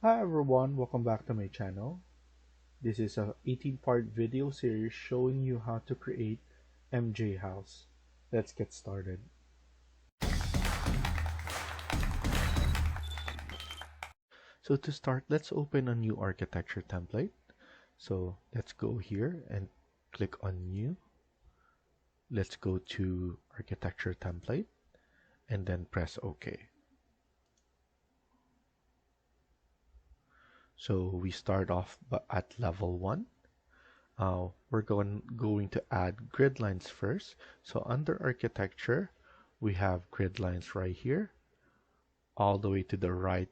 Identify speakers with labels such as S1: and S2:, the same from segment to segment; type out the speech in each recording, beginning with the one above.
S1: Hi everyone, welcome back to my channel. This is a 18-part video series showing you how to create MJ house. Let's get started. So to start, let's open a new architecture template. So let's go here and click on new. Let's go to architecture template and then press OK. So we start off at level 1. We're going to add grid lines first. So under architecture, we have grid lines right here, all the way to the right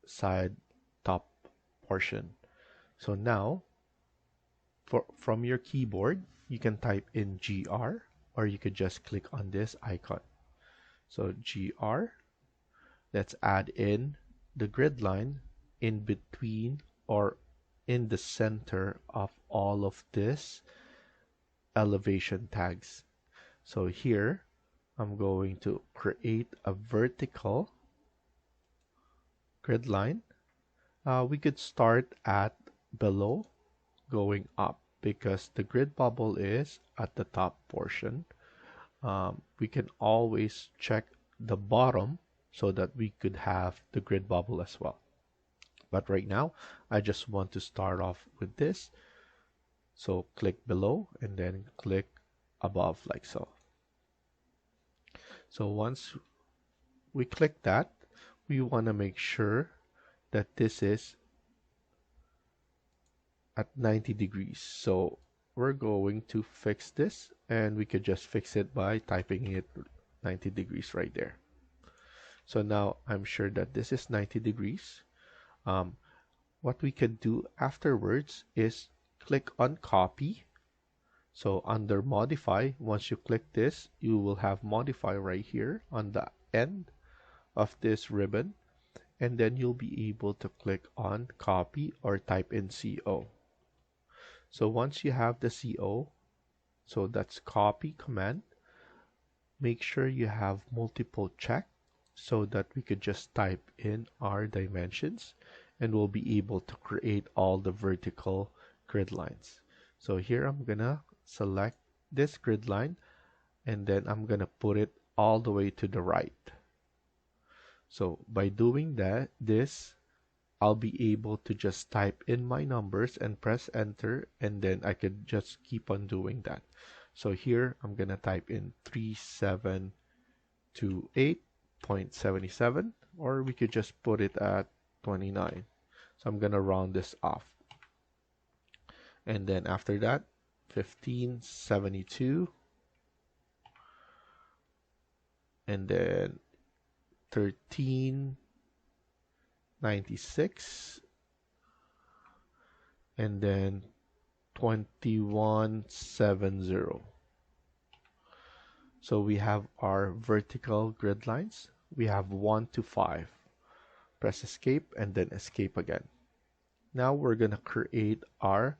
S1: side top portion. So now, from your keyboard, you can type in GR, or you could just click on this icon. So GR, let's add in the grid line in between or in the center of all of this elevation tags. So here, I'm going to create a vertical grid line. We could start at below, going up because the grid bubble is at the top portion. We can always check the bottom so that we could have the grid bubble as well. But right now, I just want to start off with this. So click below and then click above like so. So once we click that, we want to make sure that this is at 90 degrees. So we're going to fix this, and we could just fix it by typing it 90 degrees right there. So now I'm sure that this is 90 degrees. What we could do afterwards is click on copy. So under modify, once you click this, you will have modify right here on the end of this ribbon, and then you'll be able to click on copy or type in CO. So once you have the CO, so that's copy command, make sure you have multiple check so that we could just type in our dimensions and we'll be able to create all the vertical grid lines. So here I'm gonna select this grid line and then I'm gonna put it all the way to the right. So by doing this, I'll be able to just type in my numbers and press enter, and then I could just keep on doing that. So here I'm gonna type in 3728.77, or we could just put it at 29. So I'm gonna round this off. And then after that, 1572, and then 1396, and then 2170. So we have our vertical grid lines. We have 1 to 5. Press escape and then escape again. Now we're going to create our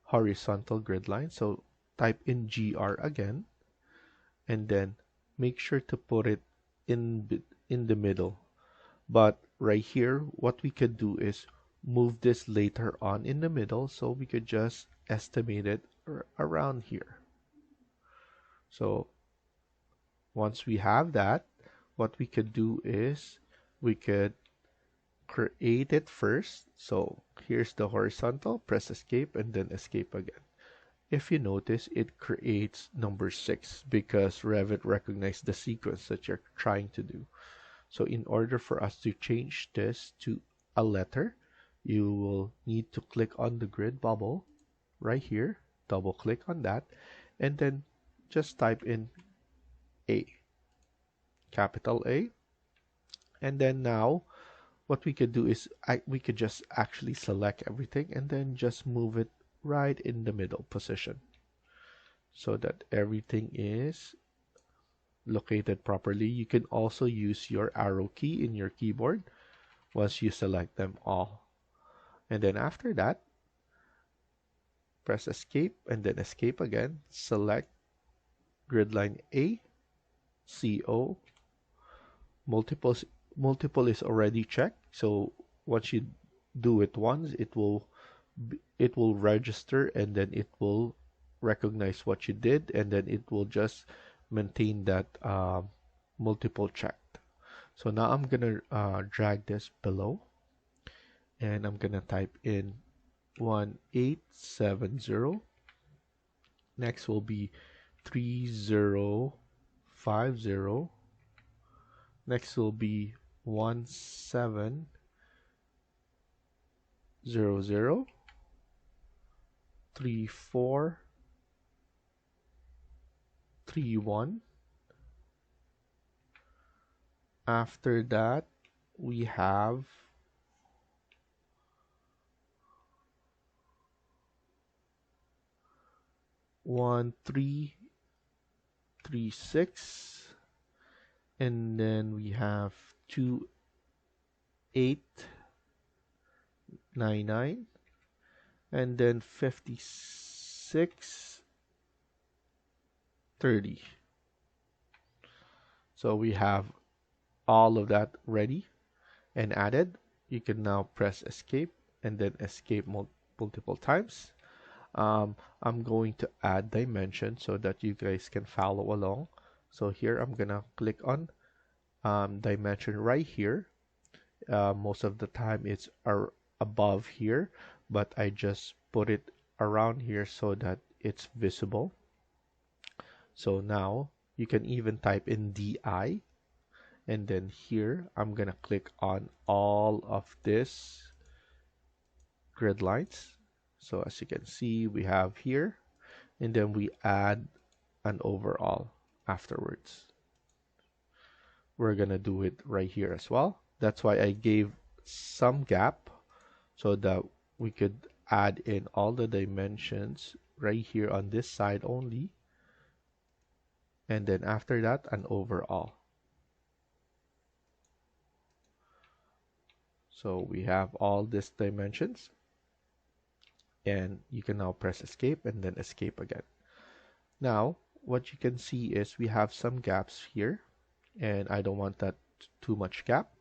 S1: horizontal grid line. So type in GR again and then make sure to put it in the middle. But right here, what we could do is move this later on in the middle, so we could just estimate it around here. So once we have that, what we could do is we could create it first. So here's the horizontal, press escape and then escape again. If you notice, it creates number 6 because Revit recognizes the sequence that you're trying to do. So in order for us to change this to a letter, you will need to click on the grid bubble right here, double click on that, and then just type in A, capital A. And then now what we could do is we could just actually select everything and then just move it right in the middle position so that everything is located properly. You can also use your arrow key in your keyboard once you select them all. And then after that, press escape and then escape again. Select grid line A, CO. Multiple is already checked. So once you do it once, it will register, and then it will recognize what you did, and then it will just maintain that multiple checked. So now I'm gonna drag this below, and I'm gonna type in 1870. Next will be 3050. Next will be 1700. 3431. After that, we have 1336, and then we have 2899, and then 5630. So we have all of that ready and added. You can now press escape and then escape multiple times. I'm going to add dimension so that you guys can follow along. So here I'm gonna click on dimension right here. Most of the time it's above here, but I just put it around here so that it's visible. So now you can even type in DI, and then here I'm gonna click on all of this grid lines. So as you can see, we have here, and then we add an overall afterwards. We're gonna do it right here as well. That's why I gave some gap so that we could add in all the dimensions right here on this side only, and then after that an overall. So we have all these dimensions, and you can now press escape and then escape again. Now what you can see is we have some gaps here, and I don't want that too much gap.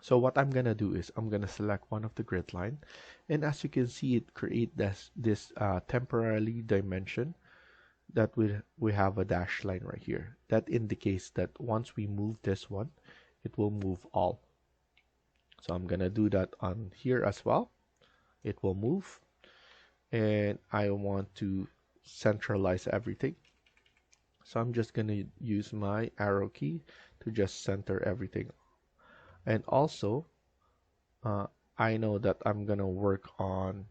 S1: So what I'm gonna do is I'm gonna select one of the grid line, and as you can see, it create this temporary dimension that we have a dashed line right here. That indicates that once we move this one, it will move all. So I'm gonna do that on here as well. It will move, and I want to centralize everything. So I'm just gonna use my arrow key to just center everything. And also, I know that I'm gonna work on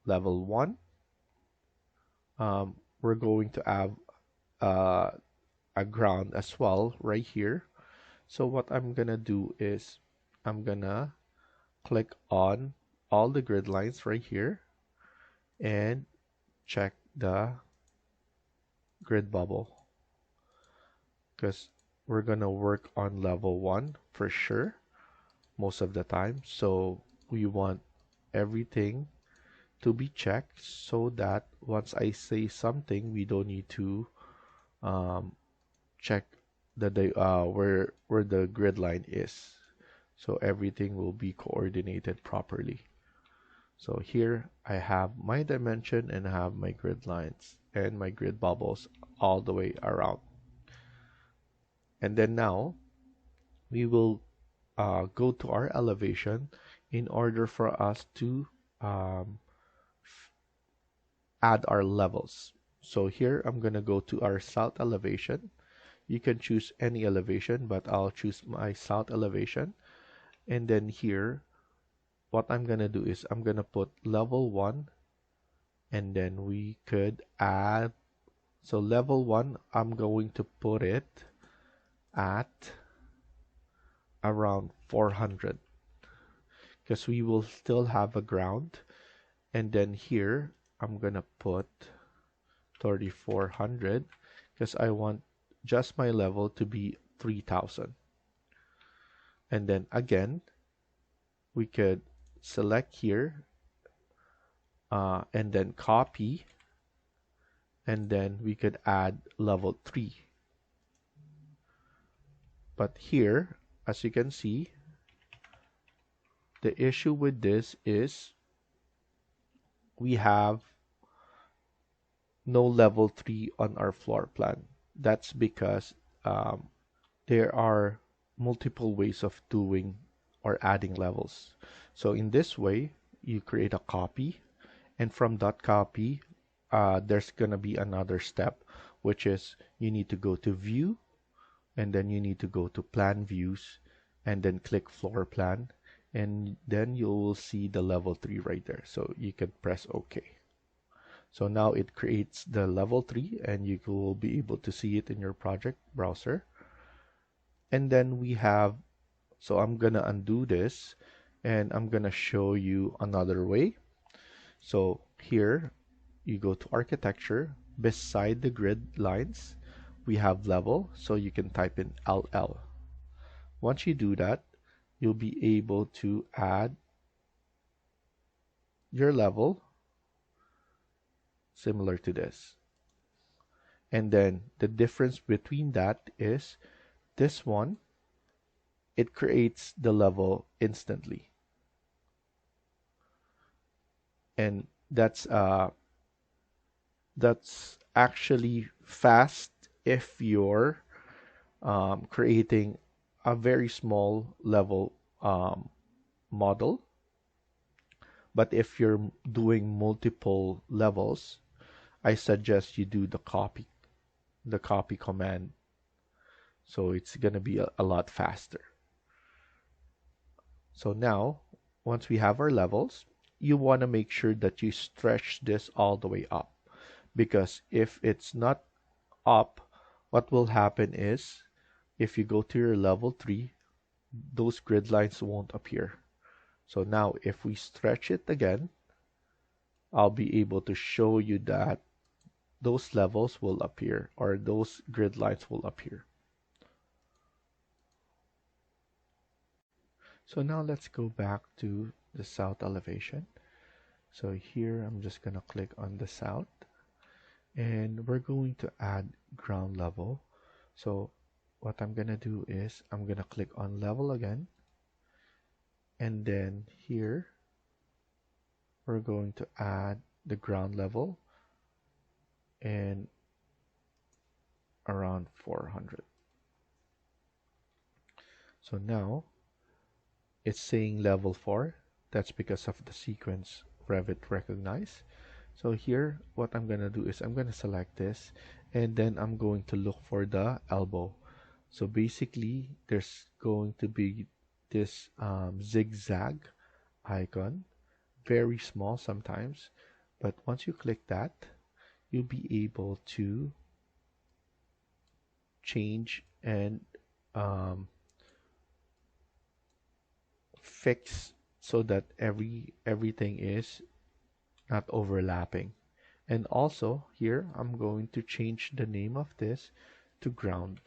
S1: level 1. We're going to have a ground as well right here. So what I'm gonna do is I'm gonna click on all the grid lines right here and check the grid bubble, because we're gonna work on level 1 for sure most of the time. So we want everything to be checked so that once I say something, we don't need to check where the grid line is. So everything will be coordinated properly. So here I have my dimension and I have my grid lines and my grid bubbles all the way around. And then now we will go to our elevation in order for us to add our levels. So here I'm gonna go to our south elevation. You can choose any elevation, but I'll choose my south elevation. And then here, what I'm gonna do is I'm gonna put level 1, and then we could add. So level 1, I'm going to put it at around 400, because we will still have a ground. And then here I'm gonna put 3400, because I want just my level to be 3000. And then again, we could select here and then copy, and then we could add level 3. But here, as you can see, The issue with this is we have no level 3 on our floor plan. That's because um, there are multiple ways of doing or adding levels. So in this way, you create a copy, and from that copy, there's gonna be another step, which is you need to go to view, and then you need to go to plan views, and then click floor plan, and then you will see the level 3 right there. So you can press OK. So now it creates the level 3, and you will be able to see it in your project browser. And then we have, so I'm gonna undo this, and I'm gonna show you another way. So here you go to architecture, beside the grid lines we have level, so you can type in LL. Once you do that, you'll be able to add your level similar to this. And then the difference between that is this one, it creates the level instantly. And that's actually fast if you're creating a very small level model. But if you're doing multiple levels, I suggest you do the copy command. So it's going to be a lot faster. So now, once we have our levels, you want to make sure that you stretch this all the way up. Because if it's not up, what will happen is, if you go to your level 3, those grid lines won't appear. So now if we stretch it again, I'll be able to show you that those levels will appear, or those grid lines will appear. So now let's go back to the south elevation. So here I'm just gonna click on the south, and we're going to add ground level. So what I'm gonna do is I'm gonna click on level again, and then here we're going to add the ground level and around 400. So now it's saying level 4. That's because of the sequence Revit recognize. So here what I'm gonna do is I'm gonna select this, and then I'm going to look for the elbow. So basically there's going to be this zigzag icon, very small sometimes, but once you click that, you'll be able to change and fix so that everything is not overlapping. And also here I'm going to change the name of this to ground.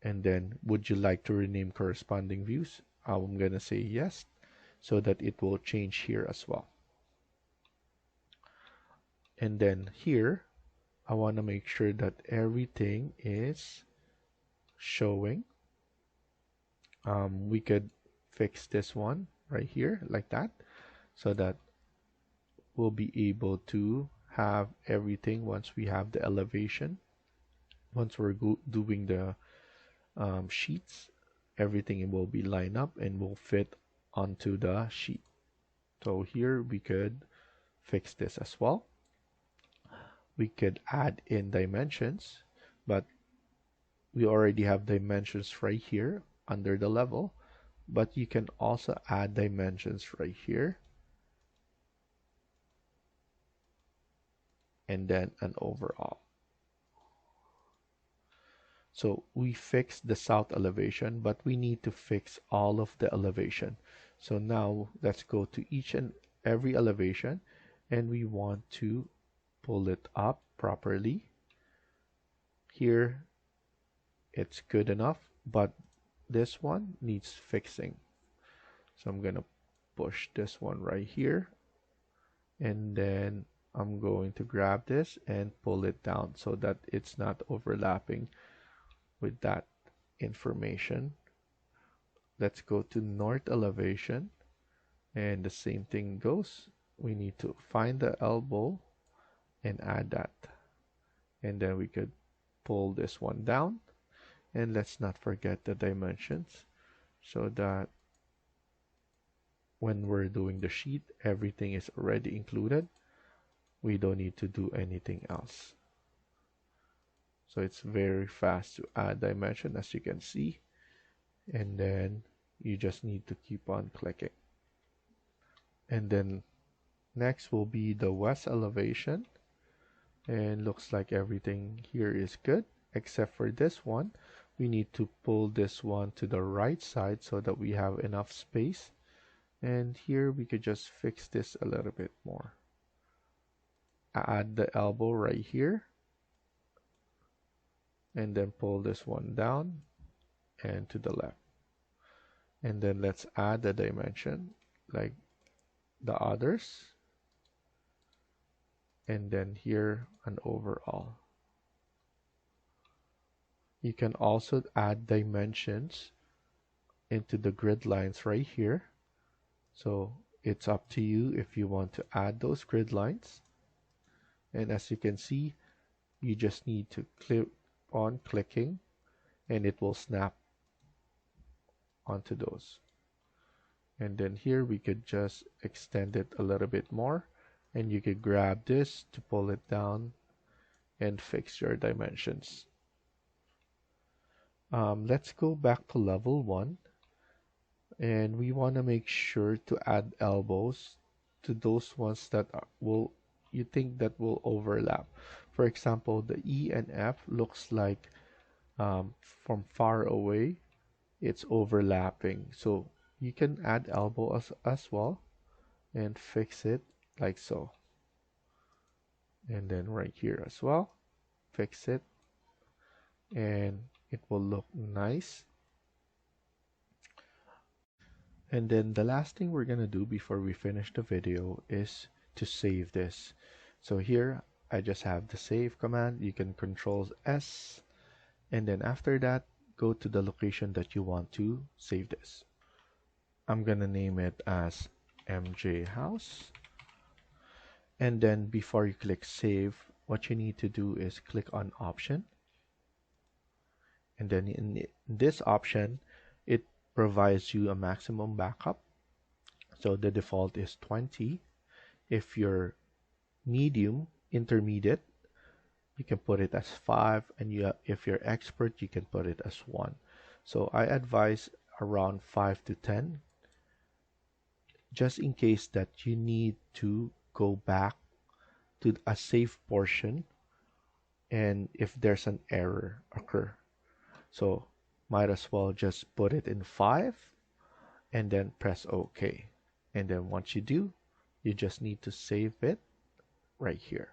S1: And then would you like to rename corresponding views? I'm gonna say yes, so that it will change here as well. And then here I want to make sure that everything is showing. We could fix this one right here like that, so that we'll be able to have everything once we have the elevation. Once we're doing the sheets, everything will be lined up and will fit onto the sheet. So here we could fix this as well. We could add in dimensions, but we already have dimensions right here under the level, but you can also add dimensions right here, and then an overall. So we fixed the south elevation, but we need to fix all of the elevation. So now let's go to each and every elevation, and we want to pull it up properly. Here it's good enough, but this one needs fixing. So I'm gonna push this one right here, and then I'm going to grab this and pull it down so that it's not overlapping with that. information. Let's go to north elevation, and the same thing goes. We need to find the elbow and add that, and then we could pull this one down. And let's not forget the dimensions, so that when we're doing the sheet, everything is already included. We don't need to do anything else. So it's very fast to add dimension, as you can see, and then you just need to keep on clicking. And then next will be the west elevation, and looks like everything here is good except for this one. We need to pull this one to the right side so that we have enough space, and here we could just fix this a little bit more. Add the elbow right here, and then pull this one down and to the left, and then let's add the dimension like the others, and then here an overall. You can also add dimensions into the grid lines right here, so it's up to you if you want to add those grid lines. And as you can see, you just need to click on clicking and it will snap onto those. And then here we could just extend it a little bit more, and you could grab this to pull it down and fix your dimensions. Let's go back to level 1, and we want to make sure to add elbows to those ones that you think that will overlap. For example, the E and F looks like from far away it's overlapping, so you can add elbow as well and fix it like so. And then right here as well, fix it, and it will look nice. And then the last thing we're gonna do before we finish the video is to save this. So here I just have the save command. You can control S, and then after that go to the location that you want to save this. I'm gonna name it as MJ House. And then before you click save, what you need to do is click on option, and then in this option it provides you a maximum backup. So the default is 20. If you're medium intermediate, you can put it as 5, and if you're expert, you can put it as 1. So I advise around 5 to 10, just in case that you need to go back to a safe portion and if there's an error occur. So might as well just put it in 5 and then press OK. And then once you do, you just need to save it right here.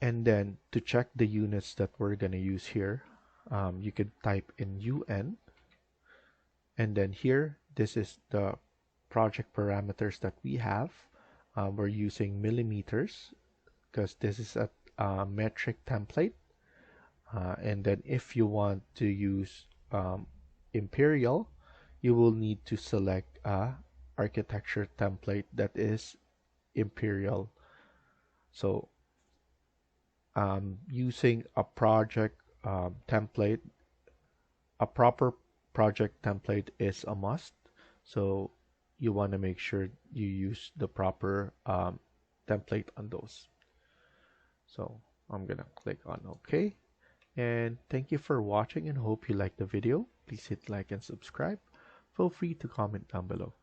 S1: And then to check the units that we're going to use here, you could type in UN, and then here, this is the project parameters that we have. We're using millimeters because this is a metric template. And then if you want to use imperial, you will need to select a architecture template that is imperial. So using a project template, a proper project template is a must. So you want to make sure you use the proper template on those. So I'm gonna click on OK. And thank you for watching, and hope you liked the video. Please hit like and subscribe. Feel free to comment down below.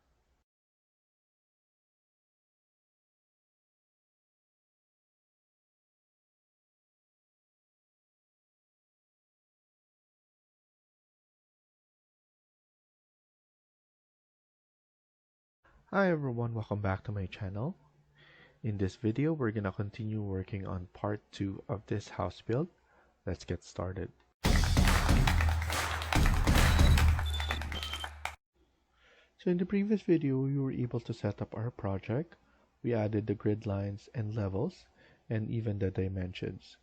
S1: Hi everyone, welcome back to my channel. In this video, we're gonna continue working on part 2 of this house build. Let's get started. So in the previous video, we were able to set up our project. We added the grid lines and levels and even the dimensions.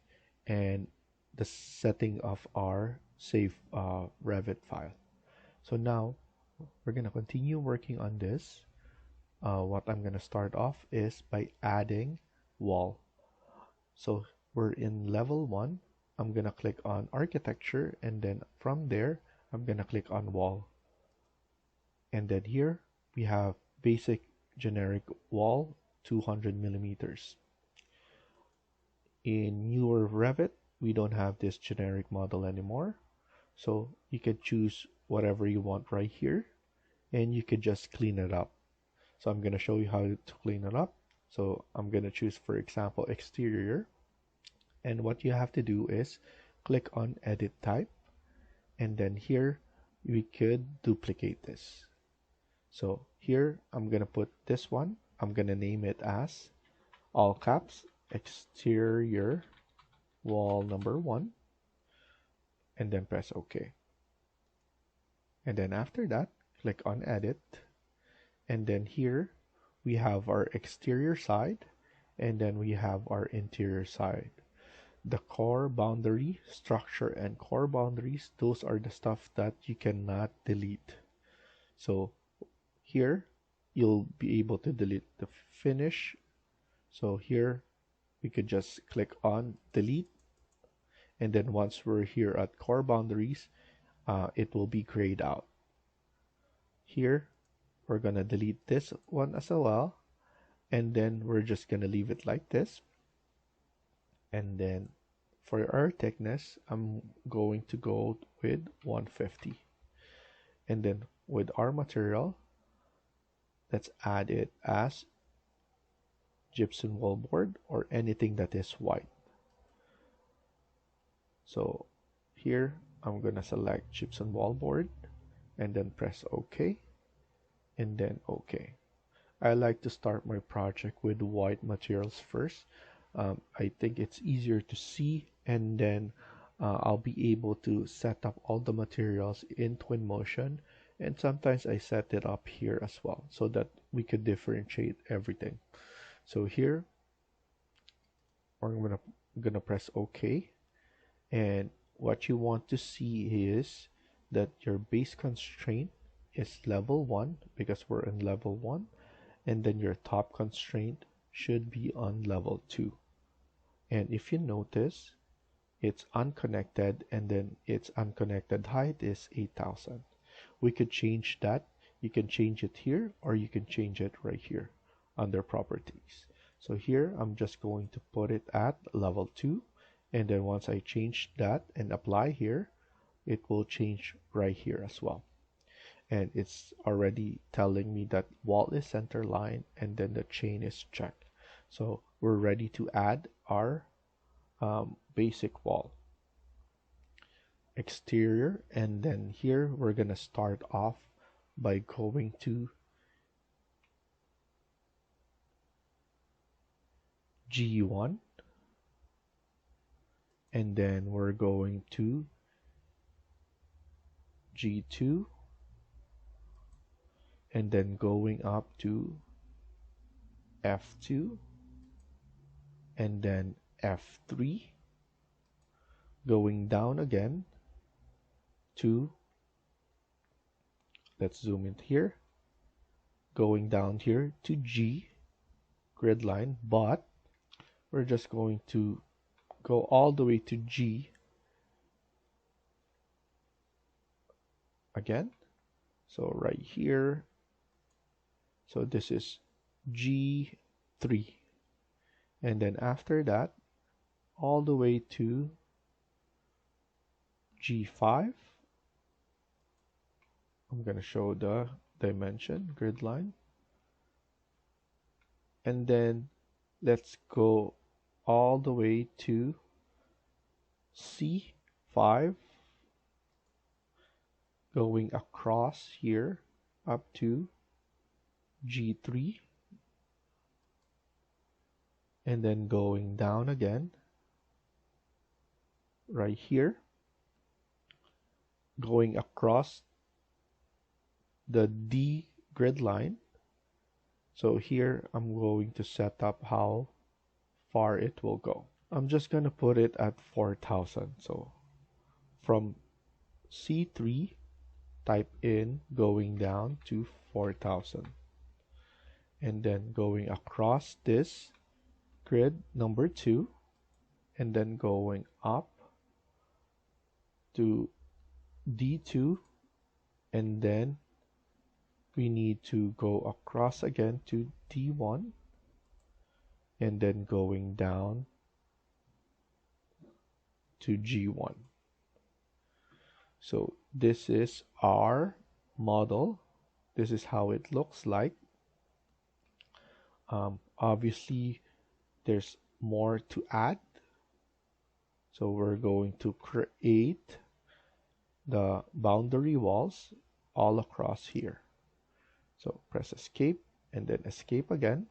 S1: And the setting of our save Revit file. So now we're going to continue working on this. What I'm going to start off is by adding wall. So we're in level 1. I'm going to click on architecture, and then from there I'm going to click on wall. And then here we have basic generic wall 200 millimeters. In newer Revit, we don't have this generic model anymore. So you can choose whatever you want right here, and you could just clean it up. So I'm going to show you how to clean it up. So I'm going to choose, for example, exterior. And what you have to do is click on edit type. And then here we could duplicate this. So here I'm going to put this one. I'm going to name it as all caps exterior wall number 1. And then press OK. And then after that, click on edit. And then here we have our exterior side, and then we have our interior side. The core boundary, structure, and core boundaries, those are the stuff that you cannot delete. So here you'll be able to delete the finish. So here we could just click on delete, and then once we're here at core boundaries, it will be grayed out. Here we're gonna delete this one as well, and then we're just gonna leave it like this. And then for our thickness, I'm going to go with 150. And then with our material, let's add it as gypsum wallboard or anything that is white. So here I'm gonna select gypsum wallboard and then press OK, and then OK. I like to start my project with white materials first. I think it's easier to see, and then I'll be able to set up all the materials in Twinmotion, and sometimes I set it up here as well so that we could differentiate everything. So here I'm gonna press OK, and what you want to see is that your base constraint is level 1 because we're in level 1, and then your top constraint should be on level 2. And if you notice, it's unconnected, and then its unconnected height is 8,000. We could change that. You can change it here, or you can change it right here under properties. So here I'm just going to put it at level 2, and then once I change that and apply here, it will change right here as well. And it's already telling me that wall is center line, and then the chain is checked. So we're ready to add our basic wall. Exterior, and then here we're gonna start off by going to G1, and then we're going to G2, and then going up to F2, and then F3, going down again to, let's zoom in here, going down here to G, grid line, but we're just going to go all the way to G again. So right here, so this is G3, and then after that all the way to G5. I'm going to show the dimension grid line, and then let's go all the way to C5, going across here up to G3, and then going down again right here, going across the D grid line. So here I'm going to set up how far it will go. I'm just gonna put it at 4,000. So from C3, type in going down to 4,000, and then going across this grid number 2, and then going up to D2, and then we need to go across again to D1, and then going down to G1. So this is our model. This is how it looks like. Obviously, there's more to add. So we're going to create the boundary walls all across here. So press escape and then escape again.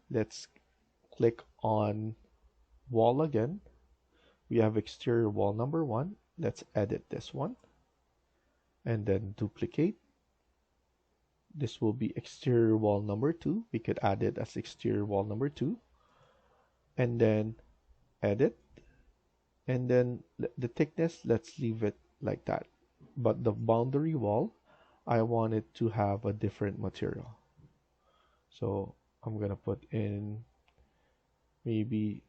S1: Let's click on wall again. We have exterior wall number 1. Let's edit this one and then duplicate. This will be exterior wall number 2. We could add it as exterior wall number 2, and then edit, and then the thickness, let's leave it like that. But the boundary wall, I want it to have a different material. So I'm gonna put in maybe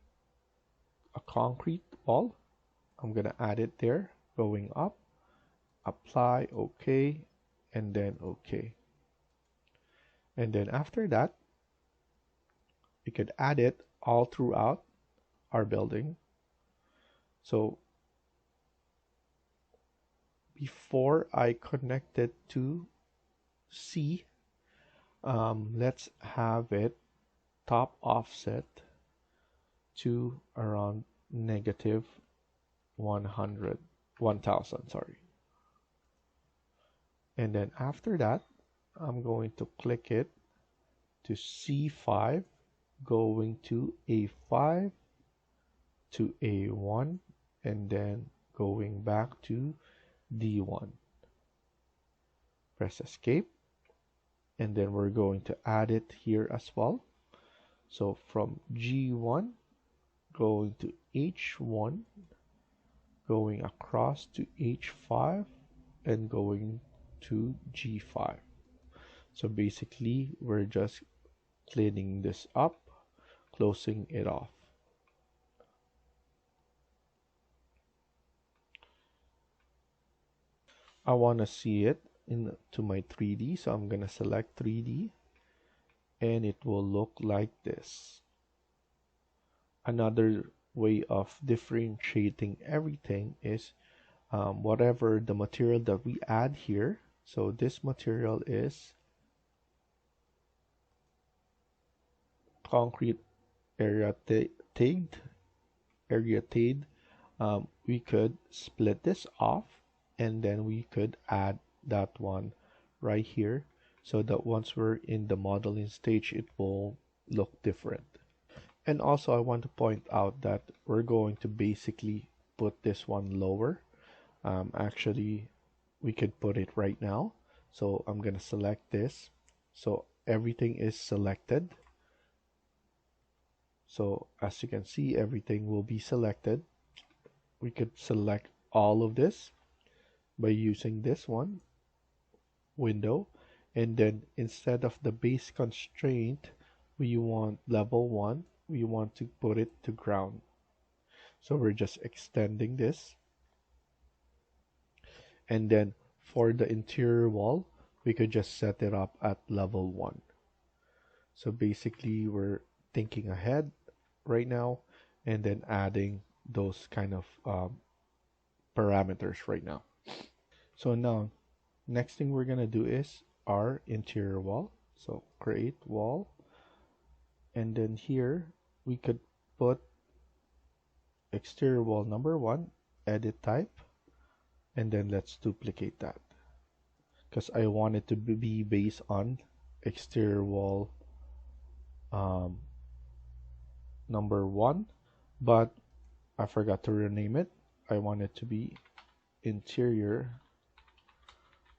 S1: a concrete wall. I'm gonna add it there, going up, apply, okay, and then okay. And then after that, we could add it all throughout our building. So before I connect it to C, let's have it top offset to around negative 1,000, sorry. And then after that, I'm going to click it to C5, going to A5 to A1, and then going back to D1. Press escape, and then we're going to add it here as well. So from G1 going to H1, going across to H5, and going to G5. So basically we're just cleaning this up, closing it off. I want to see it into my 3D, so I'm gonna select 3D, and it will look like this. Another way of differentiating everything is whatever the material that we add here. So this material is concrete tagged. We could split this off, and then we could add that one right here, so that once we're in the modeling stage, it will look different. And also I want to point out that we're going to basically put this one lower. Actually, we could put it right now. So I'm gonna select this. So everything is selected. So as you can see, everything will be selected. We could select all of this by using this one, window, and then instead of the base constraint, we want level 1, we want to put it to ground. So we're just extending this. And then for the interior wall, we could just set it up at level 1. So basically we're thinking ahead right now, and then adding those kind of parameters right now. So now, next thing we're gonna do is our interior wall. So create wall, and then here we could put exterior wall number 1, edit type, and then let's duplicate that, because I want it to be based on exterior wall number 1, but I forgot to rename it. I want it to be interior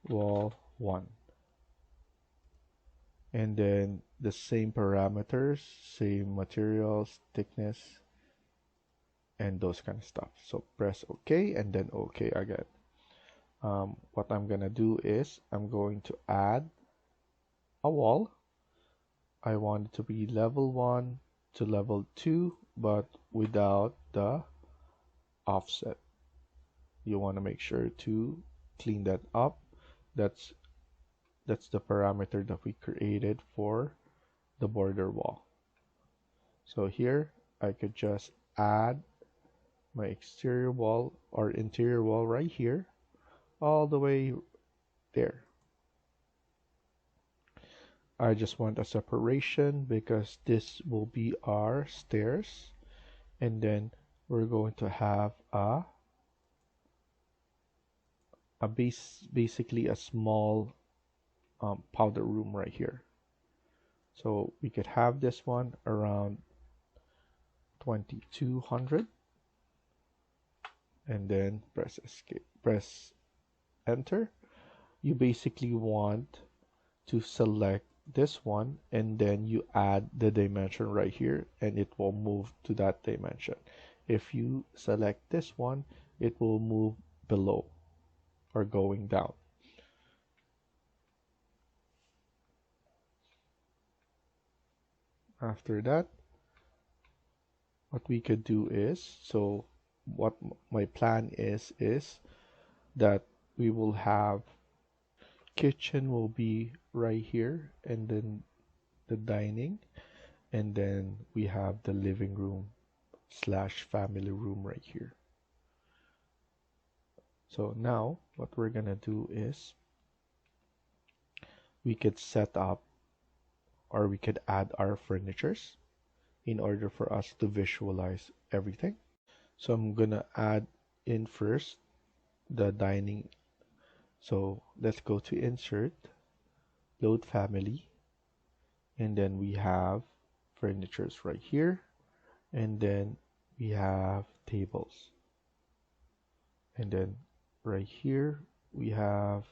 S1: wall 1, and then the same parameters, same materials, thickness, and those kind of stuff. So press OK and then OK again. What I'm gonna do is I'm going to add a wall. I want it to be level 1 to level 2, but without the offset. You want to make sure to clean that up. That's the parameter that we created for the border wall. So here I could just add my exterior wall or interior wall right here all the way there. I just want a separation because this will be our stairs, and then we're going to have basically a small powder room right here. So we could have this one around 2200, and then press escape, press enter. You basically want to select this one, and then you add the dimension right here, and it will move to that dimension. If you select this one, it will move below or going down. After that, what we could do is, so what my plan is that we will have kitchen will be right here, and then the dining, and then we have the living room slash family room right here. So now what we're gonna do is we could set up, or we could add our furnitures in order for us to visualize everything. So I'm gonna add in first the dining. So let's go to insert, load family, and then we have furnitures right here, and then we have tables, and then right here we have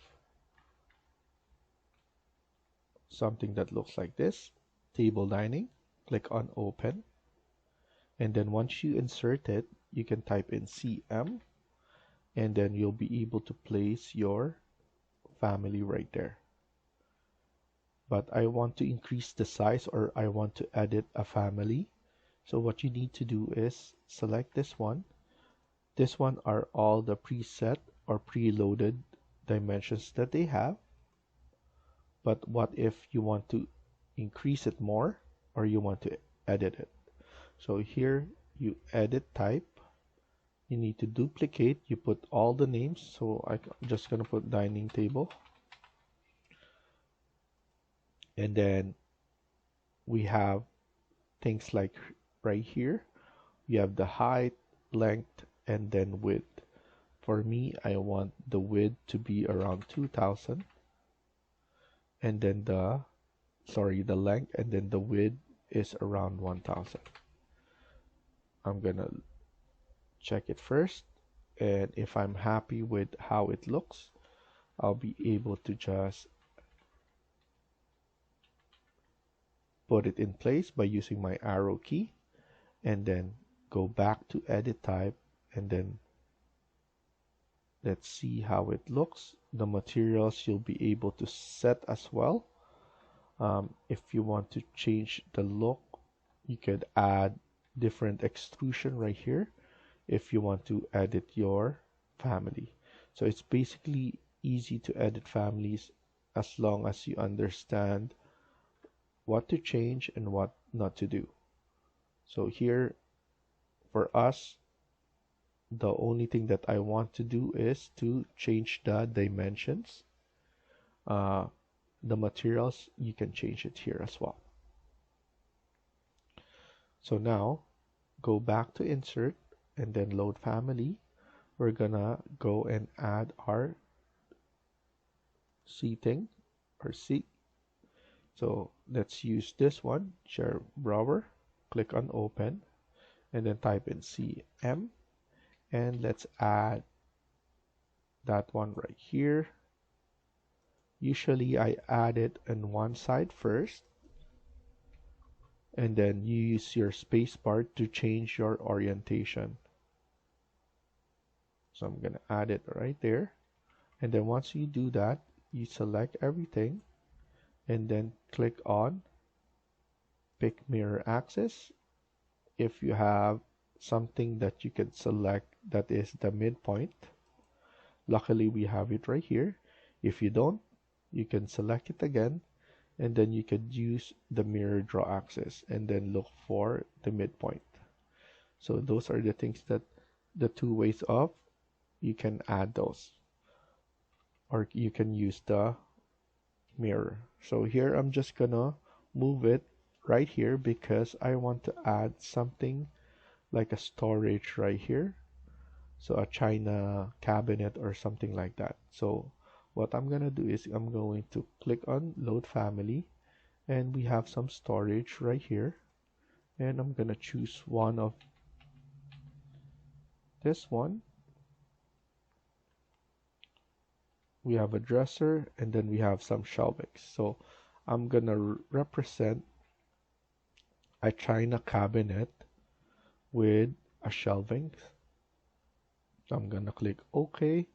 S1: something that looks like this, table dining. Click on open, and then once you insert it, you can type in CM, and then you'll be able to place your family right there. But I want to increase the size, or I want to edit a family. So what you need to do is select this one. This one are all the preset or preloaded dimensions that they have. But what if you want to increase it more, or you want to edit it? So here you edit type. You need to duplicate. You put all the names. So I'm just gonna put dining table. And then we have things like right here. You have the height, length, and then width. For me, I want the width to be around 2000, and then the length, and then the width is around 1000. I'm gonna check it first, and if I'm happy with how it looks, I'll be able to just put it in place by using my arrow key, and then go back to edit type, and then let's see how it looks. The materials you'll be able to set as well. If you want to change the look, you could add different extrusion right here if you want to edit your family. So it's basically easy to edit families as long as you understand what to change and what not to do. So here for us, the only thing that I want to do is to change the dimensions. The materials, you can change it here as well. So now go back to insert and then load family. We're gonna go and add our seating or seat. So let's use this one, share browser, click on open, and then type in CM, and let's add that one right here. Usually I add it on one side first, and then you use your space bar to change your orientation. So I'm gonna add it right there. And then once you do that, you select everything and then click on pick mirror axis. If you have something that you can select that is the midpoint, luckily we have it right here. If you don't, you can select it again, and then you could use the mirror draw axis and then look for the midpoint. So those are the things that the two ways of you can add those, or you can use the mirror. So here I'm just gonna move it right here because I want to add something like a storage right here. So a china cabinet or something like that. So what I'm gonna do is I'm going to click on load family, and we have some storage right here, and I'm gonna choose one of this one. We have a dresser, and then we have some shelving. So I'm gonna represent a china cabinet with a shelving. I'm gonna click OK,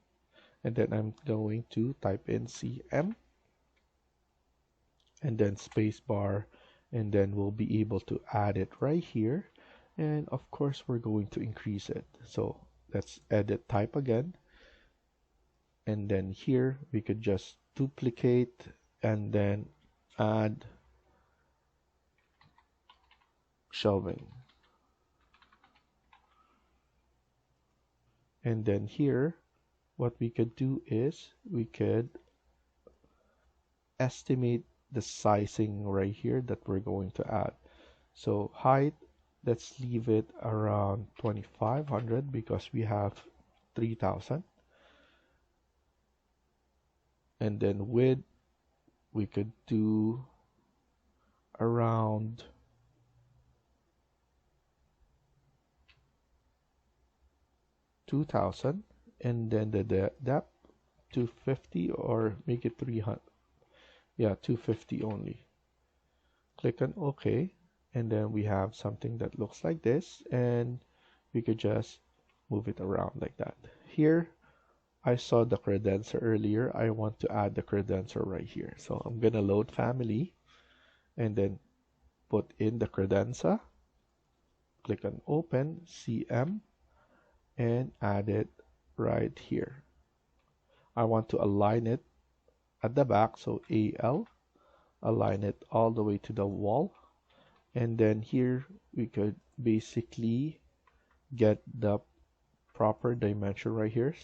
S1: and then I'm going to type in CM and then space bar, and then we'll be able to add it right here. And of course we're going to increase it. So let's edit type again, and then here we could just duplicate and then add shelving. And then here what we could do is we could estimate the sizing right here that we're going to add. So height, let's leave it around 2500 because we have 3000. And then width, we could do around 2000, and then the depth 250, or make it 300. Yeah, 250 only. Click on OK, and then we have something that looks like this, and we could just move it around like that. Here I saw the credenza earlier. I want to add the credenza right here, so I'm gonna load family and then put in the credenza, click on open, CM, and add it right here. I want to align it at the back, so AL, align it all the way to the wall, and then here we could basically get the proper dimension right here,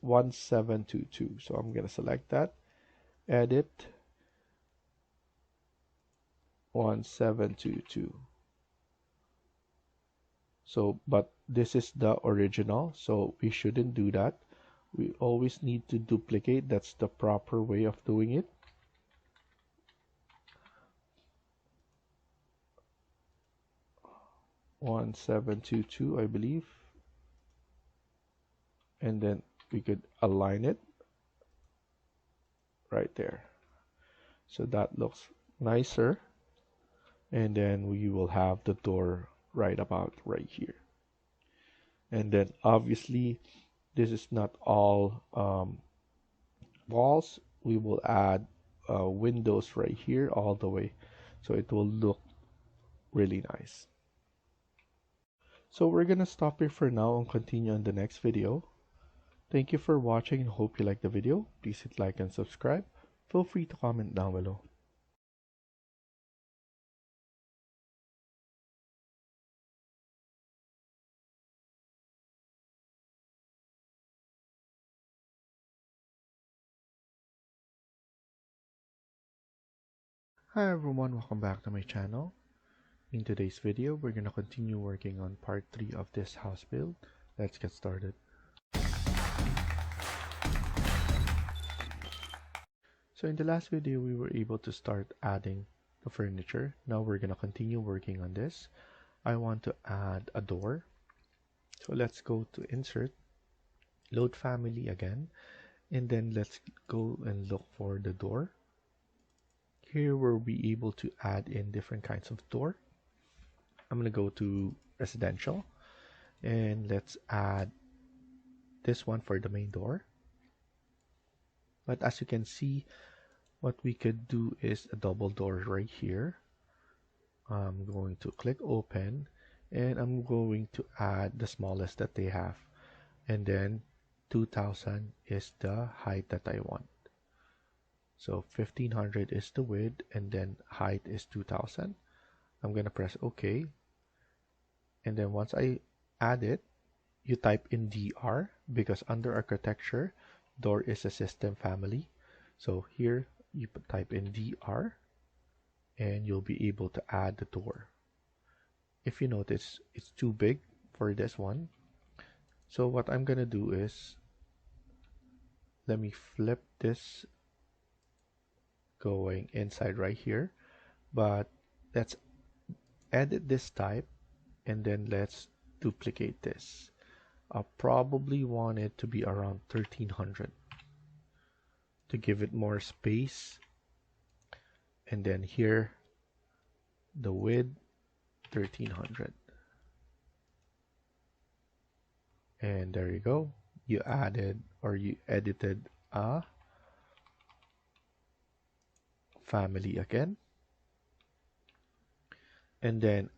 S1: 1722. So I'm gonna select that, edit 1722. So but this is the original, so we shouldn't do that. We always need to duplicate. That's the proper way of doing it. One 722, I believe, and then we could align it right there, so that looks nicer. And then we will have the door right about right here. And then obviously this is not all walls. We will add windows right here all the way, so it will look really nice. So we're gonna stop here for now and continue on the next video. Thank you for watching and hope you like the video. Please hit like and subscribe. Feel free to comment down below. Hi everyone, welcome back to my channel. In today's video, we're gonna continue working on part 3 of this house build. Let's get started. So in the last video, we were able to start adding the furniture. Now we're gonna continue working on this. I want to add a door. So let's go to insert, load family again, and then let's go and look for the door. Here we'll be able to add in different kinds of door. I'm gonna go to residential, and let's add this one for the main door. But as you can see, what we could do is a double door right here. I'm going to click open, and I'm going to add the smallest that they have, and then 2000 is the height that I want. So 1500 is the width, and then height is 2000. I'm gonna press OK, and then once I add it, you type in DR, because under architecture, door is a system family. So here you type in DR, and you'll be able to add the door. If you notice, it's too big for this one. So what I'm gonna do is, let me flip this going inside right here, but let's edit this type, and then let's duplicate this. I'll probably want it to be around 1300 to give it more space, and then here the width 1300, and there you go. You added, or you edited, a family again, and then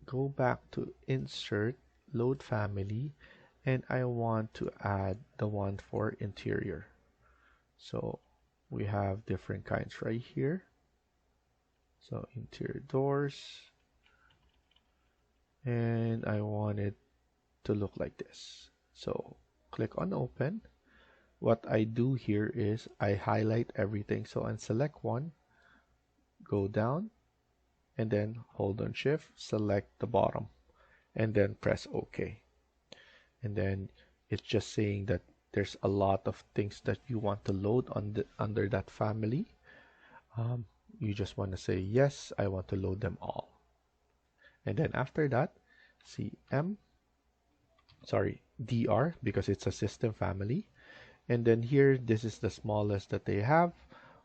S1: go back to insert, load family, and I want to add the one for interior. So we have different kinds right here. So interior doors, and I want it to look like this. So click on open. What I do here is I highlight everything. So I select one, go down, and then hold on shift, select the bottom, and then press OK. And then it's just saying that there's a lot of things that you want to load on under that family. You just want to say, yes, I want to load them all. And then after that, DR, because it's a system family. And then here, this is the smallest that they have.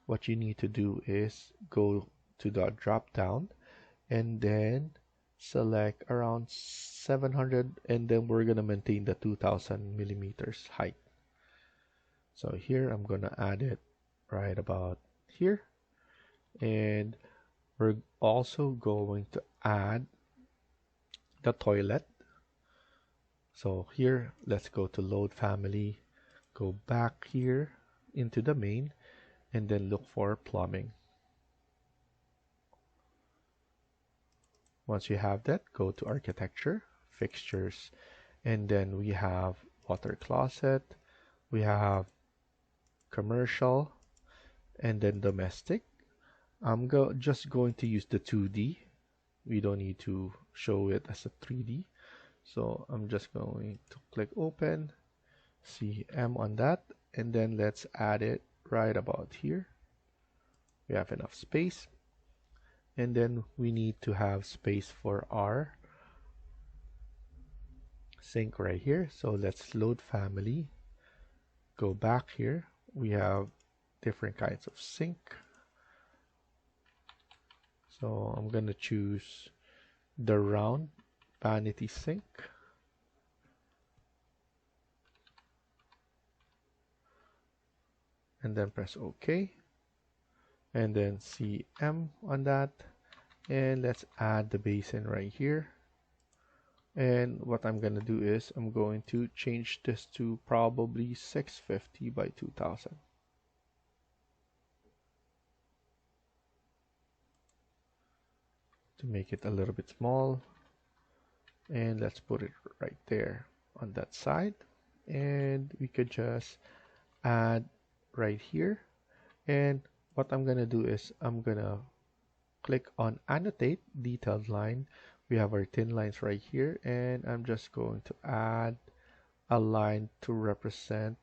S1: What you need to do is go to the drop down, and then select around 700, and then we're going to maintain the 2000 millimeters height. So here I'm going to add it right about here, and we're also going to add the toilet. So here, let's go to load family, go back here into the main, and then look for plumbing. Once you have that, go to architecture, fixtures, and then we have water closet, we have commercial, and then domestic. I'm just going to use the 2D. We don't need to show it as a 3D. So I'm just going to click open, CM on that, and then let's add it right about here. We have enough space, and then we need to have space for our sink right here. So let's load family, go back here. We have different kinds of sink. So I'm gonna choose the round vanity sink, and then press OK, and then CM on that, and let's add the basin right here. And what I'm gonna do is I'm going to change this to probably 650 by 2000. To make it a little bit small, and let's put it right there on that side, and we could just add right here. And what I'm gonna do is I'm gonna click on annotate detailed line. We have our thin lines right here, and I'm just going to add a line to represent.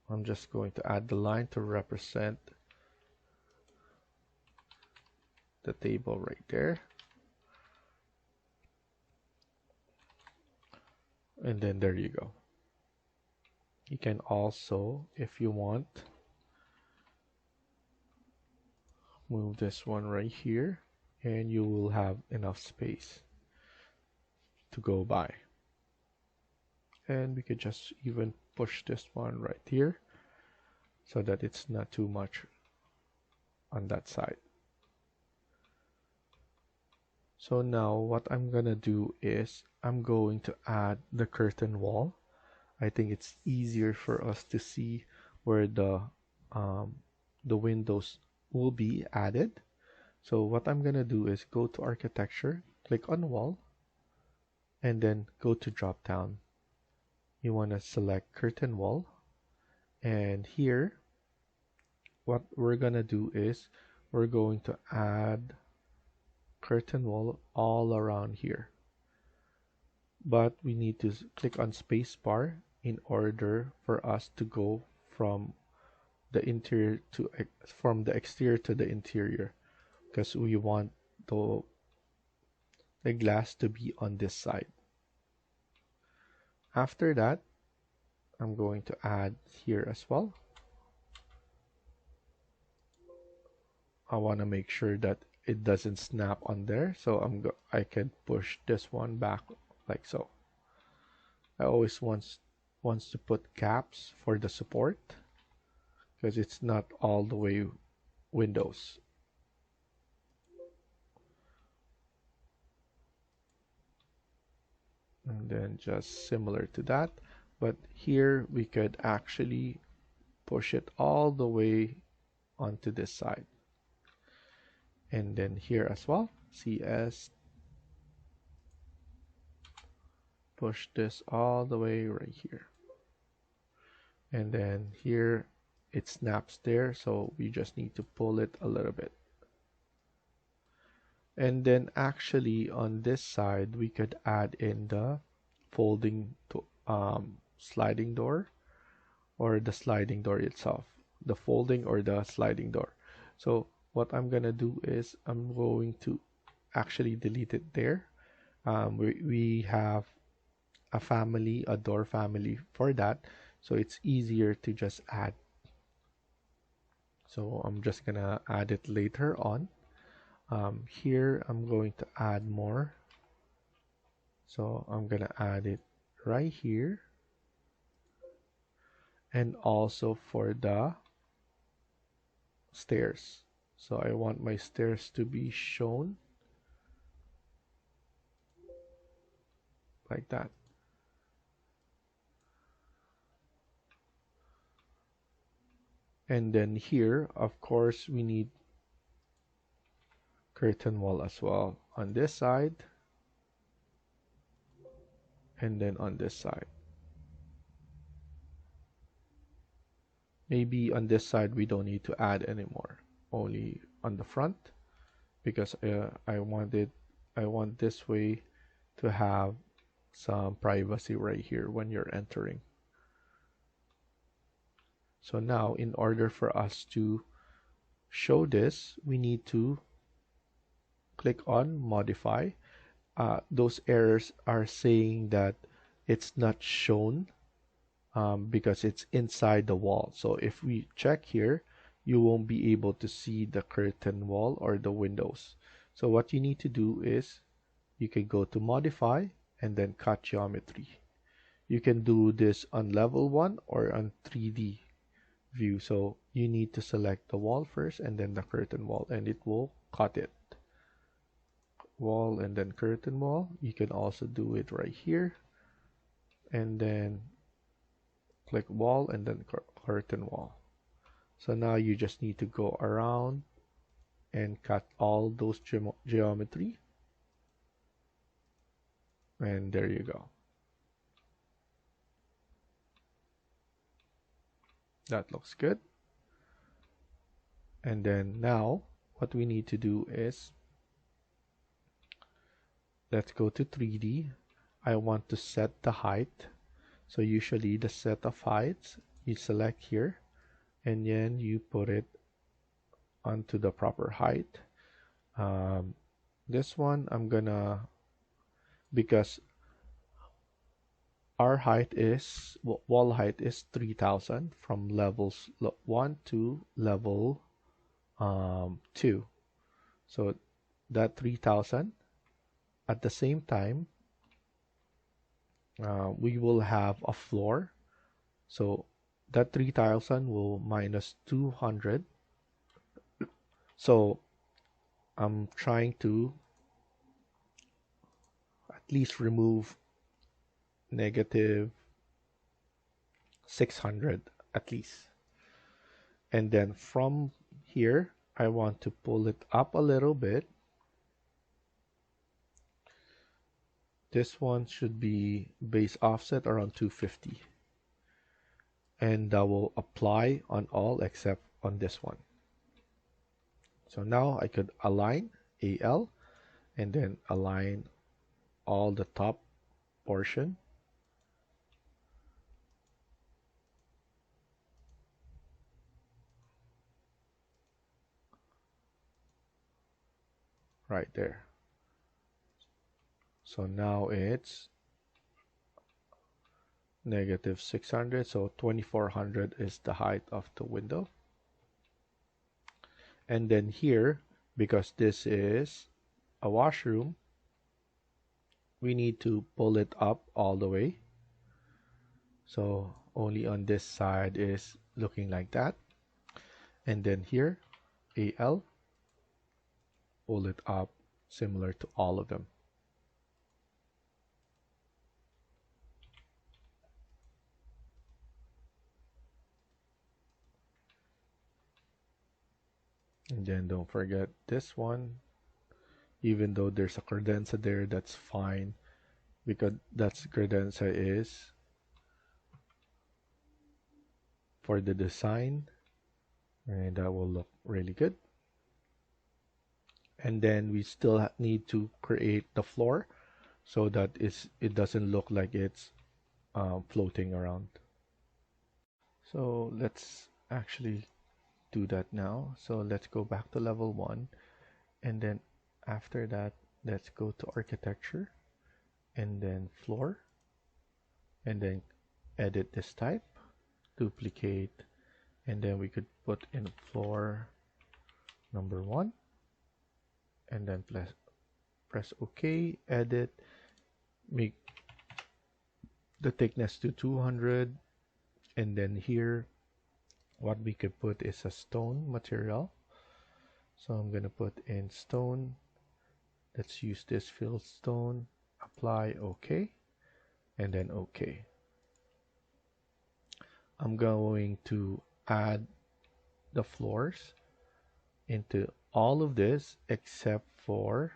S1: I'm just going to add the line to represent the table right there. And then there you go. You can also, if you want, move this one right here, and you will have enough space to go by. And we could just even push this one right here so that it's not too much on that side. So now what I'm gonna do is I'm going to add the curtain wall. I think it's easier for us to see where the windows will be added. So what I'm gonna do is go to architecture, click on wall, and then go to drop down. You want to select curtain wall, and here what we're gonna do is we're going to add curtain wall all around here, but we need to click on spacebar in order for us to go from the interior to from the exterior to the interior, because we want the glass to be on this side. After that, I'm going to add here as well. I want to make sure that it doesn't snap on there, so I can push this one back like so. I always wants to put caps for the support because it's not all the way windows. And then just similar to that, but here we could actually push it all the way onto this side. And then here as well, CS, push this all the way right here. And then here it snaps there, so we just need to pull it a little bit. And then actually on this side we could add in the folding to sliding door, or the sliding door itself, the folding or the sliding door. So what I'm gonna do is I'm going to actually delete it there. We have a door family for that, so it's easier to just add. So I'm just gonna add it later on. Here I'm going to add more, so I'm gonna add it right here, and also for the stairs. So I want my stairs to be shown like that. And then here, of course, we need curtain wall as well on this side, and then on this side. Maybe on this side we don't need to add anymore, only on the front, because I want this way to have some privacy right here when you're entering. So now in order for us to show this, we need to click on modify. Those errors are saying that it's not shown because it's inside the wall. So if we check here, you won't be able to see the curtain wall or the windows. So what you need to do is you can go to modify and then cut geometry. You can do this on level 1 or on 3D view. So you need to select the wall first and then the curtain wall, and it will cut it. Wall and then curtain wall. You can also do it right here, and then click wall and then curtain wall. So now you just need to go around and cut all those geometry, and there you go. That looks good. And then now what we need to do is, let's go to 3D. I want to set the height. So usually the set of heights, you select here and then you put it onto the proper height. This one I'm gonna, because our height is, wall height is 3000 from levels 1 to level 2. So that 3000, at the same time we will have a floor. So that 3 tiles on will minus 200. So I'm trying to at least remove negative 600 at least. And then from here, I want to pull it up a little bit. This one should be base offset around 250. And that will apply on all except on this one. So now I could align AL and then align all the top portion. Right there. So now it's negative 600. So 2400 is the height of the window. And then here, because this is a washroom, we need to pull it up all the way. So only on this side is looking like that. And then here, AL, pull it up similar to all of them. And then don't forget this one. Even though there's a credenza there, that's fine, because that's credenza is for the design, and that will look really good. And then we still need to create the floor so that it doesn't look like it's floating around. So let's actually do that now. So let's go back to level 1, and then after that let's go to architecture and then floor, and then edit this type, duplicate, and then we could put in floor number 1, and then press OK, edit, make the thickness to 200, and then here what we could put is a stone material. So I'm gonna put in stone. Let's use this fill stone, apply OK, and then OK. I'm going to add the floors into all of this except for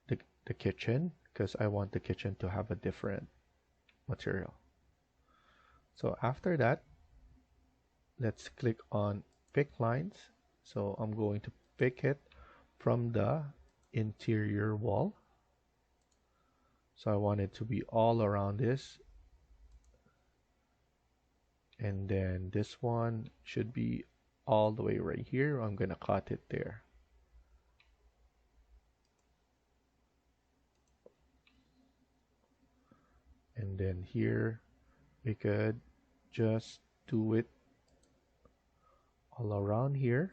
S1: the kitchen, because I want the kitchen to have a different material. So after that, let's click on pick lines. So I'm going to pick it from the interior wall. So I want it to be all around this. And then this one should be all the way right here. I'm going to cut it there. And then here we could just do it all around here.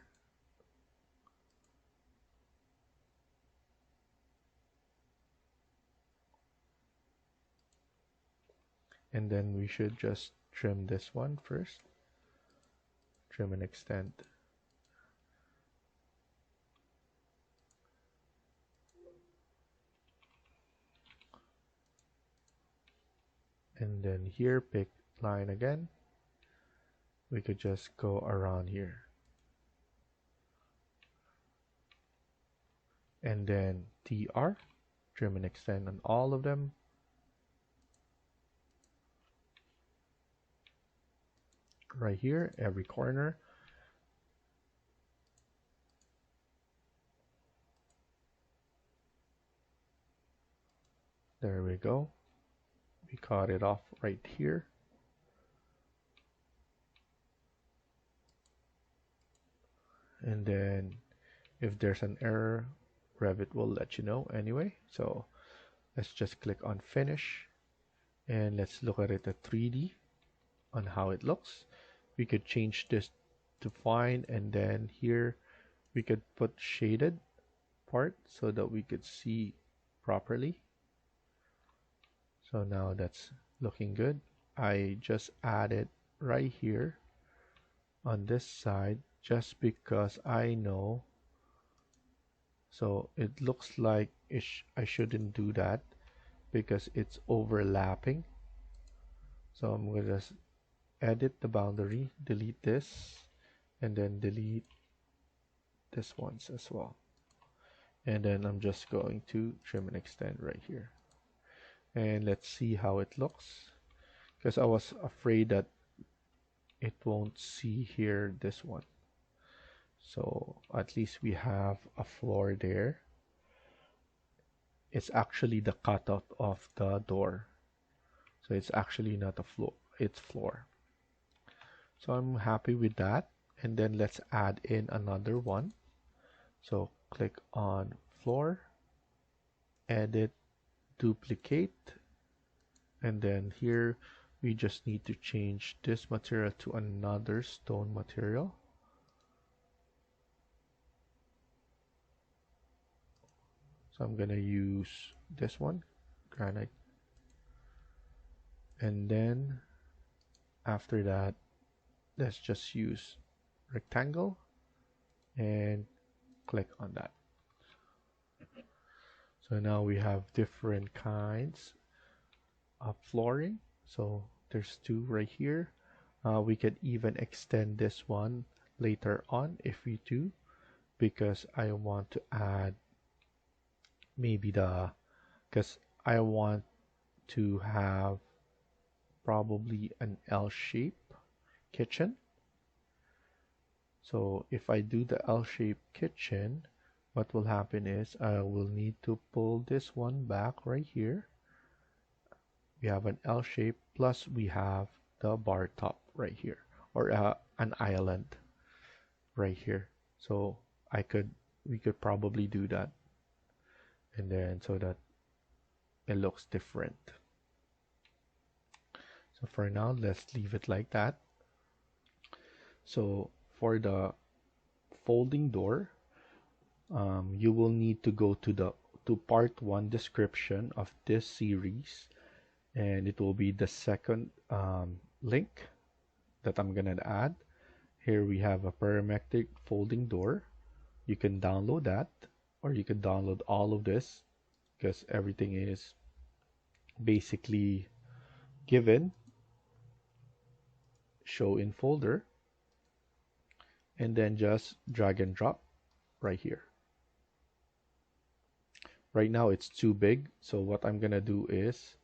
S1: And then we should just trim this one first. Trim and extend. And then here, pick line again. We could just go around here. And then TR, trim and extend on all of them. Right here, every corner. There we go. We cut it off right here. And then if there's an error, Revit will let you know anyway. So let's just click on finish and let's look at it at 3D on how it looks. We could change this to fine, and then here we could put shaded part so that we could see properly. So now that's looking good. I just added right here on this side just because I know. So it looks like I shouldn't do that because it's overlapping. So I'm going to edit the boundary, delete this, and then delete this ones as well. And then I'm just going to trim and extend right here. And let's see how it looks, because I was afraid that it won't see here this one. So at least we have a floor there. It's actually the cutout of the door. So it's actually not a floor, it's floor. So I'm happy with that. And then let's add in another one. So click on floor, edit, duplicate, and then here we just need to change this material to another stone material. So I'm gonna use this one, granite, and then after that let's just use rectangle and click on that. So now we have different kinds of flooring. So there's two right here. We could even extend this one later on if we do, because I want to add maybe because I want to have probably an L-shape kitchen. So if I do the L-shaped kitchen, what will happen is I will need to pull this one back right here. We have an L shape, plus we have the bar top right here, or an island right here. So we could probably do that, and then so that it looks different. So for now, let's leave it like that. So for the folding door, you will need to go to part 1 description of this series, and it will be the second link that I'm gonna add. Here we have a parametric folding door. You can download that, or you can download all of this, because everything is basically given. Show in folder, and then just drag and drop right here. Right now it's too big, so what I'm gonna do is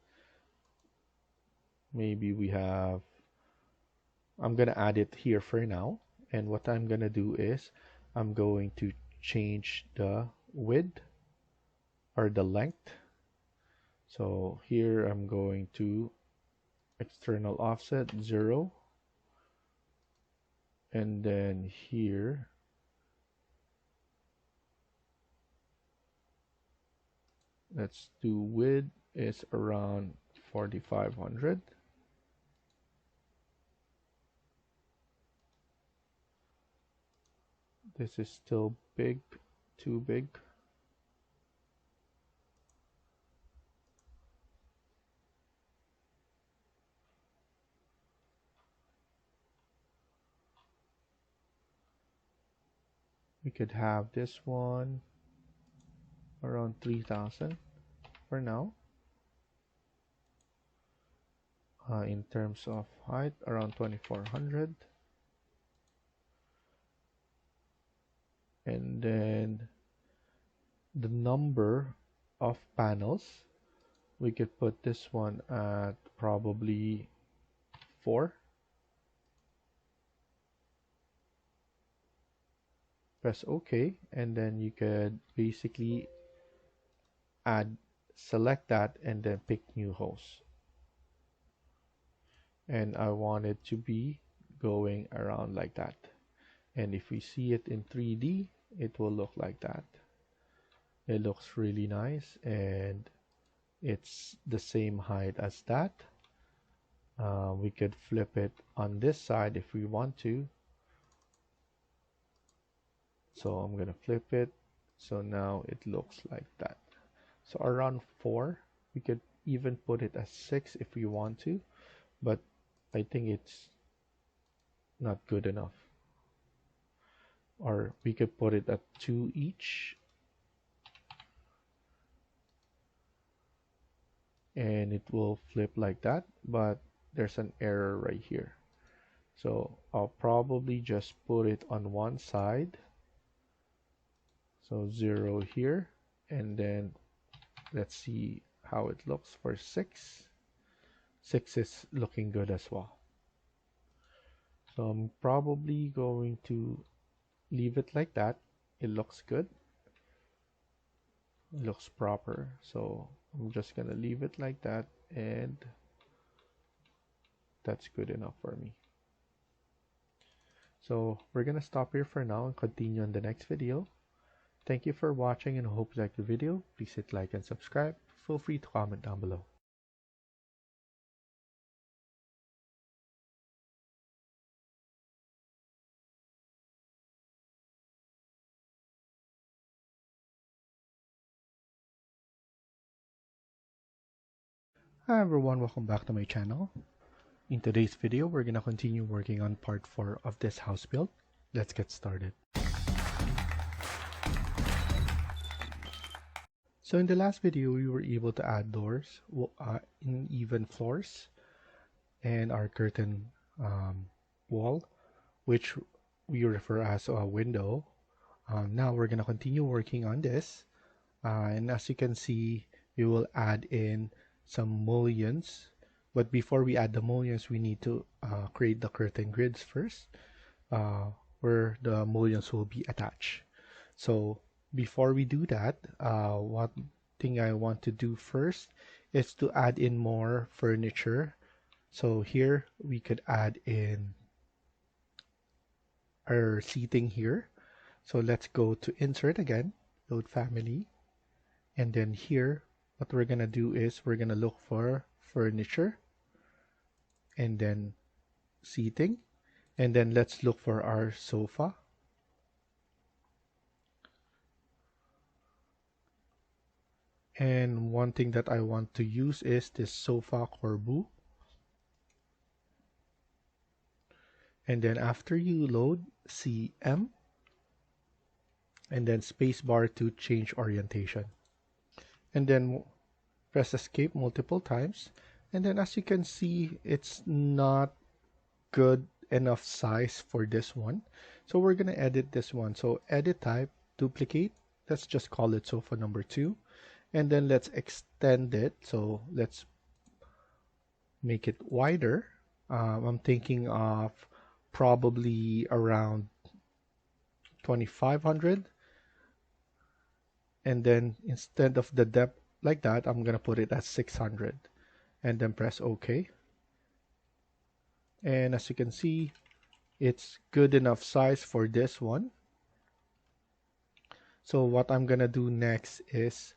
S1: maybe I'm gonna add it here for now, and what I'm gonna do is I'm going to change the width or the length. So here I'm going to external offset 0, and then here let's do width is around 4500. This is still big, too big. We could have this one around 3000 for now. In terms of height, around 2400. And then the number of panels, we could put this one at probably 4. Press OK, and then you could basically select that and then pick new host. And I want it to be going around like that. And if we see it in 3D, it will look like that. It looks really nice, and it's the same height as that. We could flip it on this side if we want to. So I'm gonna flip it, so now it looks like that. So around 4, we could even put it as 6 if we want to, but I think it's not good enough. Or we could put it at 2 each, and it will flip like that, but there's an error right here. So I'll probably just put it on one side. So 0 here, and then let's see how it looks for 6. 6 is looking good as well. So I'm probably going to leave it like that. It looks good. It looks proper. So I'm just gonna leave it like that, and that's good enough for me. So we're gonna stop here for now and continue on the next video. Thank you for watching, and I hope you liked the video. Please hit like and subscribe. Feel free to comment down below. Hi everyone, welcome back to my channel. In today's video, we're gonna continue working on part 4 of this house build. Let's get started. So in the last video, we were able to add doors in even floors and our curtain wall, which we refer as a window. Now we're gonna continue working on this, and as you can see, we will add in some mullions. But before we add the mullions, we need to create the curtain grids first, where the mullions will be attached. So before we do that, one thing I want to do first is to add in more furniture. So here we could add in our seating here. So let's go to insert again, load family, and then here what we're gonna do is we're gonna look for furniture and then seating, and then let's look for our sofa. And one thing that I want to use is this sofa corbu. And then after you load, CM, and then spacebar to change orientation. And then press escape multiple times. And then as you can see, it's not good enough size for this one. So we're gonna edit this one. So edit type, duplicate. Let's just call it sofa number 2. And then let's extend it. So let's make it wider. I'm thinking of probably around 2500. And then instead of the depth like that, I'm gonna put it at 600, and then press OK. And as you can see, it's good enough size for this one. So what I'm gonna do next is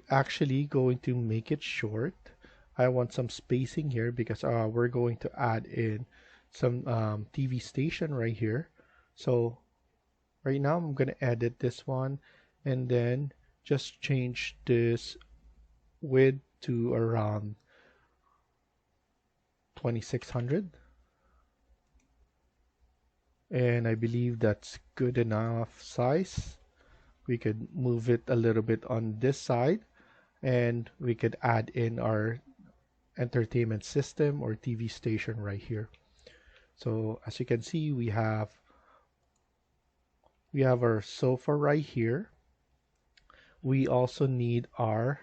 S1: actually going to make it short. I want some spacing here because we're going to add in some TV station right here. So right now I'm gonna edit this one and then just change this width to around 2600, and I believe that's good enough size. We could move it a little bit on this side, and we could add in our entertainment system or TV station right here. So as you can see, we have our sofa right here. We also need our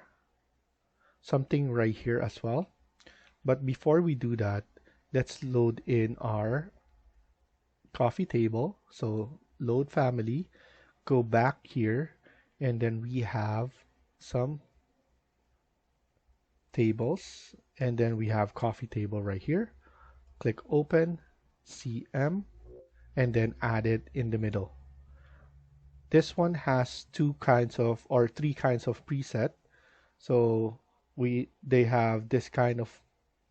S1: something right here as well. But before we do that, let's load in our coffee table. So load family, go back here, and then we have some tables, and then we have coffee table right here. Click open, CM, and then add it in the middle. This one has three kinds of preset. So they have this kind of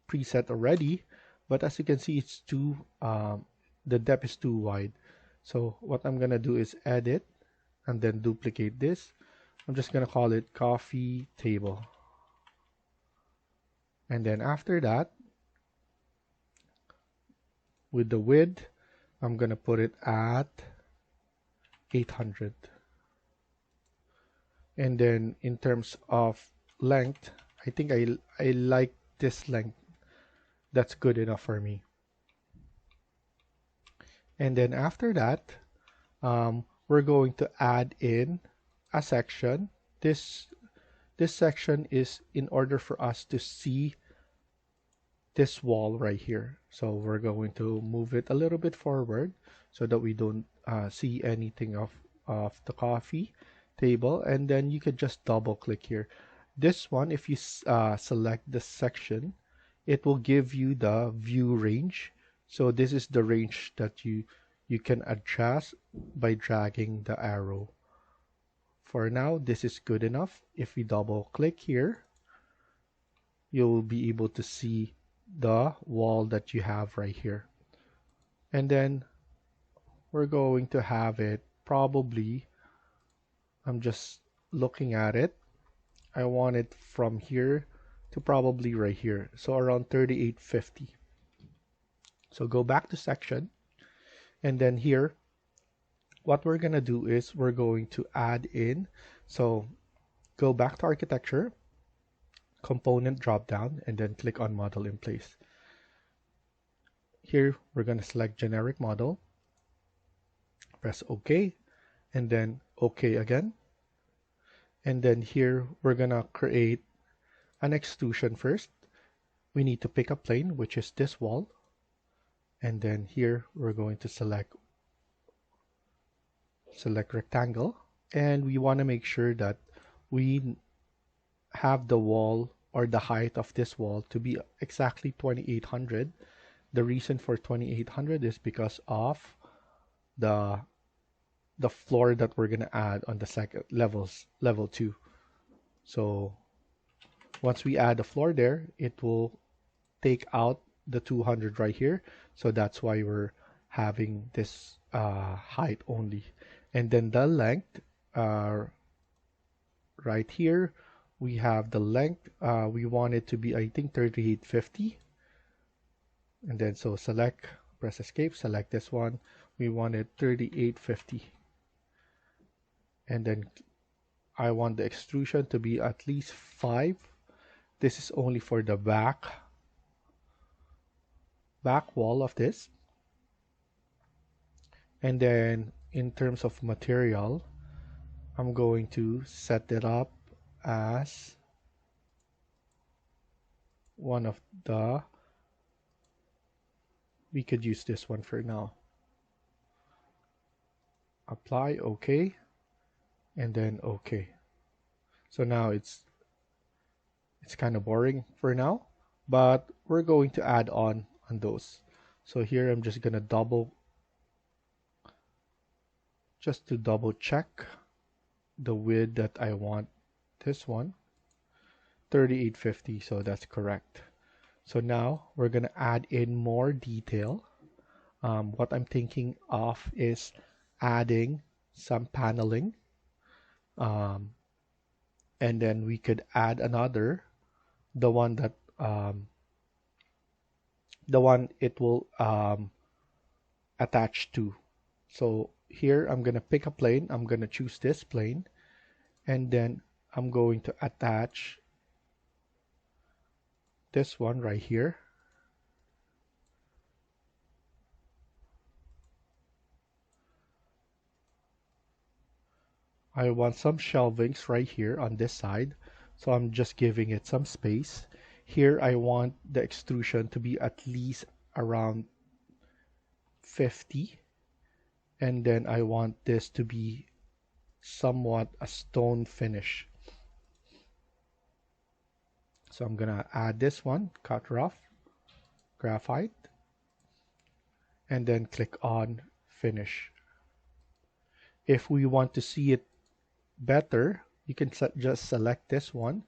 S1: preset already, but as you can see, it's too the depth is too wide. So what I'm gonna do is edit and then duplicate this. I'm just gonna call it coffee table. And then after that, with the width, I'm gonna put it at 800. And then in terms of length, I think I like this length. That's good enough for me. And then after that, we're going to add in a section. This section is in order for us to see this wall right here. So we're going to move it a little bit forward so that we don't see anything of the coffee table. And then you could just double click here. This one, if you select this section, it will give you the view range. So this is the range that you can adjust by dragging the arrow. For now, this is good enough. If we double click here, you'll be able to see the wall that you have right here. And then we're going to have it probably, I'm just looking at it, I want it from here to probably right here, so around 3850. So go back to section, and then here what we're gonna do is we're going to add in, so go back to architecture, component drop down, and then click on model in place. Here we're going to select generic model, press OK, and then OK again. And then here we're going to create an extrusion first. We need to pick a plane, which is this wall. And then here we're going to select rectangle. And we want to make sure that we have the wall or the height of this wall to be exactly 2800. The reason for 2800 is because of the floor that we're gonna add on the second level 2. So once we add the floor there, it will take out the 200 right here. So that's why we're having this height only. And then the length, right here we have the length, we want it to be, I think, 3850. And then so select, press escape, select this one, we want it 3850. And then I want the extrusion to be at least 5. This is only for the back wall of this. And then in terms of material, I'm going to set it up as one of the, we could use this one for now. Apply, OK, and then OK. So now it's kind of boring for now, but we're going to add on those. So here I'm just gonna double check the width that I want. This one 3850, so that's correct. So now we're gonna add in more detail. What I'm thinking of is adding some paneling, and then we could add another, the one that it will attach to. So here I'm gonna pick a plane, I'm gonna choose this plane, and then I'm going to attach this one right here. I want some shelvings right here on this side, so I'm just giving it some space. Here I want the extrusion to be at least around 50, and then I want this to be somewhat a stone finish. So I'm gonna add this one, cut rough, graphite, and then click on finish. If we want to see it better, you can just select this one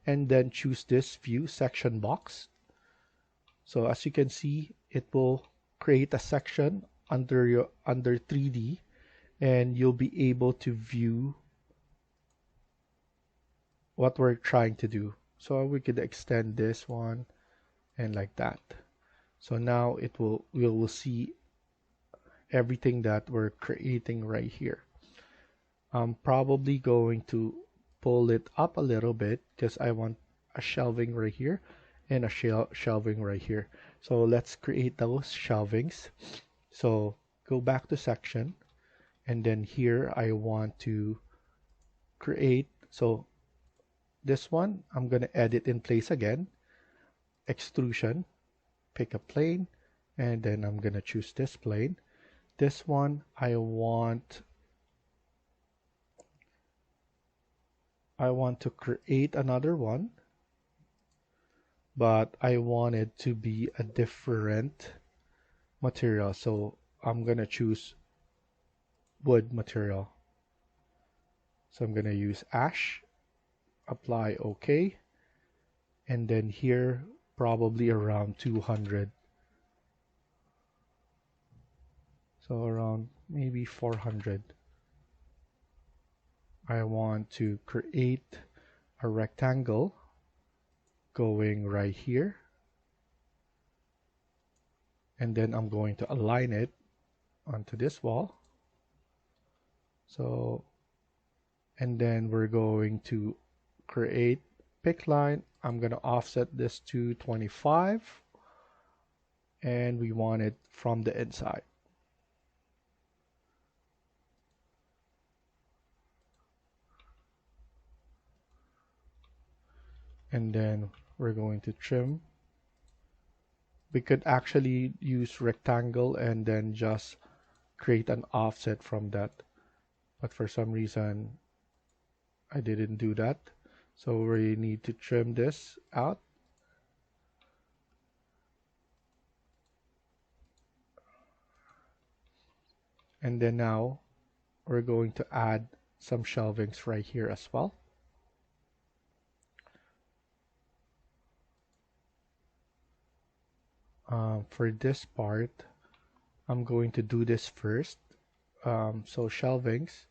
S1: and then choose this view section box. So as you can see, it will create a section under 3D, and you'll be able to view what we're trying to do. So we could extend this one, and like that. So now we will see everything that we're creating right here. I'm probably going to pull it up a little bit because I want a shelving right here and a shelving right here. So let's create those shelvings. So go back to section, and then here I want to create, so this one I'm going to edit in place again, extrusion, pick a plane, and then I'm going to choose this plane. This one I want to create another one, but I want it to be a different material. So I'm gonna choose wood material. So I'm gonna use ash, apply OK, and then here probably around 200. So around maybe 400. I want to create a rectangle going right here, and then I'm going to align it onto this wall. So, and then we're going to create pick line. I'm going to offset this to 25, and we want it from the inside. And then we're going to trim. We could actually use rectangle and then just create an offset from that, but for some reason I didn't do that. So we need to trim this out. And then now we're going to add some shelvings right here as well. For this part, I'm going to do this first. So shelvings,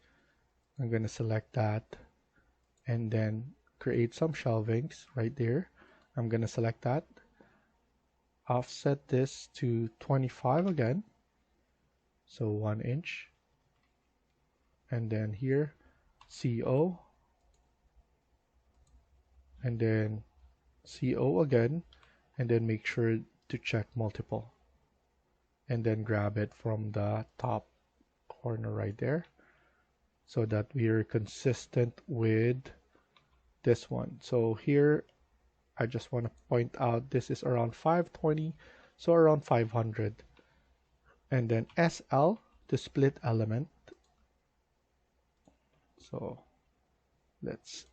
S1: I'm going to select that and then create some shelvings right there. I'm going to select that, offset this to 25 again, so 1 inch, and then here CO, and then CO again, and then make sure to check multiple, and then grab it from the top corner right there so that we are consistent with this one. So here I just want to point out this is around 520, so around 500. And then SL to split element. So let's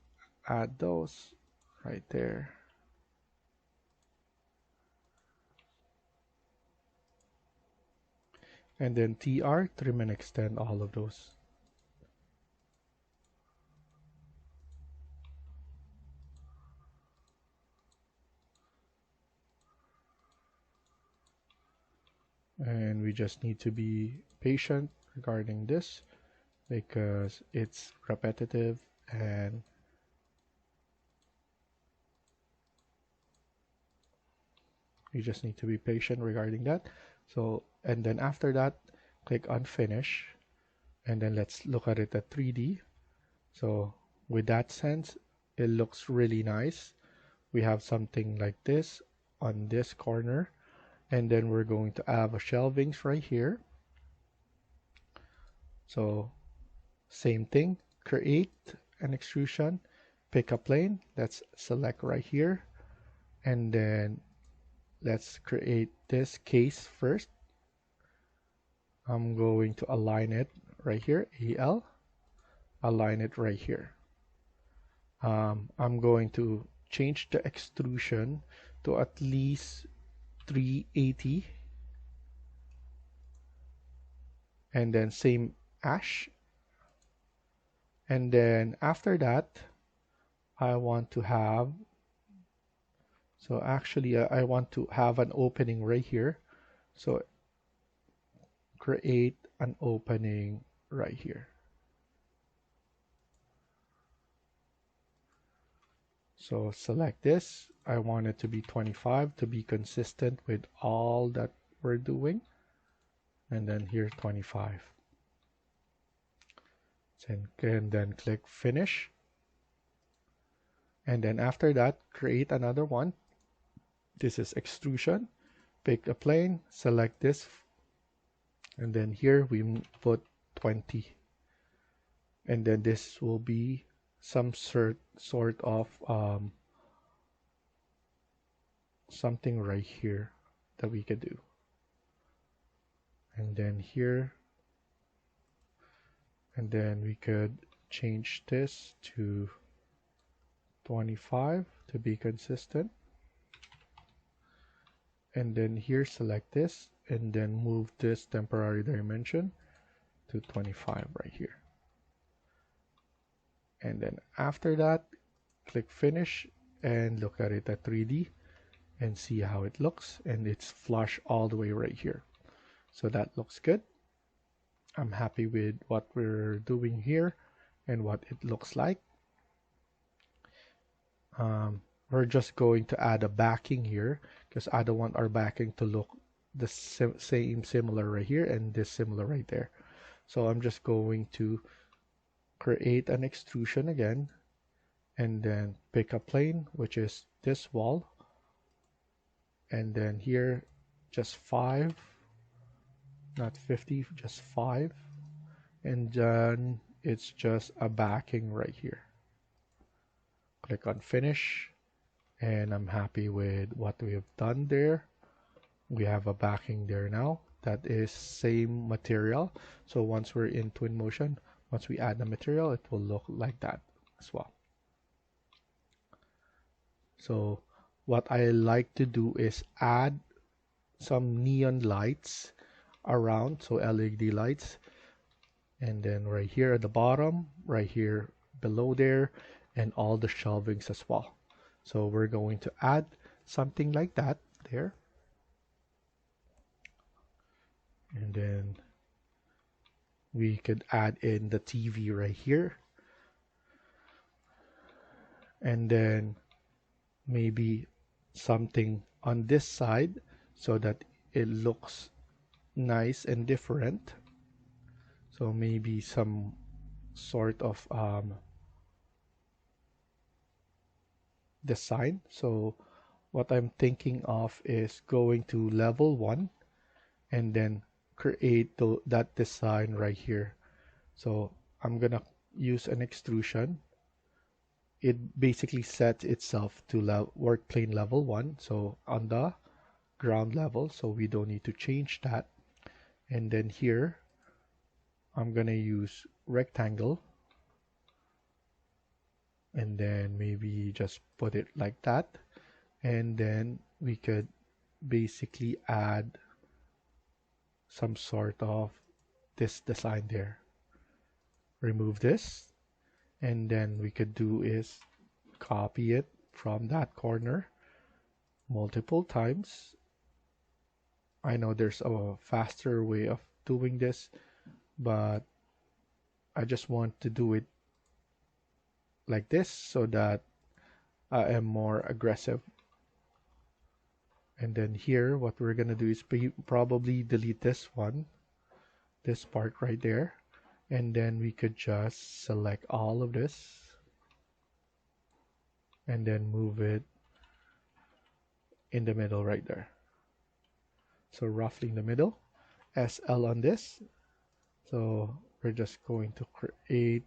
S1: add those right there. And then TR, trim and extend all of those. And we just need to be patient regarding this because it's repetitive, and you just need to be patient regarding that. So, and then after that, click on finish, and then let's look at it at 3D. So with that sense, it looks really nice. We have something like this on this corner, and then we're going to have a shelvings right here. So same thing, create an extrusion, pick a plane, let's select right here, and then let's create this case first. I'm going to align it right here, AL, align it right here. I'm going to change the extrusion to at least 380, and then same ash, and then after that I want to have, so actually I want to have an opening right here, so create an opening right here. So select this, I want it to be 25 to be consistent with all that we're doing. And then here 25. And then click finish. And then after that, create another one. This is extrusion. Pick a plane, select this, and then here we put 20. And then this will be some sort of something right here that we could do. And then here, and then we could change this to 25 to be consistent. And then here select this and then move this temporary dimension to 25 right here. And then after that, click finish and look at it at 3D and see how it looks, and it's flush all the way right here. So that looks good. I'm happy with what we're doing here and what it looks like. We're just going to add a backing here because I don't want our backing to look the similar right here and this similar right there. So I'm just going to create an extrusion again and then pick a plane, which is this wall, and then here just 5, not 50, just 5, and then it's just a backing right here. Click on finish, and I'm happy with what we have done there. We have a backing there now that is same material. So once we're in Twinmotion, once we add the material, it will look like that as well. So what I like to do is add some neon lights around, so LED lights, and then right here at the bottom, right here below there, and all the shelvings as well. So we're going to add something like that there, and then we could add in the TV right here, and then maybe something on this side so that it looks nice and different. So maybe some sort of design. So what I'm thinking of is going to level 1 and then create that design right here. So I'm gonna use an extrusion. It basically sets itself to work plane level 1, so on the ground level, so we don't need to change that. And then here I'm gonna use rectangle, and then maybe just put it like that, and then we could basically add some sort of this design there. Remove this, and then we could do is copy it from that corner multiple times. I know there's a faster way of doing this, but I just want to do it like this so that I am more aggressive. And then here what we're gonna do is probably delete this one, this part right there, and then we could just select all of this and then move it in the middle right there. So roughly in the middle, SL on this. So we're just going to create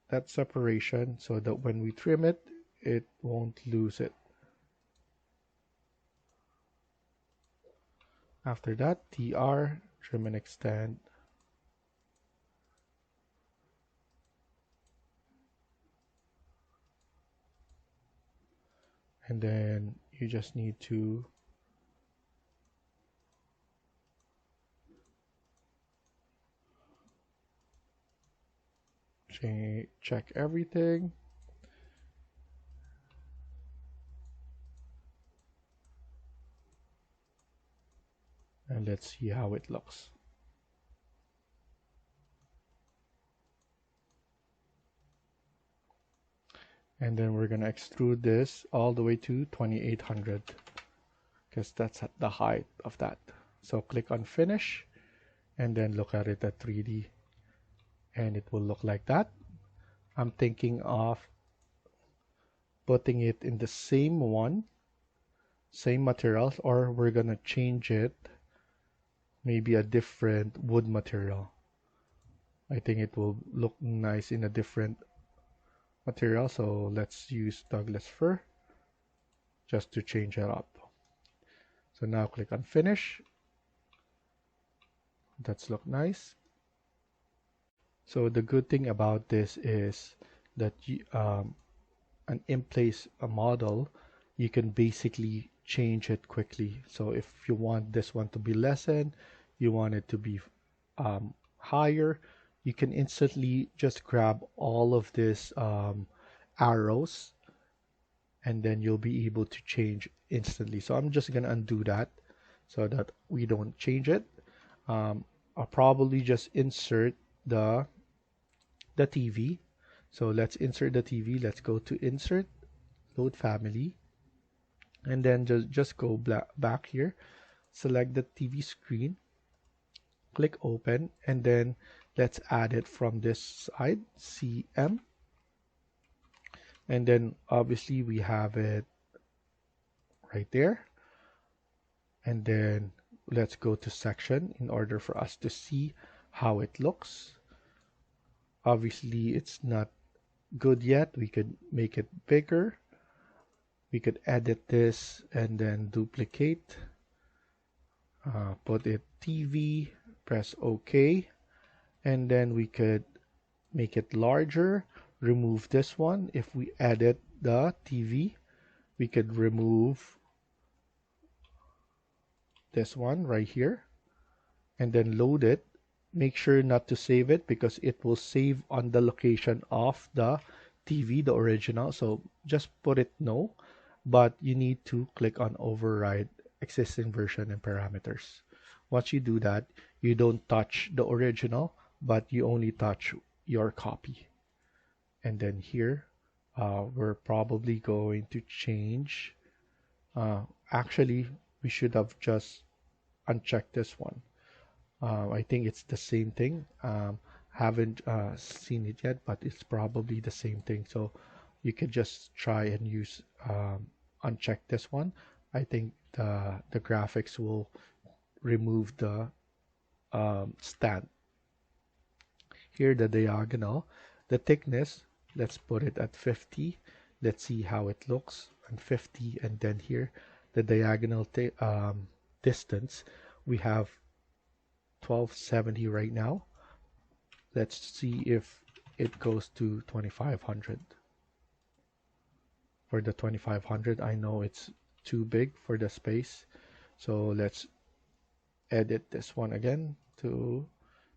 S1: that separation so that when we trim it, it won't lose it. After that, TR, trim and extend. And then you just need to check everything. And let's see how it looks. And then we're going to extrude this all the way to 2800 because that's at the height of that. So click on finish and then look at it at 3D and it will look like that. I'm thinking of putting it in the same one, same materials, or we're gonna change it, maybe a different wood material. I think it will look nice in a different material, so let's use Douglas fir just to change it up. So now click on finish. That's look nice. So the good thing about this is that an in-place model, you can basically change it quickly. So if you want this one to be lessened, you want it to be higher, you can instantly just grab all of this arrows and then you'll be able to change instantly. So I'm just gonna undo that so that we don't change it. I'll probably just insert the TV. So let's insert the TV. Let's go to insert, load family, and then just go back here, select the TV screen, click open, and then let's add it from this side, CM, and then obviously we have it right there. And then let's go to section in order for us to see how it looks. Obviously it's not good yet. We could make it bigger. We could edit this and then duplicate, put it TV, press OK, and then we could make it larger, remove this one. If we edit the TV, we could remove this one right here and then load it. Make sure not to save it because it will save on the location of the TV, the original. So just put it no, but you need to click on override existing version and parameters. Once you do that, you don't touch the original, but you only touch your copy. And then here, we're probably going to change. Actually, we should have just unchecked this one. I think it's the same thing. Haven't seen it yet, but it's probably the same thing. So you can just try and use uncheck this one. I think the graphics will remove the stand. Here the diagonal, the thickness, let's put it at 50. Let's see how it looks on 50. And then here the diagonal distance, we have 1270 right now. Let's see if it goes to 2500. For the 2500, I know it's too big for the space, so let's edit this one again to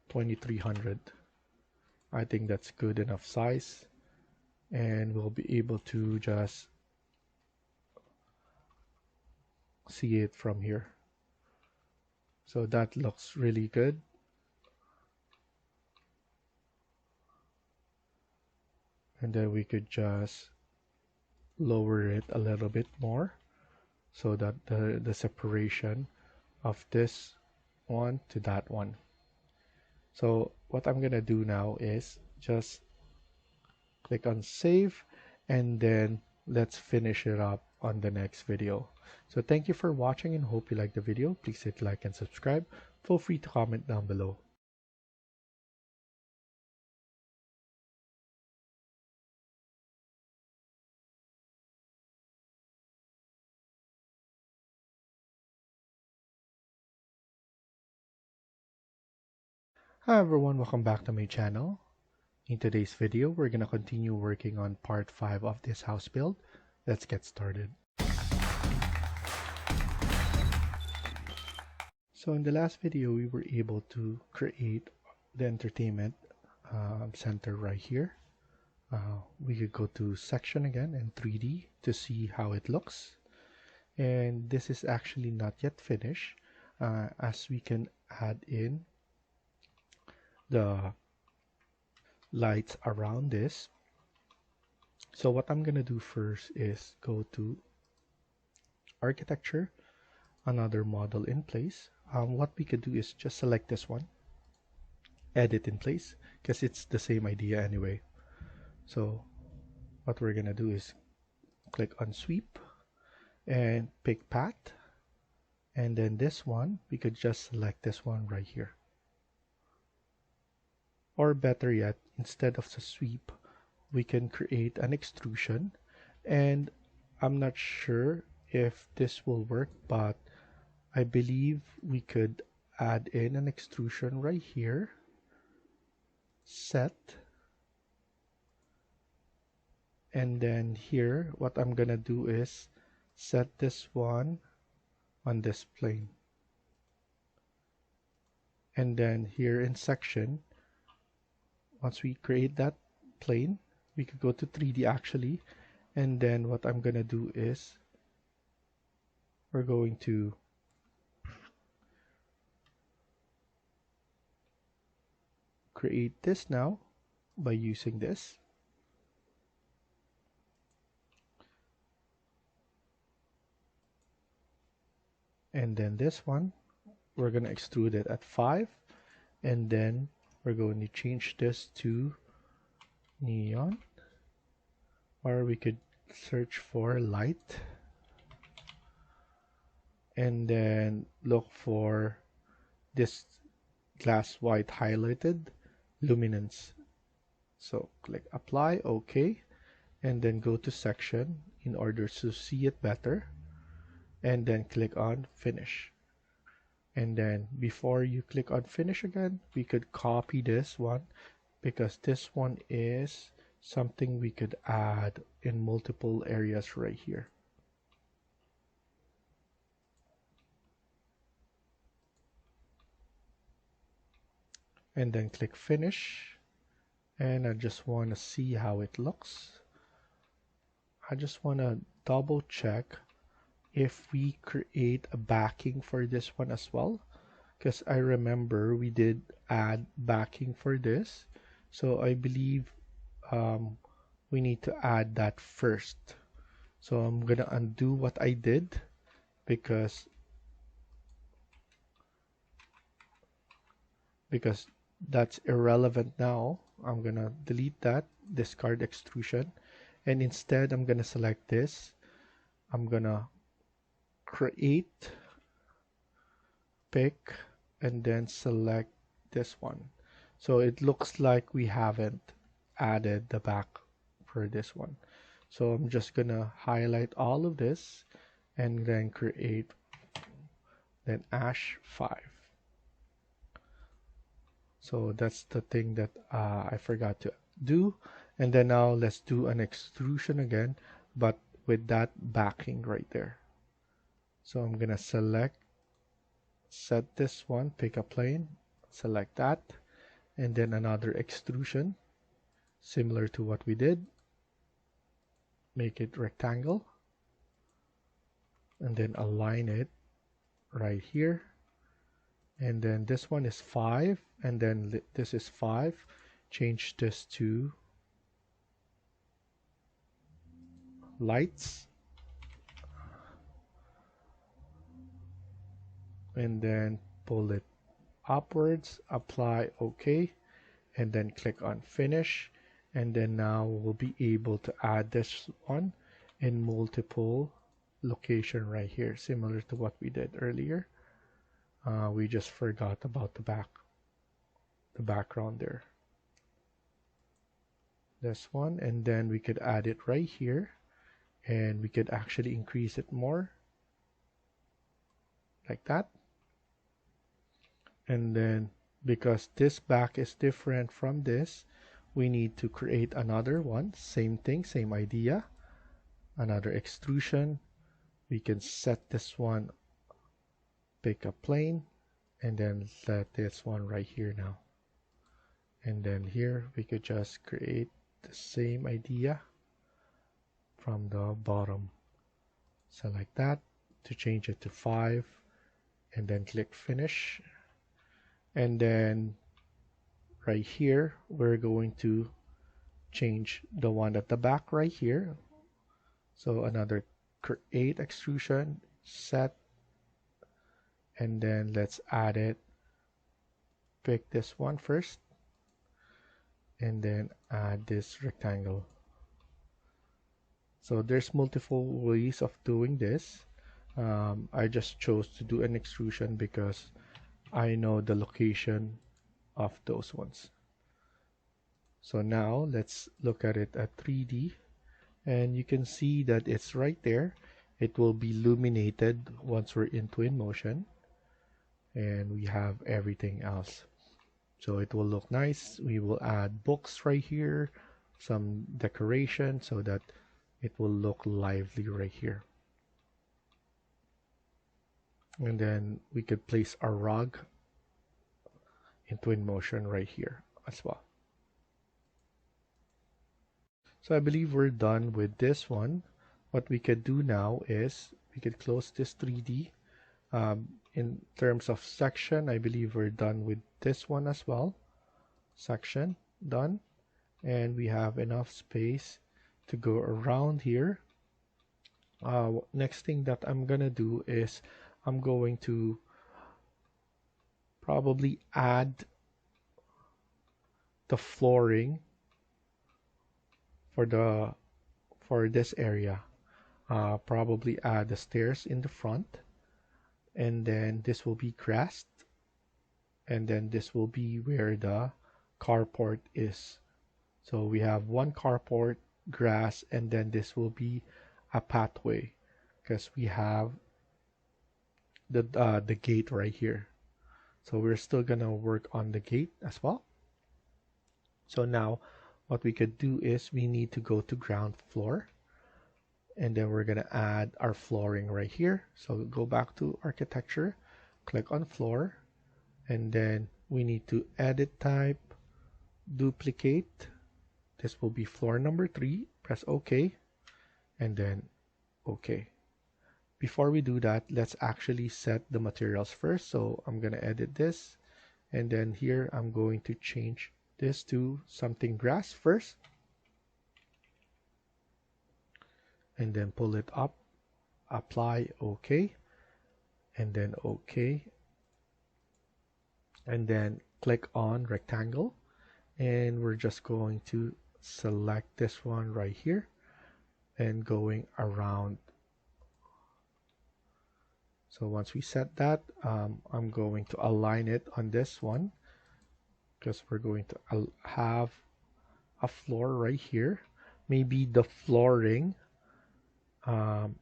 S1: 2300. I think that's good enough size, and we'll be able to just see it from here. So that looks really good. And then we could just lower it a little bit more so that the separation of this one to that one. So what I'm gonna do now is just click on save, and then let's finish it up on the next video. So thank you for watching and hope you liked the video. Please hit like and subscribe. Feel free to comment down below. Hi everyone, welcome back to my channel. In today's video, we're gonna continue working on part 5 of this house build. Let's get started. So in the last video, we were able to create the entertainment center right here. We could go to section again and 3D to see how it looks. And this is actually not yet finished, as we can add in the lights around this. So what I'm gonna do first is go to architecture, another model in place. What we could do is just select this one, edit in place, because it's the same idea anyway. So what we're gonna do is click on sweep and pick path, and then this one we could just select this one right here. Or better yet, instead of the sweep, we can create an extrusion, and I'm not sure if this will work, but I believe we could add in an extrusion right here, set, and then here what I'm gonna do is set this one on this plane, and then here in section, once we create that plane, we could go to 3D actually, and then what I'm gonna do is we're going to create this now by using this. And then this one, we're going to extrude it at 5. And then we're going to change this to neon. Or we could search for light. And then look for this glass white highlighted luminance. So click apply, OK. And then go to section in order to see it better. And then click on finish. And then before you click on finish again, we could copy this one, because this one is something we could add in multiple areas right here. And then click finish. And I just want to see how it looks. I just want to double check if we create a backing for this one as well, because I remember we did add backing for this, so I believe we need to add that first. So I'm gonna undo what I did, because that's irrelevant now. I'm gonna delete that, discard extrusion, and instead I'm gonna select this. I'm gonna create, pick, and then select this one. So it looks like we haven't added the back for this one. So I'm just gonna highlight all of this and then create, then ash 5. So that's the thing that I forgot to do. And then now let's do an extrusion again, but with that backing right there. So I'm gonna select, set this one, pick a plane, select that, and then another extrusion similar to what we did, make it rectangle, and then align it right here. And then this one is 5, and then this is 5. Change this to lights, and then pull it upwards, apply, OK, and then click on finish. And then now we'll be able to add this one in multiple location right here, similar to what we did earlier. We just forgot about the background there. This one, and then we could add it right here, and we could actually increase it more like that. And then because this back is different from this, we need to create another one. Same thing, same idea. Another extrusion. We can set this one, pick a plane, and then set this one right here now. And then here we could just create the same idea from the bottom. Select that to change it to 5, and then click finish. And then right here we're going to change the one at the back right here. So another create extrusion, set, and then let's add it. Pick this one first, and then add this rectangle. So there's multiple ways of doing this. I just chose to do an extrusion because I know the location of those ones. So now let's look at it at 3D, and you can see that it's right there. It will be illuminated once we're in Twinmotion, and we have everything else. So it will look nice. We will add books right here, some decoration so that it will look lively right here. And then we could place our rug in Twinmotion right here as well. So I believe we're done with this one. What we could do now is we could close this 3D. In terms of section, I believe we're done with this one as well. Section done, and we have enough space to go around here. Next thing that I'm gonna do is I'm going to probably add the flooring for this area. Probably add the stairs in the front, and then this will be grassed, and then this will be where the carport is. So we have one carport, grass, and then this will be a pathway because we have the gate right here. So we're still gonna work on the gate as well. So now what we could do is we need to go to ground floor, and then we're gonna add our flooring right here. So go back to architecture, click on floor, and then we need to edit type, duplicate. This will be floor number 3. Press OK, and then OK. Before we do that, let's actually set the materials first. So I'm gonna edit this, and then here I'm going to change this to something grass first, and then pull it up, apply, OK, and then OK, and then click on rectangle, and we're just going to select this one right here and going around. So once we set that, I'm going to align it on this one because we're going to have a floor right here. Maybe the flooring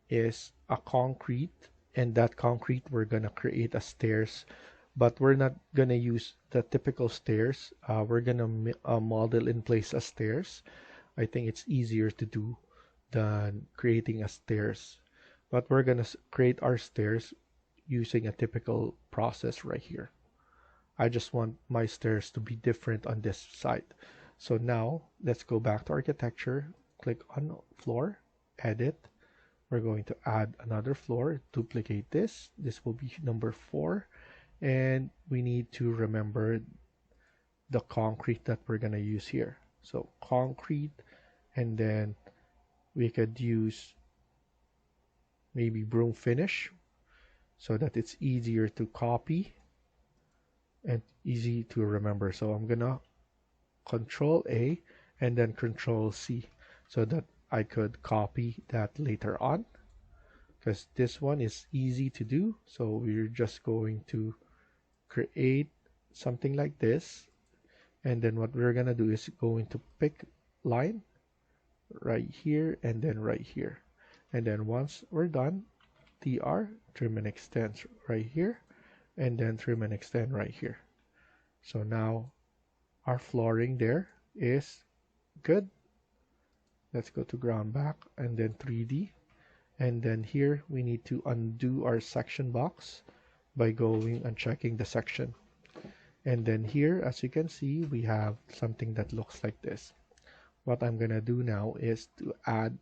S1: is a concrete, and that concrete we're gonna create a stairs, but we're not gonna use the typical stairs. We're gonna model in place a stairs. I think it's easier to do than creating a stairs, but we're gonna create our stairs using a typical process right here. I just want my stairs to be different on this side. So now let's go back to architecture, click on floor, edit. We're going to add another floor, duplicate this. This will be number 4, and we need to remember the concrete that we're gonna use here. So concrete, and then we could use maybe broom finish so that it's easier to copy and easy to remember. So I'm gonna Control A and then Control C so that I could copy that later on, because this one is easy to do. So we're just going to create something like this, and then what we're gonna do is going to pick line right here and then right here, and then once we're done, TR, trim and extend right here, and then trim and extend right here. So now our flooring there is good. Let's go to ground back and then 3D, and then here we need to undo our section box by going and checking the section, and then here, as you can see, we have something that looks like this. What I'm gonna do now is to add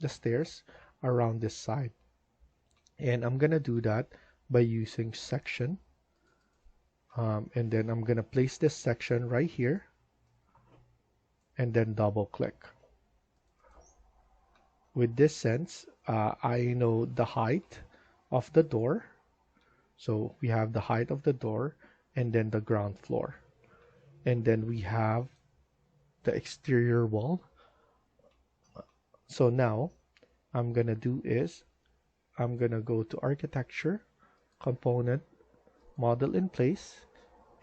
S1: the stairs around this side, and I'm gonna do that by using section, and then I'm gonna place this section right here, and then double click. With this sense, I know the height of the door. So we have the height of the door and then the ground floor. And then we have the exterior wall. So now I'm gonna do is I'm gonna go to architecture, component, model in place,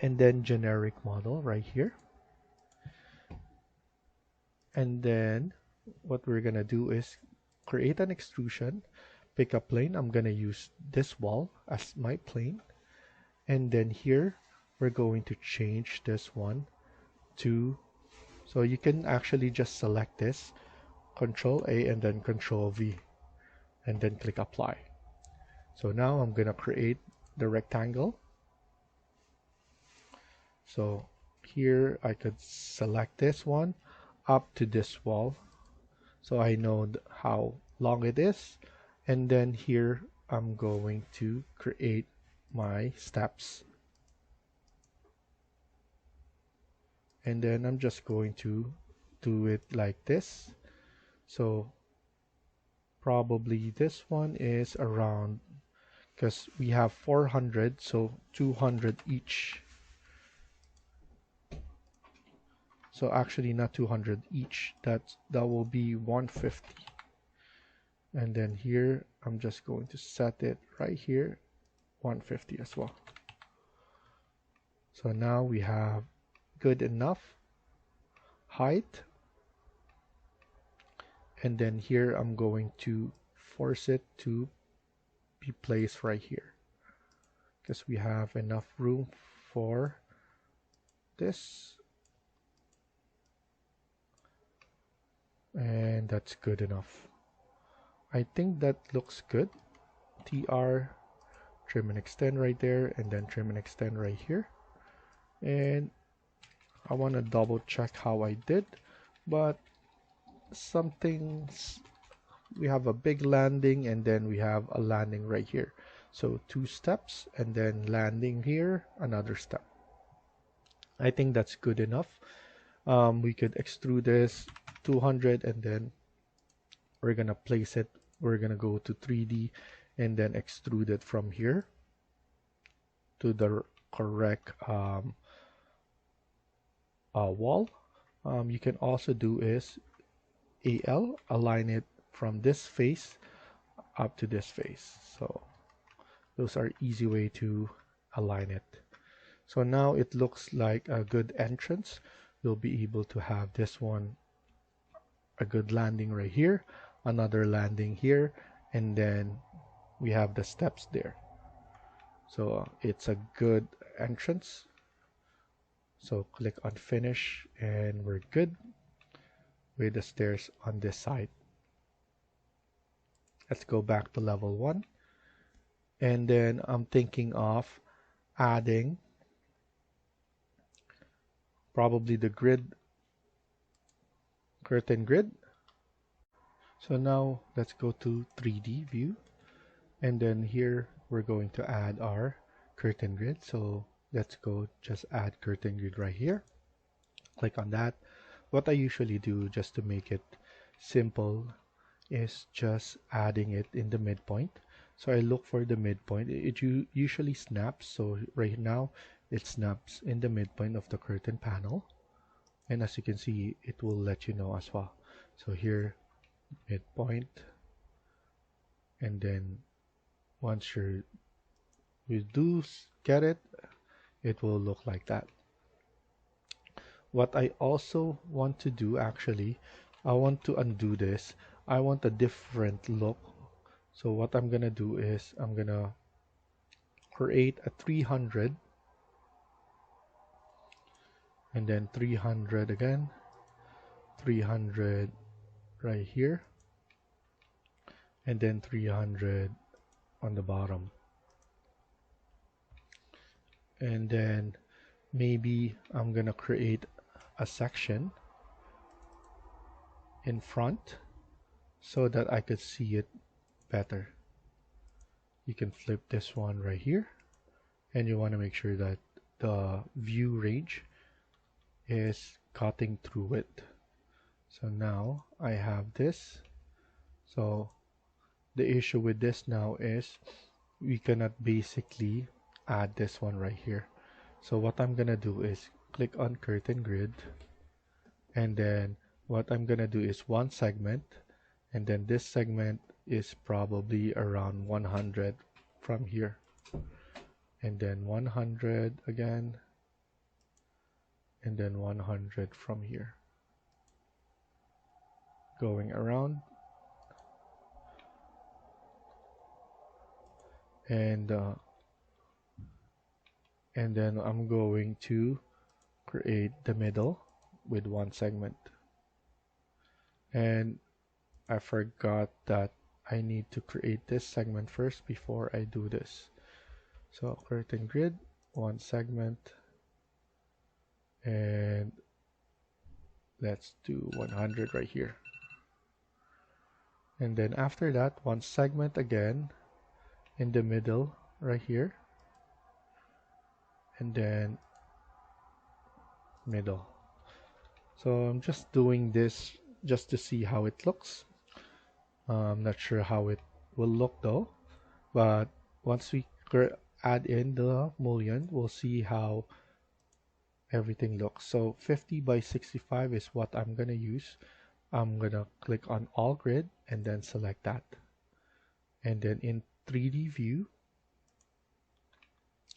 S1: and then generic model right here. And then what we're gonna do is create an extrusion, pick a plane. I'm gonna use this wall as my plane. And then here we're going to change this one to, so you can actually just select this, Control A and then Control V, and then click apply. So now I'm gonna create the rectangle. So here I could select this one up to this wall, so I know how long it is. And then here I'm going to create my steps, and then I'm just going to do it like this. So probably this one is around, because we have 400, so 200 each. So actually not 200 each, that will be 150. And then here I'm just going to set it right here 150 as well. So now we have good enough height. And then here I'm going to force it to be placed right here, because we have enough room for this. And that's good enough. I think that looks good. TR, trim and extend right there, and then trim and extend right here. And I want to double check how I did, but some things, we have a big landing and then we have a landing right here. So 2 steps and then landing here, another step. I think that's good enough. We could extrude this 200 and then we're gonna place it, we're gonna go to 3D and then extrude it from here to the correct wall. You can also do is AL, align it from this face up to this face. So those are easy way to align it. So now it looks like a good entrance. You'll be able to have this one, a good landing right here, another landing here, and then we have the steps there. So it's a good entrance. So click on finish and we're good with the stairs on this side. Let's go back to level 1. And then I'm thinking of adding probably the grid, curtain grid. So now let's go to 3D view, and then here we're going to add our curtain grid. So let's go just add curtain grid right here. Click on that. What I usually do just to make it simple is just adding it in the midpoint. So I look for the midpoint. It usually snaps. So right now it snaps in the midpoint of the curtain panel. And as you can see, it will let you know as well. So here, midpoint. And then once you do get it, it will look like that. What I also want to do, actually, I want to undo this. I want a different look. So what I'm gonna do is I'm gonna create a 300 and then 300 again, 300 right here, and then 300 on the bottom. And then maybe I'm gonna create a section in front so that I could see it better. You can flip this one right here, and you want to make sure that the view range is cutting through it. So now I have this. So the issue with this now is we cannot basically add this one right here. So what I'm gonna do is click on curtain grid, and then what I'm gonna do is one segment, and then this segment is probably around 100 from here, and then 100 again, and then 100 from here, going around, and then I'm going to create the middle with one segment. And I forgot that I need to create this segment first before I do this. So curtain grid, one segment, and let's do 100 right here. And then after that, one segment again in the middle right here, and then middle. So I'm just doing this just to see how it looks. I'm not sure how it will look though, but once we add in the mullion, we'll see how everything looks. So 50 by 65 is what I'm gonna use. I'm gonna click on all grid and then select that. And then in 3D view,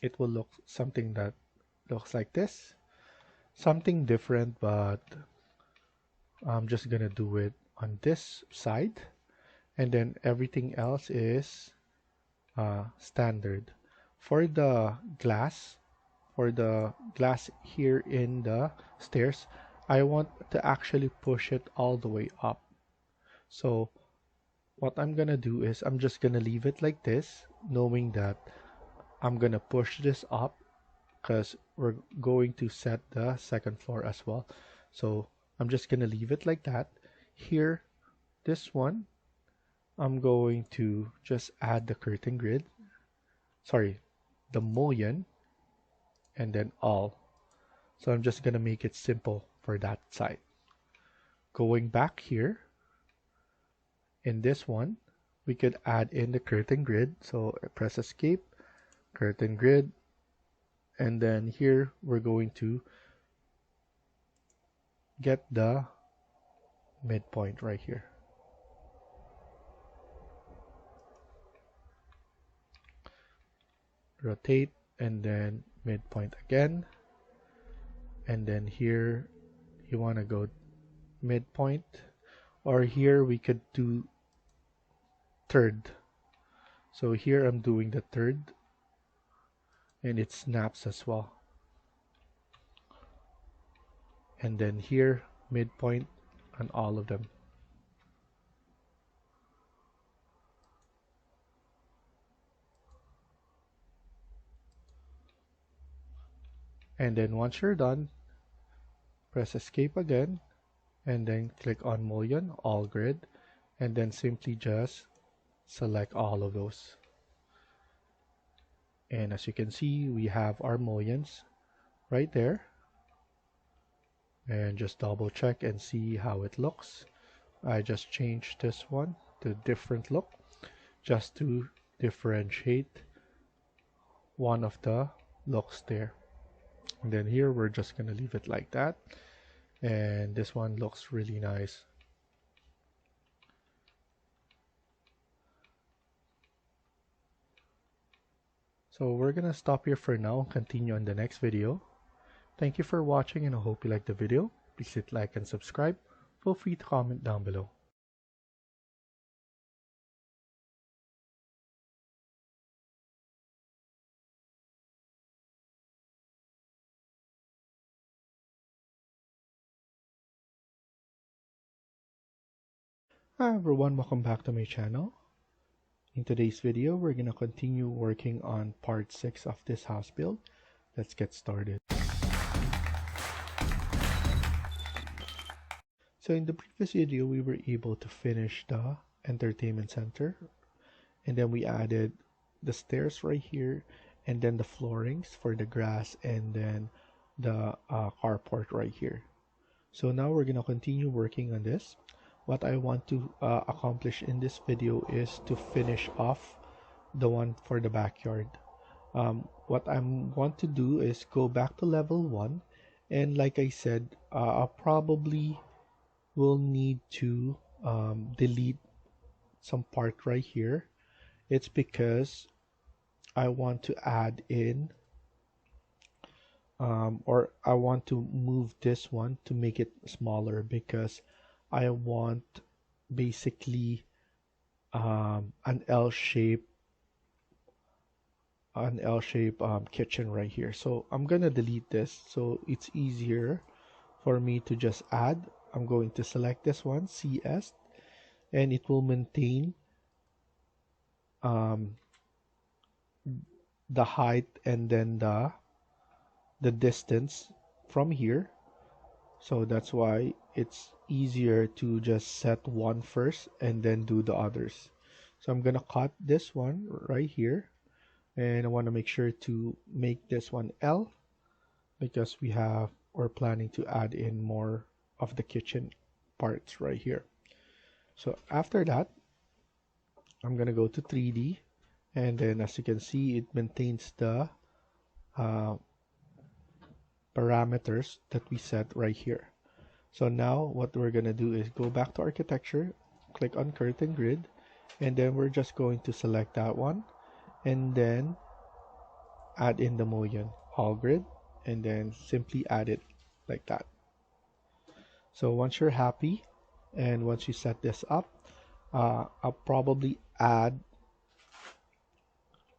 S1: it will look something that looks like this. Something different, but I'm just gonna do it on this side. And then everything else is standard. For the glass, here in the stairs, I want to actually push it all the way up. So what I'm gonna do is I'm just gonna leave it like this, knowing that I'm gonna push this up because we're going to set the second floor as well. So I'm just gonna leave it like that. Here, this one, I'm going to just add the curtain grid, sorry, the mullion, and then all. So I'm just gonna make it simple for that side. Going back here, in this one, we could add in the curtain grid. So press escape, curtain grid, and then here we're going to get the midpoint right here. Rotate and then midpoint again, and then here you want to go midpoint, or here we could do third. So here I'm doing the third, and it snaps as well. And then here midpoint on all of them. And then once you're done, press escape again, and then click on mullion, all grid, and then simply just select all of those. And as you can see, we have our mullions right there. And just double check and see how it looks. I just changed this one to different look just to differentiate one of the looks there. And then here we're just gonna leave it like that, and this one looks really nice. So we're gonna stop here for now and continue on the next video. Thank you for watching, and I hope you liked the video. Please hit like and subscribe. Feel free to comment down below. Hi everyone, welcome back to my channel. In today's video, we're gonna continue working on part 6 of this house build. Let's get started. So in the previous video, we were able to finish the entertainment center, and then we added the stairs right here, and then the floorings for the grass, and then the carport right here. So now we're going to continue working on this. What I want to accomplish in this video is to finish off the one for the backyard. What I want to do is go back to level 1, and like I said, I probably will need to delete some part right here. It's because I want to add in or I want to move this one to make it smaller, because I want basically an L-shape kitchen right here. So I'm gonna delete this so it's easier for me to just add. I'm going to select this one, CS, and it will maintain um, the height and then the distance from here. So that's why it's easier to just set one first and then do the others. So I'm gonna cut this one right here, and I want to make sure to make this one L, because we're planning to add in more of the kitchen parts right here. So after that, I'm gonna go to 3D, and then as you can see, it maintains the uh, parameters that we set right here. So now what we're gonna do is go back to architecture, click on curtain grid, and then we're just going to select that one, and then add in the mullion all grid, and then simply add it like that. So once you're happy and once you set this up, I'll probably add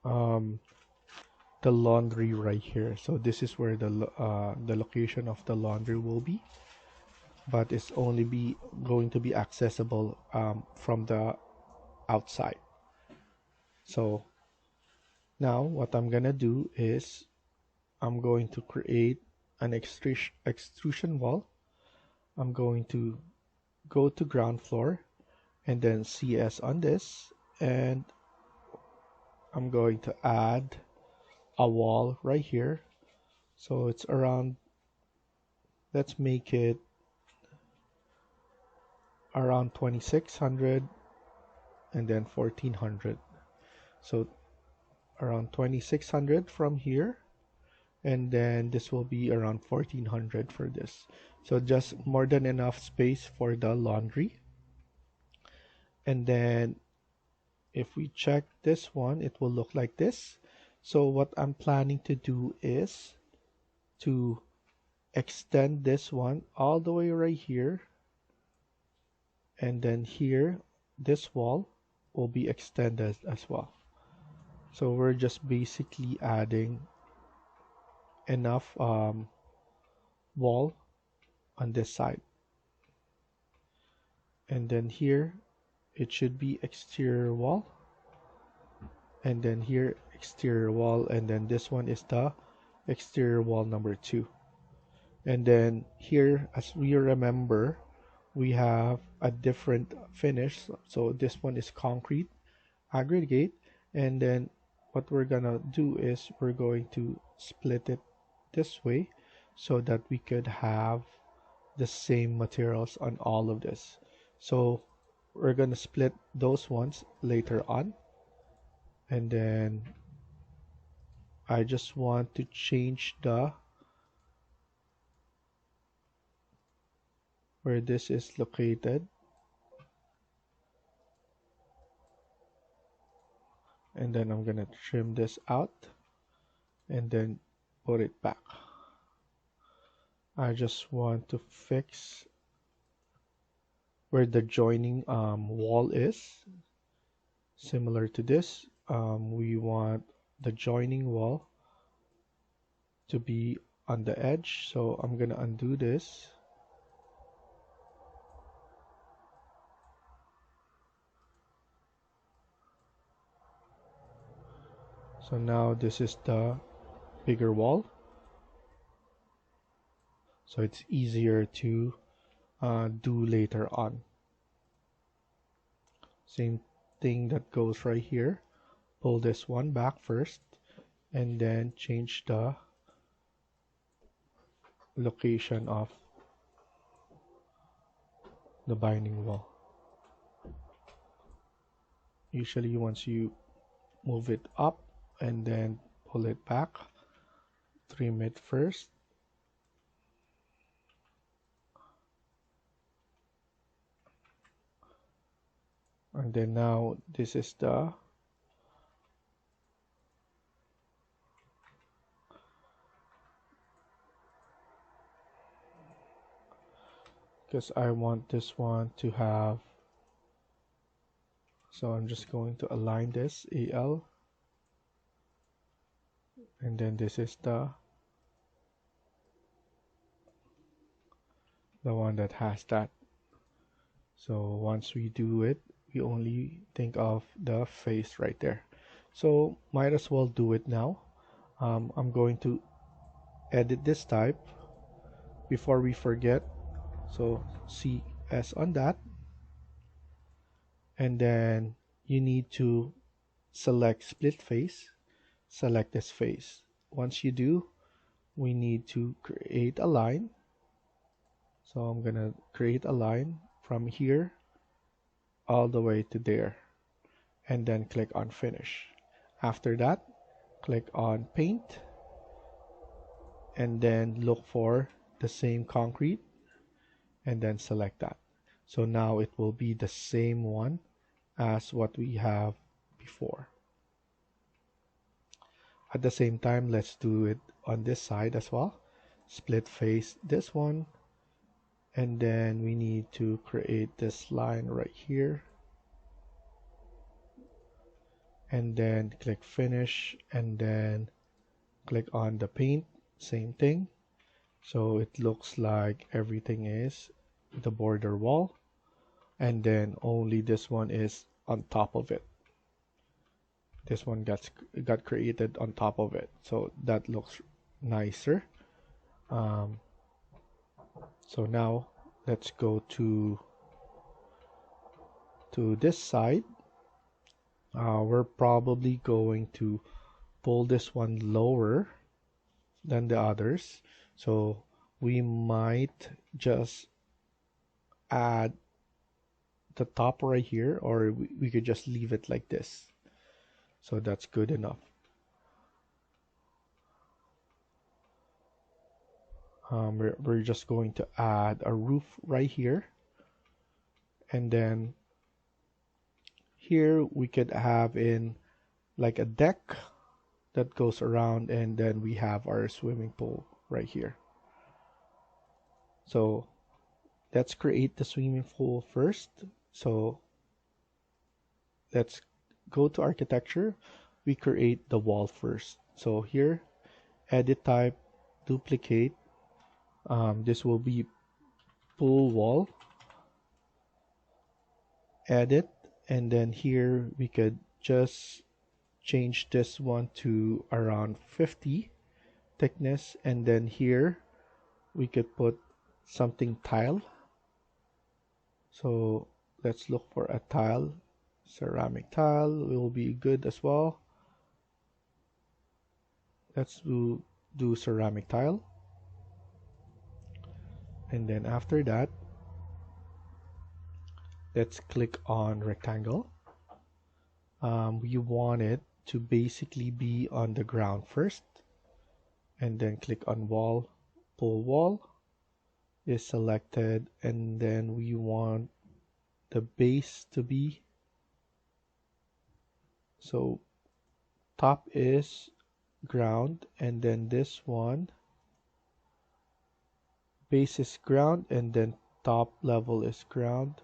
S1: the laundry right here. So this is where the location of the laundry will be, but it's only going to be accessible from the outside. So now what I'm gonna do is I'm going to create an extrusion wall. I'm going to go to ground floor and then CS on this, and I'm going to add a wall right here. So it's around, let's make it around 2600 and then 1400. So around 2600 from here, and then this will be around 1400 for this. So just more than enough space for the laundry. And then if we check this one, it will look like this. So what I'm planning to do is to extend this one all the way right here, and then here this wall will be extended as well. So we're just basically adding enough wall on this side, and then here it should be exterior wall, and then here exterior wall, and then this one is the exterior wall number 2. And then here, as we remember, we have a different finish. So this one is concrete aggregate, and then what we're gonna do is we're going to split it this way so that we could have the same materials on all of this. So we're gonna split those ones later on, and then I just want to change the where this is located, and then I'm gonna trim this out and then put it back. I just want to fix where the joining wall is. Similar to this, we want the joining wall to be on the edge, so I'm gonna undo this. So now this is the bigger wall, so it's easier to do later on. Same thing that goes right here. Pull this one back first, and then change the location of the binding wall. Usually once you move it up and then pull it back, trim it first, and then now this is the because I want this one to have, so I'm just going to align this AL, and then this is the one that has that. So once we do it, we only think of the face right there. So might as well do it now. I'm going to edit this type before we forget. So CS on that, and then you need to select split face, select this face. Once you do, we need to create a line. So I'm gonna create a line from here all the way to there, and then click on finish. After that, click on paint, and then look for the same concrete, and then select that. So now it will be the same one as what we have before. At the same time, let's do it on this side as well. Split face this one, and then we need to create this line right here, and then click finish, and then click on the paint, same thing. So it looks like everything is the border wall, and then only this one is on top of it. This one got created on top of it, so that looks nicer. So now let's go to this side. We're probably going to pull this one lower than the others, so we might just add the top right here, or we could just leave it like this. So that's good enough. We're just going to add a roof right here, and then here we could have in like a deck that goes around, and then we have our swimming pool right here. So let's create the swimming pool first. So let's go to architecture. We create the wall first. So here, edit type, duplicate. This will be pool wall. Edit, and then here we could just change this one to around 50 thickness, and then here we could put something tile. So let's look for a tile. Ceramic tile will be good as well. Let's do ceramic tile, and then after that, let's click on rectangle. We want it to basically be on the ground first, and then click on wall. Pull wall is selected, and then we want the base to be, so top is ground, and then this one base is ground, and then top level is ground.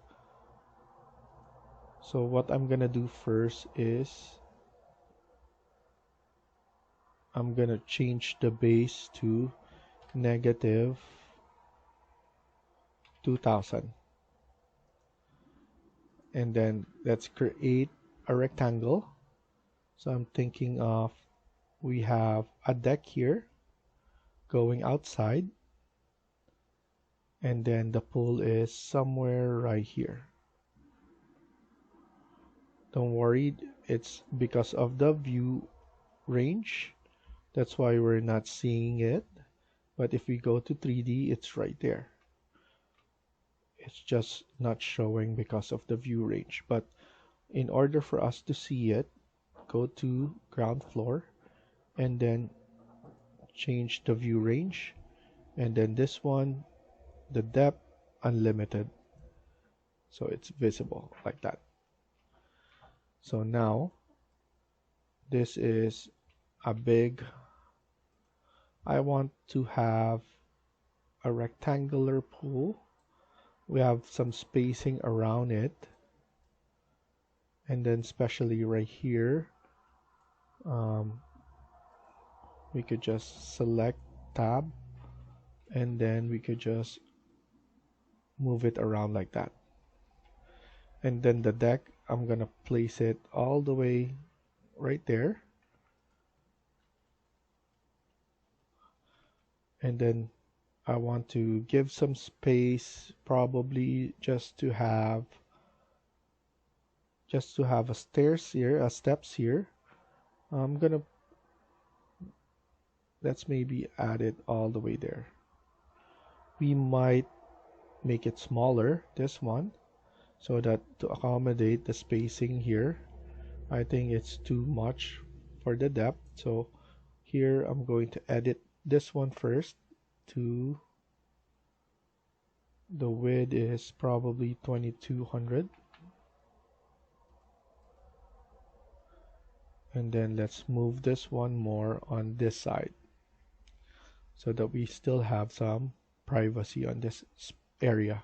S1: So what I'm gonna do first is I'm gonna change the base to negative 2000, and then let's create a rectangle. So I'm thinking of, we have a deck here going outside, and then the pool is somewhere right here. Don't worry, it's because of the view range, that's why we're not seeing it. But if we go to 3D, it's right there. it's just not showing because of the view range. But in order for us to see it, go to ground floor and then change the view range, and then this one, the depth, unlimited, so it's visible like that. So now this is a big, I want to have a rectangular pool. We have some spacing around it, and then especially right here, we could just select tab, and then we could just move it around like that. And then the deck, I'm gonna place it all the way right there, and then I want to give some space, probably just to have a stairs here, a steps here. I'm gonna, let's maybe add it all the way there. We might make it smaller, this one, so that to accommodate the spacing here. I think it's too much for the depth, so here I'm going to edit this one first to, the width is probably 2200, and then let's move this one more on this side so that we still have some privacy on this area.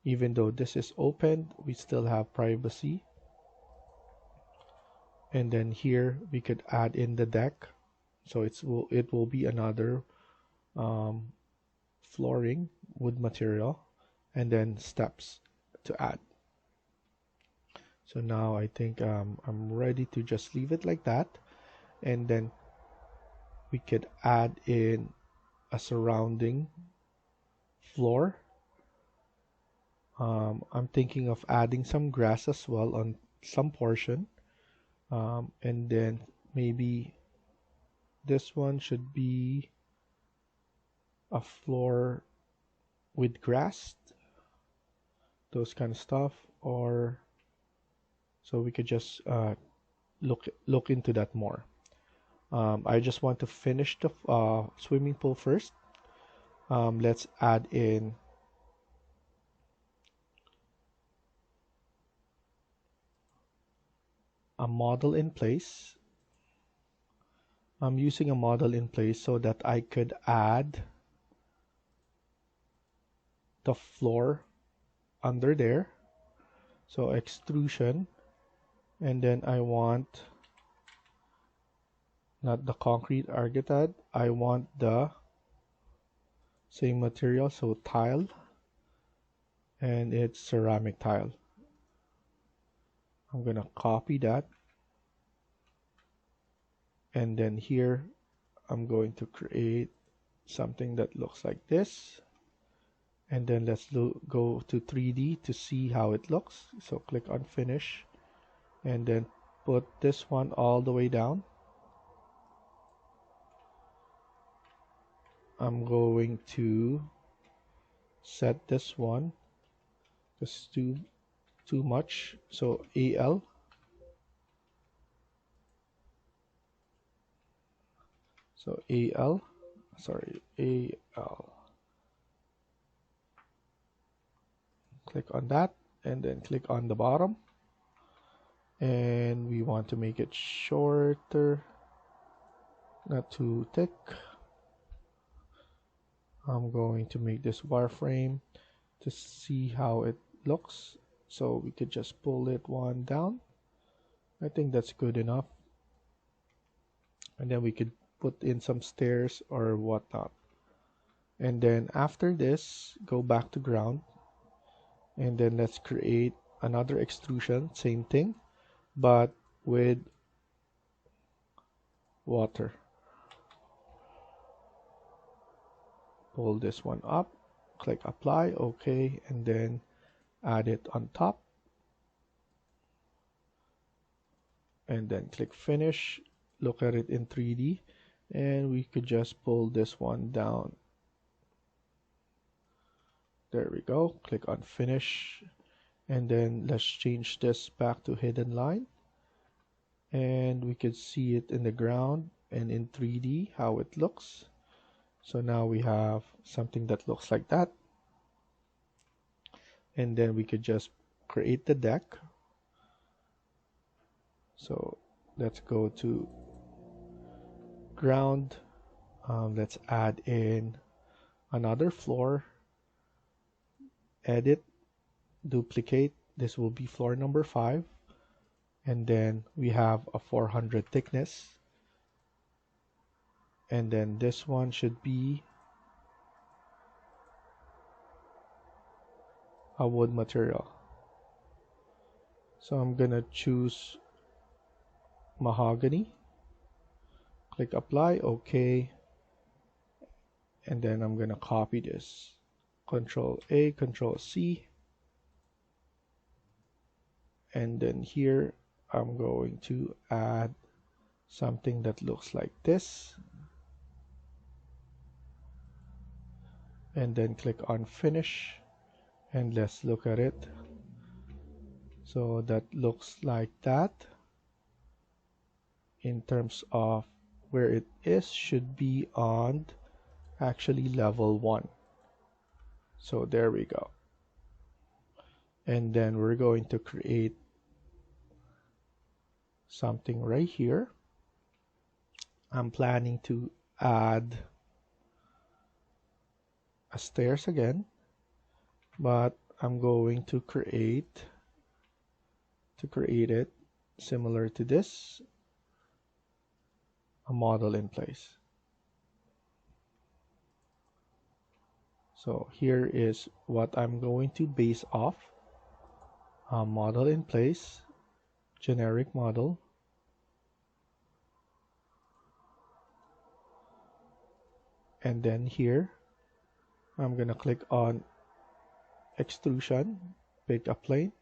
S1: Even though this is open, we still have privacy. And then here we could add in the deck, so it will be another flooring, wood material, and then steps to add. So now I think I'm ready to just leave it like that, and then we could add in a surrounding floor. I'm thinking of adding some grass as well on some portion, and then maybe this one should be a floor with grass, those kind of stuff, or so we could just look into that more. I just want to finish the swimming pool first. Let's add in a model in place. I'm using a model in place so that I could add the floor under there. So extrusion, and then I want not the concrete autocad, I want the same material, so tile, and it's ceramic tile. I'm gonna copy that, and then here I'm going to create something that looks like this, and then let's go to 3D to see how it looks. So click on finish, and then put this one all the way down. I'm going to set this one, just too much, so AL, so AL, sorry, AL, click on that, and then click on the bottom, and we want to make it shorter, not too thick. I'm going to make this wireframe to see how it looks, so we could just pull it one down. I think that's good enough, and then we could put in some stairs or whatnot. And then after this, go back to ground, and then let's create another extrusion, same thing, but with water. Pull this one up, click apply, okay, and then add it on top, and then click finish. Look at it in 3D, and we could just pull this one down There we go. Click on finish, and then let's change this back to hidden line, and we can see it in the ground and in 3D how it looks. So now we have something that looks like that, and then we could just create the deck. So let's go to ground. Let's add in another floor, edit, duplicate. This will be floor number 5, and then we have a 400 thickness, and then this one should be a wood material. So I'm gonna choose mahogany, click apply, OK, and then I'm gonna copy this, Control A, Control C, and then here I'm going to add something that looks like this, and then click on finish, and let's look at it. So that looks like that. In terms of where it is, should be on actually level 1. So there we go. And then we're going to create something right here. I'm planning to add a stairs again, but I'm going to create it similar to this, a model in place. So here is what I'm going to base off. A model in place, generic model, and then here I'm gonna click on extrusion, pick a plane,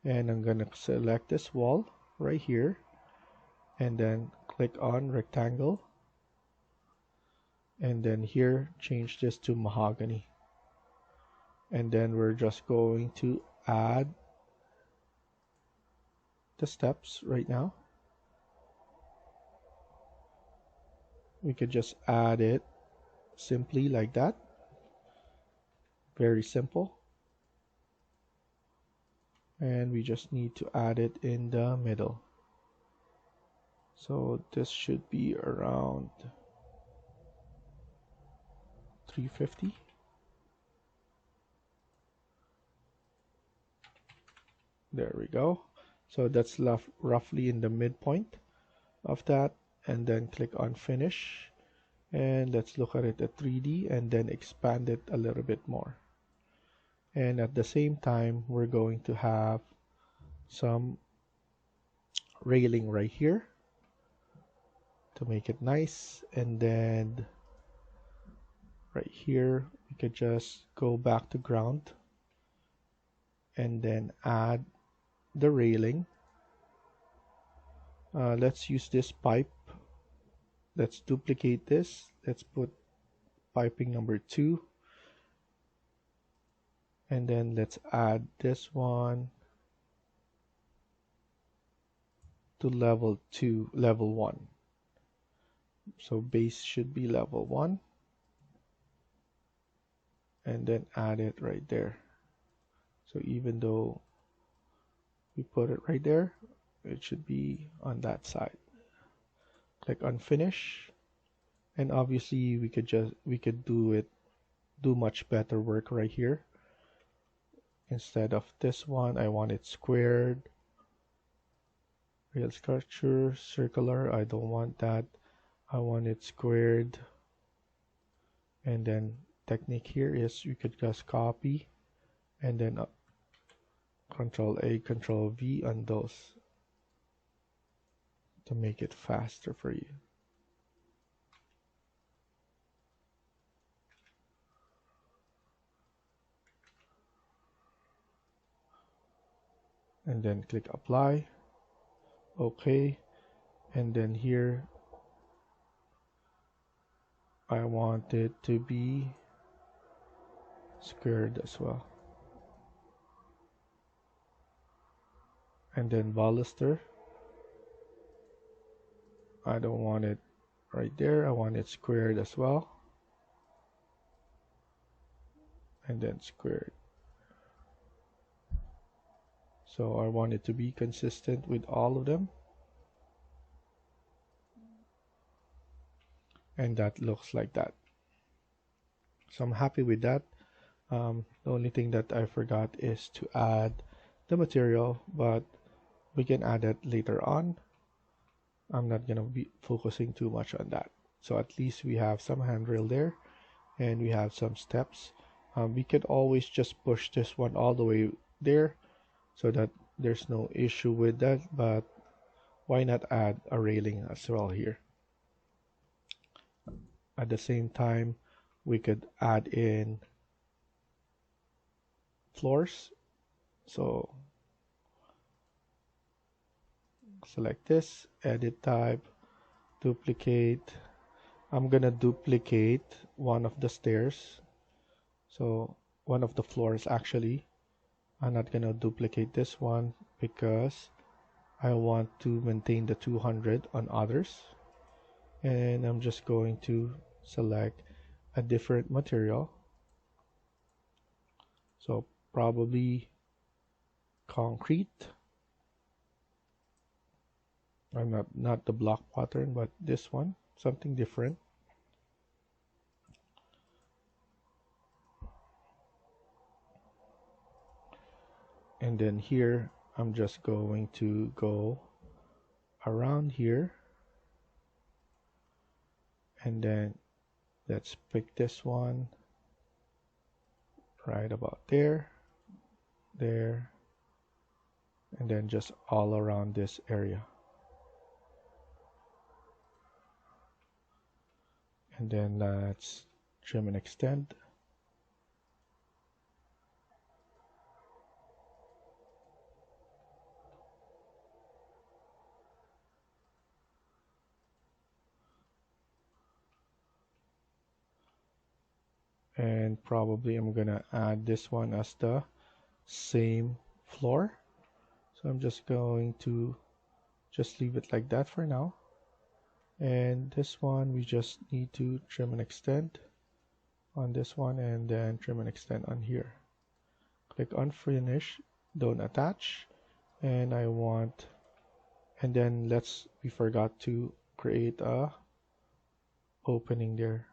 S1: and I'm gonna select this wall right here, and then click on rectangle, and then here change this to mahogany, and then we're just going to add the steps right now. We could just add it simply like that, very simple, and we just need to add it in the middle. So this should be around 350. There we go. So that's roughly in the midpoint of that, and then click on finish, and let's look at it at 3D and then expand it a little bit more. And at the same time, we're going to have some railing right here to make it nice, and then right here we could just go back to ground and then add the railing. Let's use this pipe. Let's duplicate this. Let's put piping number 2, and then let's add this one to level 1. So base should be level 1, and then add it right there. So even though we put it right there, it should be on that side. Click on finish, and obviously we could do much better work right here. Instead of this one, I want it squared. Real structure, circular, I don't want that. I want it squared. And then technique here is you could just copy and then Control A, Control V on those to make it faster for you. And then click apply, OK, and then here I want it to be squared as well. And then baluster, I don't want it right there, I want it squared as well, and then squared. So I want it to be consistent with all of them, and that looks like that. So I'm happy with that. The only thing that I forgot is to add the material, but we can add it later on. I'm not gonna be focusing too much on that. So at least we have some handrail there, and we have some steps. We could always just push this one all the way there so that there's no issue with that, but why not add a railing as well here? At the same time, we could add in floors. So select this, edit type, duplicate. I'm gonna duplicate one of the stairs, so one of the floors actually. I'm not gonna duplicate this one because I want to maintain the 200 on others, and I'm just going to select a different material, so probably concrete. I'm not the block pattern, but this one, something different. And then here I'm just going to go around here, and then let's pick this one right about there, and then just all around this area. And then let's trim and extend. And probably I'm gonna add this one as the same floor. So I'm just going to just leave it like that for now. And this one we just need to trim and extend on this one, and then trim and extend on here. Click on finish, don't attach, and I want, and then we forgot to create a opening there.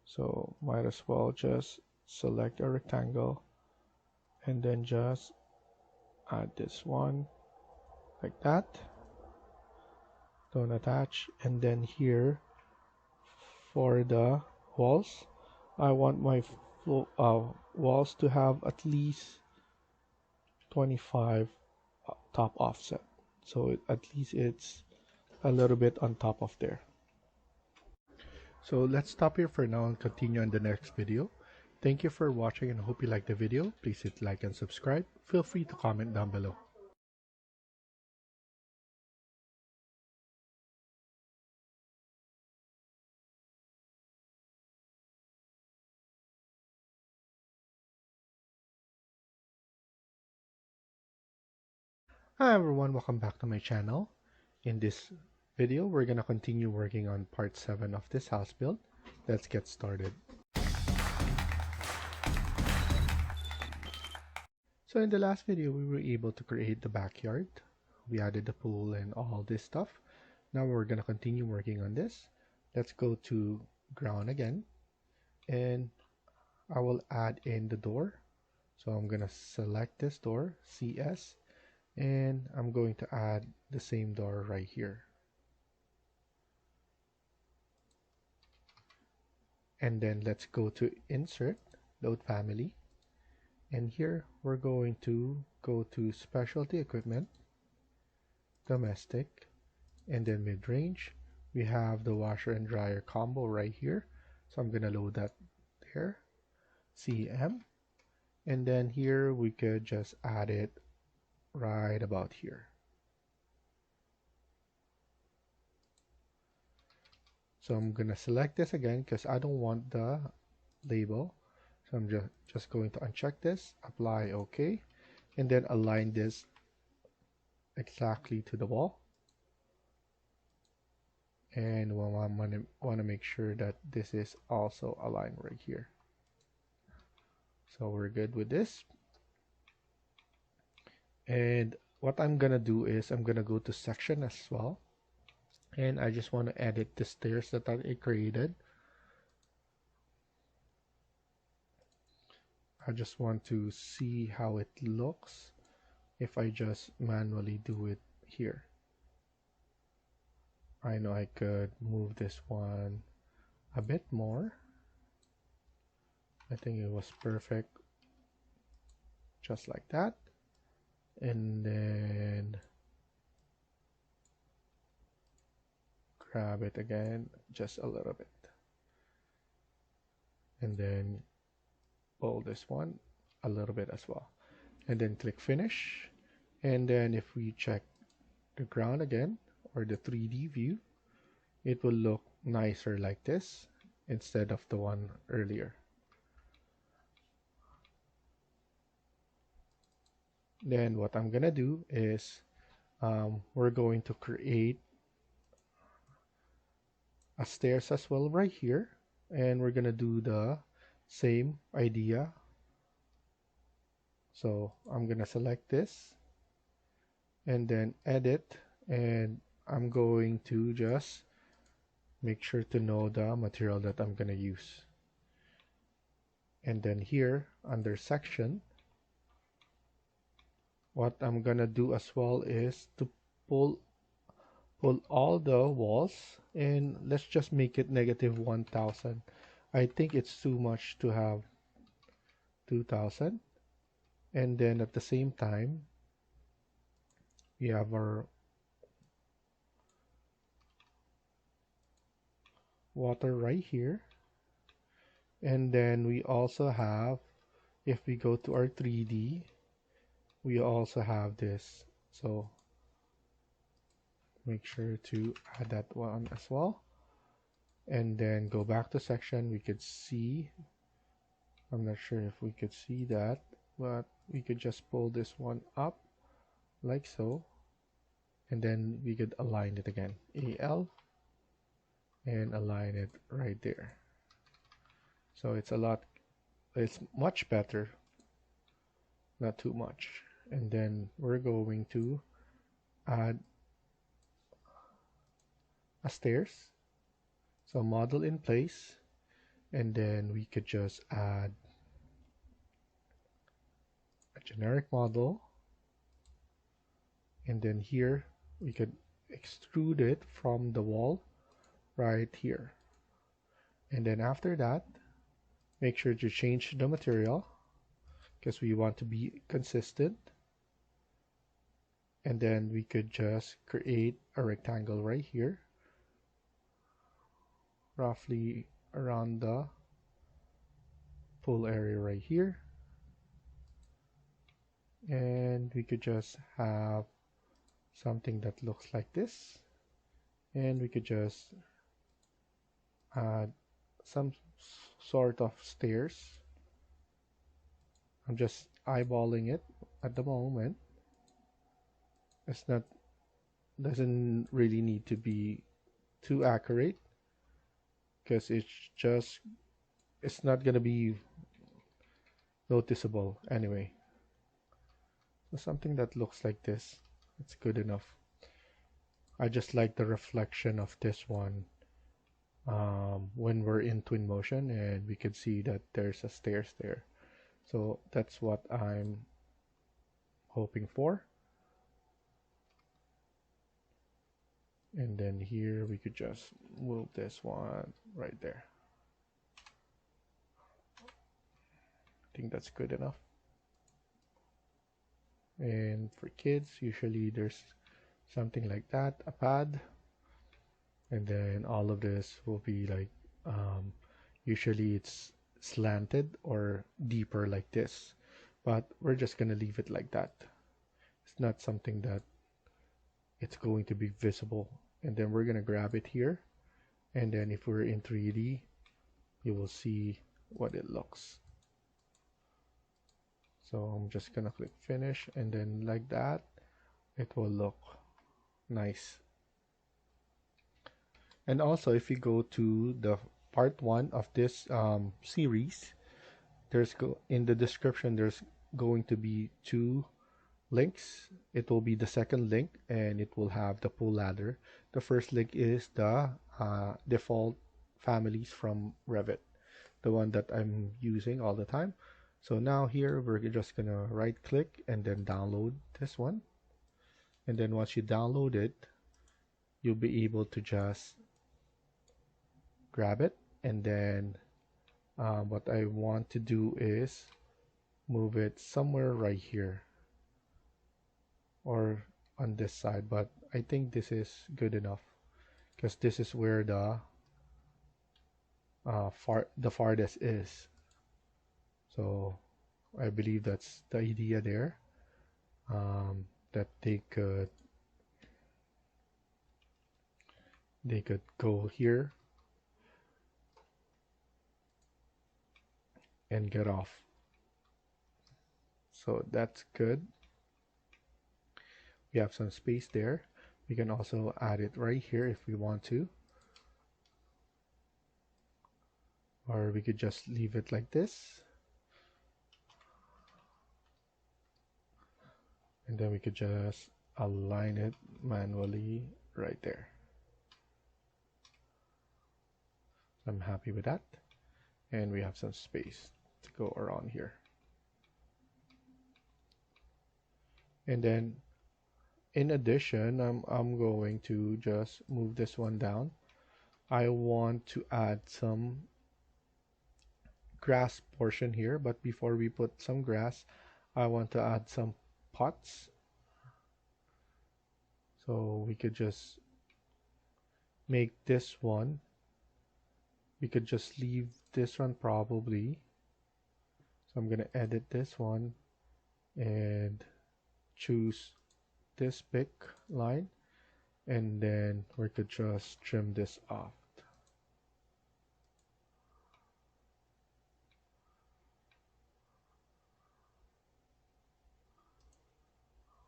S1: So might as well just select a rectangle and then just add this one like that. Don't attach. And then here for the walls, I want my walls to have at least 25 top offset, so at least it's a little bit on top of there. So let's stop here for now and continue in the next video. Thank you for watching, and I hope you liked the video. Please hit like and subscribe. Feel free to comment down below. Hi everyone, welcome back to my channel. In this video, we're gonna continue working on part 7 of this house build. Let's get started. So in the last video, we were able to create the backyard. We added the pool and all this stuff. Now we're gonna continue working on this. Let's go to ground again, and I will add in the door. So I'm gonna select this door, CS, and I'm going to add the same door right here. And then let's go to insert, load family, and here we're going to go to specialty equipment, domestic, and then mid-range. We have the washer and dryer combo right here, so I'm gonna load that there, CM, and then here we could just add it right about here. So I'm gonna select this again because I don't want the label. So I'm just going to uncheck this, apply OK, and then align this exactly to the wall. And we'll want to make sure that this is also aligned right here. So we're good with this. And what I'm gonna do is I'm gonna go to section as well, and I just want to edit the stairs that I created. I just want to see how it looks if I just manually do it here. I know I could move this one a bit more. I think it was perfect just like that. And then grab it again just a little bit. And then pull this one a little bit as well. And then click finish. And then if we check the ground again, or the 3D view, it will look nicer like this instead of the one earlier. Then what I'm gonna do is we're going to create a stairs as well right here, and we're gonna do the same idea. So I'm gonna select this and then edit, and I'm going to just make sure to know the material that I'm gonna use. And then here under section, what I'm gonna do as well is to pull all the walls, and let's just make it negative 1000. I think it's too much to have 2000. And then at the same time we have our water right here, and then we also have, if we go to our 3D, we also have this. So make sure to add that one as well, and then go back to section. We could see, I'm not sure if we could see that, but we could just pull this one up like so, and then we could align it again, AL, and align it right there. So it's much better, not too much. And then we're going to add a stairs, so model in place, and then we could just add a generic model, and then here we could extrude it from the wall right here. And then after that, make sure to change the material because we want to be consistent. And then we could just create a rectangle right here, roughly around the full area right here. And we could just have something that looks like this, and we could just add some sort of stairs. I'm just eyeballing it at the moment. It's not, doesn't really need to be too accurate because it's not gonna be noticeable anyway. So something that looks like this, it's good enough. I just like the reflection of this one when we're in Twinmotion, and we can see that there's a stairs there. So that's what I'm hoping for. And then here we could just move this one right there. I think that's good enough. And for kids, usually there's something like that, a pad, and then all of this will be like usually it's slanted or deeper like this, but we're just gonna leave it like that. It's not something that it's going to be visible. And then we're gonna grab it here, and then if we're in 3D, you will see what it looks. So I'm just gonna click finish, and then like that it will look nice. And also, if you go to the part 1 of this series, in the description there's going to be 2 links. It will be the second link, and it will have the pull ladder. The first link is the default families from Revit, the one that I'm using all the time. So now here we're just gonna right click and then download this one. And then once you download it, you'll be able to just grab it. And then what I want to do is move it somewhere right here or on this side, but I think this is good enough because this is where the farthest is. So I believe that's the idea there, that they could go here and get off. So that's good. We have some space there. We can also add it right here if we want to, or we could just leave it like this, and then we could just align it manually right there. I'm happy with that, and we have some space to go around here. And then in addition, I'm going to just move this one down. I want to add some grass portion here, but before we put some grass, I want to add some pots. So we could just make this one, we could just leave this one probably. So I'm gonna edit this one and choose this big line, and then we could just trim this off.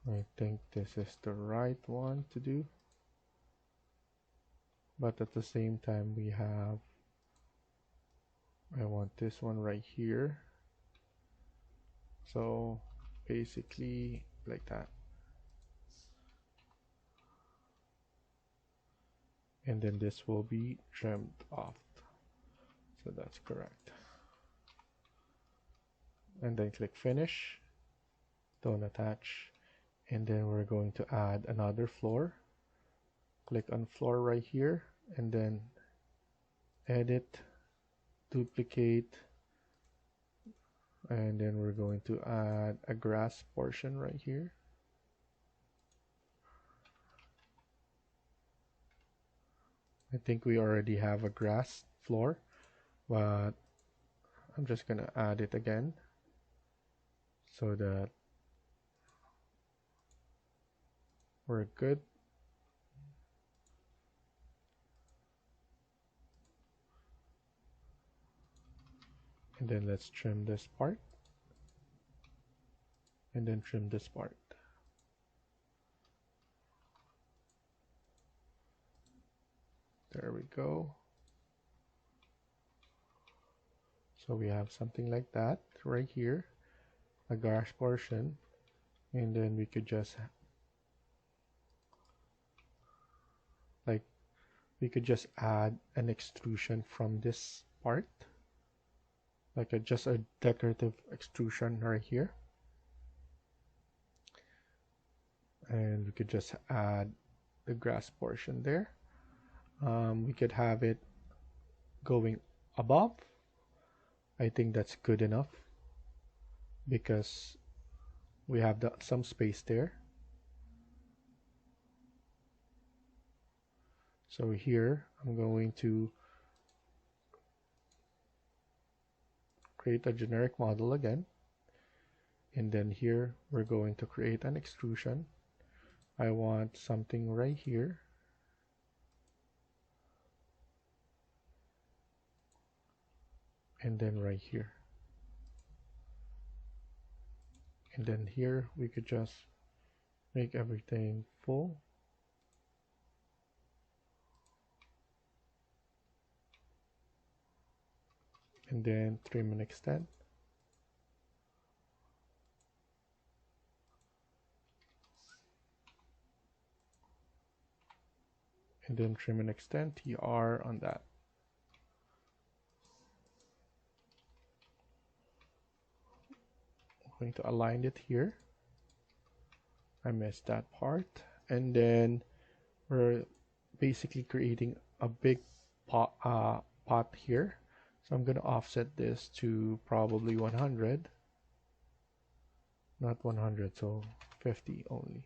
S1: I think this is the right one to do, but at the same time I want this one right here. So basically like that. And then this will be trimmed off. So that's correct. And then click finish, don't attach. And then we're going to add another floor. Click on floor right here, and then edit, duplicate, and then we're going to add a grass portion right here. I think we already have a grass floor, but I'm just gonna add it again so that we're good. And then let's trim this part, and then trim this part. There we go. So we have something like that right here, a grass portion, and then we could just add an extrusion from this part, like just a decorative extrusion right here, and we could just add the grass portion there. We could have it going above. I think that's good enough because we have some space there. So here I'm going to create a generic model again, and then here we're going to create an extrusion. I want something right here, and then right here. And then here we could just make everything full. And then trim and extend. And then trim and extend TR on that. I'm going to align it here. I missed that part. And then we're basically creating a big pot here. So I'm going to offset this to probably 100. Not 100, so 50 only.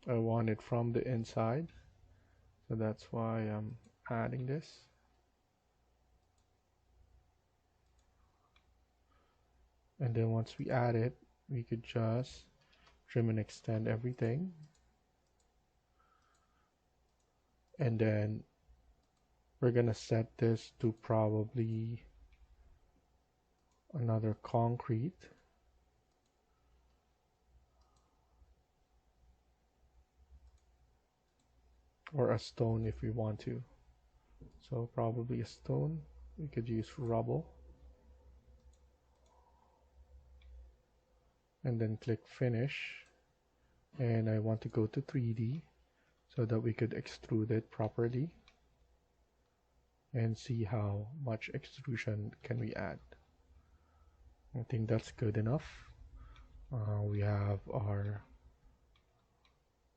S1: I want it from the inside, so that's why I'm adding this. And then once we add it, we could just trim and extend everything. And then we're gonna set this to probably another concrete. Or a stone if we want to. So probably a stone. We could use rubble. And then click finish. And I want to go to 3D so that we could extrude it properly and see how much extrusion can we add. I think that's good enough. We have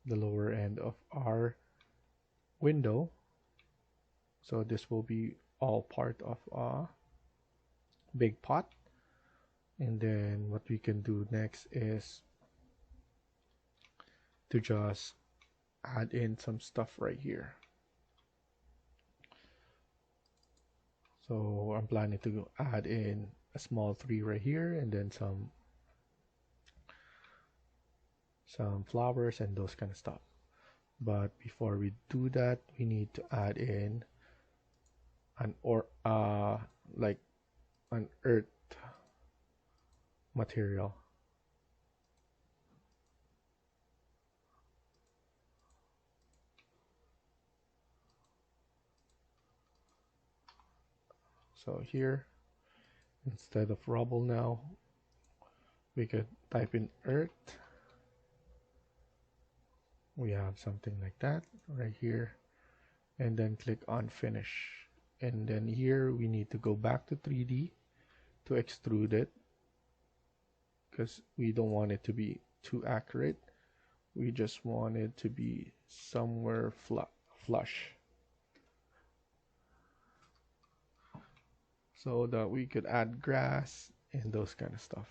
S1: the lower end of our window, so this will be all part of a big pot. And then what we can do next is to just add in some stuff right here. So I'm planning to add in a small tree right here, and then some flowers and those kind of stuff. But before we do that, we need to add in like an earth material. So here, instead of rubble now, we could type in earth. We have something like that right here, and then click on finish. And then here we need to go back to 3D to extrude it, because we don't want it to be too accurate. We just want it to be somewhere flush, so that we could add grass and those kind of stuff.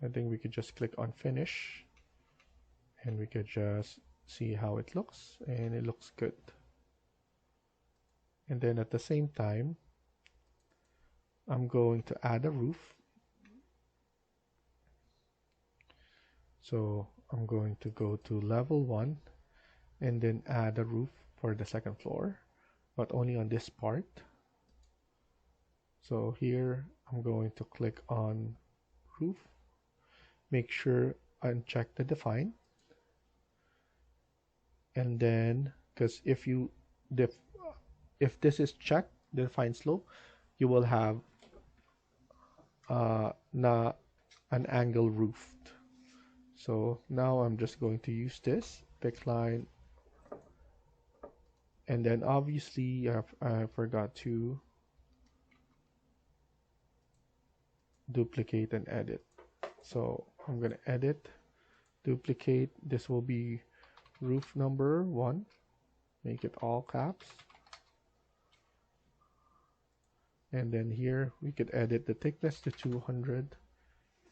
S1: I think we could just click on finish, and we could just see how it looks, and it looks good. And then at the same time, I'm going to add a roof. So I'm going to go to level 1 and then add a roof for the second floor, but only on this part. So here I'm going to click on roof, make sure uncheck the define, and then because if this is checked, the define slope, you will have not an angle roofed. So now I'm just going to use this pick line, and then obviously I forgot to duplicate and edit. So I'm gonna edit, duplicate. This will be roof number 1. Make it all caps. And then here we could edit the thickness to 200,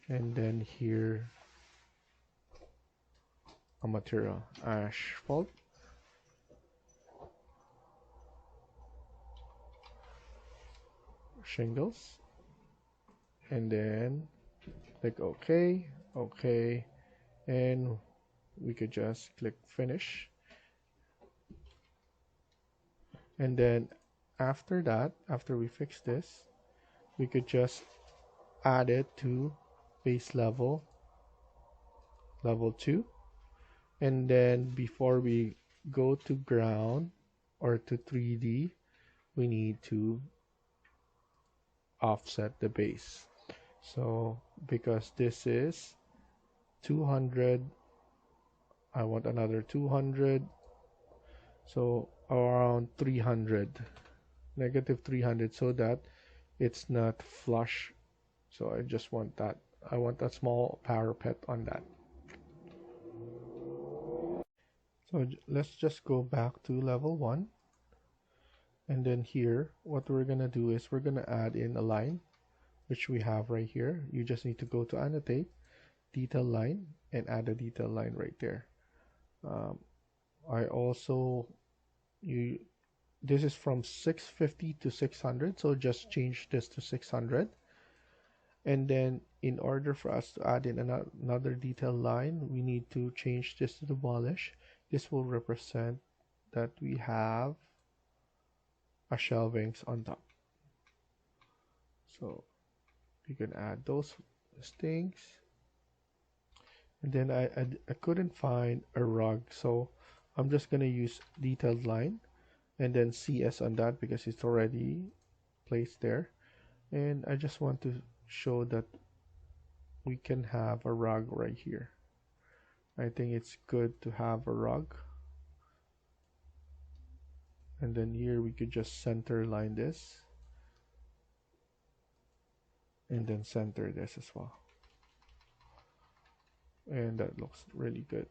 S1: and then here a material, asphalt. Shingles, and then click OK, OK, and we could just click finish. And then after that, after we fix this, we could just add it to base level 2. And then before we go to ground or to 3D, we need to offset the base. So because this is 200, I want another 200, so around 300, negative 300, so that it's not flush. So I just want that, I want a small parapet on that. So let's just go back to level 1, and then here what we're gonna do is we're gonna add in a line, which we have right here. You just need to go to annotate, detail line, and add a detail line right there. I also, this is from 650 to 600, so just change this to 600. And then in order for us to add in another detail line, we need to change this to demolish. This will represent that we have a shelvings on top. So you can add those things. And then I couldn't find a rug, so I'm just gonna use detailed line and then CS on that because it's already placed there. And I just want to show that we can have a rug right here. I think it's good to have a rug. And then here we could just center line this and then center this as well. And that looks really good.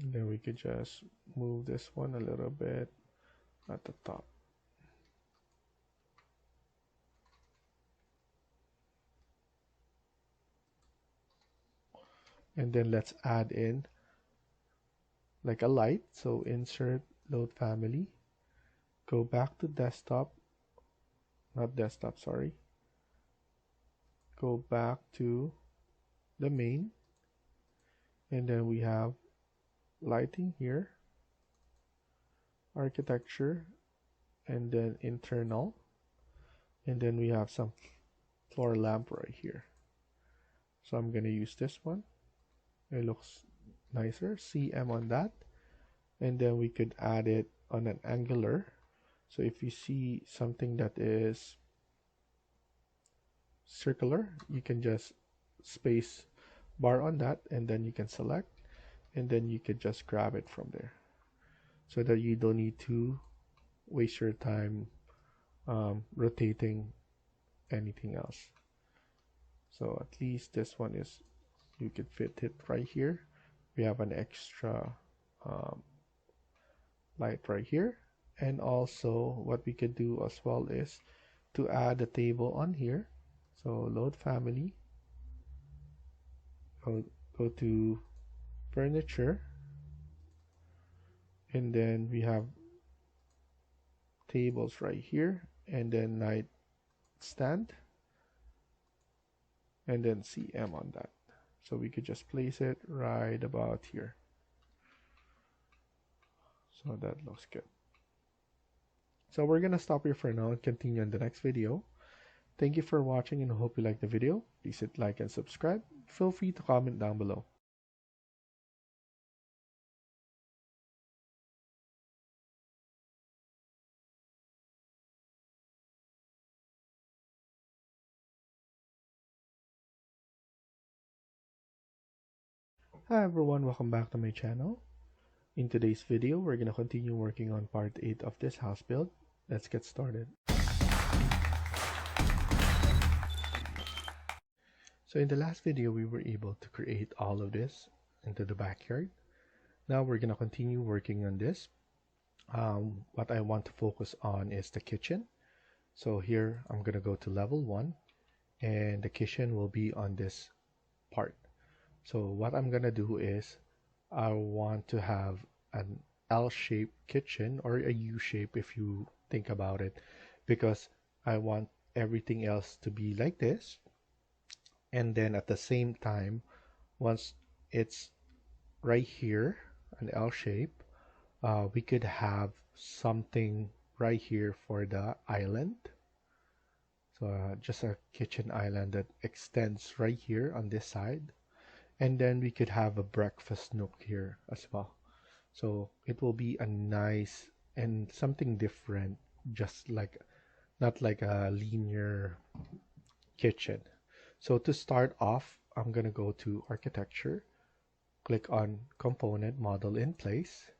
S1: And then we could just move this one a little bit at the top. And then let's add in like a light. So insert, load family, go back to desktop, not desktop, sorry. Go back to the main, and then we have lighting here, architecture, and then internal, and then we have some floor lamp right here. So I'm gonna use this one. It looks nicer, CM on that, and then we could add it on an angular. So if you see something that is circular, you can just space bar on that, and then you can select, and then you could just grab it from there, so that you don't need to waste your time rotating anything else. So at least this one is, you could fit it right here. We have an extra light right here. And also what we could do as well is to add a table on here. So load family, go to furniture, and then we have tables right here, and then night stand, and then CM on that. So we could just place it right about here. So that looks good. So we're gonna stop here for now and continue in the next video. Thank you for watching, and I hope you liked the video. Please hit like and subscribe. Feel free to comment down below. Hi everyone, welcome back to my channel. In today's video, we're gonna continue working on part 8 of this house build. Let's get started. So in the last video, we were able to create all of this into the backyard. Now we're gonna continue working on this. What I want to focus on is the kitchen. So here I'm gonna go to level 1, and the kitchen will be on this part. So what I'm gonna do is I want to have an L-shaped kitchen or a U-shape if you think about it, because I want everything else to be like this. And then at the same time, once it's right here, an L shape, we could have something right here for the island. So just a kitchen island that extends right here on this side. And then we could have a breakfast nook here as well. So it will be a nice and something different, just like not like a linear kitchen. So to start off, I'm gonna go to architecture, click on component model in place,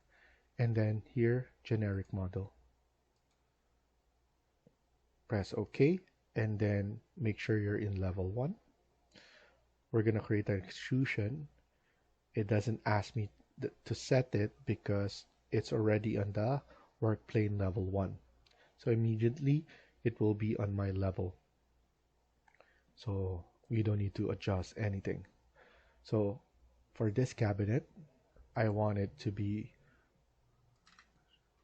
S1: and then here generic model. Press OK, and then make sure you're in level 1. We're gonna create an extrusion. It doesn't ask me to set it because it's already on the work plane level 1. So immediately it will be on my level. So we don't need to adjust anything. So for this cabinet, I want it to be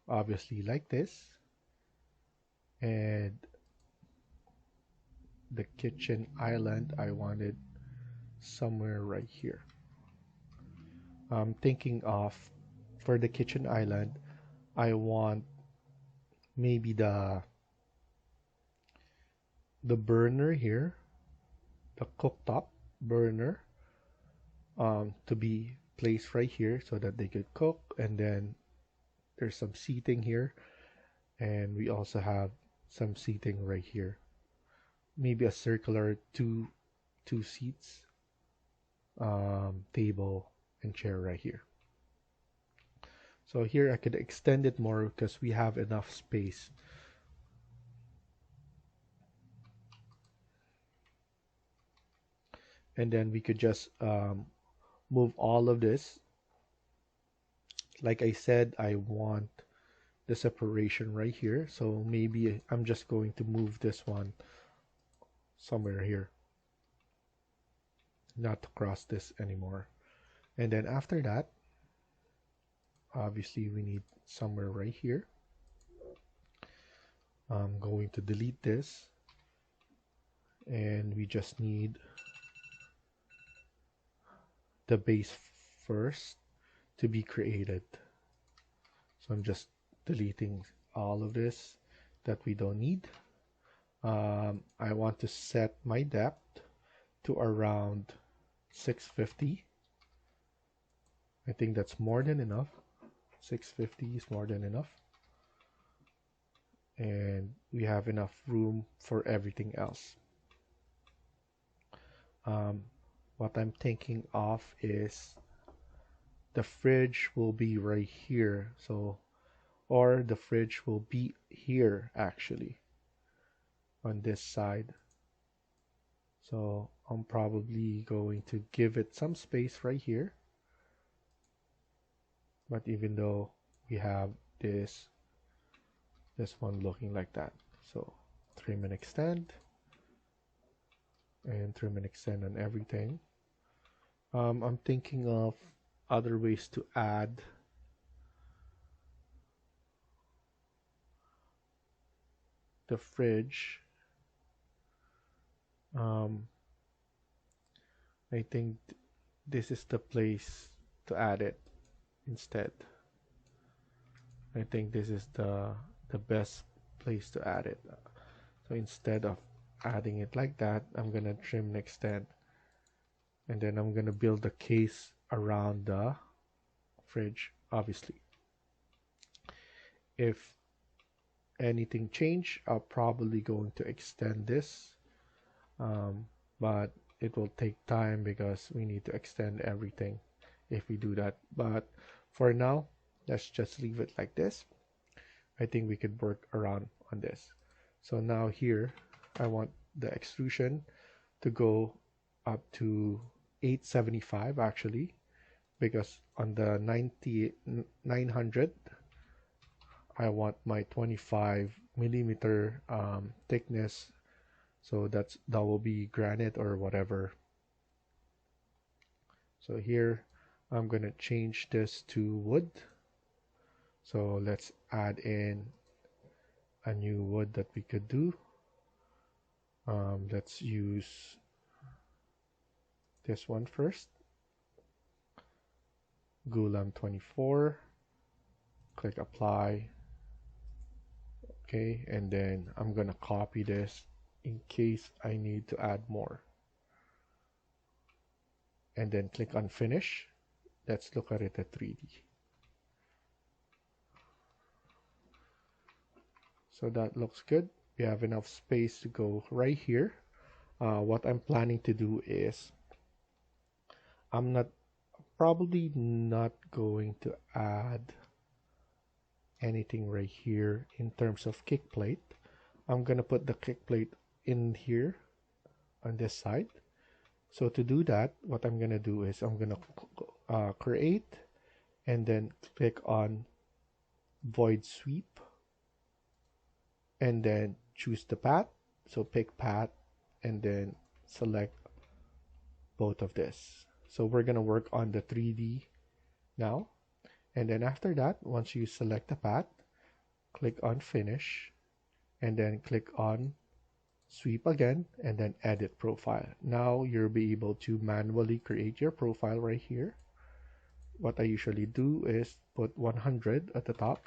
S1: obviously like this, and the kitchen island I wanted somewhere right here. I'm thinking of, for the kitchen island, I want maybe the burner here, the cooktop burner, to be placed right here so that they could cook. And then there's some seating here, and we also have some seating right here, maybe a circular two seats, table and chair right here. So here I could extend it more because we have enough space. And then we could just move all of this. Like I said, I want the separation right here. So maybe I'm just going to move this one somewhere here, not to cross this anymore. And then after that, obviously we need somewhere right here. I'm going to delete this, and we just need the base first to be created. So I'm just deleting all of this that we don't need. I want to set my depth to around 650. I think that's more than enough. 650 is more than enough. And we have enough room for everything else. What I'm thinking of is the fridge will be right here. So, or the fridge will be here actually on this side. So I'm probably going to give it some space right here. But even though we have this one looking like that. So trim and extend, and trim and extend on everything. I'm thinking of other ways to add the fridge. I think this is the place to add it instead. I think this is the best place to add it. So instead of adding it like that, I'm gonna trim and extend, and then I'm gonna build a case around the fridge. Obviously, if anything change, I'll probably going to extend this, but it will take time because we need to extend everything if we do that. But for now, let's just leave it like this. I think we could work around on this. So now here, I want the extrusion to go up to 875 actually, because on the 900, I want my 25 millimeter thickness. So that will be granite or whatever. So here I'm gonna change this to wood. So let's add in a new wood that we could do. Let's use this one first. Gulam 24. Click apply. Okay, and then I'm gonna copy this in case I need to add more. And then click on finish. Let's look at it at 3D. So that looks good. We have enough space to go right here. What I'm planning to do is I'm probably not going to add anything right here in terms of kick plate. I'm gonna put the kick plate in here on this side. So to do that, what I'm gonna do is I'm gonna create and then click on void sweep and then choose the path. So pick path and then select both of this. So we're gonna work on the 3D now. And then after that, once you select the path, click on finish and then click on sweep again and then edit profile. Now you'll be able to manually create your profile right here. What I usually do is put 100 at the top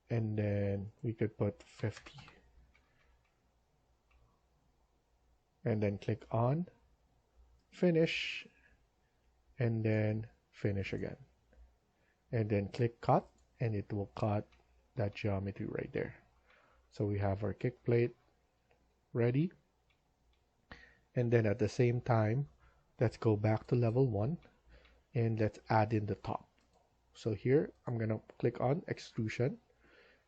S1: and then we could put 50 and then click on finish and then finish again and then click cut and it will cut that geometry right there. So we have our kick plate ready, and then at the same time let's go back to level 1 and let's add in the top. So here I'm gonna click on extrusion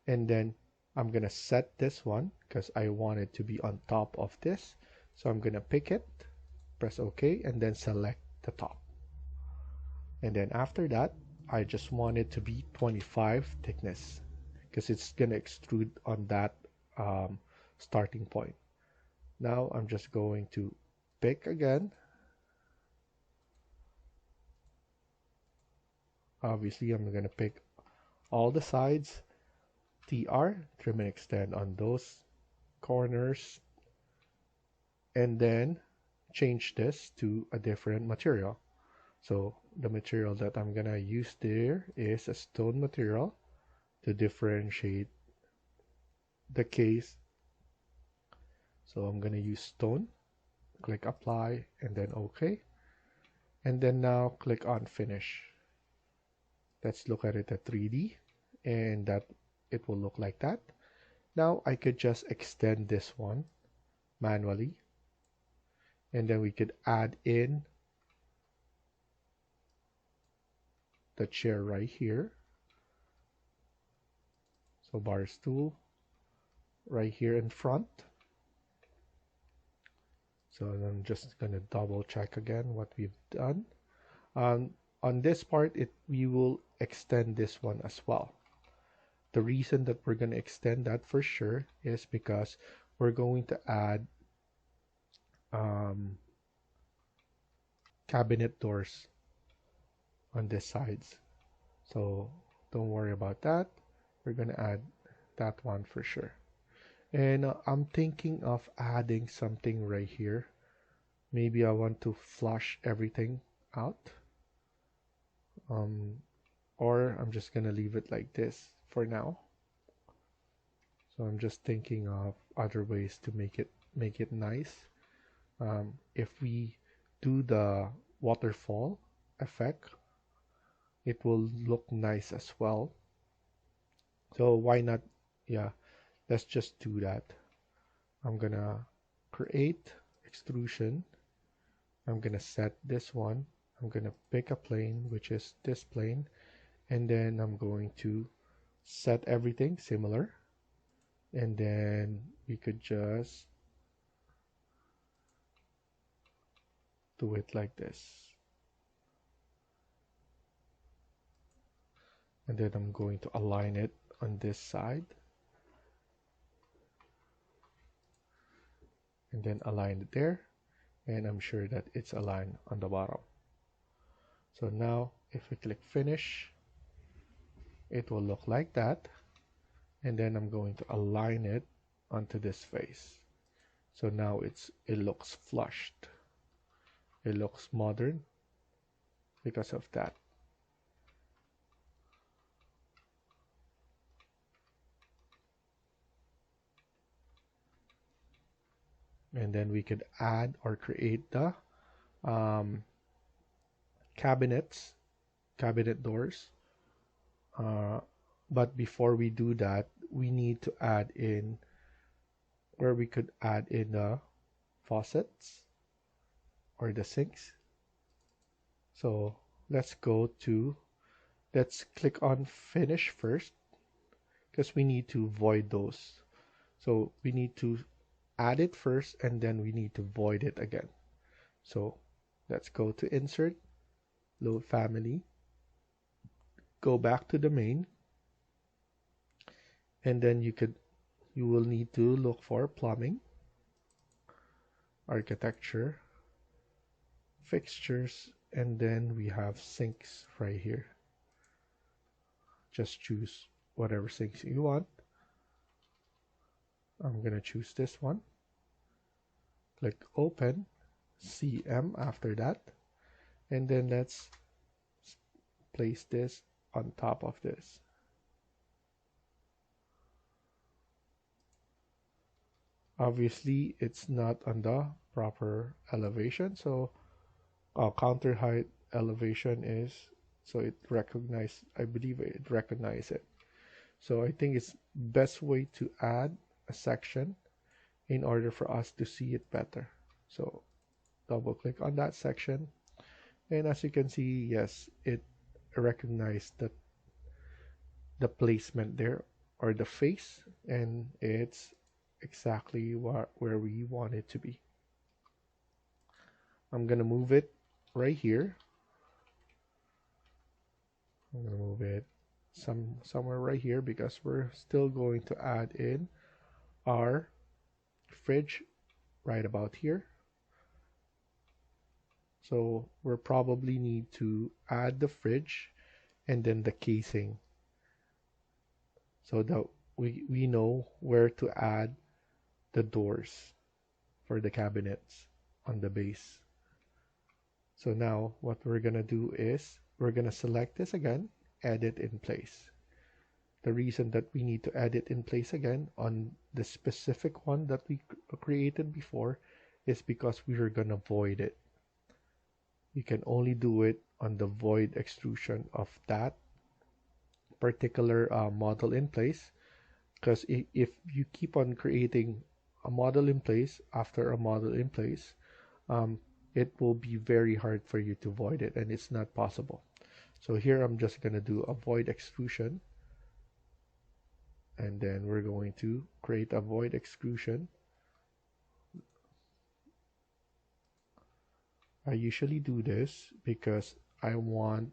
S1: and then I'm gonna set this one because I want it to be on top of this. So I'm gonna pick it, press OK, and then select the top. And then after that, I just want it to be 25 thickness because it's gonna extrude on that starting point. Now I'm just going to pick again. Obviously, I'm gonna pick all the sides, TR, trim and extend on those corners, and then change this to a different material. So the material that I'm gonna use there is a stone material to differentiate the case. So I'm gonna use stone, click apply and then OK, and then now click on finish. Let's look at it at 3D and that it will look like that. Now I could just extend this one manually and then we could add in the chair right here. So bar stool right here in front. So I'm just gonna double check again what we've done. On this part, we will extend this one as well. The reason that we're gonna extend that for sure is because we're going to add cabinet doors on this sides. So don't worry about that. We're gonna add that one for sure. And I'm thinking of adding something right here. Maybe I want to flush everything out. Or I'm just gonna leave it like this for now. So I'm just thinking of other ways to make it nice. If we do the waterfall effect, it will look nice as well. So why not? Yeah, let's just do that. I'm gonna create extrusion. I'm gonna set this one. I'm gonna pick a plane, which is this plane, and then I'm going to set everything similar, and then we could just do it like this. And then I'm going to align it on this side and then align it there, and I'm sure that it's aligned on the bottom. So now if we click finish, it will look like that. And then I'm going to align it onto this face. So now it looks flushed. It looks modern because of that. And then we could add or create the um, cabinet doors. But before we do that, we need to add in where we could add in the faucets or the sinks. So let's click on finish first because we need to void those. So we need to add it first and then we need to void it again. So let's go to insert, load family, go back to the main, and then you will need to look for plumbing, architecture, fixtures, and then we have sinks right here. Just choose whatever sinks you want. I'm gonna choose this one. Click open, CM after that, and then let's place this on top of this. Obviously it's not on the proper elevation, so counter height elevation is, so I believe it recognizes it. So I think it's best way to add a section in order for us to see it better. So double click on that section, and as you can see, yes, it recognized the placement there or the face, and it's exactly where we want it to be. I'm gonna move it right here. I'm gonna move it somewhere right here because we're still going to add in our fridge right about here. So we'll probably need to add the fridge and then the casing so that we know where to add the doors for the cabinets on the base. So now what we're gonna do is we're gonna select this again, edit in place. The reason that we need to edit in place again on the specific one that we created before is because we are gonna void it. You can only do it on the void extrusion of that particular model in place, because if you keep on creating a model in place after a model in place, it will be very hard for you to void it, and it's not possible. So here I'm just going to do a void extrusion, and then we're going to create a void extrusion. I usually do this because I want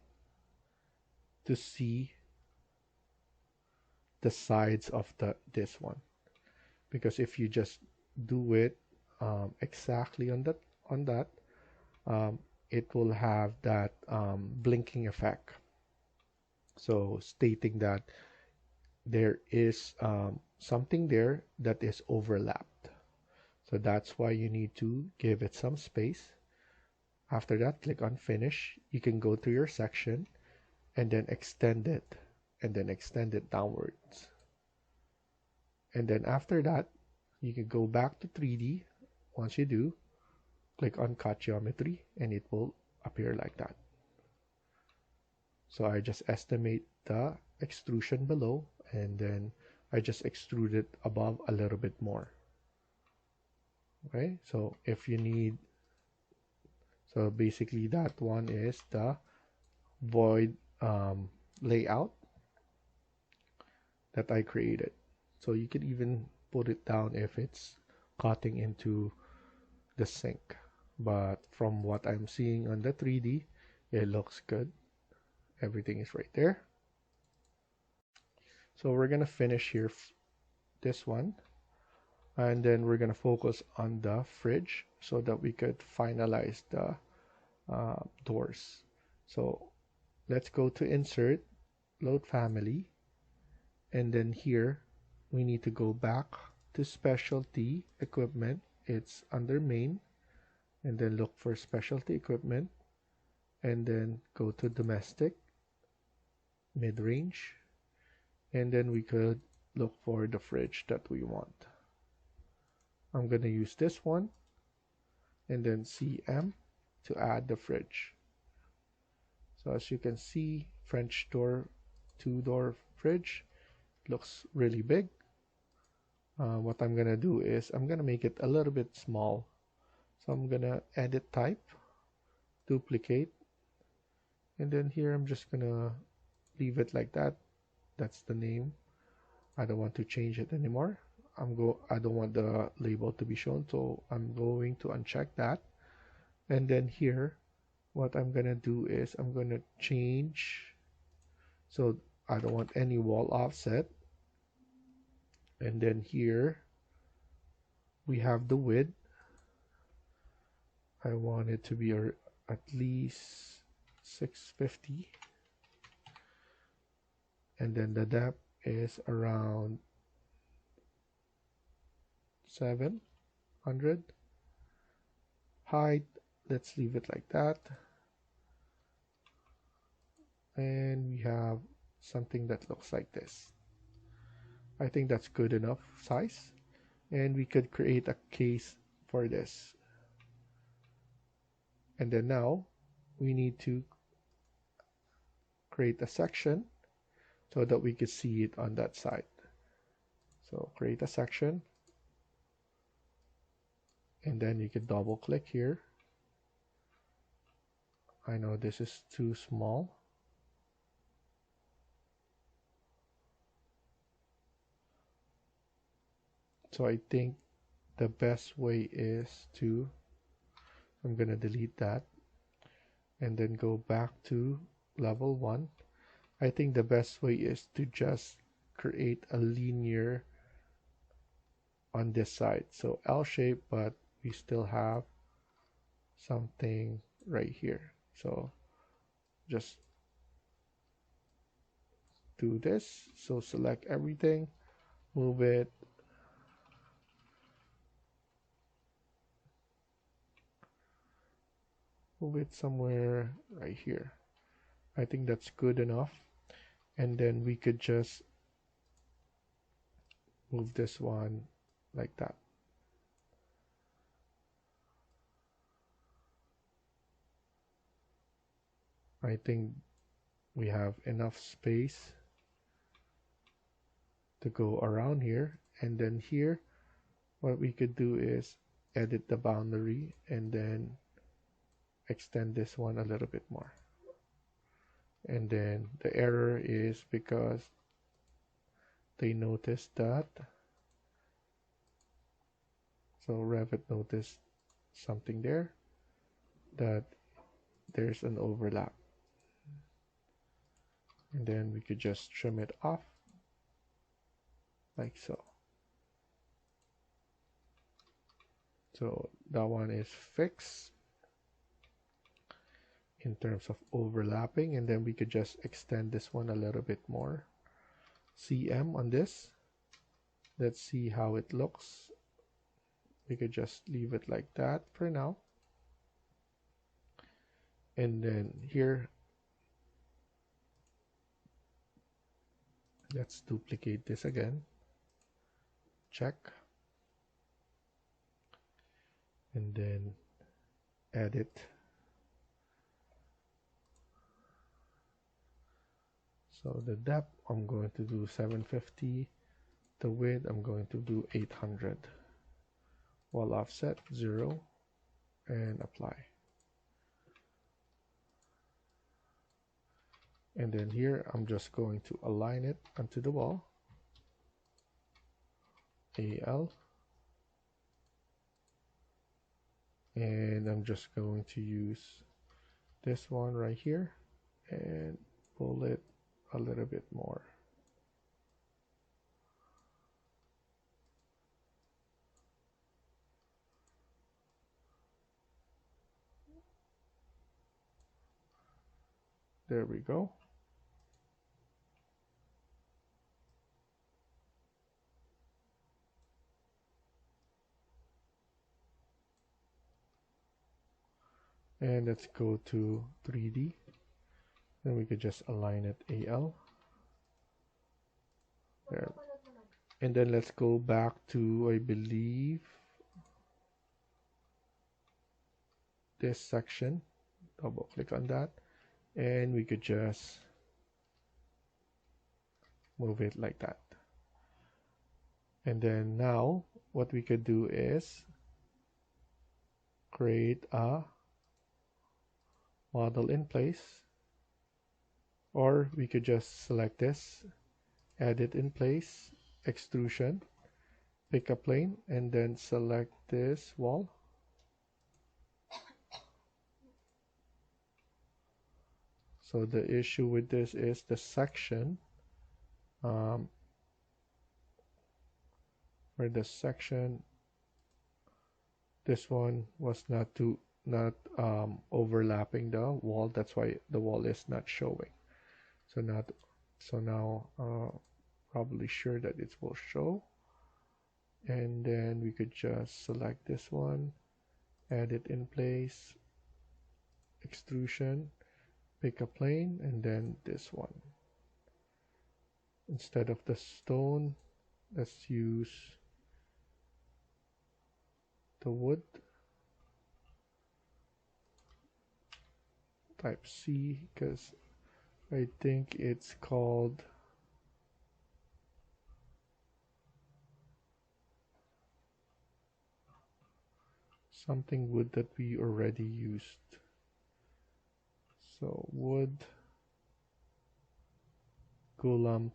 S1: to see the sides of this one, because if you just do it exactly on that, it will have that blinking effect, so stating that there is something there that is overlapped. So that's why you need to give it some space. After that, click on finish. You can go to your section and then extend it, and then extend it downwards. And then after that, you can go back to 3D. Once you do, click on cut geometry and it will appear like that. So I just estimate the extrusion below, and then I just extrude it above a little bit more. Okay, so if you need, so basically that one is the void layout that I created. So you can even put it down if it's cutting into the sink, but from what I'm seeing on the 3D, it looks good. Everything is right there. So we're gonna finish here this one, and then we're gonna focus on the fridge so that we could finalize the doors. So let's go to insert, load family, and then here we need to go back to specialty equipment. It's under main, and then look for specialty equipment, and then go to domestic, mid-range, and then we could look for the fridge that we want. I'm gonna use this one, and then CM to add the fridge. So as you can see, French door, 2-door fridge, looks really big. What I'm gonna do is I'm gonna make it a little bit small. So I'm gonna edit type, duplicate, and then here I'm just gonna leave it like that. That's the name. I don't want to change it anymore. I don't want the label to be shown, so I'm going to uncheck that. And then here, what I'm gonna do is I'm gonna change, so I don't want any wall offset. And then here we have the width. I want it to be at least 650, and then the depth is around 700. Height, let's leave it like that, and we have something that looks like this. I think that's good enough size, and we could create a case for this. And then now we need to create a section so that we could see it on that side. So create a section, and then you can double click here. I know this is too small. So I think the best way is to, I'm gonna delete that and then go back to level 1. I think the best way is to just create a linear on this side. So L shape, but we still have something right here. So just do this. So select everything, move it somewhere right here. I think that's good enough. And then we could just move this one like that. I think we have enough space to go around here. And then here, what we could do is edit the boundary and then extend this one a little bit more. And then the error is because they noticed that. So Revit noticed something there, that there's an overlap. And then we could just trim it off like so. So that one is fixed in terms of overlapping, and then we could just extend this one a little bit more. CM on this. Let's see how it looks. We could just leave it like that for now. And then here, let's duplicate this again. Check. And then edit. So the depth, I'm going to do 750. The width, I'm going to do 800. Wall offset 0 and apply. And then here, I'm just going to align it onto the wall. AL. And I'm just going to use this one right here and pull it a little bit more. There we go. And let's go to 3D. Then we could just align it AL. There. And then let's go back to, I believe, this section. Double click on that. And we could just move it like that. And then now what we could do is create a model in place, or we could just select this, edit in place, extrusion, pick a plane, and then select this wall. So the issue with this is the section. For the section, this one was not overlapping the wall. That's why the wall is not showing. So now probably sure that it will show. And then we could just select this one, edit in place, extrusion, pick a plane, and then this one. Instead of the stone, let's use the wood. Type C, because I think it's called something wood that we already used. So wood, Gulam,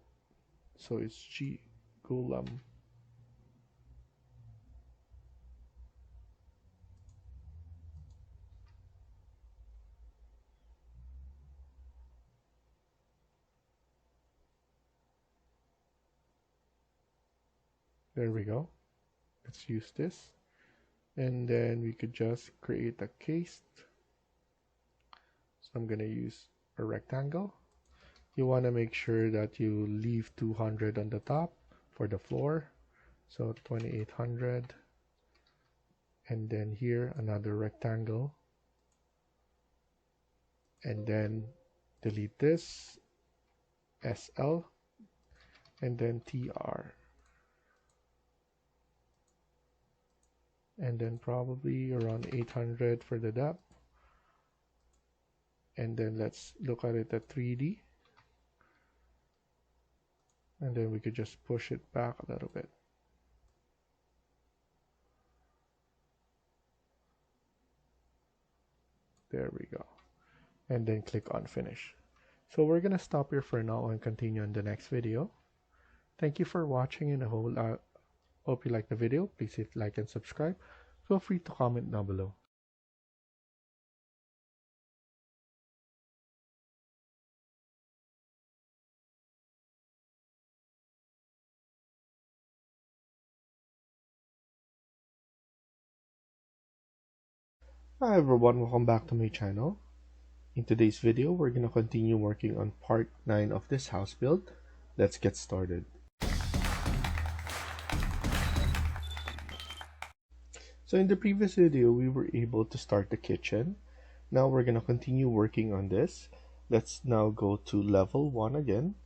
S1: so it's G, Gulam. There we go. Let's use this. And then we could just create a case. So I'm going to use a rectangle. You want to make sure that you leave 200 on the top for the floor. So 2800. And then here another rectangle. And then delete this, SL, and then TR. And then probably around 800 for the depth. And then let's look at it at 3D. And then we could just push it back a little bit. There we go. And then click on finish. So we're gonna stop here for now and continue in the next video. Thank you for watching, and I hope you liked the video. Please hit like and subscribe. Feel free to comment down below. Hi everyone, welcome back to my channel. In today's video, we're going to continue working on part 9 of this house build. Let's get started. So in the previous video, we were able to start the kitchen. Now we're going to continue working on this. Let's now go to level 1 again.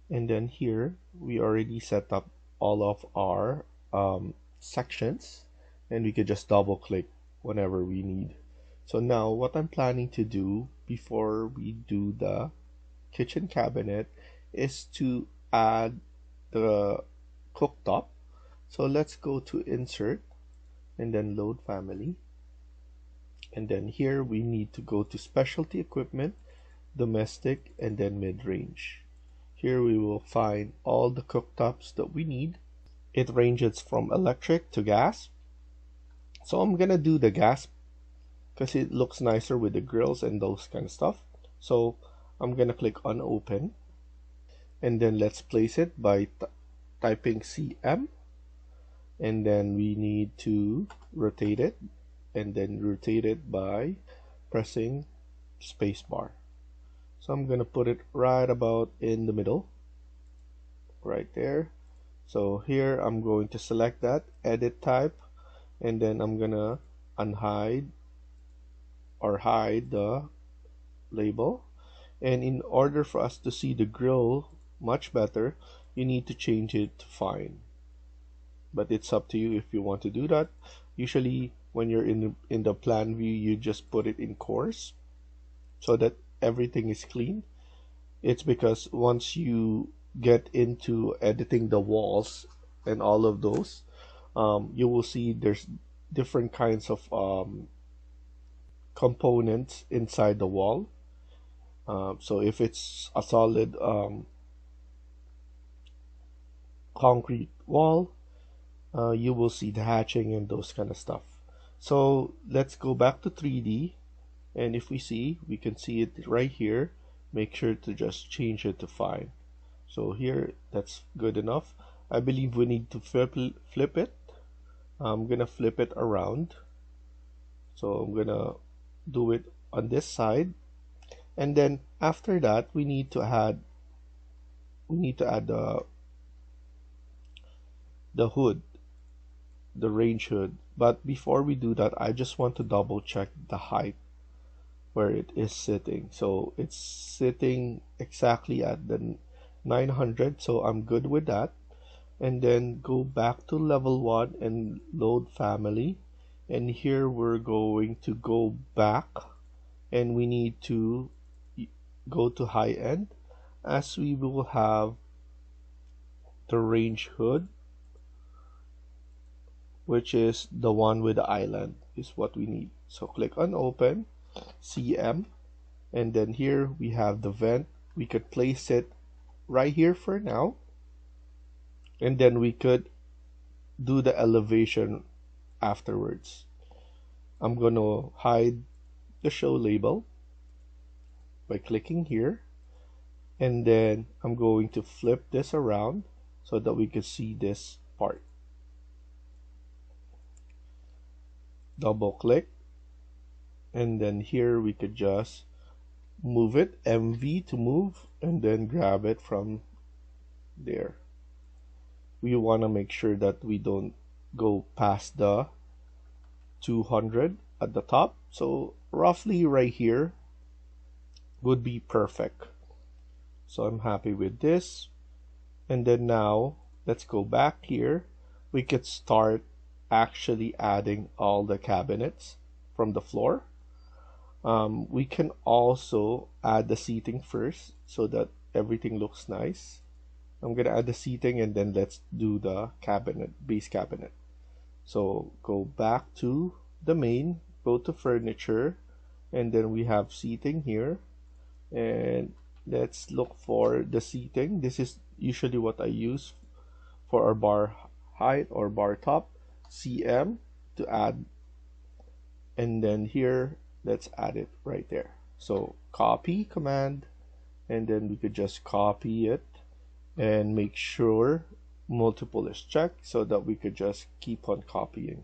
S1: And then here, we already set up all of our sections. And we could just double click whenever we need. So now what I'm planning to do before we do the kitchen cabinet is to add the cooktop. So let's go to insert and then load family. And then here we need to go to specialty equipment, domestic, and then mid-range. Here we will find all the cooktops that we need. It ranges from electric to gas. So I'm gonna do the gas because it looks nicer with the grills and those kind of stuff. So I'm gonna click on open, and then let's place it by typing CM, and then we need to rotate it, and then rotate it by pressing spacebar. So I'm gonna put it right about in the middle, right there. So here I'm going to select that, edit type, and then I'm gonna unhide or hide the label. And in order for us to see the grill much better, you need to change it to fine. But it's up to you if you want to do that. Usually when you're in the plan view, you just put it in coarse so that everything is clean. It's because once you get into editing the walls and all of those, you will see there's different kinds of components inside the wall. So if it's a solid concrete wall, you will see the hatching and those kind of stuff. So let's go back to 3D, and if we can see it right here. Make sure to just change it to fine. So here, that's good enough. I believe we need to flip it. I'm gonna flip it around. So I'm gonna do it on this side, and then after that we need to add the hood, the range hood. But before we do that, I just want to double check the height where it is sitting. So it's sitting exactly at the 900, so I'm good with that. And then go back to level 1 and load family, and here we're going to go back and we need to go to high end, as we will have the range hood, which is the one with the island is what we need. So click on open, CM, and then here we have the vent. We could place it right here for now, and then we could do the elevation afterwards. I'm gonna hide the show label by clicking here, and then I'm going to flip this around so that we can see this part. Double click, and then here we could just move it, MV to move, and then grab it from there. We want to make sure that we don't go past the 200 at the top, so roughly right here would be perfect. So I'm happy with this. And then now let's go back here. We could start actually adding all the cabinets from the floor. We can also add the seating first so that everything looks nice. I'm gonna add the seating, and then let's do the base cabinet. So go back to the main, go to furniture, and then we have seating here, and let's look for the seating. This is usually what I use for our bar height or bar top. CM to add, and then here let's add it right there. So copy command, and then we could just copy it and make sure multiple is checked so that we could just keep on copying.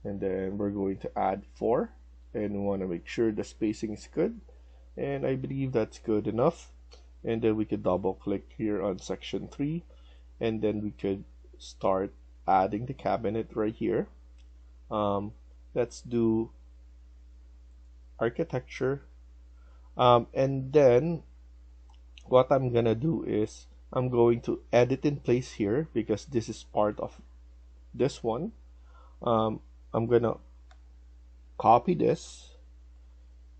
S1: And then we're going to add 4, and we want to make sure the spacing is good, and I believe that's good enough. And then we could double click here on section 3, and then we could start adding the cabinet right here. Let's do architecture, and then what I'm gonna do is I'm going to edit in place here because this is part of this one. I'm gonna copy this,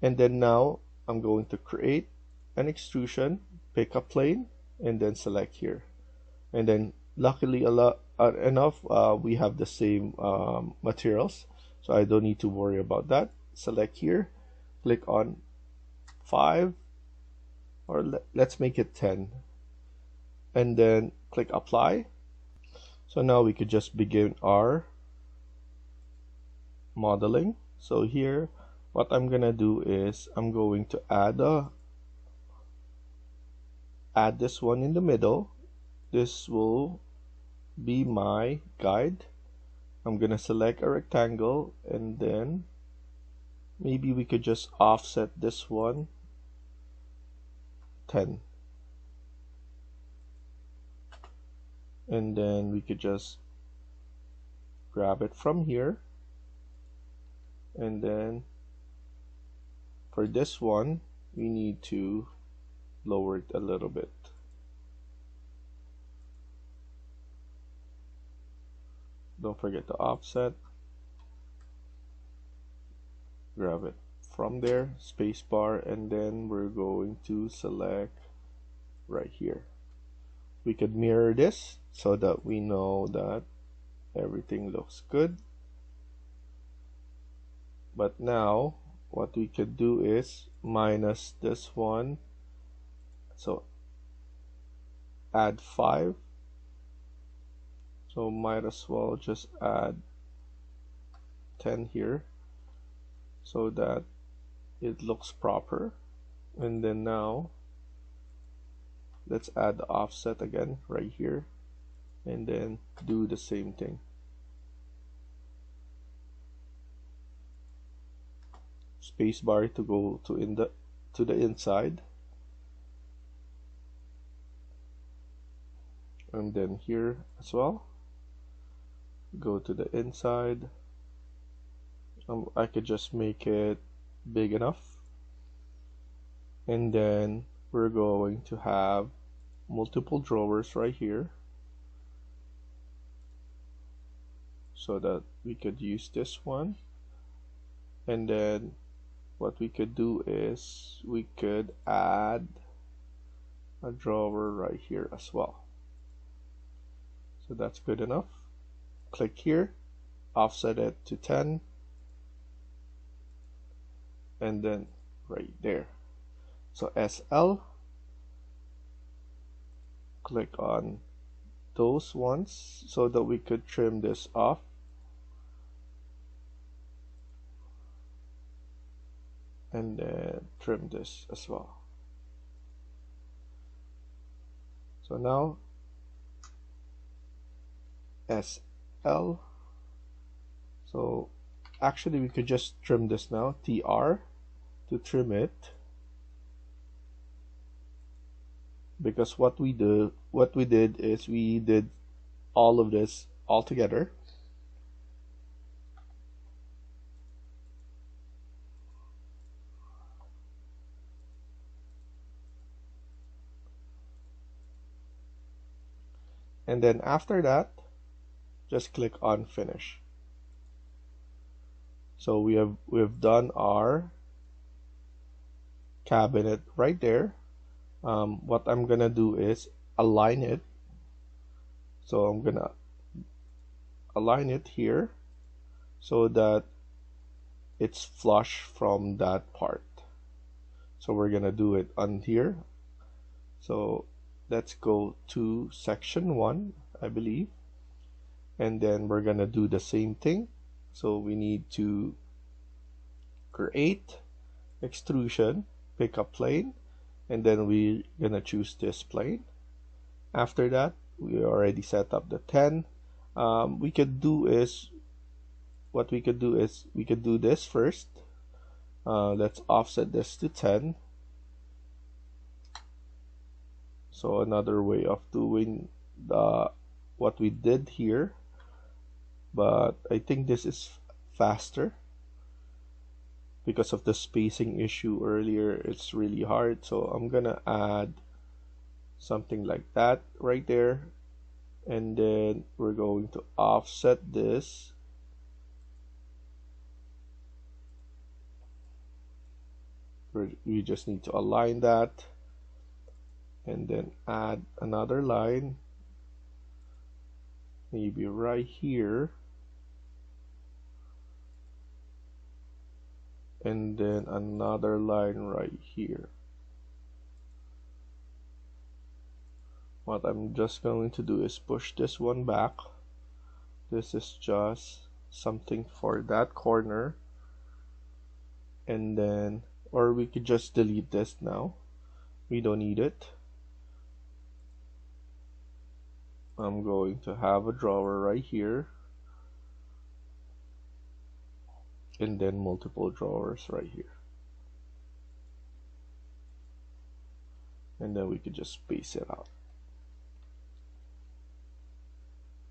S1: and then now I'm going to create an extrusion, pick a plane, and then select here. And then luckily enough, we have the same materials, so I don't need to worry about that. Select here, click on 5, or let's make it 10, and then click apply. So now we could just begin our modeling. So here what I'm gonna do is I'm going to add this one in the middle. This will be my guide. I'm gonna select a rectangle, and then maybe we could just offset this one 10. And then we could just grab it from here, and then for this one we need to lower it a little bit. Don't forget to offset. Grab it from there, spacebar, and then we're going to select right here. We could mirror this so that we know that everything looks good. But now what we could do is minus this one, so add 5. So might as well just add 10 here so that it looks proper. And then now let's add the offset again right here, and then do the same thing. Spacebar to go to the inside, and then here as well, go to the inside. I could just make it big enough, and then we're going to have multiple drawers right here so that we could use this one. And then what we could do is we could add a drawer right here as well. So that's good enough. Click here, offset it to 10, and then right there. So SL, click on those ones so that we could trim this off. And then trim this as well. So now SL. So actually we could just trim this now, TR to trim it, because what we did is we did all of this all together. And then after that, just click on finish. So we've done our cabinet right there. What I'm gonna do is align it. So I'm gonna align it here so that it's flush from that part. So we're gonna do it on here. So let's go to section 1, I believe, and then we're gonna do the same thing. So we need to create extrusion, pick a plane, and then we're gonna choose this plane. After that, we already set up the 10. We could do this first. Let's offset this to 10. So another way of doing what we did here, but I think this is faster because of the spacing issue earlier. It's really hard, so I'm gonna add something like that right there, and then we're going to offset this. We just need to align that, and then add another line, maybe right here, and then another line right here. What I'm just going to do is push this one back. This is just something for that corner, and then, or we could just delete this now. We don't need it. I'm going to have a drawer right here, and then multiple drawers right here. and then we could just space it out.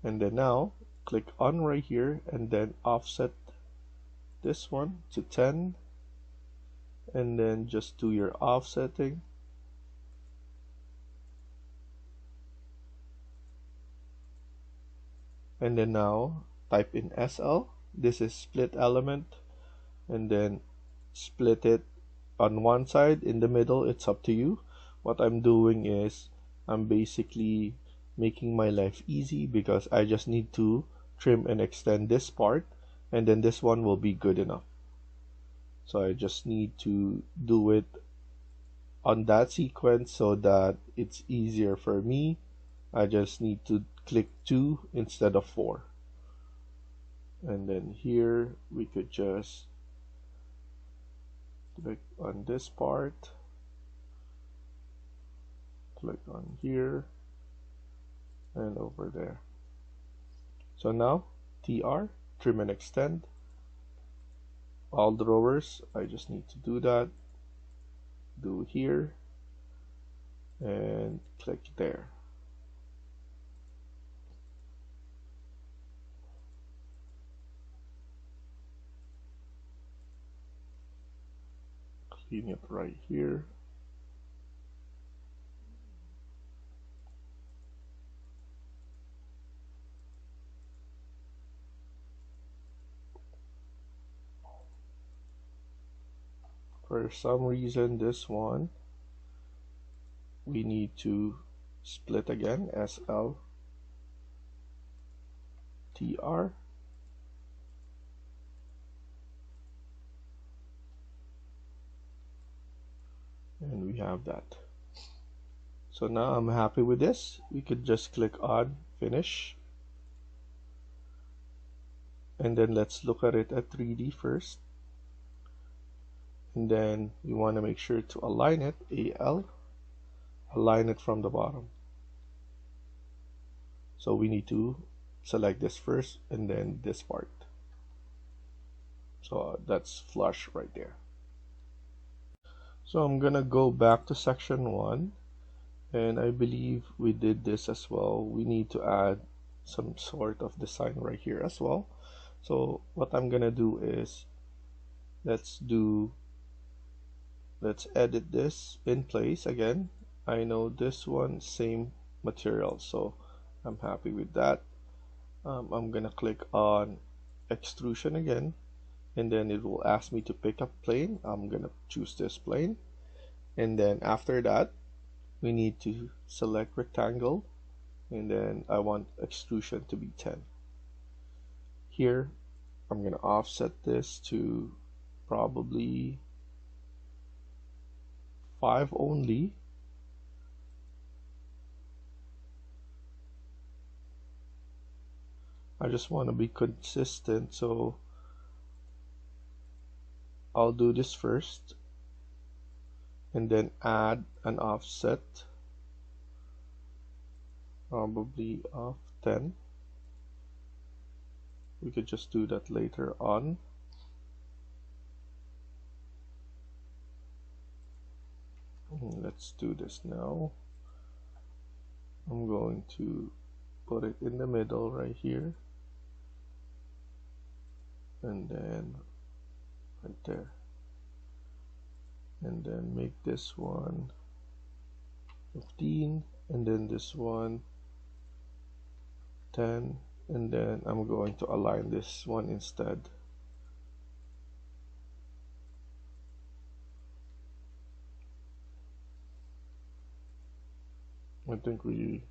S1: And then now click on right here and then offset this one to 10, and then just do your offsetting. And then now type in SL. This is split element, and then split it on one side. In the middle, it's up to you. What I'm doing is I'm basically making my life easy because I just need to trim and extend this part, and then this one will be good enough. So I just need to do it on that sequence so that it's easier for me. I just need to click 2 instead of 4. And then here we could just click on this part, click on here and over there. So now TR, trim and extend, all drawers. I just need to do that, do here and click there. Clean it right here. For some reason this one we need to split again, SL TR, and we have that. So now I'm happy with this. We could just click on finish, and then let's look at it at 3D first, and then we want to make sure to align it, AL, align it from the bottom. So we need to select this first and then this part. So that's flush right there. So I'm gonna go back to section 1, and I believe we did this as well. We need to add some sort of design right here as well. So what I'm gonna do is let's edit this in place again. I know this one same material, so I'm happy with that. I'm gonna click on extrusion again, and then it will ask me to pick up plane. I'm gonna choose this plane, and then after that we need to select rectangle, and then I want extrusion to be 10. Here I'm gonna offset this to probably 5 only. I just want to be consistent, so I'll do this first and then add an offset, probably of 10. We could just do that later on. Let's do this now. I'm going to put it in the middle right here, and then right there, and then make this one 15, and then this one 10, and then I'm going to align this one instead. I think we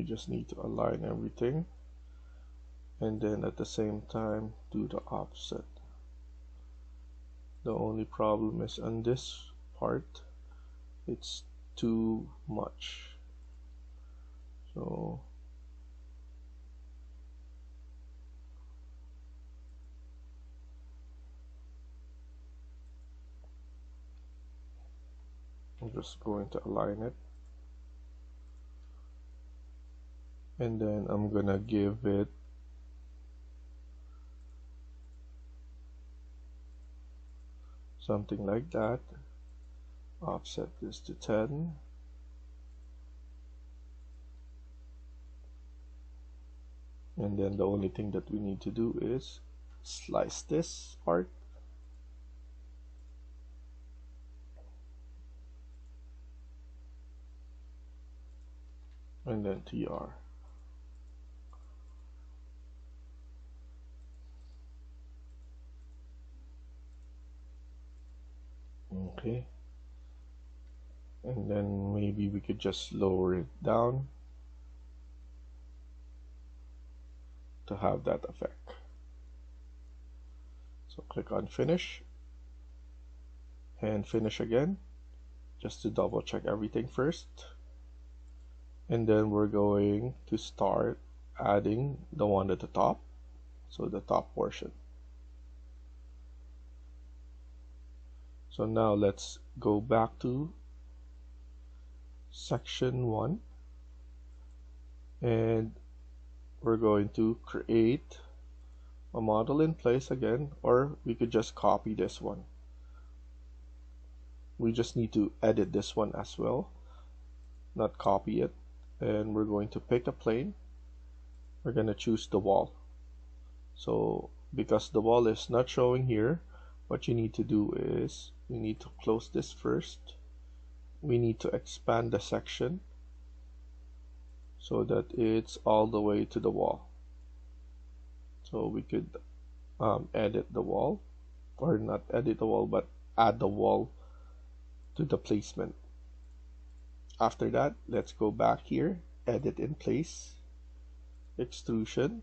S1: just need to align everything, and then at the same time do the offset. The only problem is on this part it's too much, so I'm just going to align it, and then I'm gonna give it something like that. Offset this to 10, And then the only thing that we need to do is slice this part. And then TR. Okay. And then maybe we could just lower it down to have that effect. So click on finish and finish again, just to double check everything first. And then we're going to start adding the one at the top, so the top portion. So now let's go back to section 1, and we're going to create a model in place again, or we could just copy this one. We just need to edit this one as well, not copy it. And we're going to pick a plane. We're going to choose the wall. So because the wall is not showing here, what you need to do is we need to close this first. We need to expand the section so that it's all the way to the wall. So we could edit the wall, or not edit the wall, but add the wall to the placement. After that, let's go back here, edit in place, extrusion,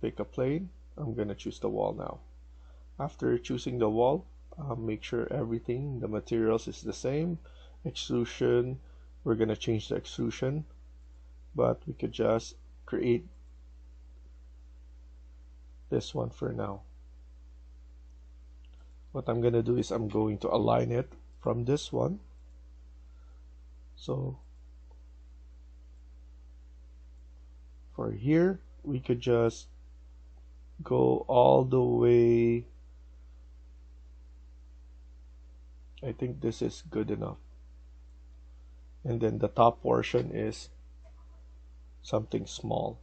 S1: pick a plane. I'm gonna choose the wall now. After choosing the wall, make sure everything, the materials is the same. Extrusion, we're gonna change the extrusion, but we could just create this one for now. What I'm gonna do is I'm going to align it from this one. So for here, we could just go all the way. I think this is good enough. And then the top portion is something small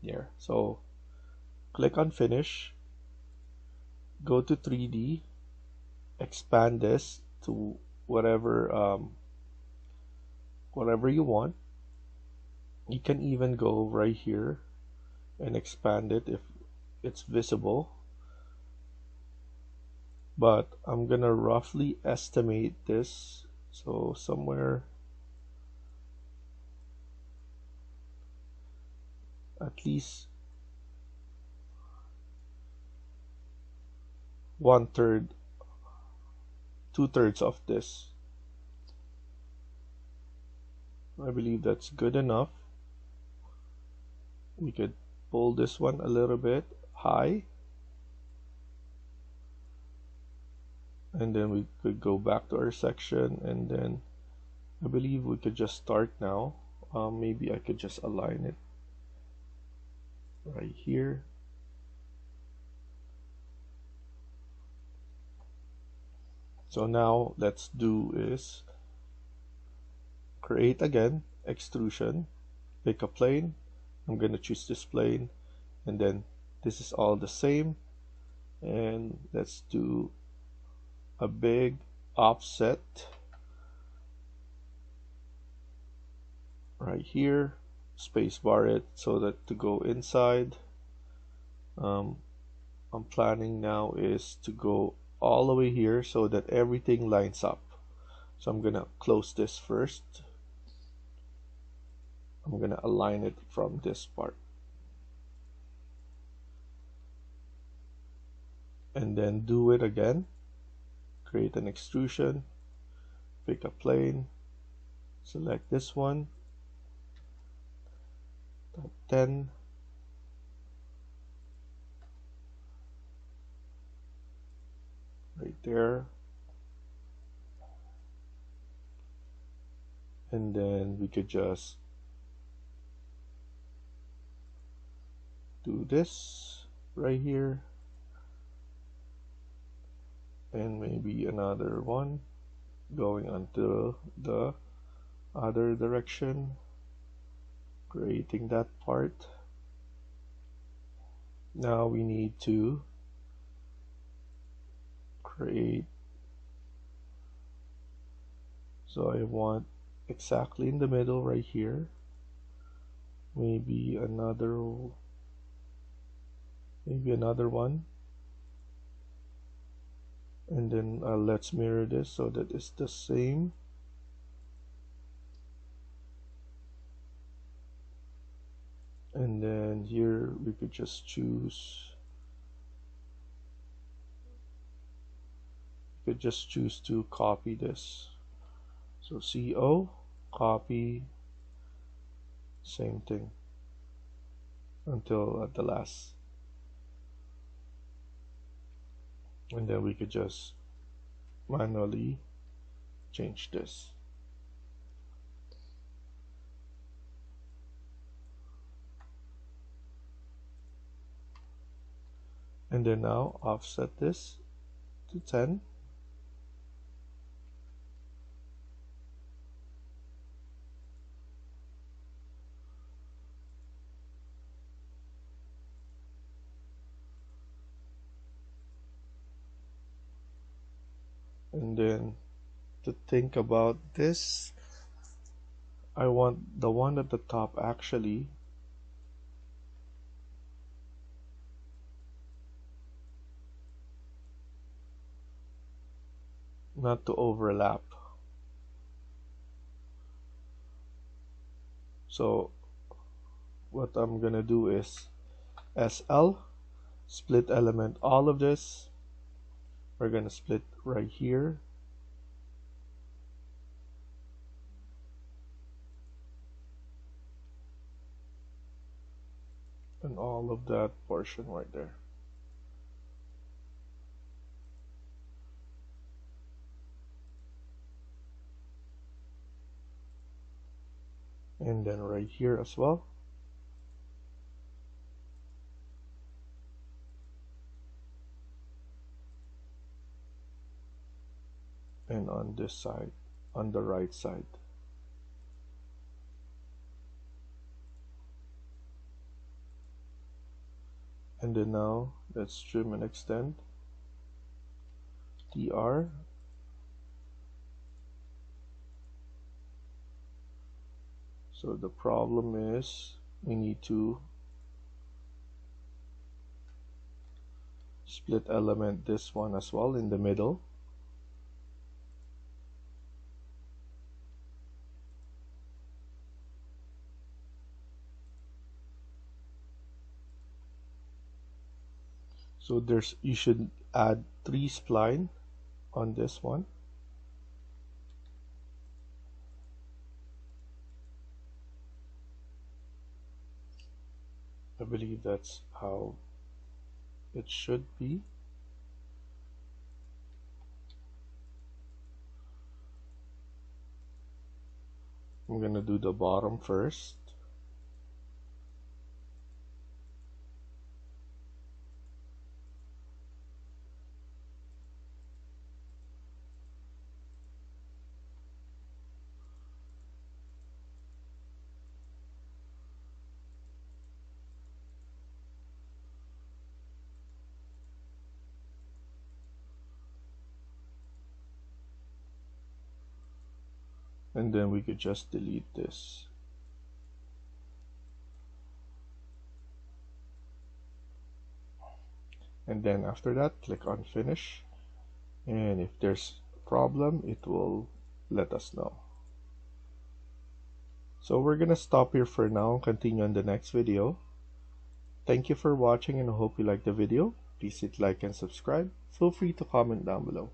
S1: here. So click on finish, go to 3D, expand this to whatever whatever you want. You can even go right here and expand it if it's visible, but I'm gonna roughly estimate this, so somewhere at least 1/3, 2/3 of this. I believe that's good enough. We could pull this one a little bit high, and then we could go back to our section, and then I believe we could just start now. Maybe I could just align it right here. So now let's do is create again, extrusion, pick a plane. I'm gonna choose this plane, and then this is all the same, and let's do a big offset right here, space bar it so that to go inside. I'm planning now is to go all the way here so that everything lines up. So I'm gonna close this first. I'm gonna align it from this part, and then do it again. Create an extrusion, pick a plane, select this one, top 10, right there, and then we could just do this right here, and maybe another one going onto the other direction, creating that part. Now we need to create, so I want exactly in the middle right here, maybe another one, and then let's mirror this so that it's the same. And then here we could just choose, to copy this. So CO, copy, same thing until at the last. And then we could just manually change this. And then now offset this to 10. And then to think about this, I want the one at the top actually not to overlap. So what I'm gonna do is SL, split element, all of this we're gonna split right here, and all of that portion right there. And then right here as well. And on this side, on the right side. And then now let's trim and extend. TR. So the problem is we need to split element this one as well in the middle. So you should add 3 spline on this one. I believe that's how it should be. I'm gonna do the bottom first. And then we could just delete this. And then after that, click on finish. And if there's a problem, it will let us know. So we're gonna stop here for now and continue on the next video. Thank you for watching and I hope you liked the video. Please hit like and subscribe. Feel free to comment down below.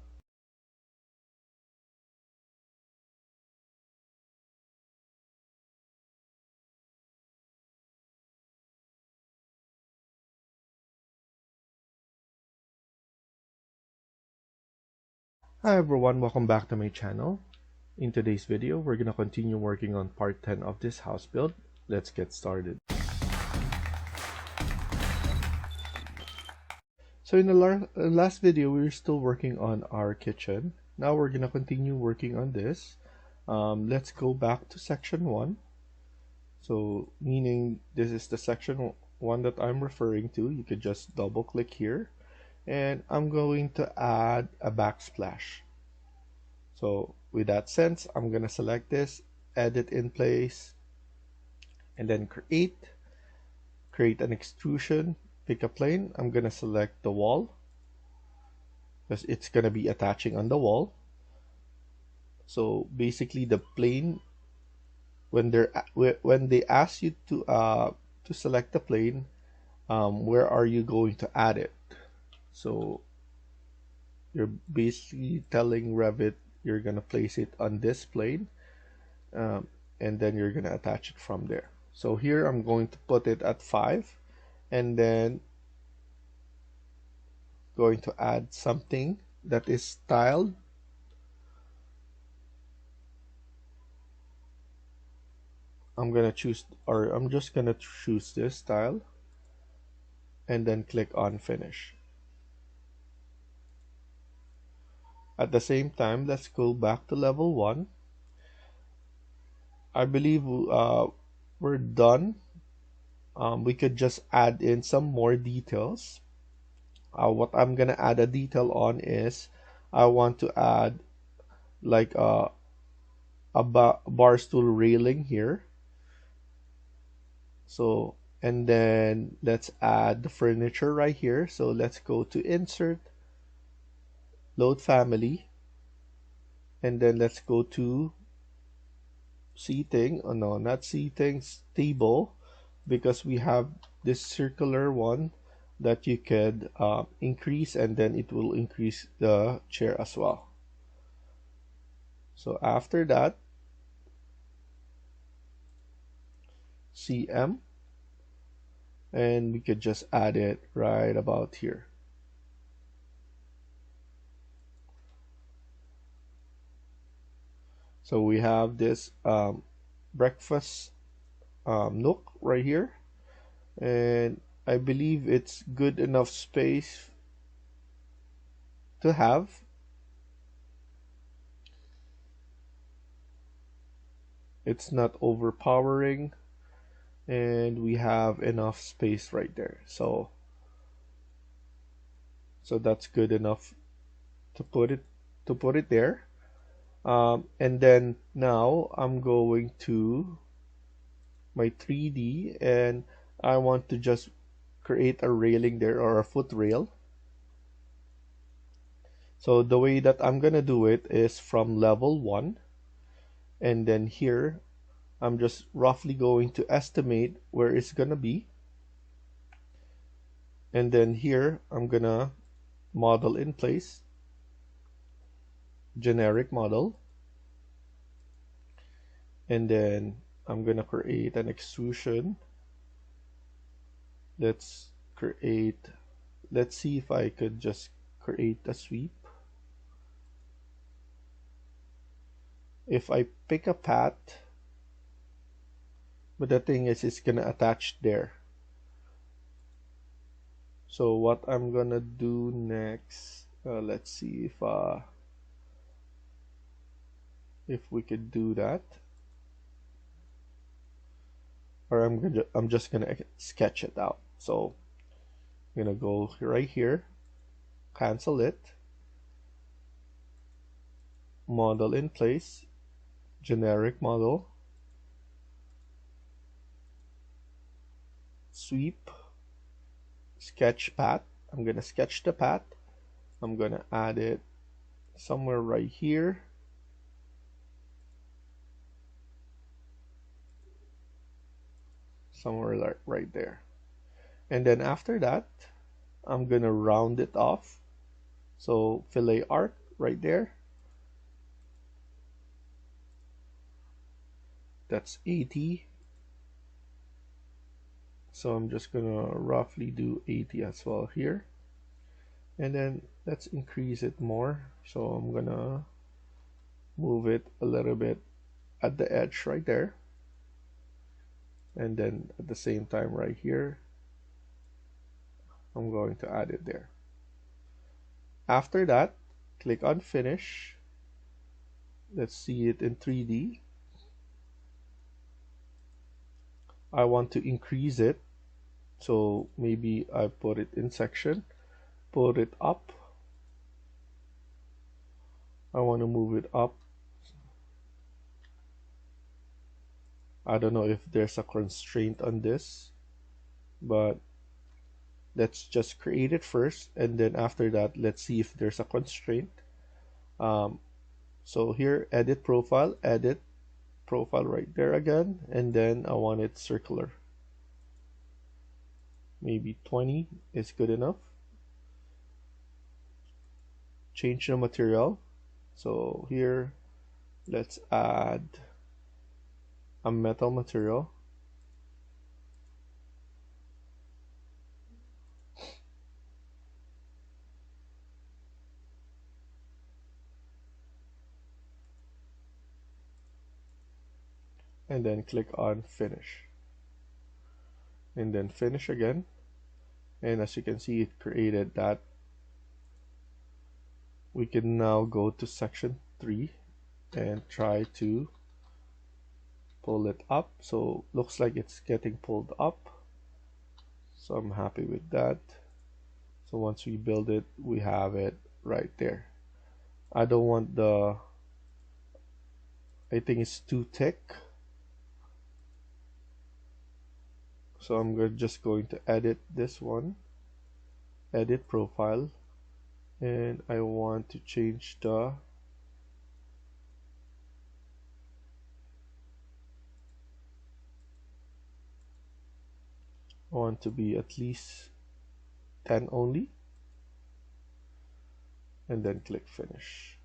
S1: Hi everyone, welcome back to my channel. In today's video, we're gonna continue working on part 10 of this house build. Let's get started. So in the last video, we were still working on our kitchen. Now we're gonna continue working on this. Let's go back to section 1. So meaning this is the section one that I'm referring to, you could just double click here, and I'm going to add a backsplash. So with that sense, I'm gonna select this, edit in place, and then create an extrusion, pick a plane. I'm gonna select the wall because it's gonna be attaching on the wall. So basically the plane, when they ask you to select the plane, where are you going to add it? So you're basically telling Revit you're gonna place it on this plane, um, and then you're gonna attach it from there. So here I'm going to put it at 5, and then going to add something that is styled. I'm just gonna choose this style, and then click on finish. At the same time, let's go back to level 1. I believe we're done. We could just add in some more details. What I'm gonna add a detail on is I want to add like a bar stool railing here. So, and then let's add the furniture right here. So let's go to insert, load family, and then let's go to seating. Oh no, not seating, table, because we have this circular one that you could increase, and then it will increase the chair as well. So after that, CM, and we could just add it right about here. So we have this breakfast nook right here, and I believe it's good enough space to have. It's not overpowering, and we have enough space right there. So that's good enough to put it there. And then now I'm going to my 3D, and I want to just create a railing there, or a foot rail. So the way that I'm gonna do it is from level 1, and then here I'm just roughly going to estimate where it's gonna be, and then here I'm gonna model in place, generic model, and then I'm gonna create an extrusion. Let's see if I could just create a sweep. If I pick a path, but the thing is it's gonna attach there. So what I'm gonna do next, let's see if we could do that, or I'm just gonna sketch it out. So I'm gonna go right here, cancel it, model in place, generic model, sweep, sketch path. I'm gonna sketch the path. I'm gonna add it somewhere right here. Somewhere like right there. And then after that, I'm gonna round it off. So fillet arc right there. That's 80. So I'm just gonna roughly do 80 as well here. And then let's increase it more. So I'm gonna move it a little bit at the edge right there. And then at the same time right here, I'm going to add it there. After that, click on finish. Let's see it in 3D. I want to increase it. So maybe I put it in section, put it up. I want to move it up. I don't know if there's a constraint on this, but let's just create it first, and then after that, let's see if there's a constraint. So here, edit profile right there again, and then I want it circular. Maybe 20 is good enough. Change the material. So here, let's add a metal material. And then click on finish. And then finish again. And as you can see, it created that. We can now go to section 3 and try to pull it up. So looks like it's getting pulled up. So I'm happy with that. So once we build it, we have it right there. I don't want I think it's too thick. So I'm just going to edit this one, edit profile, and I want to change I want to be at least 10 only, and then click finish.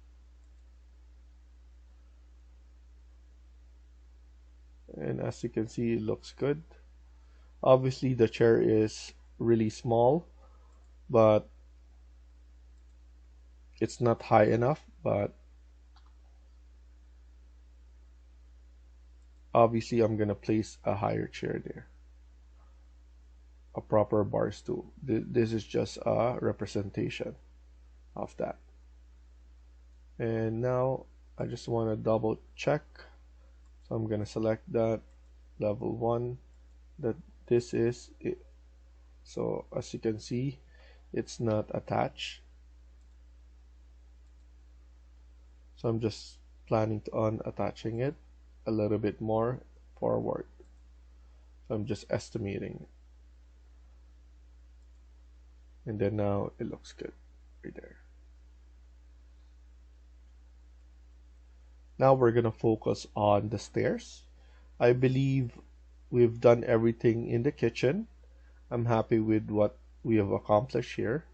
S1: And as you can see, it looks good. Obviously the chair is really small, but it's not high enough, but obviously I'm gonna place a higher chair there, a proper bar stool. This is just a representation of that. And now I just want to double check, so I'm gonna select that level 1, that this is it. So as you can see, it's not attached, so I'm just planning on attaching it a little bit more forward. So I'm just estimating, and then now it looks good right there. Now we're gonna focus on the stairs. I believe we've done everything in the kitchen. I'm happy with what we have accomplished here.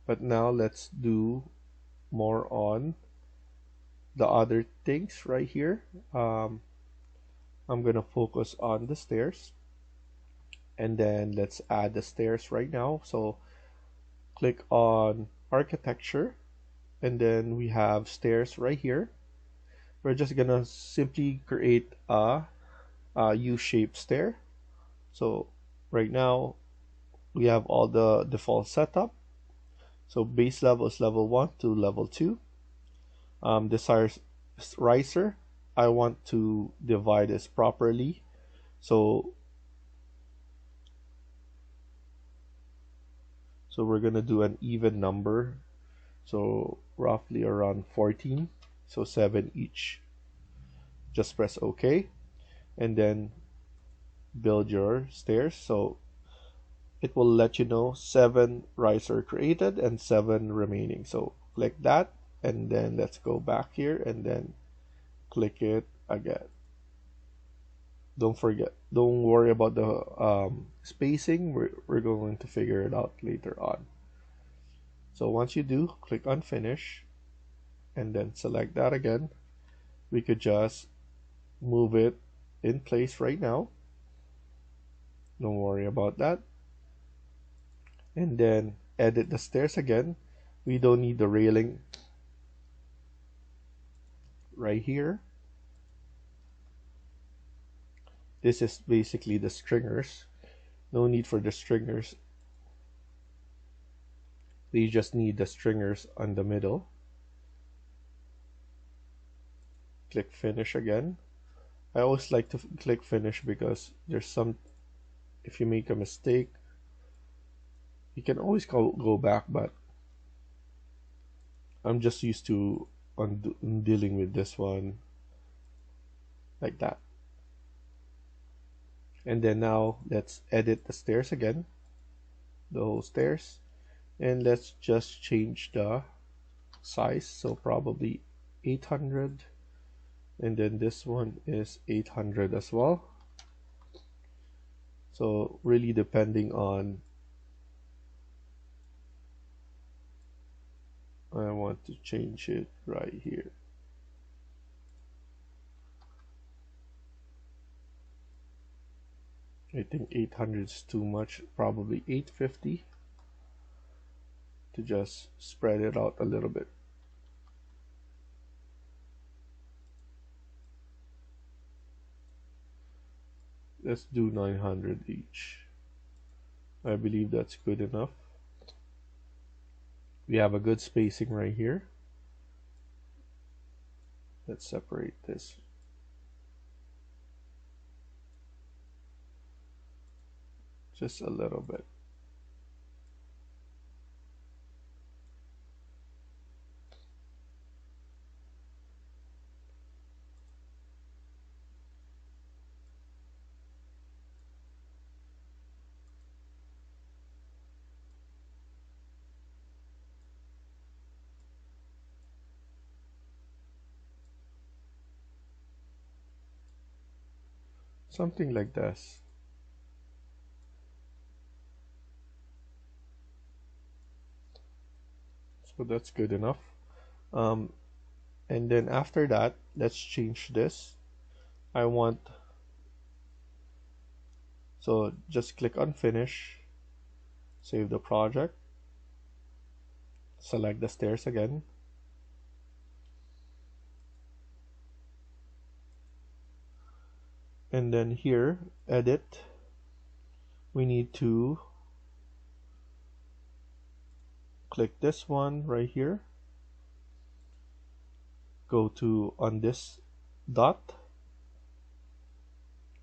S1: But now let's do more on the other things right here. I'm gonna focus on the stairs, and then let's add the stairs right now. So click on architecture, and then we have stairs right here. We're just gonna simply create a U-shaped stair. So right now we have all the default setup. So base level is level 1 to level 2. Desired riser, I want to divide this properly. So we're gonna do an even number. So roughly around 14. So 7 each. Just press OK, and then build your stairs. So it will let you know 7 riser created and 7 remaining. So click that, and then let's go back here and then click it again. Don't worry about the spacing. We're going to figure it out later on. So once you do, click on finish, and then select that again. We could just move it in place right now. Don't worry about that. And then edit the stairs again. We don't need the railing right here. This is basically the stringers. No need for the stringers. We just need the stringers on the middle. Click finish again. I always like to click finish because there's some, if you make a mistake, you can always go back, but I'm just used to dealing with this one like that. And then now let's edit the stairs again, the whole stairs, and let's just change the size, so probably 800, and then this one is 800 as well. So really depending on, I want to change it right here. I think 800 is too much, probably 850 to just spread it out a little bit. Let's do 900 each. I believe that's good enough. We have a good spacing right here. Let's separate this. Just a little bit. Something like this. So that's good enough. And then after that, let's change this. I want, so just click on finish, save the project, select the stairs again, and then here, edit, we need to click this one right here, go to on this dot,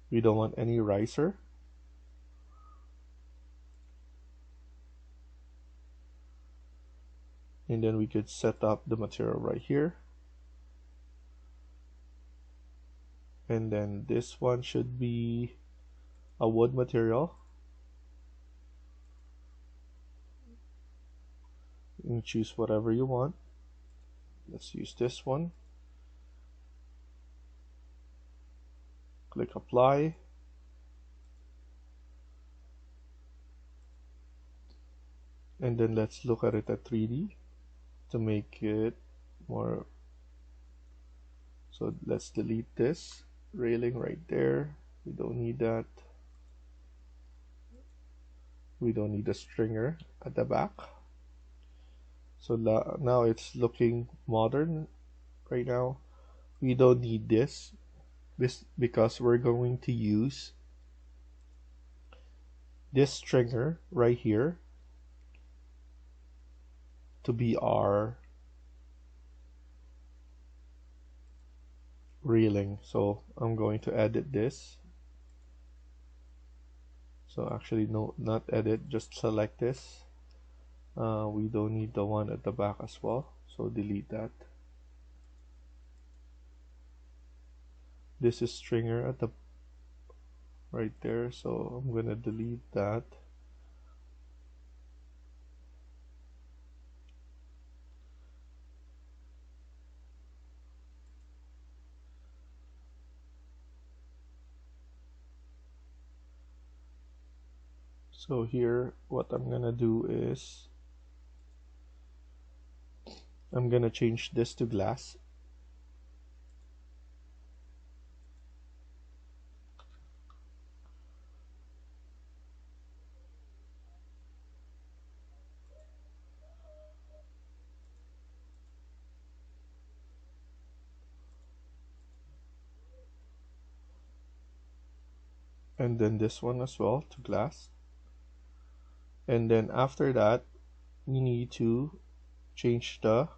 S1: we don't want any riser, and then we could set up the material right here, and then this one should be a wood material. You can choose whatever you want. Let's use this one. Click apply. And then let's look at it at 3D to make it more. So let's delete this railing right there. We don't need that. We don't need a stringer at the back. So now it's looking modern right now. We don't need this because we're going to use this stringer right here to be our railing. So I'm going to edit this. So actually no, not edit, just select this. We don't need the one at the back as well, so delete that. This is stringer at the right there, so I'm gonna delete that. So here what I'm gonna do is I'm gonna change this to glass. And then this one as well to glass. And then after that, you need to change the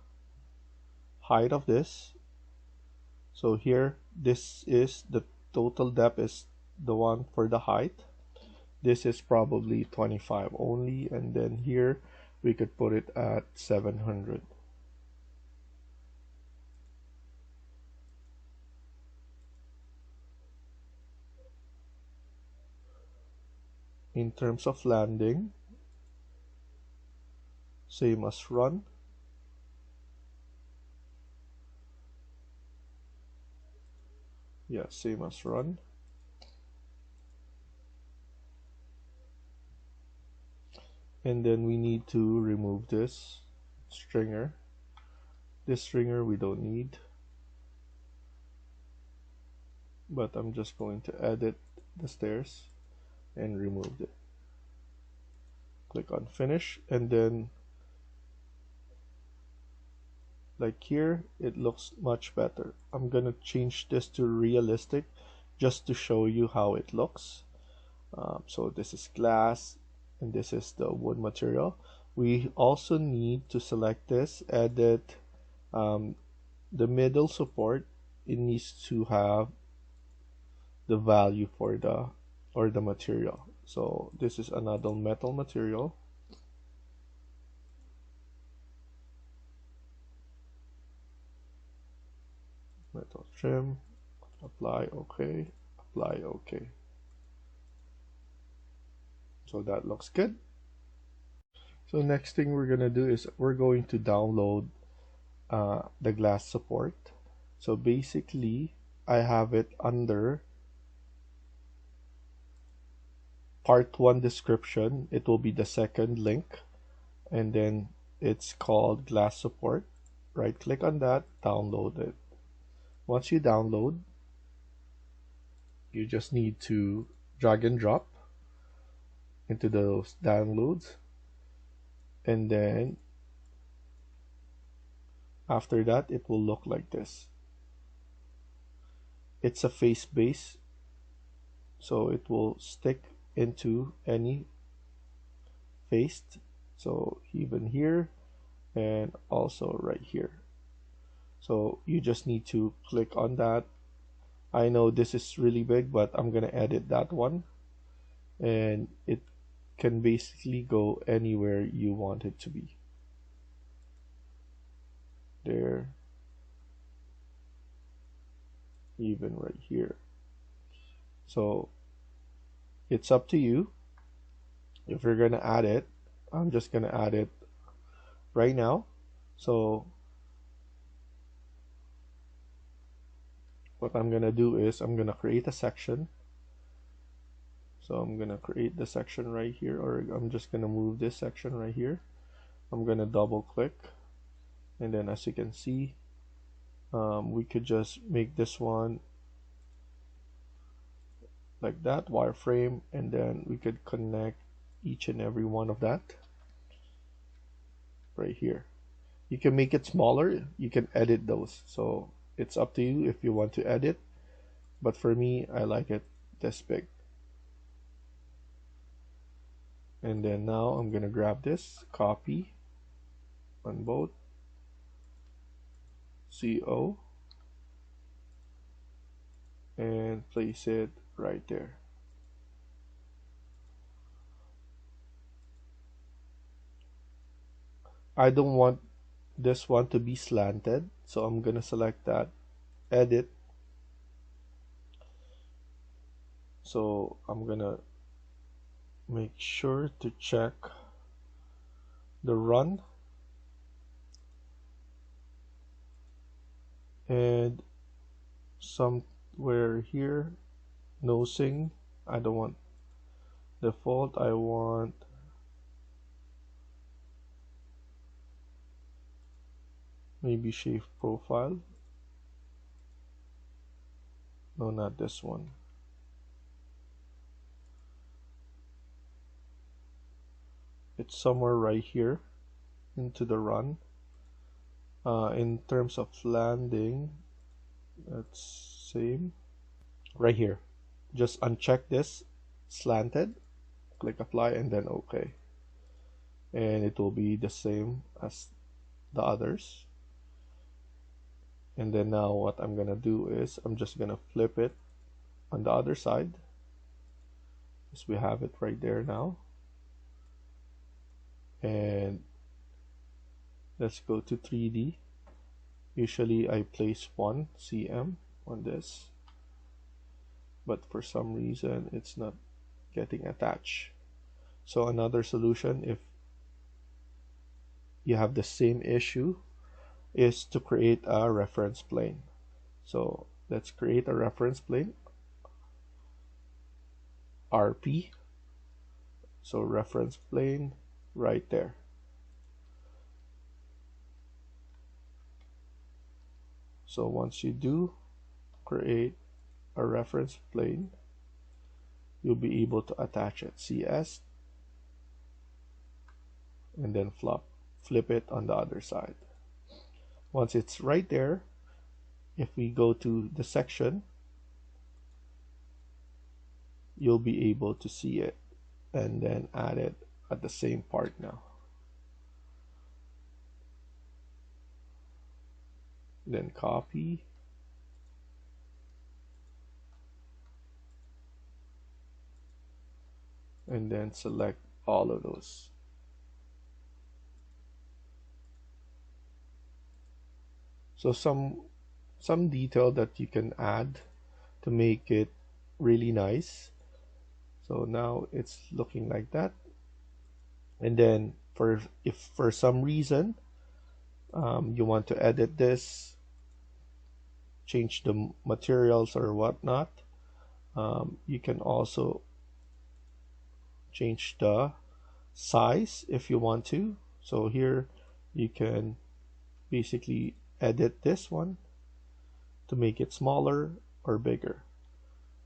S1: height of this. So here, this is the total depth is the one for the height. This is probably 25 only, and then here we could put it at 700. In terms of landing, same as run. Yeah, same as run. And then we need to remove this stringer. This stringer we don't need, but I'm just going to edit the stairs and remove it. Click on finish, and then like here it looks much better. I'm gonna change this to realistic just to show you how it looks. So this is glass and this is the wood material. We also need to select this, edit the middle support. It needs to have the value for the material. So this is another metal material. Metal trim, apply OK, apply OK. So that looks good. So next thing we're gonna do is we're going to download the glass support. So basically I have it under part 1 description. It will be the second link, and then it's called glass support. Right click on that, download it. Once you download, you just need to drag and drop into those downloads, and then after that it will look like this. It's a face base, so it will stick into any face, so even here and also right here. So you just need to click on that. I know this is really big, but I'm gonna edit that one, and it can basically go anywhere you want it to be. There, even right here. So it's up to you if you're gonna add it. I'm just gonna add it right now. So what I'm gonna do is I'm gonna create a section. So I'm gonna create the section right here, or I'm just gonna move this section right here. I'm gonna double click, and then as you can see, we could just make this one like that, wireframe, and then we could connect each and every one of that right here. You can make it smaller, you can edit those, so it's up to you if you want to edit, but for me I like it this big. And then now I'm gonna grab this, copy on both, CO, and place it right there. I don't want this one to be slanted, so I'm gonna select that, edit. So I'm gonna make sure to check the run, and somewhere here nosing, I don't want default, I want maybe shape profile. No, not this one. It's somewhere right here into the run. In terms of landing, that's same right here. Just uncheck this slanted, click apply, and then OK, and it will be the same as the others. And then now what I'm gonna do is I'm just gonna flip it on the other side, as we have it right there now. And let's go to 3D. Usually I place 1 cm on this, but for some reason it's not getting attached. So another solution, if you have the same issue, is to create a reference plane. So let's create a reference plane, RP. So reference plane right there. So once you do create a reference plane, you'll be able to attach it. CS, and then flip it on the other side. Once it's right there, if we go to the section, you'll be able to see it and then add it at the same part now. Then copy, and then select all of those. So some detail that you can add to make it really nice. So now it's looking like that. And then if for some reason you want to edit this, change the materials or whatnot, you can also change the size if you want to. So here you can basically edit this one to make it smaller or bigger.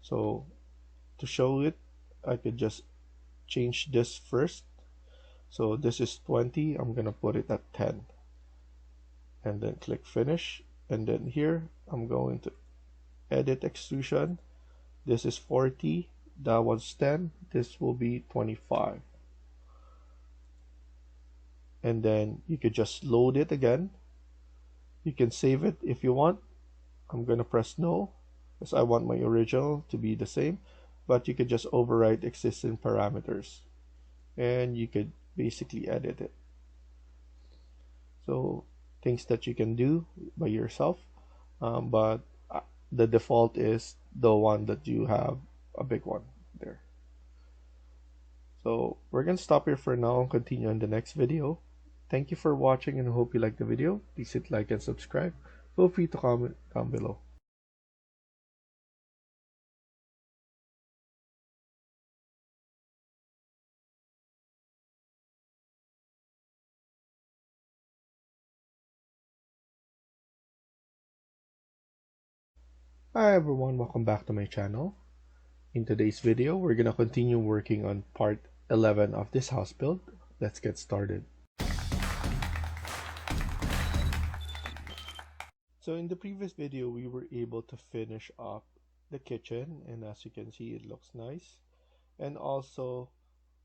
S1: So to show it, I could just change this first. So this is 20, I'm gonna put it at 10, and then click finish. And then here I'm going to edit extrusion. This is 40, that one's 10, this will be 25. And then you could just load it again. You can save it if you want. I'm gonna press no because I want my original to be the same, but you could just overwrite existing parameters and you could basically edit it. So things that you can do by yourself, but the default is the one that you have, a big one there. So we're gonna stop here for now and continue in the next video. Thank you for watching and hope you liked the video. Please hit like and subscribe. Feel free to comment down below. Hi everyone, welcome back to my channel. In today's video, we're gonna continue working on part 11 of this house build. Let's get started. So in the previous video, we were able to finish up the kitchen, and as you can see, it looks nice. And also,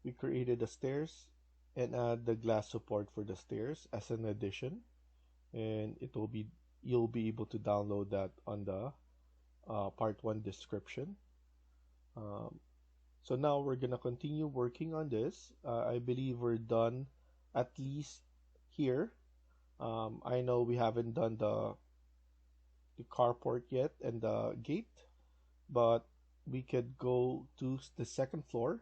S1: we created the stairs and add the glass support for the stairs as an addition. And you'll be able to download that on the part 1 description. So now we're gonna continue working on this. I believe we're done at least here. I know we haven't done the carport yet and the gate, but we could go to the second floor,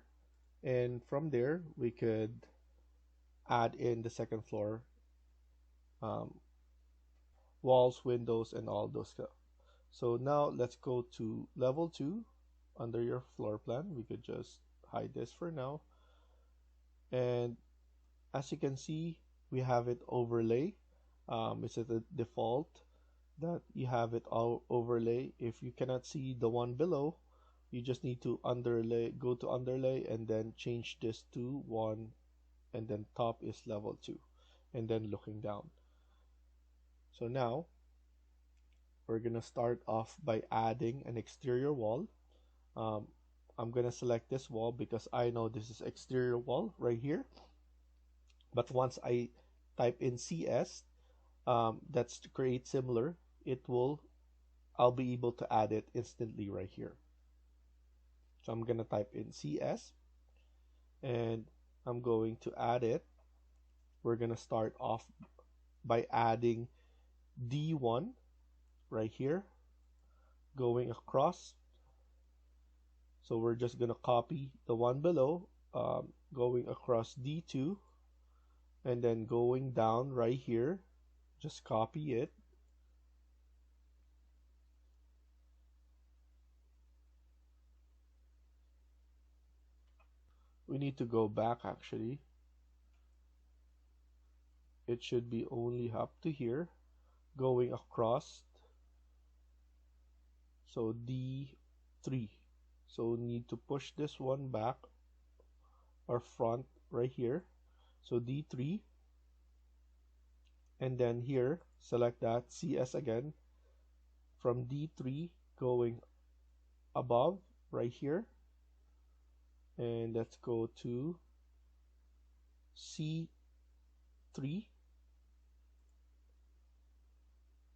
S1: and from there we could add in the second floor um, walls, windows, and all those stuff. So now let's go to level 2 under your floor plan. We could just hide this for now. And as you can see, we have it overlay. It's at the default that you have it all overlay. If you cannot see the one below, you just need to go to underlay and then change this to 1, and then top is level 2, and then looking down. So now we're gonna start off by adding an exterior wall. I'm gonna select this wall because I know this is exterior wall right here, but once I type in CS, that's to create similar, I'll be able to add it instantly right here. So I'm gonna type in CS and I'm going to add it. We're gonna start off by adding D1 right here, going across. So we're just gonna copy the one below, going across D2, and then going down right here, just copy it. We need to go back actually. It should be only up to here, going across. So D3. So need to push this one back or front right here. So D3, and then here select that CS again, from D3 going above right here, and let's go to C3,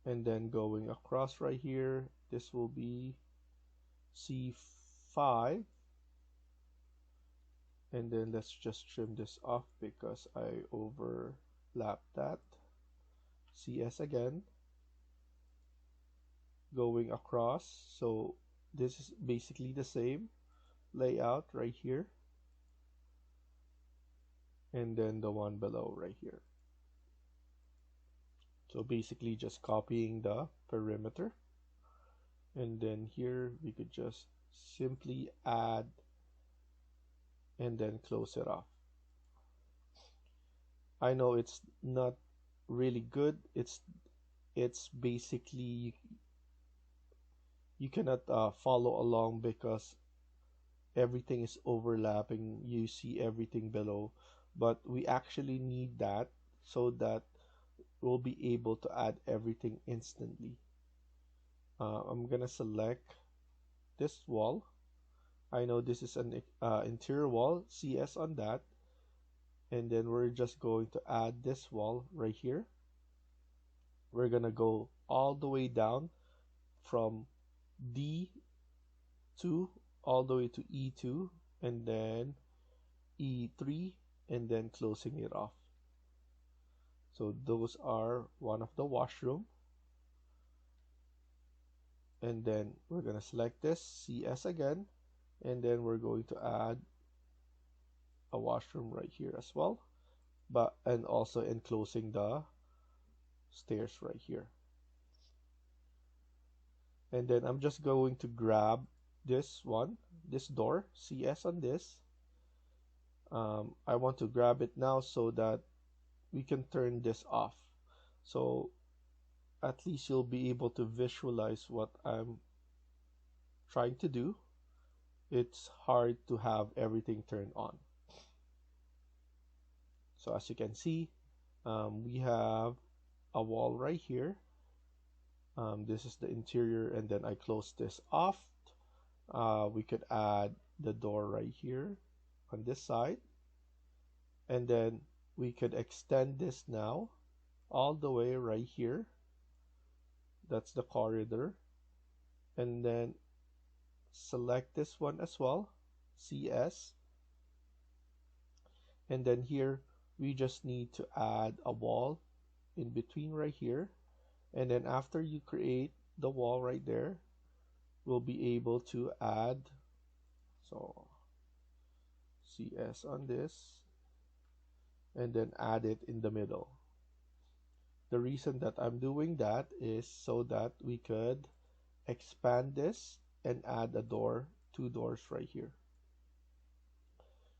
S1: and then going across right here, this will be C5, and then let's just trim this off because I overlapped that. CS again, going across. So this is basically the same layout right here, and then the one below right here. So basically just copying the perimeter, and then here we could just simply add and then close it off. I know it's not really good. It's basically you cannot follow along because everything is overlapping. You see everything below, but we actually need that so that we'll be able to add everything instantly. I'm gonna select this wall. I know this is an interior wall, CS on that, and then we're just going to add this wall right here. We're gonna go all the way down from D2 all the way to E2, and then E3, and then closing it off. So those are one of the washroom, and then we're gonna select this CS again, and then we're going to add a washroom right here as well, and also enclosing the stairs right here. And then I'm just going to grab this one, this door, CS on this. I want to grab it now so that we can turn this off. So at least you'll be able to visualize what I'm trying to do. It's hard to have everything turned on. So as you can see, we have a wall right here. This is the interior, and then I close this off. We could add the door right here on this side, and then we could extend this now all the way right here. That's the corridor, and then select this one as well, CS, and then here we just need to add a wall in between right here, and then after you create the wall right there, we'll be able to add, so CS on this, and then add it in the middle. The reason that I'm doing that is so that we could expand this and add a door, two doors right here.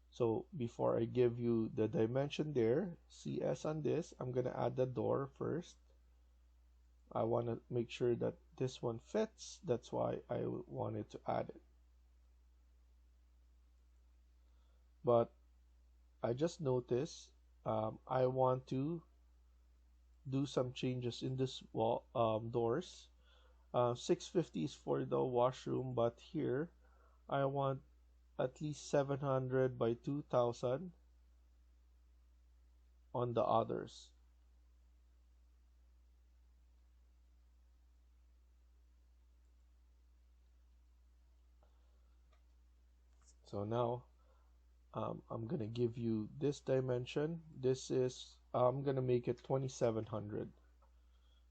S1: So before I give you the dimension there, CS on this, I'm gonna add the door first. I want to make sure that this one fits. That's why I wanted to add it. But I just noticed I want to do some changes in this wall doors. 650 is for the washroom, but here I want at least 700 by 2000 on the others. So now I'm gonna give you this dimension. This is I'm gonna make it 2700.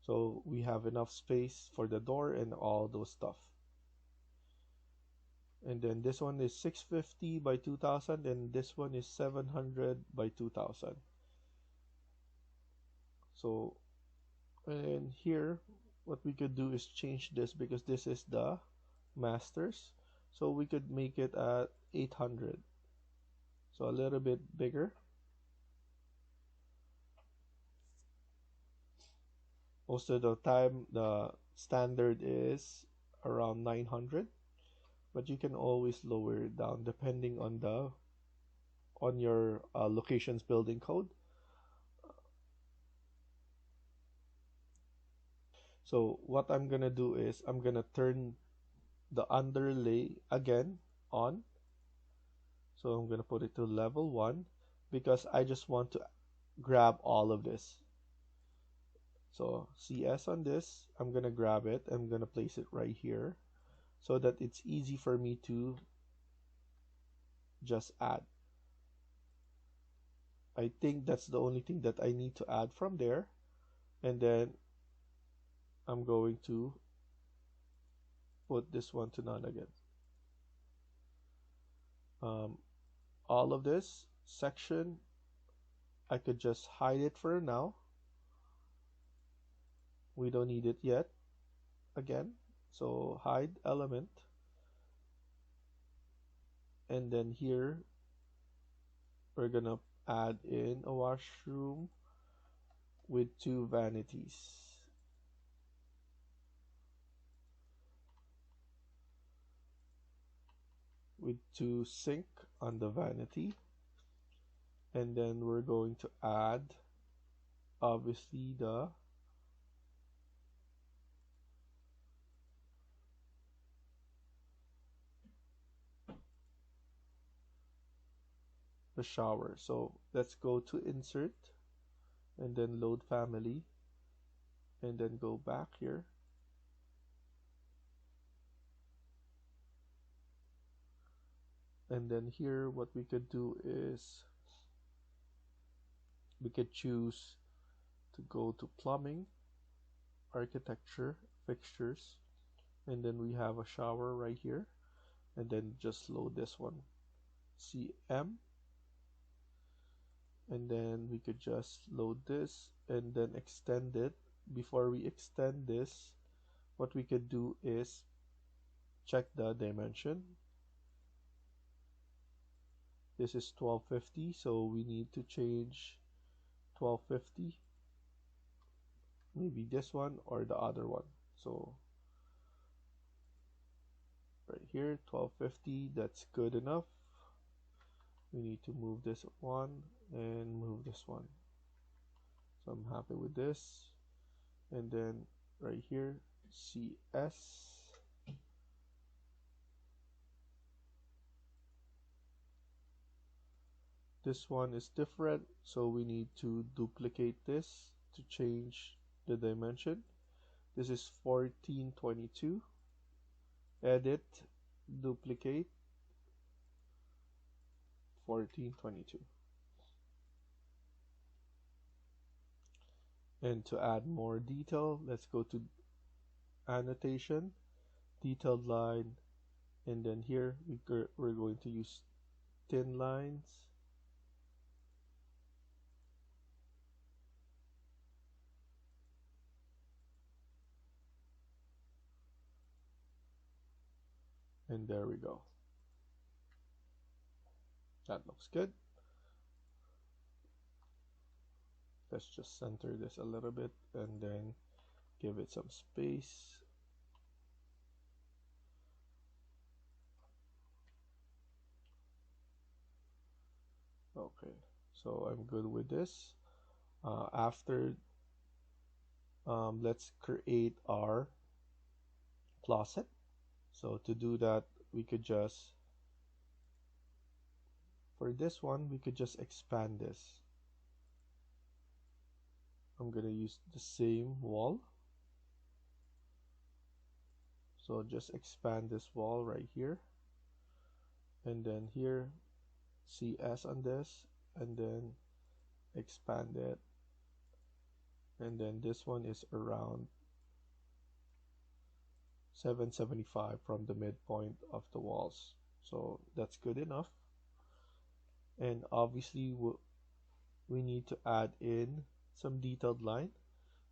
S1: So we have enough space for the door and all those stuff. And then this one is 650 by 2000 and this one is 700 by 2000. So and here what we could do is change this because this is the masters. So we could make it at 800. So a little bit bigger. Most of the time the standard is around 900, but you can always lower it down depending on the on your location's building code. So what I'm gonna do is I'm gonna turn the underlay again on. So I'm gonna put it to level 1 because I just want to grab all of this. So CS on this, I'm gonna grab it. I'm gonna place it right here so that it's easy for me to just add. I think that's the only thing that I need to add from there. And then I'm going to put this one to none again. All of this section, I could just hide it for now. We don't need it yet again. So hide element. And then here, we're gonna add in a washroom with 2 vanities. With 2 sink on the vanity. And then we're going to add obviously the shower. So let's go to insert and then load family and then go back here. And then here what we could do is we could choose to go to plumbing, architecture, fixtures, and then we have a shower right here, and then just load this one, CM, and then we could just load this and then extend it. Before we extend this, what we could do is check the dimension. This is 1250, so we need to change 1250, maybe this one or the other one. So right here 1250, that's good enough. We need to move this one and move this one, so I'm happy with this. And then right here CS, this one is different, so we need to duplicate this to change the dimension. This is 1422, edit, duplicate, 1422. And to add more detail, let's go to annotation, detailed line, and then here we're going to use thin lines. And there we go. That looks good. Let's just center this a little bit and then give it some space. Okay, so I'm good with this. After, let's create our closet. So to do that, we could just, for this one, we could just expand this. I'm gonna use the same wall. So just expand this wall right here. and then here CS on this, and then expand it, and then this one is around 775 from the midpoint of the walls. So that's good enough. And obviously we need to add in some detailed line.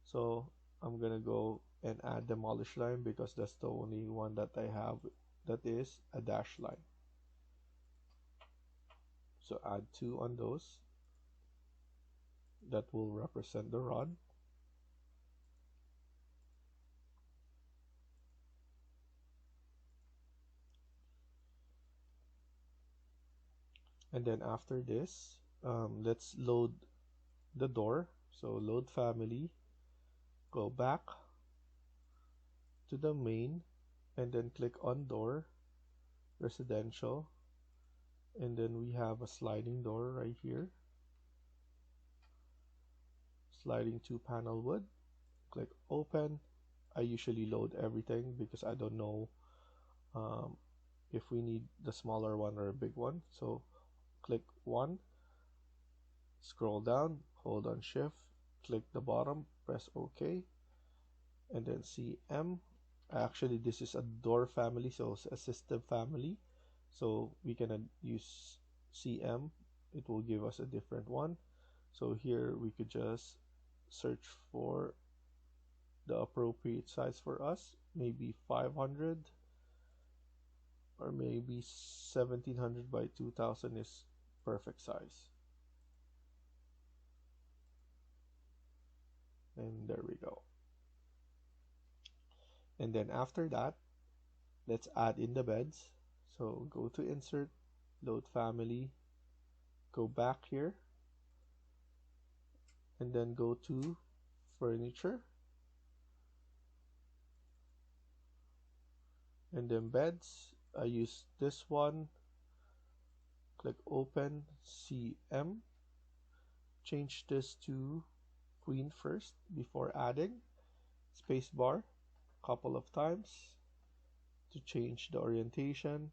S1: So I'm gonna go and add demolish line because that's the only one that I have that is a dash line. So add 2 on those. That will represent the rod. And then after this, let's load the door. So load family, go back to the main, and then click on door, residential, and then we have a sliding door right here, sliding 2-panel wood. Click open. I usually load everything because I don't know if we need the smaller one or a big one. So click 1, scroll down, hold on shift, click the bottom, press OK, and then CM. Actually, this is a door family, so it's a system family. So we can use CM. It will give us a different one. So here we could just search for the appropriate size for us, maybe 500 or maybe 1700 by 2000 is perfect size. And there we go. And then after that, let's add in the beds. So go to insert, load family, go back here, and then go to furniture, and then beds. I use this one, click open, CM, change this to queen first before adding, space bar couple of times to change the orientation,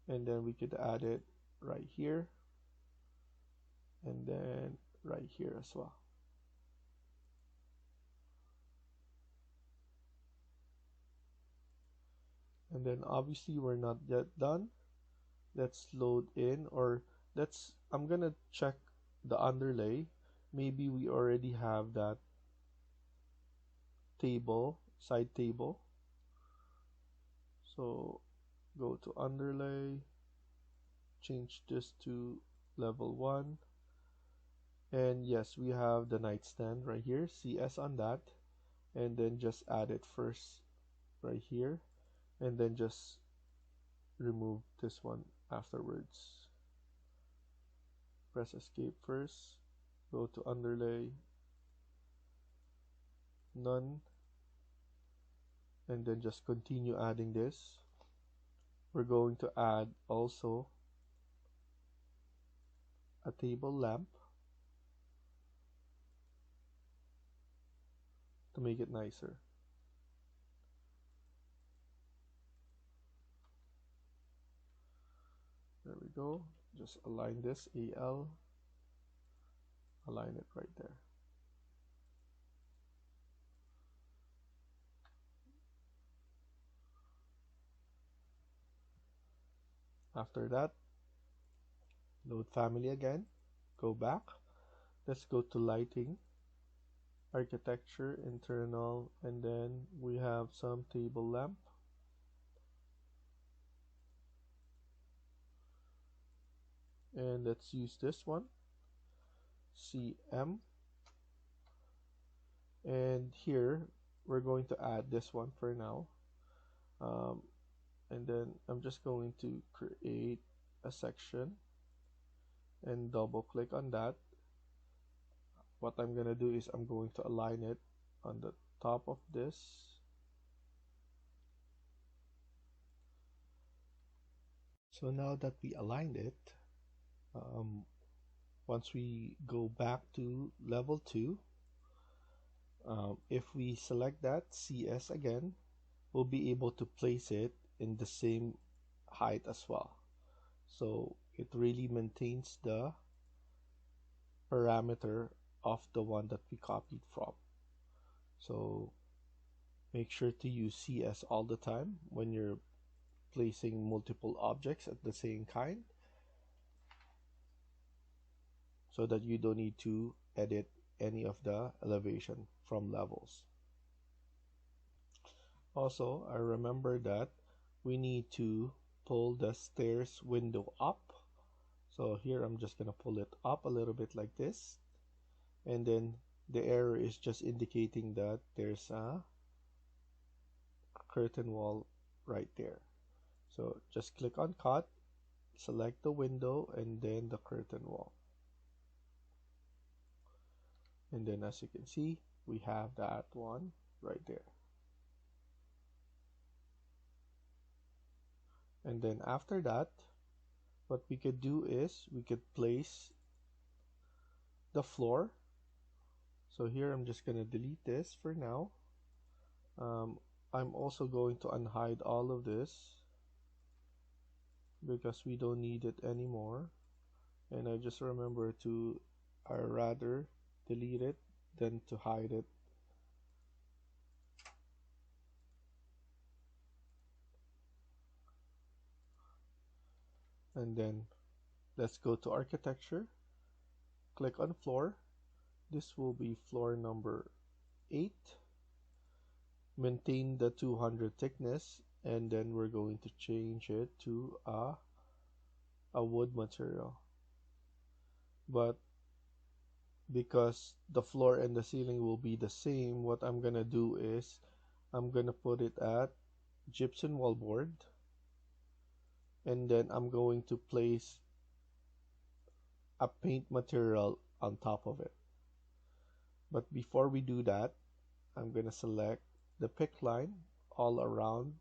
S1: and then we could add it right here and then right here as well. And then obviously we're not yet done. Let's load in, or I'm gonna check the underlay. Maybe we already have that table, side table. So go to underlay, change this to level 1, and yes, we have the nightstand right here. CS on that, and then just add it first right here, and then just remove this one afterwards. Press escape first, go to underlay, none, and then just continue adding this. We're going to add also a table lamp to make it nicer. There we go. Just align this, AL, align it right there. After that, load family again, go back. Let's go to lighting, architecture, internal, and then we have some table lamp. And let's use this one, CM. And here we're going to add this one for now. And then I'm just going to create a section and double click on that. What I'm gonna do is I'm going to align it on the top of this. So now that we aligned it, once we go back to level 2, if we select that CS again, we'll be able to place it in the same height as well. so it really maintains the parameter of the one that we copied from. So make sure to use CS all the time when you're placing multiple objects at the same kind, so that you don't need to edit any of the elevation from levels. Also, I remember that we need to pull the stairs window up. So here I'm just going to pull it up a little bit like this. And then the arrow is just indicating that there's a curtain wall right there. So just click on cut, select the window, and then the curtain wall. And then as you can see, we have that one right there. And then after that, what we could do is we could place the floor. So here I'm just going to delete this for now. I'm also going to unhide all of this because we don't need it anymore. And I just remember to, I rather delete it than to hide it. And then let's go to architecture, click on floor. This will be floor number 8. Maintain the 200 thickness, and then we're going to change it to a wood material. But because the floor and the ceiling will be the same, what I'm gonna do is I'm gonna put it at gypsum wallboard, and then I'm going to place a paint material on top of it. But before we do that, I'm gonna select the pick line all around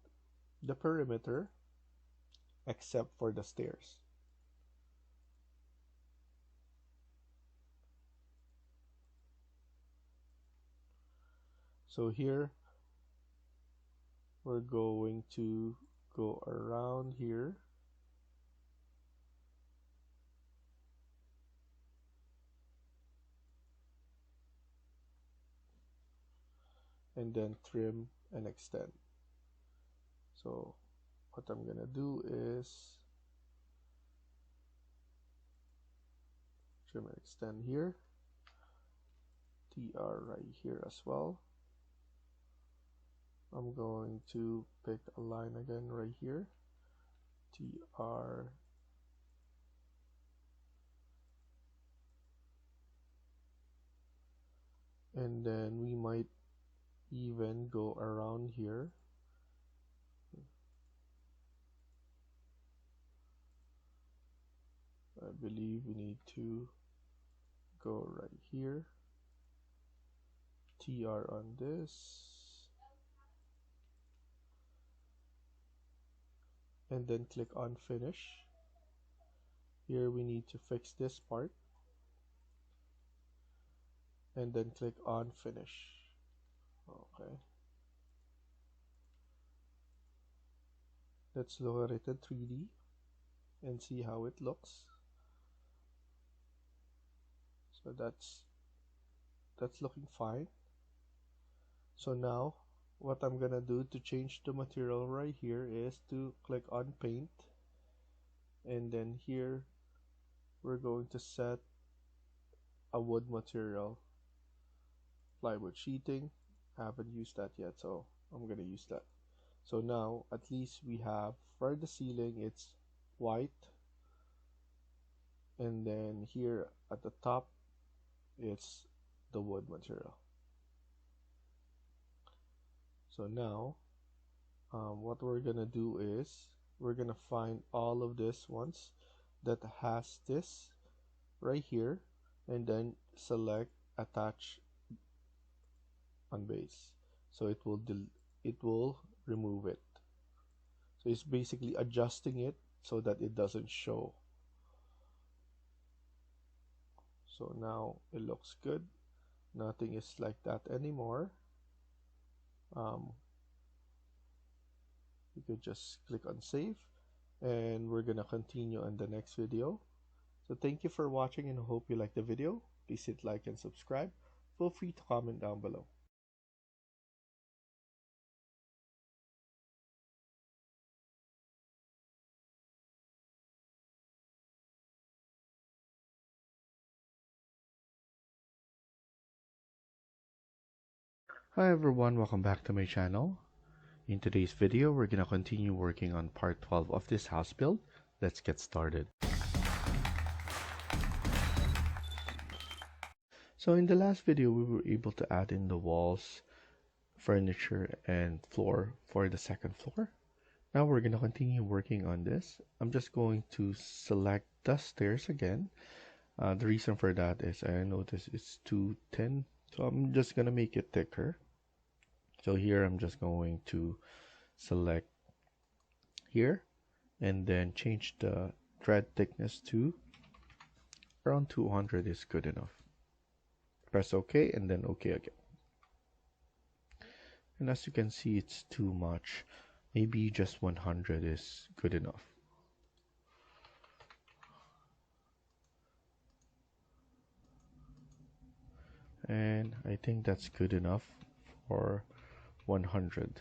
S1: the perimeter except for the stairs. So here we're going to go around here and then trim and extend. So what I'm gonna do is trim and extend here, TR right here as well. I'm going to pick a line again right here, TR, and then we might even go around here. I believe we need to go right here, TR on this, and then click on finish. Here we need to fix this part, and then click on finish. Okay, let's look at it in 3D and see how it looks. So that's looking fine. So now what I'm gonna do to change the material right here is to click on paint, and then here we're going to set a wood material, plywood sheeting. I haven't used that yet, so I'm gonna use that. So now at least we have, for the ceiling it's white, and then here at the top it's the wood material. So now what we're gonna do is we're gonna find all of this ones that has this right here, and then select attach on base, so it will remove it. So it's basically adjusting it so that it doesn't show. So now it looks good, nothing is like that anymore. You could just click on save, and we're gonna continue on the next video. So thank you for watching and hope you like the video. Please hit like and subscribe. Feel free to comment down below. Hi everyone, welcome back to my channel. In today's video, we're gonna continue working on part 12 of this house build. Let's get started. So in the last video, we were able to add in the walls, furniture, and floor for the second floor. Now we're gonna continue working on this. I'm just going to select the stairs again. The reason for that is I noticed it's too thin, so I'm just gonna make it thicker. So here I'm just going to select here and then change the thread thickness to around 200 is good enough. Press OK and then OK again. And as you can see, it's too much. Maybe just 100 is good enough. And I think that's good enough for 100.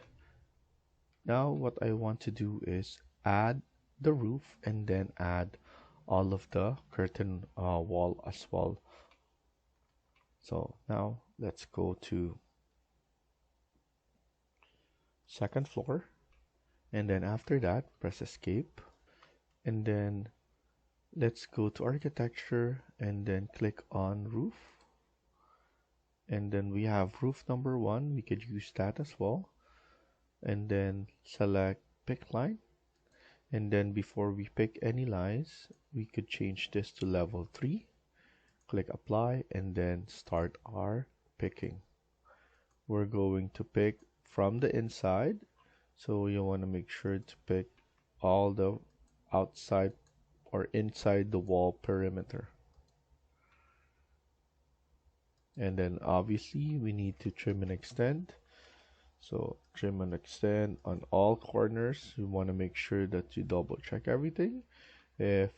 S1: Now what I want to do is add the roof and then add all of the curtain wall as well. So now let's go to second floor, and then after that press escape, and then let's go to architecture and then click on roof, and then we have roof number 1. We could use that as well, and then select pick line, and then before we pick any lines we could change this to level 3. Click apply and then start our picking. We're going to pick from the inside, so you want to make sure to pick all the outside or inside the wall perimeter. And then obviously we need to trim and extend. So trim and extend on all corners. You want to make sure that you double check everything. If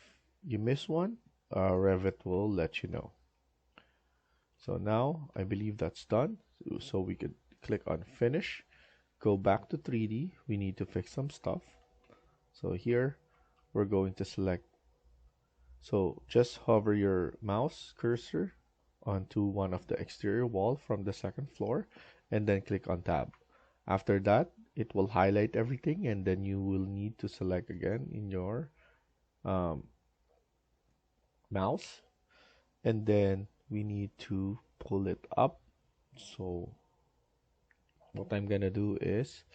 S1: you miss one, Revit will let you know. So now I believe that's done. So we could click on finish, go back to 3D. We need to fix some stuff. So here we're going to select. So just hover your mouse cursor onto one of the exterior wall from the second floor and then click on tab. After that, it will highlight everything, and then you will need to select again in your mouse, and then we need to pull it up. So what I'm gonna do is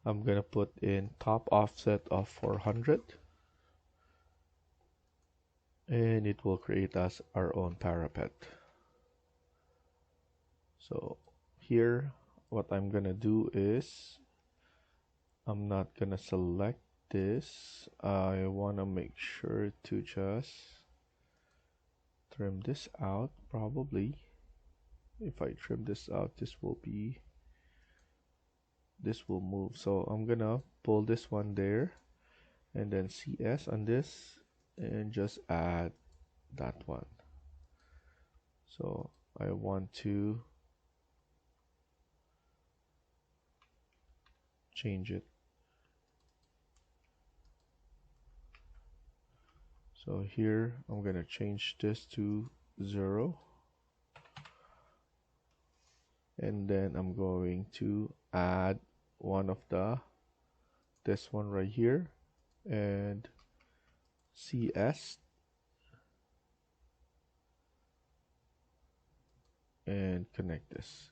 S1: I'm gonna put in top offset of 400, and it will create us our own parapet. So here what I'm gonna do is I'm not gonna select this. I wanna make sure to just trim this out. Probably if I trim this out, this will move. So I'm gonna pull this one there and then CS on this and just add that one. So I want to change it. So here I'm gonna change this to 0, and then I'm going to add one of this one right here and CS and connect this.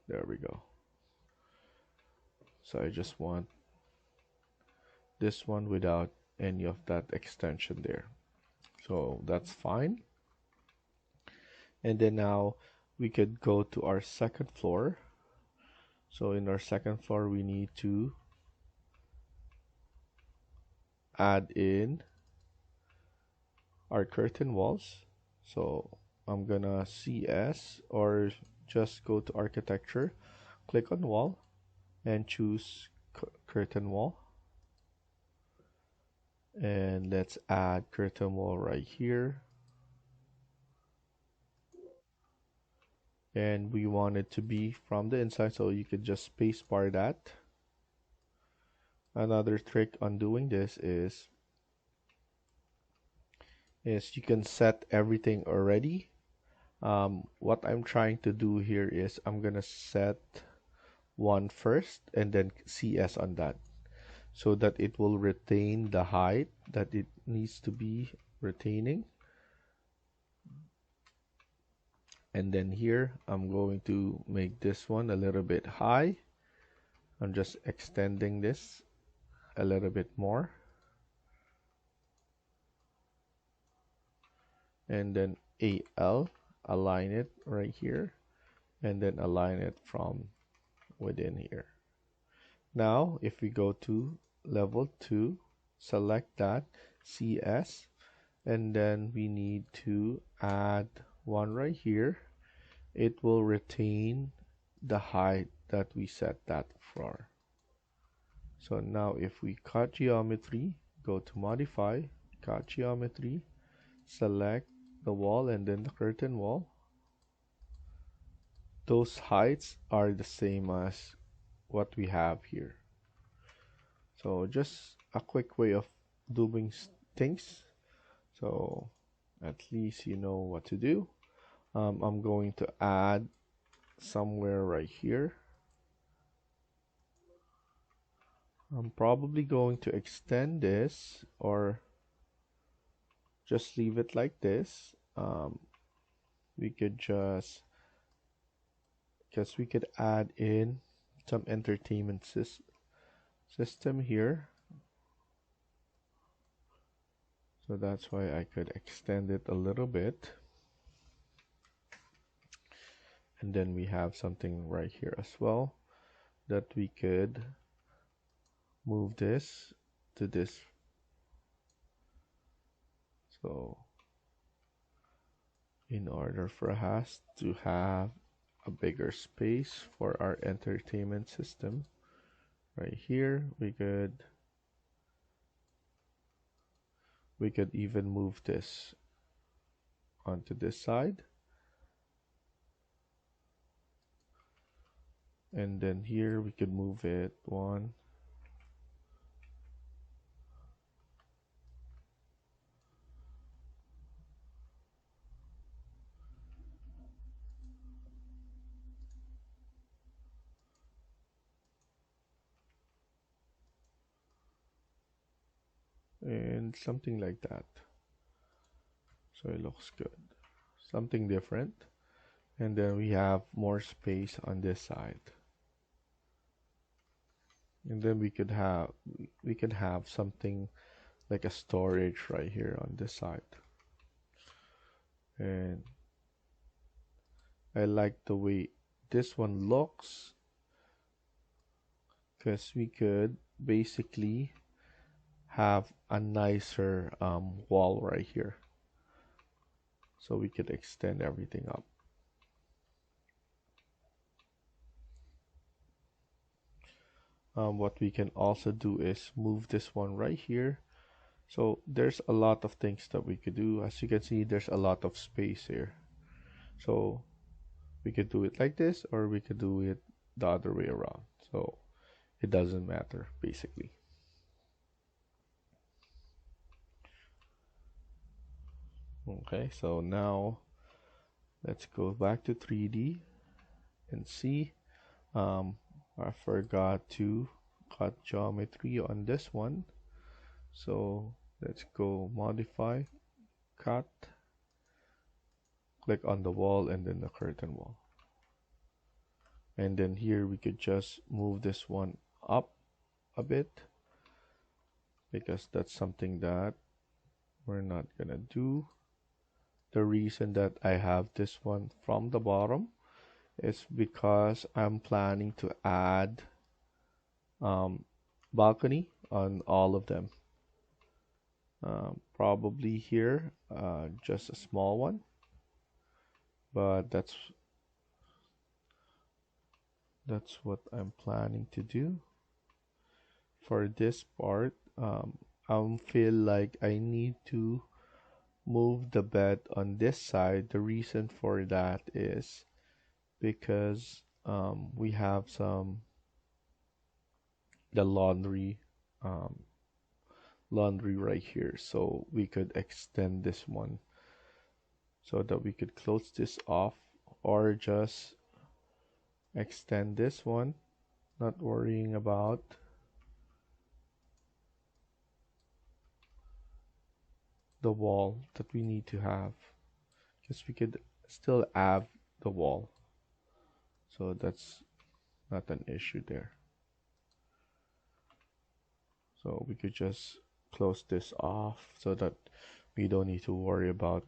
S1: There we go. So I just want this one without any of that extension there. So that's fine. And then now we could go to our second floor. So in our second floor we need to add in our curtain walls. So I'm gonna CS or just go to architecture, click on wall and choose curtain wall, and let's add curtain wall right here, and we want it to be from the inside, so you could just space bar that. Another trick on doing this is you can set everything already. What I'm trying to do here is I'm gonna set one first and then CS on that, so that it will retain the height that it needs to be retaining. And then here I'm going to make this one a little bit high. I'm just extending this a little bit more, and then AL, align it right here, and then align it from within here. Now if we go to level 2, select that, CS, and then we need to add one right here. It will retain the height that we set that for. So now if we cut geometry, go to modify, cut geometry, select the wall and then the curtain wall, those heights are the same as what we have here. So just a quick way of doing things, so at least you know what to do. I'm going to add somewhere right here. I'm probably going to extend this or just leave it like this. We could just, because we could add in some entertainment system here. So that's why I could extend it a little bit. And then we have something right here as well that we could move this to this. So in order for us to have a bigger space for our entertainment system right here, we could even move this onto this side, and then here we could move it one, and something like that. So it looks good, something different. And then we have more space on this side, and then we could have something like a storage right here on this side. And I like the way this one looks, because we could basically have a nicer wall right here, so we could extend everything up. What we can also do is move this one right here. So there's a lot of things that we could do. As you can see, there's a lot of space here. So we could do it like this, or we could do it the other way around. So it doesn't matter, basically. Okay, so now let's go back to 3D and see. I forgot to cut geometry on this one. So let's go modify, cut, click on the wall and then the curtain wall. And then here we could just move this one up a bit, because that's something that we're not gonna do. The reason that I have this one from the bottom is because I'm planning to add balcony on all of them. Probably here, just a small one, but that's what I'm planning to do. for this part, I feel like I need to move the bed on this side. The reason for that is because we have the um, laundry right here, so we could extend this one so that we could close this off, or just extend this one, not worrying about the wall that we need to have, because we could still have the wall, so that's not an issue there. So we could just close this off so that we don't need to worry about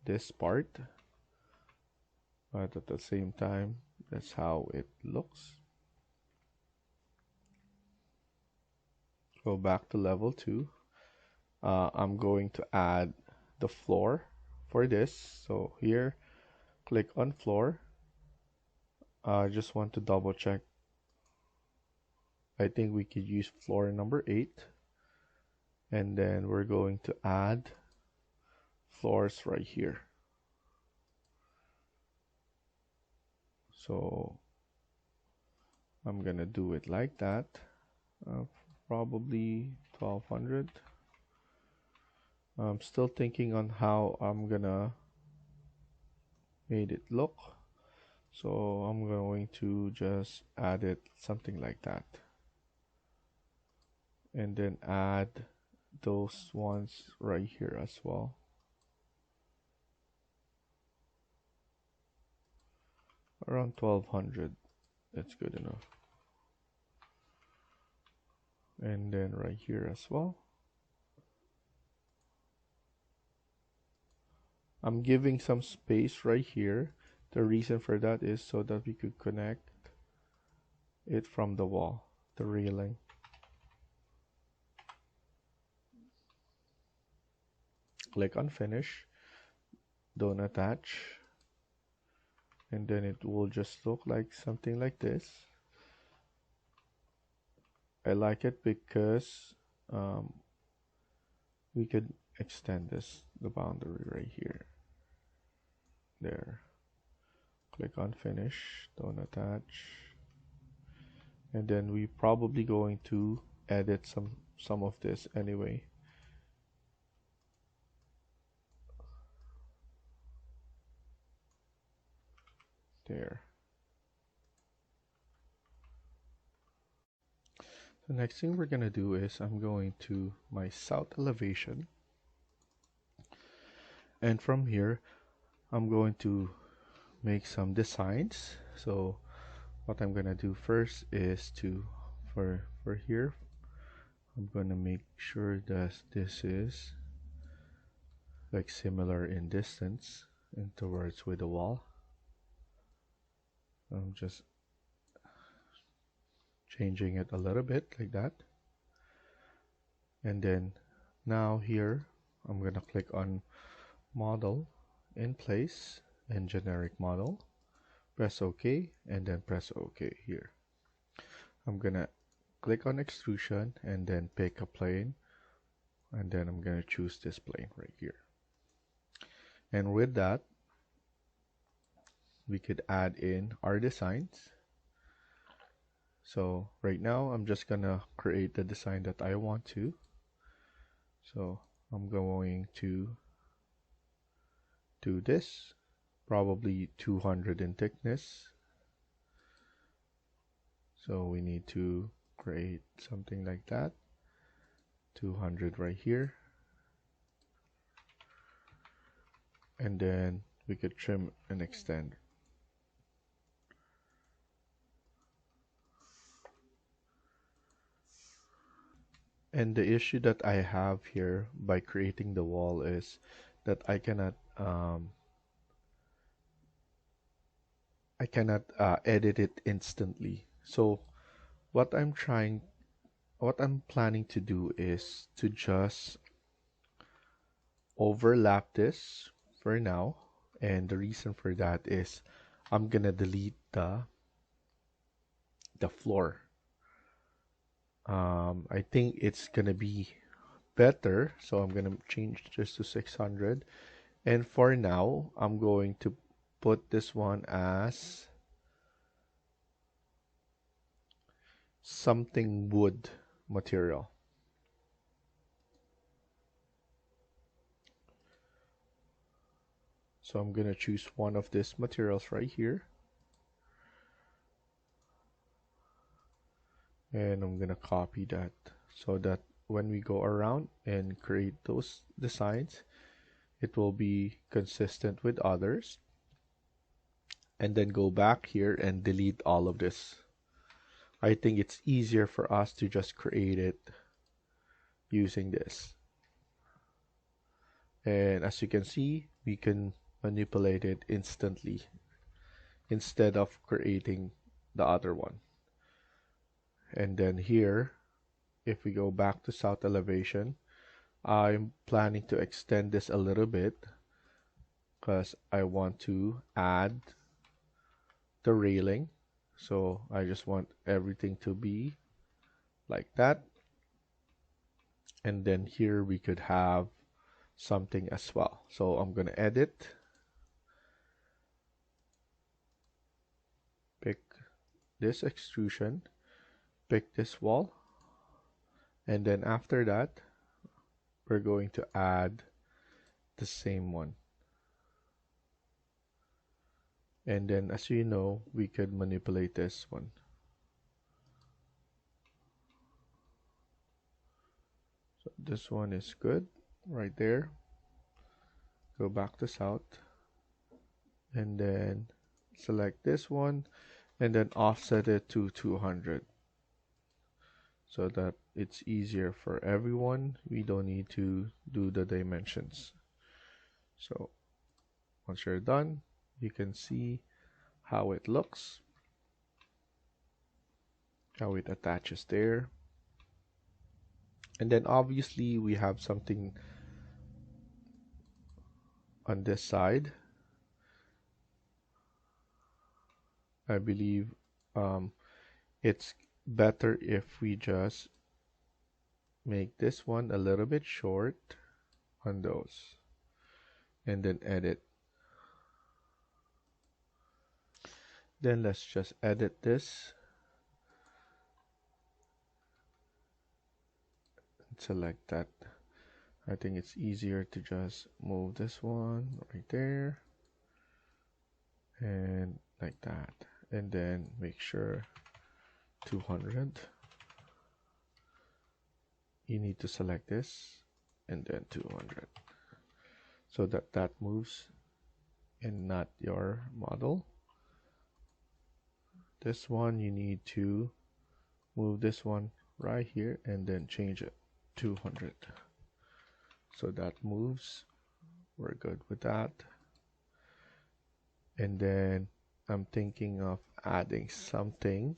S1: this part, but at the same time, that's how it looks. Go back to level 2. I'm going to add the floor for this. So here, click on floor. I just want to double check. I think we could use floor number 8. And then we're going to add floors right here. So I'm gonna do it like that. Probably 1200. I'm still thinking on how I'm gonna make it look. So I'm going to just add it something like that. And then add those ones right here as well. Around 1200. That's good enough. And then right here as well. I'm giving some space right here. The reason for that is so that we could connect it from the wall, the railing. Click on finish, don't attach, and then it will just look like something like this. I like it because we could extend the boundary right here. There. Click on finish, don't attach, and then we probably going to edit some of this anyway. There. The next thing we're gonna do is I'm going to my south elevation, and from here I'm going to make some designs. So what I'm gonna do first is for here, I'm gonna make sure that this is like similar in distance and towards with the wall. I'm just changing it a little bit like that. And then now here I'm gonna click on model, in place, and generic model. Press OK, and then press OK here. I'm gonna click on extrusion and then pick a plane, and then I'm gonna choose this plane right here. And with that, we could add in our designs. So right now I'm just gonna create the design that I want to. So I'm going to do this, probably 200 in thickness. So we need to create something like that. 200 right here. And then we could trim and extend. And the issue that I have here by creating the wall is that I cannot edit it instantly. So what I'm planning to do is to just overlap this for now, and the reason for that is I'm gonna delete the floor. I think it's gonna be better, so I'm gonna change this to 600. And for now, I'm going to put this one as something wood material. So I'm gonna choose one of these materials right here, and I'm gonna copy that so that when we go around and create those designs, it will be consistent with others. And then go back here and delete all of this. I think it's easier for us to just create it using this. And as you can see, we can manipulate it instantly instead of creating the other one. And then here, if we go back to south elevation, I'm planning to extend this a little bit because I want to add the railing. So I just want everything to be like that. And then here we could have something as well. So I'm going to edit, pick this extrusion, pick this wall, and then after that we're going to add the same one. And then as you know, we could manipulate this one. So this one is good right there. Go back to south and then select this one and then offset it to 200 so that it's easier for everyone. We don't need to do the dimensions. So once you're done, you can see how it looks, how it attaches there. And then obviously we have something on this side. I believe it's better if we just make this one a little bit short on those and then edit. Then let's just edit this and select that. I think it's easier to just move this one right there and like that, and then make sure 200. You need to select this and then 200 so that that moves and not your model. This one you need to move this one right here and then change it 200 so that moves. We're good with that. And then I'm thinking of adding something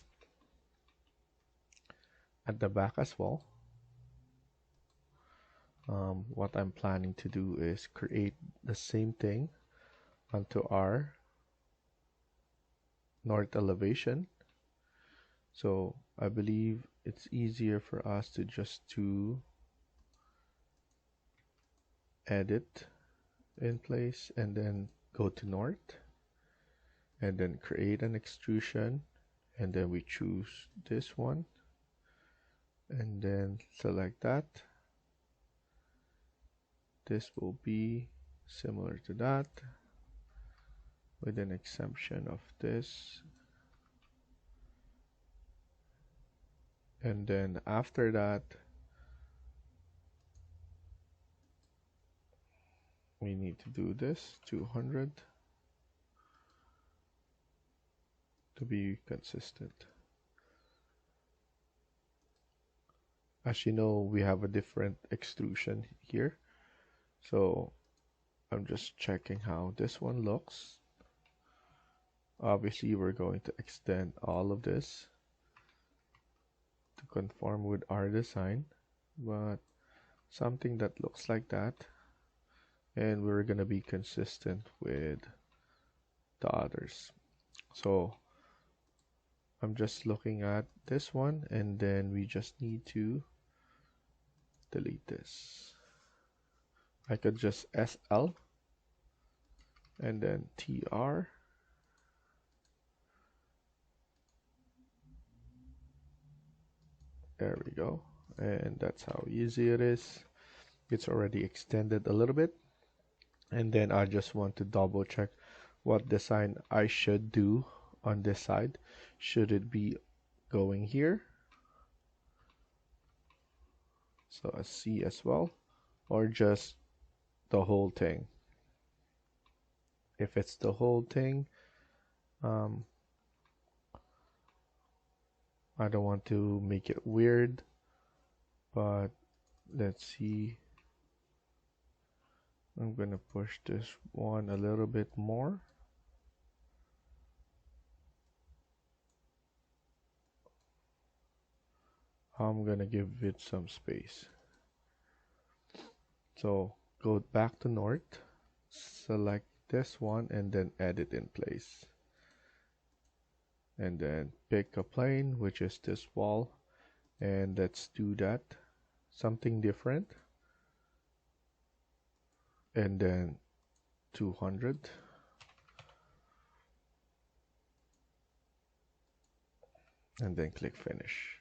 S1: at the back as well. What I'm planning to do is create the same thing onto our north elevation. So I believe it's easier for us to just to edit in place and then go to north and then create an extrusion, and then we choose this one and then select that. This will be similar to that with an exemption of this. And then after that, we need to do this 200 to be consistent. As you know, we have a different extrusion here. So I'm just checking how this one looks. Obviously, we're going to extend all of this to conform with our design, but something that looks like that, and we're gonna be consistent with the others. So I'm just looking at this one, and then we just need to delete this. I could just SL and then TR. There we go. And that's how easy it is. It's already extended a little bit. And then I just want to double check what design I should do on this side. Should it be going here? So a C as well, or just the whole thing? If it's the whole thing, I don't want to make it weird, but let's see. I'm gonna push this one a little bit more. I'm gonna give it some space. So go back to north, select this one, and then edit in place. And then pick a plane, which is this wall, and let's do that. Something different. And then 200. And then click finish.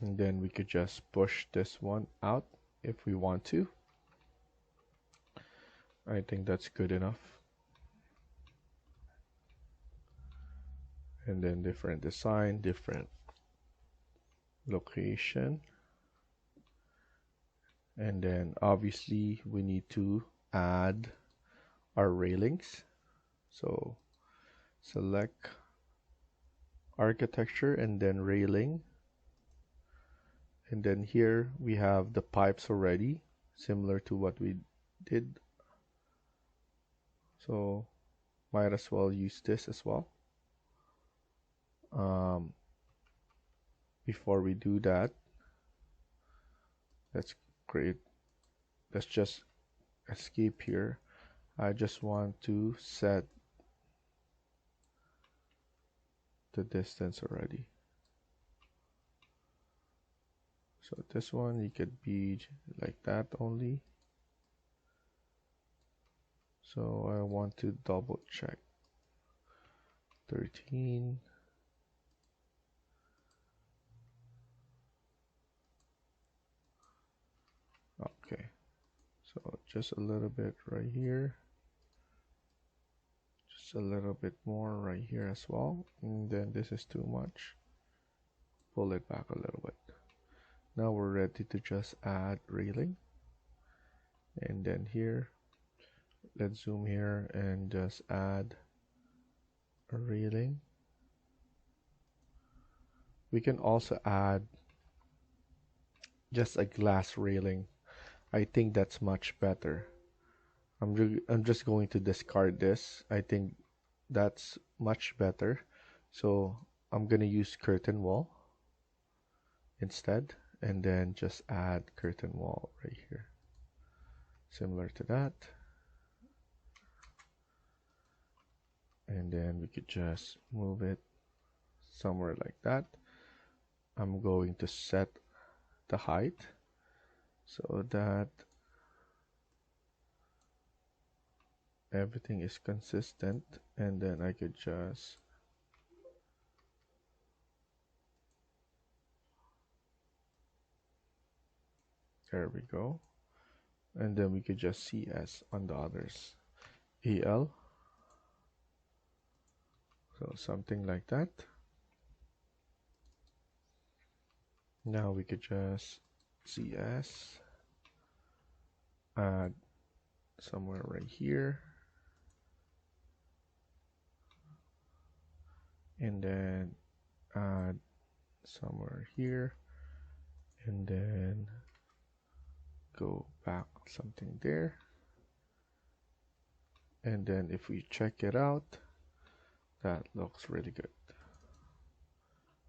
S1: And then we could just push this one out if we want to. I think that's good enough. And then different design, different location. And then obviously we need to add our railings. So select architecture and then railing. And then here we have the pipes already, similar to what we did. So might as well use this as well. Before we do that, let's just escape here. I just want to set the distance already. So this one, you could be like that only. So I want to double check. 13. Okay. So just a little bit right here. Just a little bit more right here as well. And then this is too much. Pull it back a little bit. Now we're ready to just add railing. And then here, let's zoom here and just add a railing. We can also add just a glass railing. I think that's much better. I'm just going to discard this. I think that's much better. So I'm gonna use curtain wall instead, and then just add curtain wall right here, similar to that. And then we could just move it somewhere like that. I'm going to set the height so that everything is consistent, and then I could just there we go. And then we could just CS on the others. EL. So something like that. Now we could just CS, add somewhere right here, and then add somewhere here, and then go back something there. And then if we check it out, that looks really good.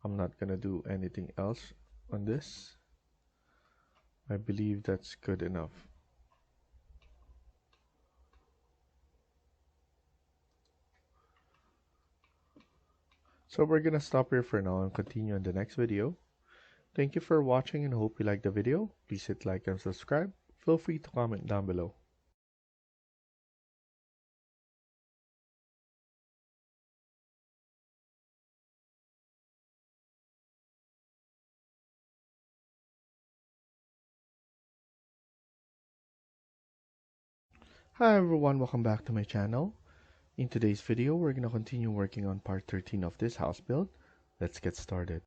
S1: I'm not gonna do anything else on this. I believe that's good enough. So we're gonna stop here for now and continue in the next video. Thank you for watching and hope you liked the video. Please hit like and subscribe. Feel free to comment down below. Hi everyone, welcome back to my channel. In today's video, we're gonna continue working on part 13 of this house build. Let's get started.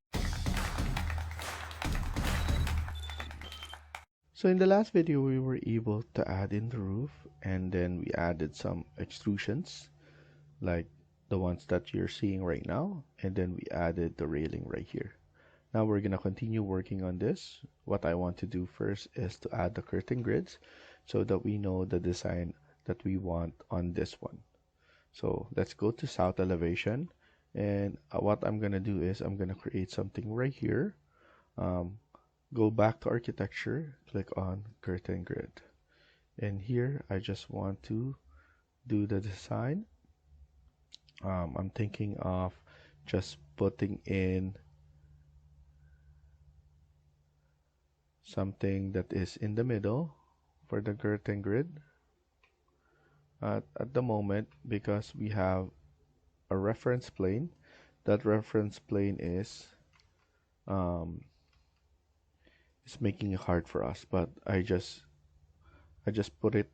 S1: So in the last video, we were able to add in the roof, and then we added some extrusions like the ones that you're seeing right now, and then we added the railing right here. Now we're gonna continue working on this. What I want to do first is to add the curtain grids so that we know the design that we want on this one. So let's go to south elevation, and what I'm gonna do is I'm gonna create something right here. Go back to architecture, click on curtain grid, and here I just want to do the design. I'm thinking of just putting in something that is in the middle for the curtain grid at the moment, because we have a reference plane. That reference plane is making it hard for us, but I just put it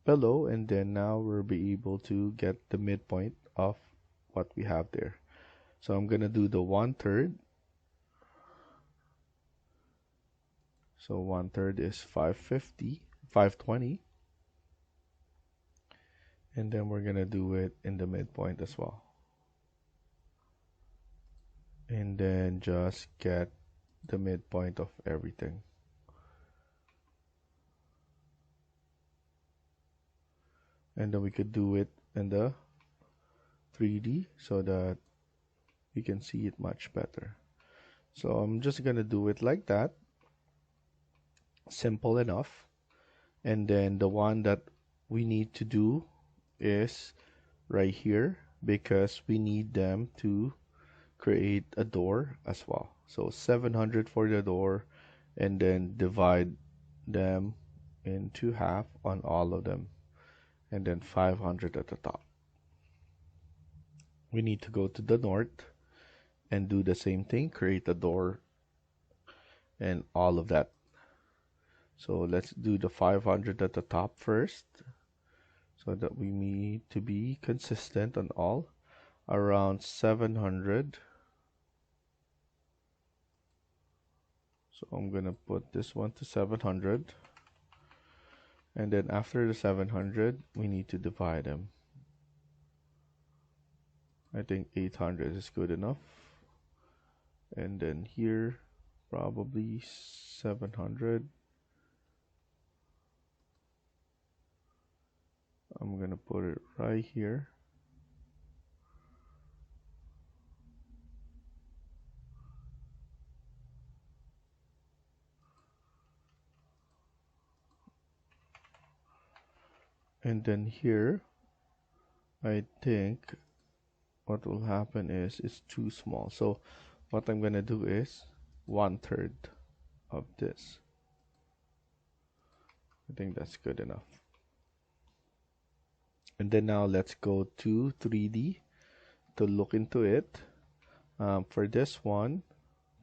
S1: below, and then now we'll be able to get the midpoint of what we have there. So I'm gonna do the 1/3. So 1/3 is 550, 520, and then we're gonna do it in the midpoint as well, and then just get the midpoint of everything. And then we could do it in the 3D so that we can see it much better. So I'm just gonna do it like that, simple enough. And then the one that we need to do is right here, because we need them to create a door as well. So 700 for the door, and then divide them into half on all of them, and then 500 at the top. We need to go to the north and do the same thing, create a door and all of that. So let's do the 500 at the top first, so that we need to be consistent on all, around 700. So I'm gonna put this one to 700, and then after the 700 we need to divide them. I think 800 is good enough, and then here probably 700. I'm gonna put it right here. And then here, I think what will happen is it's too small. So what I'm gonna do is 1/3 of this. I think that's good enough. And then now let's go to 3D to look into it. For this one,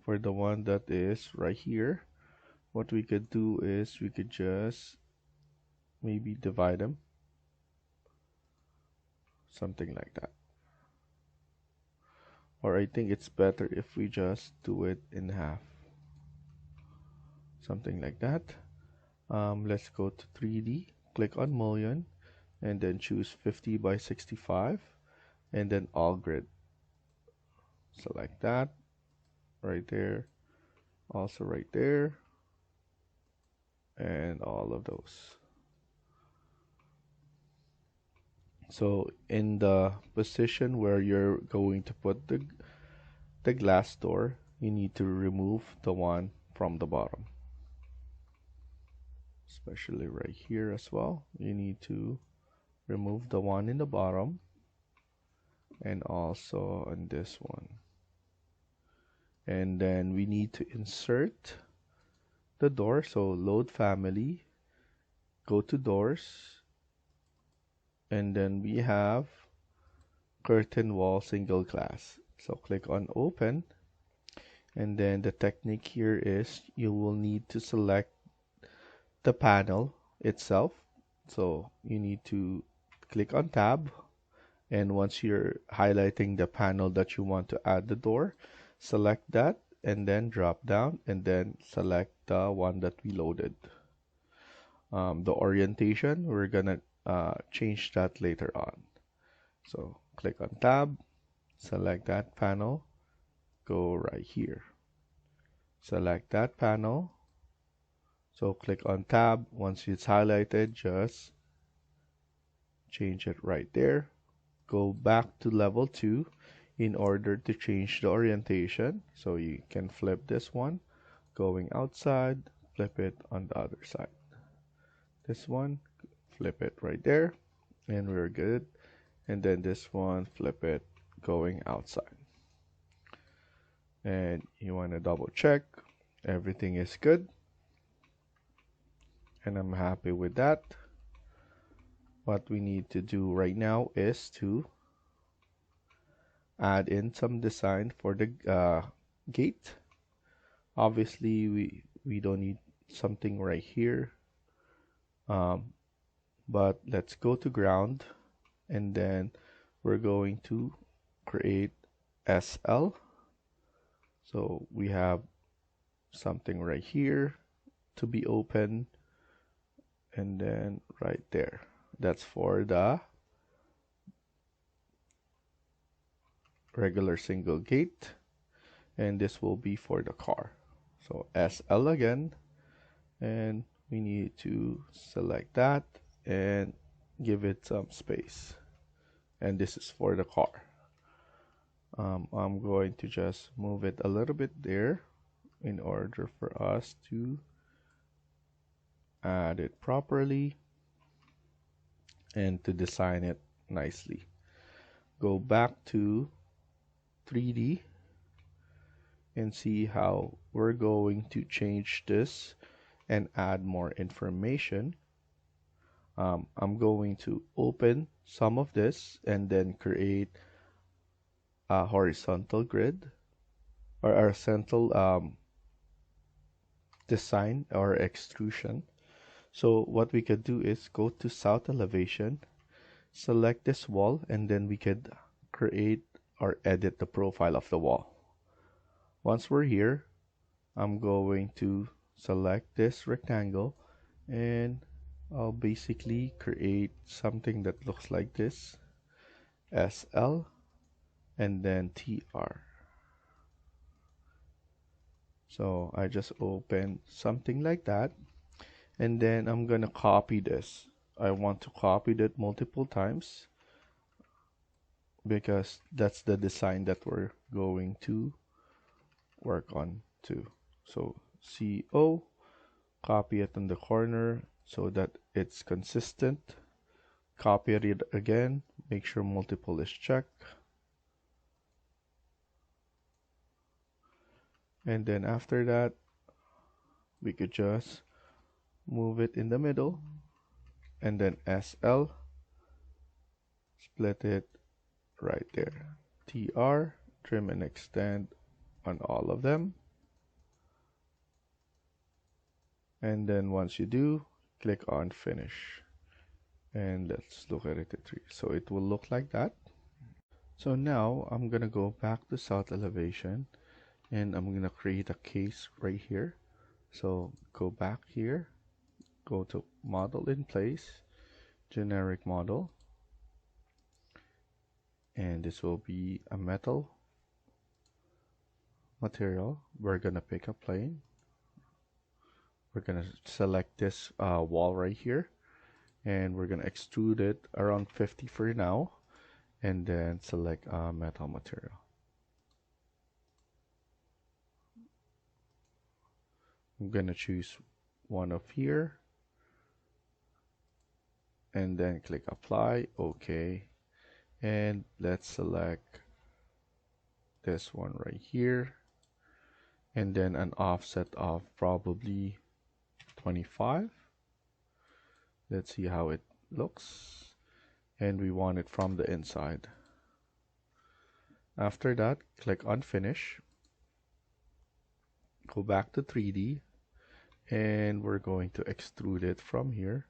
S1: for the one that is right here, what we could do is we could just maybe divide them, something like that. Or I think it's better if we just do it in half, something like that. Let's go to 3D, click on mullion, and then choose 50 by 65, and then all grid. Select that right there, also right there, and all of those. So in the position where you're going to put the glass door, you need to remove the one from the bottom. Especially right here as well, you need to remove the one in the bottom, and also on this one. and then we need to insert the door. So load family, go to doors, and then we have curtain wall single glass. So click on open, and then the technique here is you will need to select the panel itself. So you need to click on tab, and once you're highlighting the panel that you want to add the door, select that and then drop down and then select the one that we loaded. The orientation, we're gonna change that later on. So click on tab, select that panel, go right here, select that panel. So click on tab. Once it's highlighted, just change it right there. Go back to level 2 in order to change the orientation. So you can flip this one, going outside, flip it on the other side. This one, flip it right there, and we're good. And then this one, flip it going outside. And you want to double check everything is good, and I'm happy with that. What we need to do right now is to add in some design for the gate. Obviously we don't need something right here, but let's go to ground, and then we're going to create SL. So we have something right here to be open, and then right there, that's for the regular single gate, and this will be for the car. So SL again, and we need to select that and give it some space, and this is for the car. I'm going to just move it a little bit there in order for us to add it properly and to design it nicely. Go back to 3D and see how we're going to change this and add more information. I'm going to open some of this and then create a horizontal grid or a horizontal design or extrusion. So what we could do is go to south elevation, select this wall, and then we could create or edit the profile of the wall. Once we're here, I'm going to select this rectangle, and I'll basically create something that looks like this, SL, and then TR. So I just open something like that, and then I'm gonna copy this. I want to copy that multiple times because that's the design that we're going to work on too. So CO, copy it in the corner so that it's consistent. Copy it again, make sure multiple is checked. And then after that, we could just move it in the middle, and then SL, split it right there. TR, trim and extend on all of them. And then once you do, click on finish. And let's look at it at 3. So it will look like that. So now I'm gonna go back to south elevation, and I'm gonna create a case right here. So go back here, go to model in place, generic model, and this will be a metal material. We're gonna pick a plane. We're gonna select this wall right here, and we're gonna extrude it around 50 for now, and then select metal material. I'm gonna choose one of here, and then click apply, OK, and let's select this one right here, and then an offset of probably 25. Let's see how it looks. And we want it from the inside. After that, click on Finish. Go back to 3D, and we're going to extrude it from here.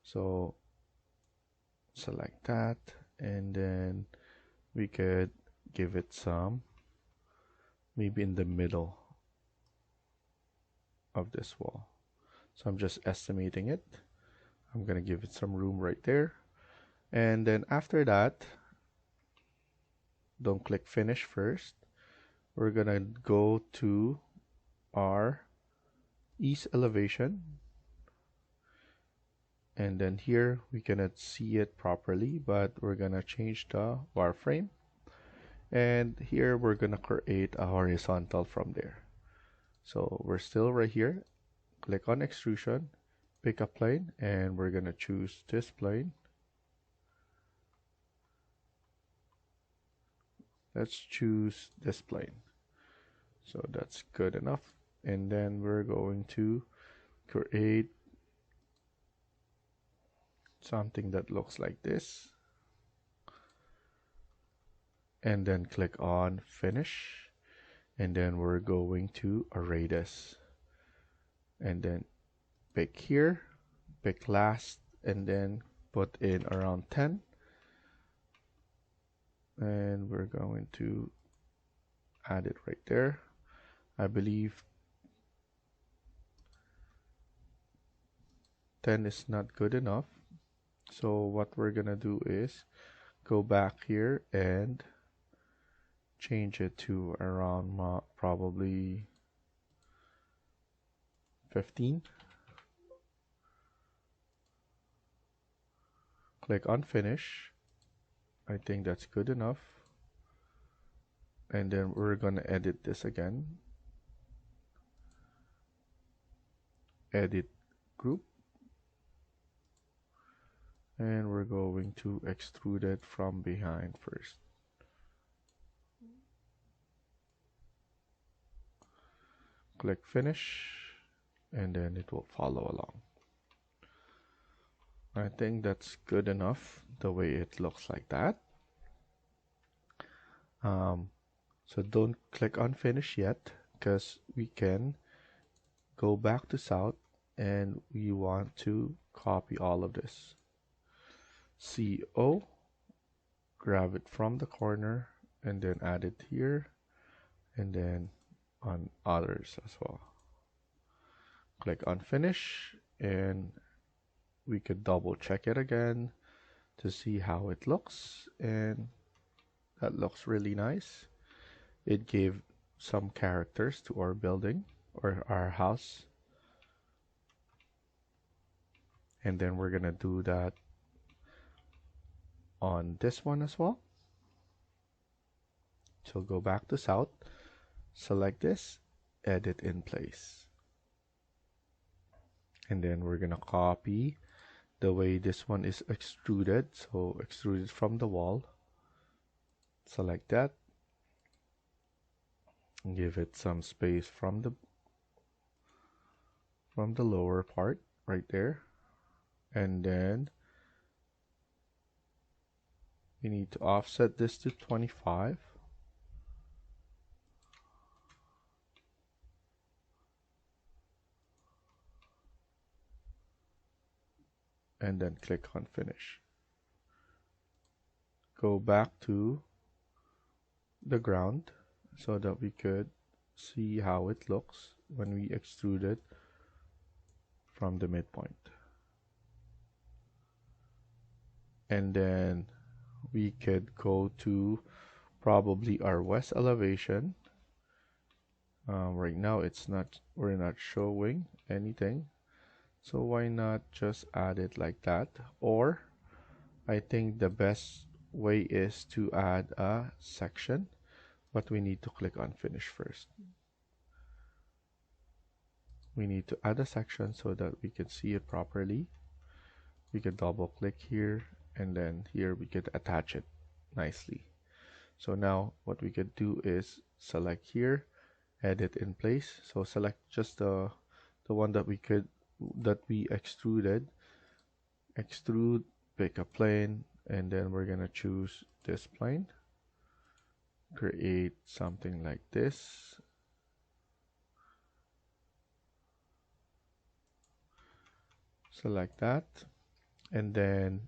S1: So select that, and then we could give it some, maybe in the middle of this wall. So I'm just estimating it. I'm gonna give it some room right there. And then after that, don't click Finish first. We're gonna go to our east elevation, and then here we cannot see it properly, but we're gonna change the wireframe, and here we're gonna create a horizontal from there. So we're still right here. Click on extrusion, pick a plane, and we're gonna choose this plane. Let's choose this plane. So that's good enough. And then we're going to create something that looks like this. And then click on Finish. And then we're going to array this. And then pick here, pick last, and then put in around 10. And we're going to add it right there. I believe 10 is not good enough. So what we're gonna do is go back here and change it to around probably 15. Click on Finish. I think that's good enough. And then we're gonna edit this again. Edit group. And we're going to extrude it from behind first. Click Finish, and then it will follow along. I think that's good enough the way it looks like that. So don't click on Finish yet, because we can go back to South and we want to copy all of this. CO, grab it from the corner and then add it here, and then on others as well. Click on Finish, and we could double check it again to see how it looks, and that looks really nice. It gave some characters to our building or our house. And then we're gonna do that on this one as well. So go back to South, select this, edit in place. And then we're gonna copy the way this one is extruded. So extruded from the wall. Select that. Give it some space from the lower part right there. And then we need to offset this to 25. And then click on Finish. Go back to the ground so that we could see how it looks when we extrude it from the midpoint. And then we could go to probably our west elevation. Right now we're not showing anything, so why not just add it like that? Or I think the best way is to add a section, but we need to click on Finish first. We need to add a section so that we can see it properly. We can double click here, and then here we could attach it nicely. So now what we could do is select here edit in place. So select just the one that we extruded. Extrude, pick a plane, and then we're gonna choose this plane. Create something like this. Select that, and then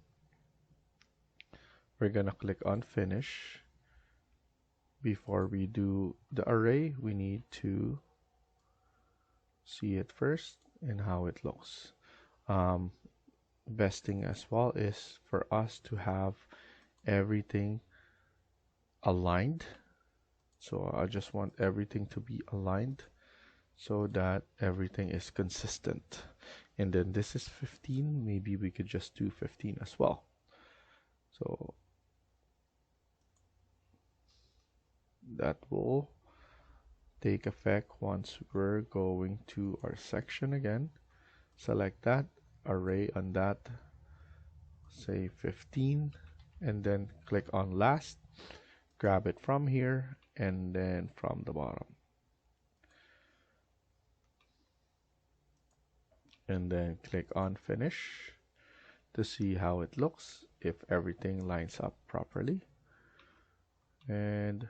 S1: we're gonna click on finish. Before we do the array, we need to see it first and how it looks. Best thing as well is for us to have everything aligned. So I just want everything to be aligned so that everything is consistent. And then this is 15, maybe we could just do 15 as well. So that will take effect once we're going to our section again. Select that, array on that, say 15, and then click on last, grab it from here and then from the bottom, and then click on finish to see how it looks, if everything lines up properly. And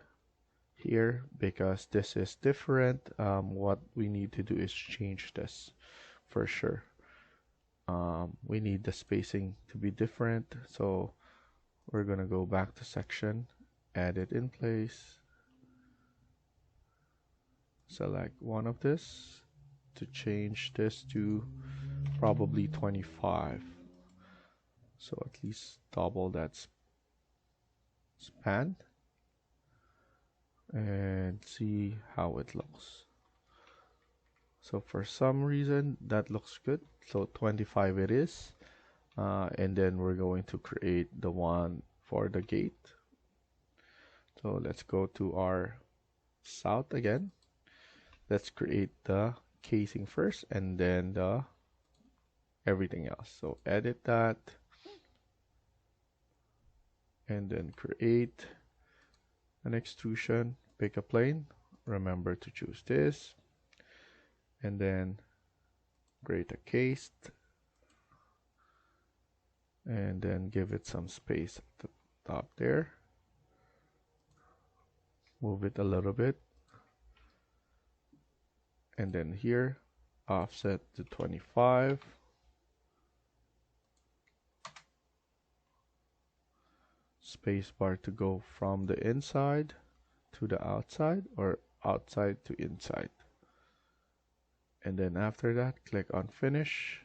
S1: here, because this is different, what we need to do is change this for sure. We need the spacing to be different, so we're gonna go back to section, add it in place, select one of this to change this to probably 25, so at least double that span, and see how it looks. So for some reason that looks good, so 25 it is. And then we're going to create the one for the gate. So let's go to our south again. Let's create the casing first and then the everything else. So edit that and then create an extrusion, pick a plane, remember to choose this, and then create a case and then give it some space at the top there. Move it a little bit, and then here offset to 25. Spacebar to go from the inside to the outside or outside to inside. And then after that, click on finish,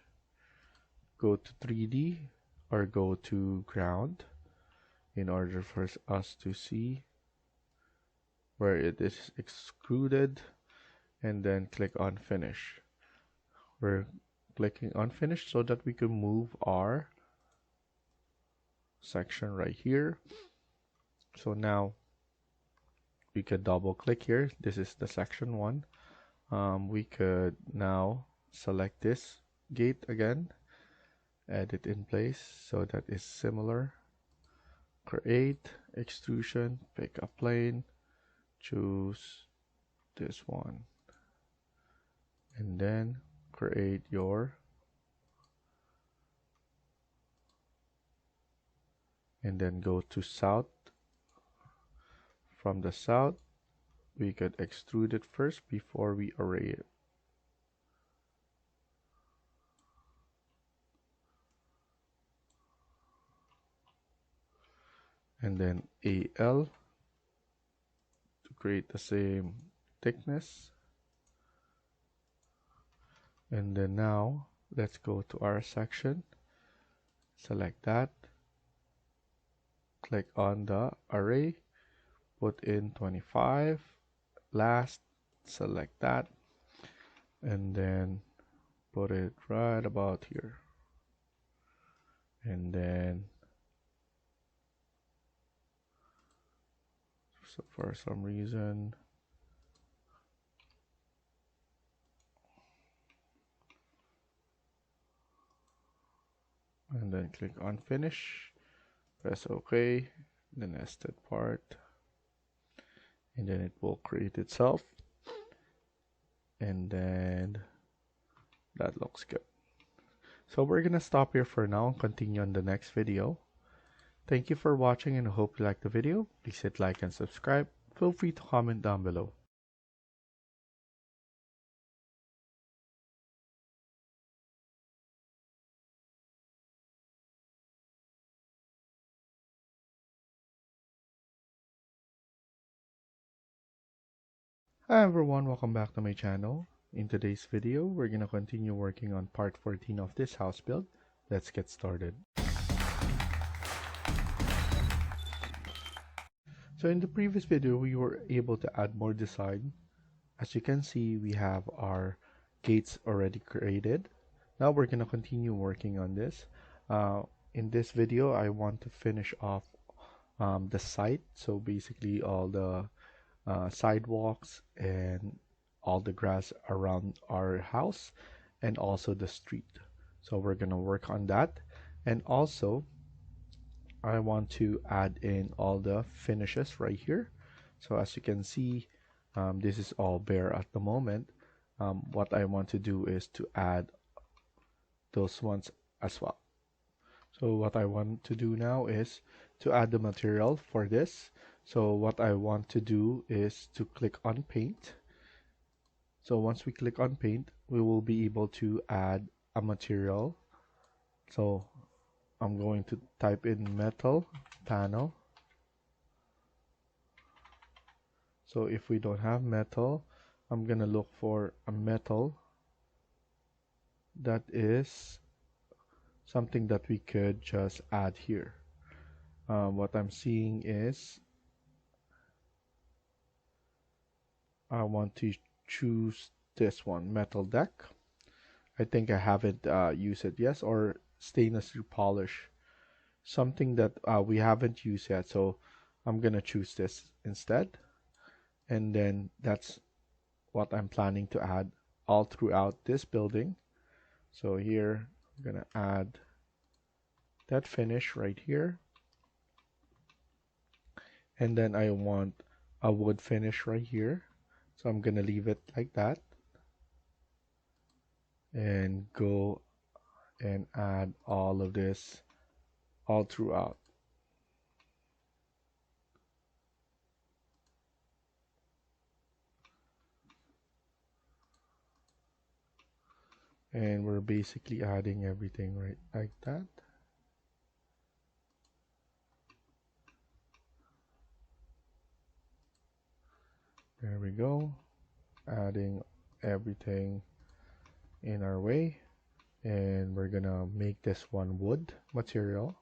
S1: go to 3D or go to ground in order for us to see where it is extruded, and then click on finish. We're clicking on finish so that we can move our section right here. So now we could double click here. This is the section 1. We could now select this gate again, add it in place so that is similar. Create extrusion, pick a plane, choose this one, and then create your, and then go to south. From the south, we could extrude it first before we array it. And then AL to create the same thickness. And then now let's go to our section, select that, click on the array, put in 25, last, select that, and then put it right about here. And then so for some reason and then click on finish, press OK, the nested part, and then it will create itself. and then that looks good. So we're gonna stop here for now and continue on the next video. Thank you for watching and I hope you liked the video. Please hit like and subscribe. Feel free to comment down below. Hi everyone, welcome back to my channel. In today's video, we're gonna continue working on part 14 of this house build. Let's get started. So in the previous video, we were able to add more design. As you can see, we have our gates already created. Now we're gonna continue working on this. In this video, I want to finish off the site. So basically all the sidewalks and all the grass around our house and also the street. So we're gonna work on that. And also I want to add in all the finishes right here. So as you can see, this is all bare at the moment. What I want to do is to add those ones as well. So what I want to do now is to add the material for this. So what I want to do is to click on paint. So once we click on paint, we will be able to add a material. So I'm going to type in metal panel. So if we don't have metal, I'm gonna look for a metal that is something that we could just add here. What I'm seeing is I want to choose this one, metal deck. I think I haven't used it yet, or stainless steel polish, something that we haven't used yet. So I'm gonna choose this instead, and then that's what I'm planning to add all throughout this building. So here I'm gonna add that finish right here, and then I want a wood finish right here. So I'm gonna leave it like that and go and add all of this all throughout. And we're basically adding everything right like that. There we go, adding everything in our way. And we're gonna make this one wood material.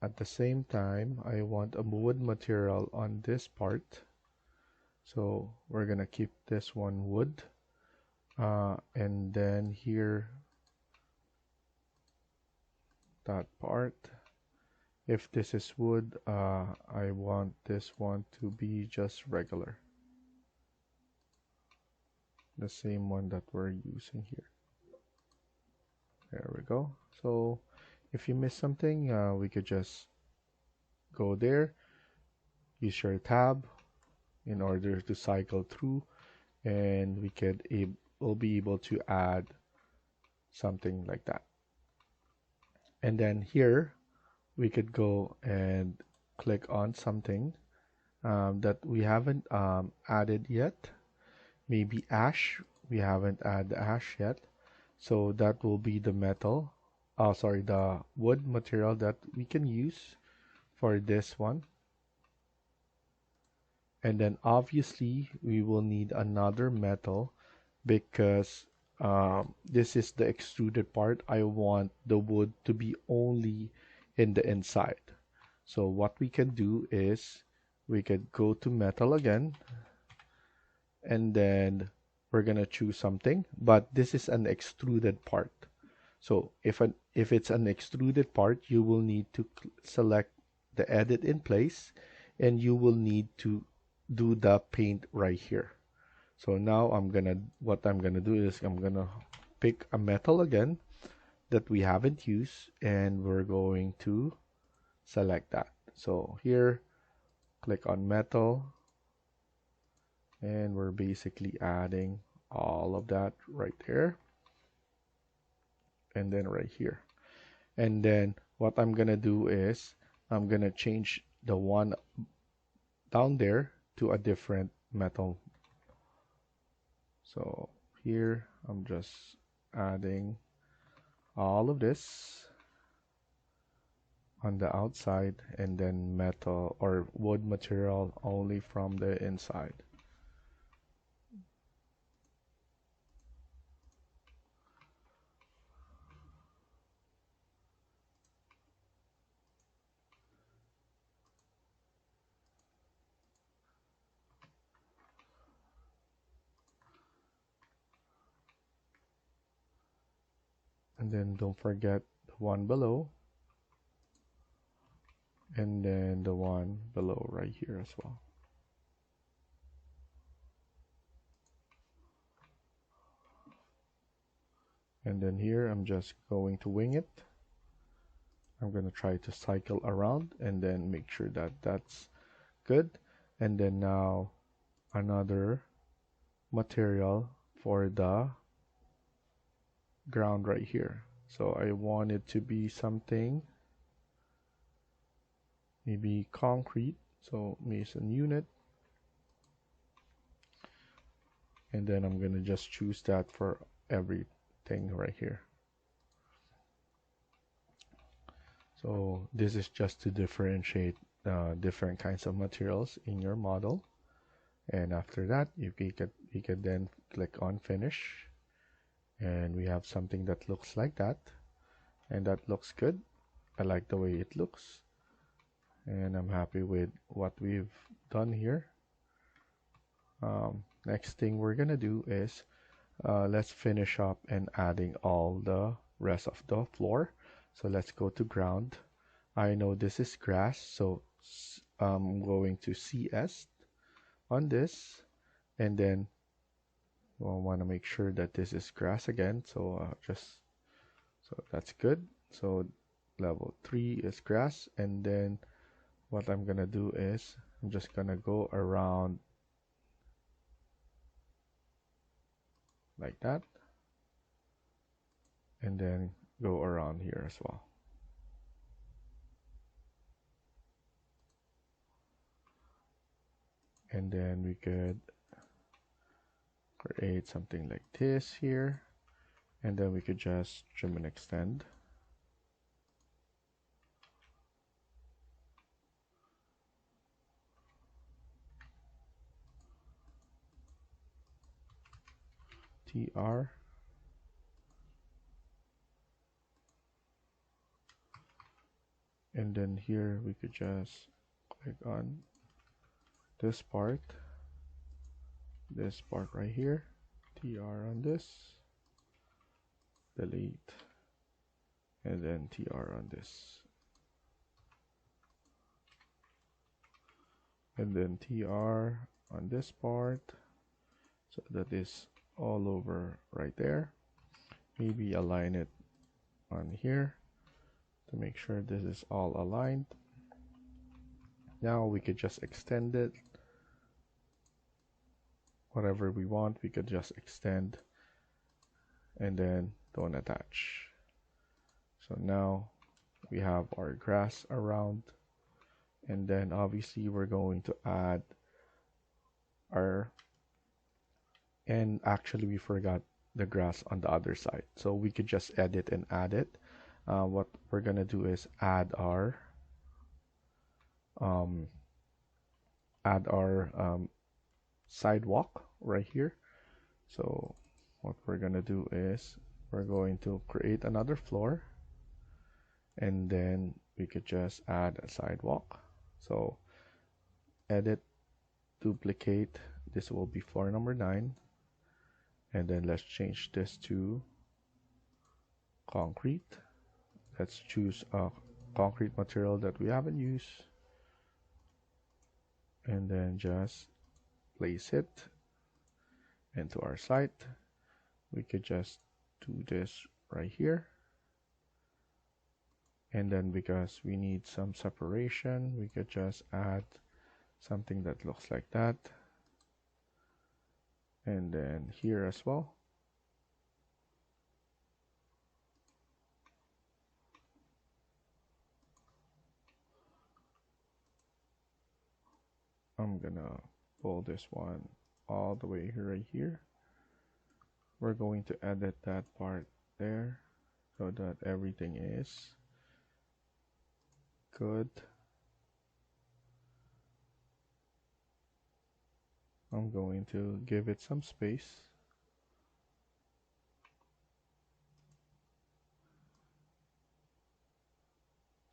S1: At the same time, I want a wood material on this part, so we're gonna keep this one wood, and then here that part, if this is wood, I want this one to be just regular, the same one that we're using here. There we go. So if you miss something, we could just go there, use your tab in order to cycle through, and we'll be able to add something like that. And then here we could go and click on something that we haven't added yet. Maybe ash. We haven't added ash yet, so that will be the metal, the wood material that we can use for this one. And then obviously we will need another metal because this is the extruded part. I want the wood to be only in the inside. So what we can do is we could go to metal again, and then we're gonna choose something, but this is an extruded part. So if it's an extruded part, you will need to select the edit in place, and you will need to do the paint right here. So now what I'm gonna do is I'm gonna pick a metal again that we haven't used, and we're going to select that. So here, click on metal, and we're basically adding all of that right there and then right here. And then what I'm gonna do is I'm gonna change the one down there to a different metal. So here I'm just adding all of this on the outside and then metal or wood material only from the inside. And then don't forget the one below, and then the one below right here as well. And then here I'm just going to wing it. I'm going to try to cycle around and then make sure that that's good. And then now another material for the ground right here. So I want it to be something maybe concrete, so mason unit, and then I'm gonna just choose that for everything right here. So this is just to differentiate different kinds of materials in your model. And after that you can then click on finish, and we have something that looks like that, and that looks good. I like the way it looks, and I'm happy with what we've done here. Next thing we're gonna do is let's finish up and adding all the rest of the floor. So let's go to ground. I know this is grass, so I'm going to CS on this, and then we'll want to make sure that this is grass again. So so that's good. So level 3 is grass, and then what I'm gonna do is I'm just gonna go around like that, and then go around here as well. And then we could create something like this here, and then we could just trim and extend. TR, and then here we could just click on this part right here, TR on this, delete, and then TR on this, and then TR on this part, so that is all over right there. Maybe align it on here to make sure this is all aligned. Now we could just extend it whatever we want. We could just extend and then don't attach. So now we have our grass around, and then obviously we're going to add our, and actually we forgot the grass on the other side, so we could just edit and add it. What we're gonna do is add our sidewalk right here. So what we're gonna do is we're going to create another floor, and then we could just add a sidewalk. So edit, duplicate, this will be floor number 9, and then let's change this to concrete. Let's choose a concrete material that we haven't used, and then just place it into our site. We could just do this right here, and then because we need some separation, we could just add something that looks like that, and then here as well. I'm gonna pull this one all the way right here. We're going to edit that part there so that everything is good. I'm going to give it some space.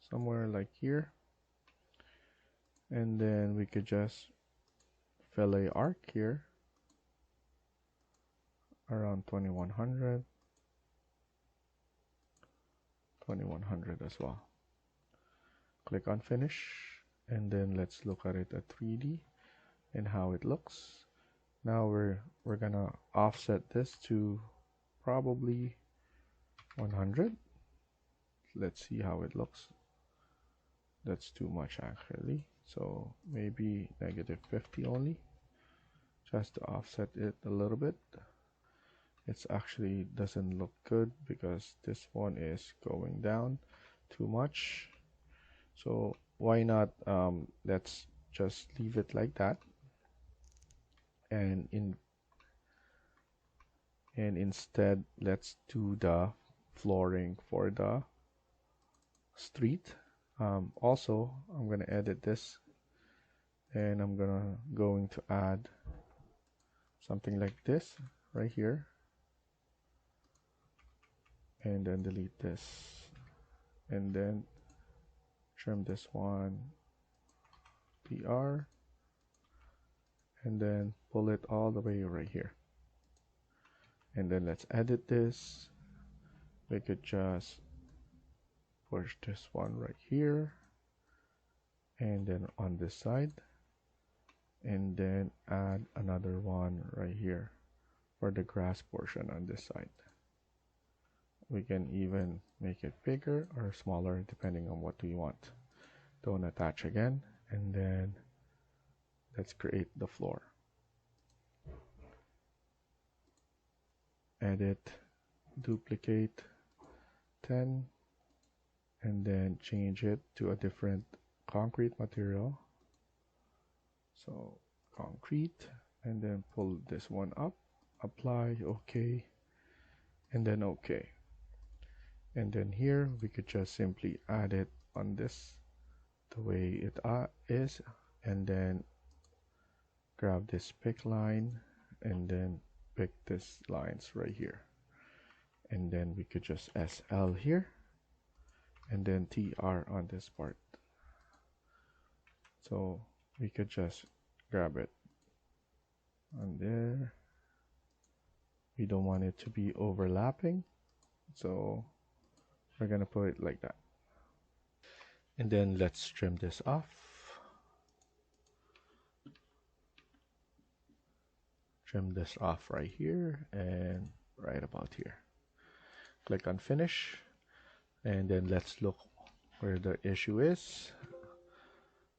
S1: Somewhere like here. And then we could just fill a arc here around 2100. 2100 as well. Click on finish, and then let's look at it at 3D and how it looks. Now we're gonna offset this to probably 100. Let's see how it looks. That's too much actually, so maybe -50 only, just to offset it a little bit. It's actually doesn't look good because this one is going down too much. So why not let's just leave it like that, and instead let's do the flooring for the street. Also, I'm gonna edit this, and I'm going to add something like this right here, and then delete this, and then trim this one, PR, and then pull it all the way right here. And then let's edit this. We could just push this one right here, and then on this side, and then add another one right here for the grass portion on this side. We can even make it bigger or smaller depending on what we want. Don't attach again, and then let's create the floor. Edit, duplicate 10, and then change it to a different concrete material. So concrete, and then pull this one up, apply, OK, and then OK. And then here we could just simply add it on this the way it is, and then grab this pick line and then pick this lines right here, and then we could just SL here and then TR on this part. So we could just grab it on there. We don't want it to be overlapping, so we're gonna put it like that. And then let's trim this off. Trim this off right here and right about here. Click on finish, and then let's look where the issue is.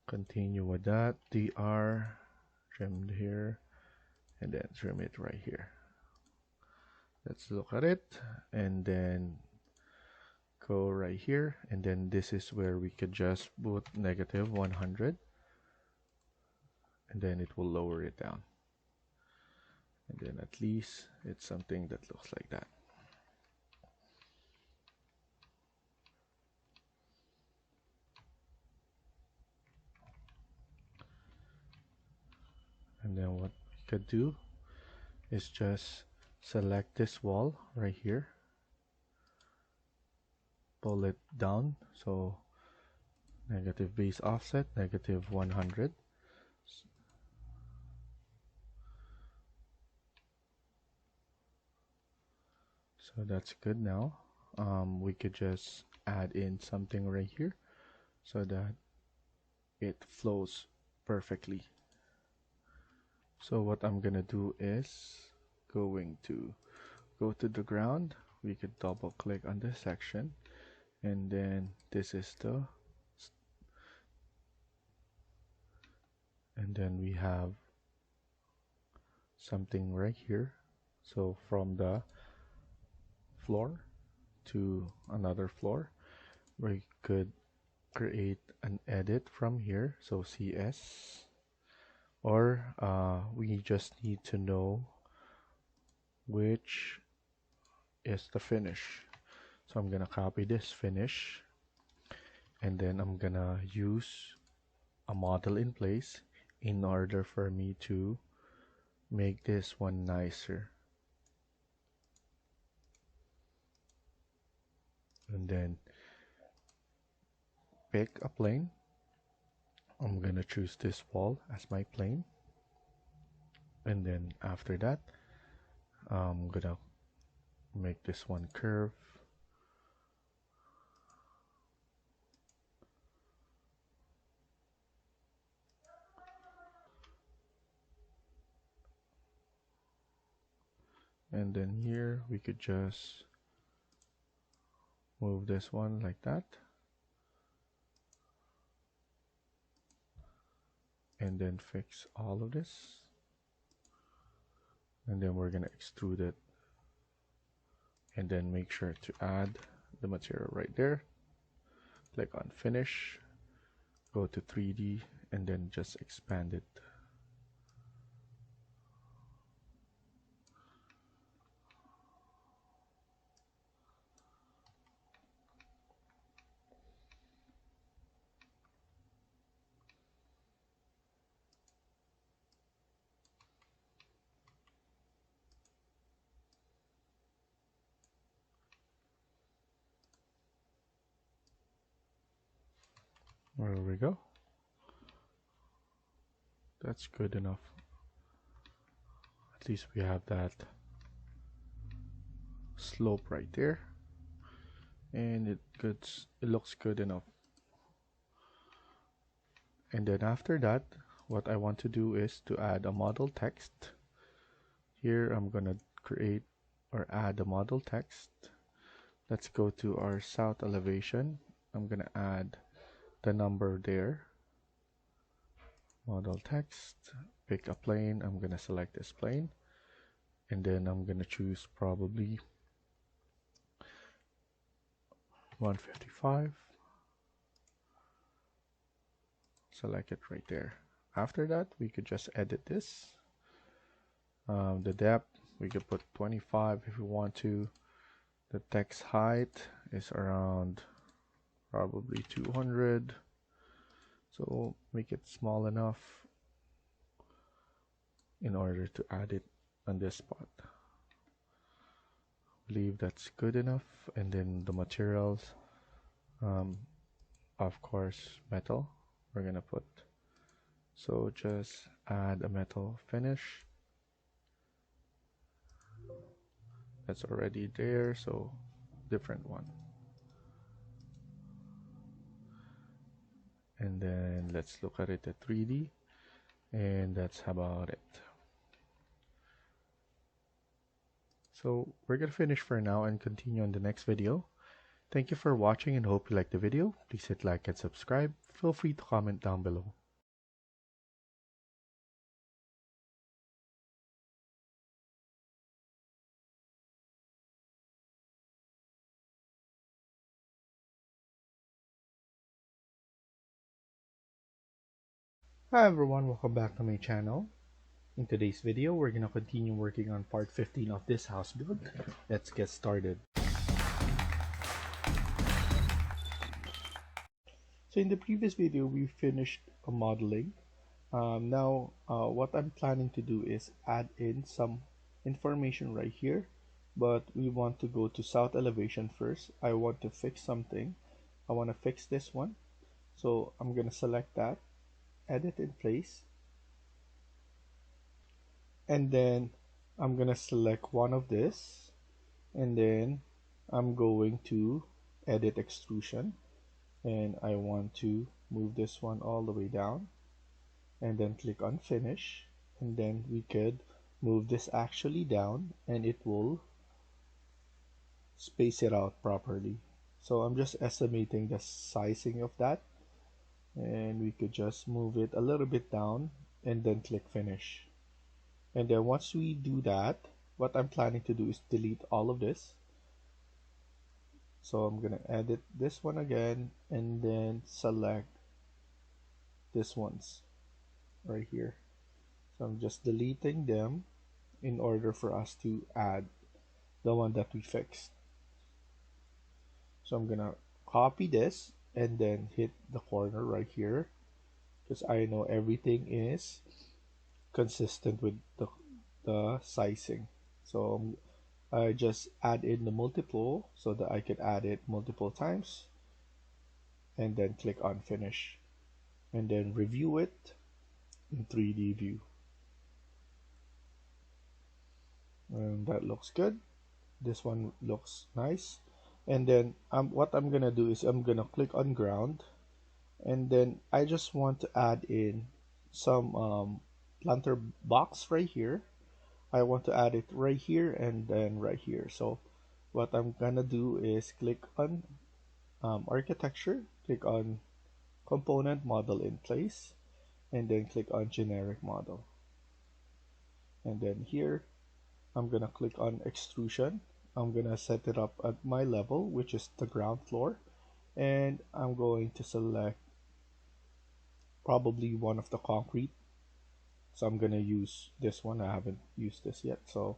S1: Continue with that. DR, trimmed here, and then trim it right here. Let's look at it, and then go right here, and then this is where we could just put -100, and then it will lower it down, and then at least it's something that looks like that. And then what we could do is just select this wall right here, pull it down, so negative base offset, -100. So that's good now. We could just add in something right here so that it flows perfectly. So what I'm gonna do is going to go to the ground. We could double click on this section, and then this is the, and then we have something right here. So from the floor to another floor, we could create an edit from here. So CS, or we just need to know which is the finish. So I'm gonna copy this finish, and then I'm gonna use a model in place in order for me to make this one nicer. And then pick a plane. I'm gonna choose this wall as my plane, and then after that I'm gonna make this one curve, and then here we could just move this one like that, and then fix all of this, and then we're gonna extrude it, and then make sure to add the material right there. Click on finish, go to 3D, and then just expand it. There we go. That's good enough. At least we have that slope right there, and it looks good enough. And then after that, what I want to do is to add a model text. Here I'm gonna create or add a model text. Let's go to our south elevation. I'm gonna add the number there. Model text, pick a plane. I'm gonna select this plane, and then I'm gonna choose probably 155. Select it right there. After that, we could just edit this. The depth, we could put 25 if we want to. The text height is around probably 200. So make it small enough in order to add it on this spot. Believe that's good enough. And then the materials, of course, metal. We're gonna put, so just add a metal finish. That's already there, so different one. And then let's look at it at 3D, and that's about it. So we're gonna finish for now and continue on the next video. Thank you for watching and hope you liked the video. Please hit like and subscribe. Feel free to comment down below. Hi everyone, welcome back to my channel. In today's video, we're gonna continue working on part 15 of this house build. Let's get started. So in the previous video, we finished a modeling. Now, what I'm planning to do is add in some information right here, but we want to go to south elevation first. I want to fix something. I want to fix this one. So I'm gonna select that, edit in place, and then I'm gonna select one of this, and then I'm going to edit extrusion, and I want to move this one all the way down, and then click on finish, and then we could move this actually down and it will space it out properly. So I'm just estimating the sizing of that, and we could just move it a little bit down and then click finish. And then once we do that, what I'm planning to do is delete all of this. So I'm gonna edit this one again and then select this ones right here. So I'm just deleting them in order for us to add the one that we fixed. So I'm gonna copy this and then hit the corner right here because I know everything is consistent with the sizing. So I just add in the multiple so that I can add it multiple times and then click on finish and then review it in 3D view. And that looks good. This one looks nice. And then what I'm gonna do is I'm gonna click on ground and then I just want to add in some planter box right here. I want to add it right here and then right here. So what I'm gonna do is click on architecture, click on component model in place, and then click on generic model. And then here I'm gonna click on extrusion. I'm gonna set it up at my level, which is the ground floor, and I'm going to select probably one of the concrete. So I'm gonna use this one. I haven't used this yet, so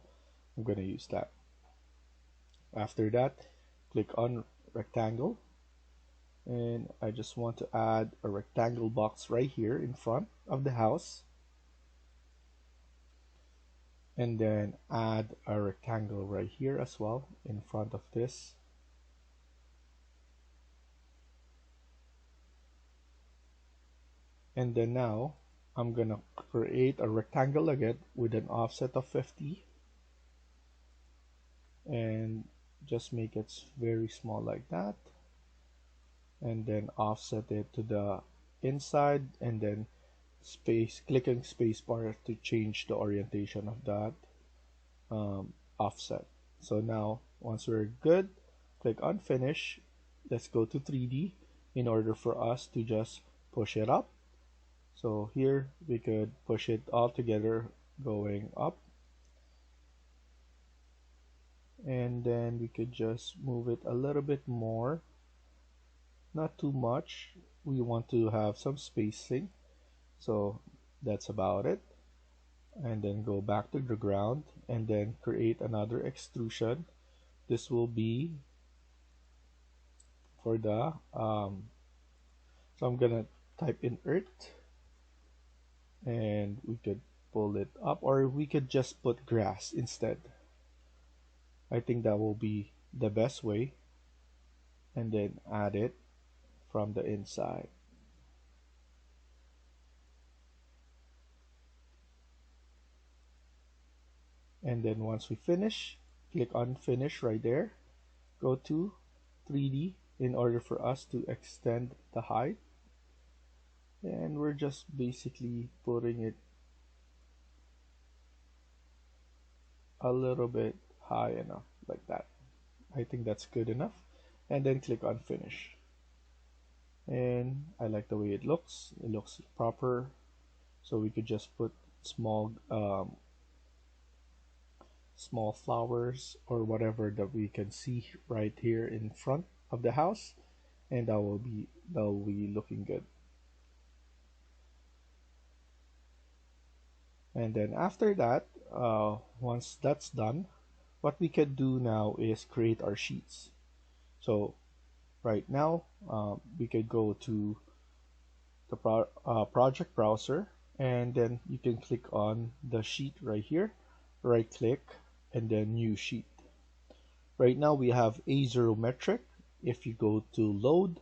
S1: I'm gonna use that. After that, click on rectangle, and I just want to add a rectangle box right here in front of the house, and then add a rectangle right here as well in front of this. And then now I'm gonna create a rectangle again with an offset of 50 and just make it very small like that, and then offset it to the inside and then clicking spacebar to change the orientation of that offset. So now once we're good, click on finish. Let's go to 3D in order for us to just push it up. So here we could push it all together going up, and then we could just move it a little bit more, not too much. We want to have some spacing, so that's about it. And then go back to the ground and then create another extrusion. This will be for the so I'm gonna type in earth and we could pull it up, or we could just put grass instead. I think that will be the best way, and then add it from the inside. And then once we finish, click on finish right there, go to 3D in order for us to extend the height, and we're just basically putting it a little bit high enough like that. I think that's good enough, and then click on finish. And I like the way it looks proper, so we could just put small flowers or whatever that we can see right here in front of the house, and that will be looking good. And then after that, once that's done, what we can do now is create our sheets. So right now we could go to the project browser, and then you can click on the sheet right here, right click, and then new sheet. Right now we have A0 metric. If you go to load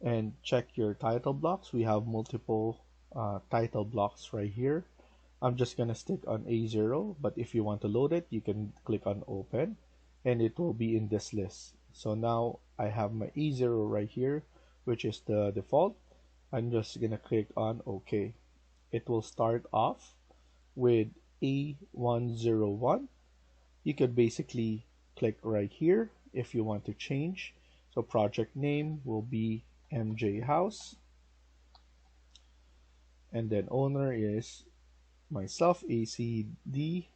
S1: and check your title blocks, we have multiple title blocks right here. I'm just gonna stick on A0, but if you want to load it, you can click on open and it will be in this list. So now I have my A0 right here, which is the default. I'm just gonna click on OK. It will start off with A101. You could basically click right here if you want to change. So project name will be MJ House, and then owner is myself, ACD,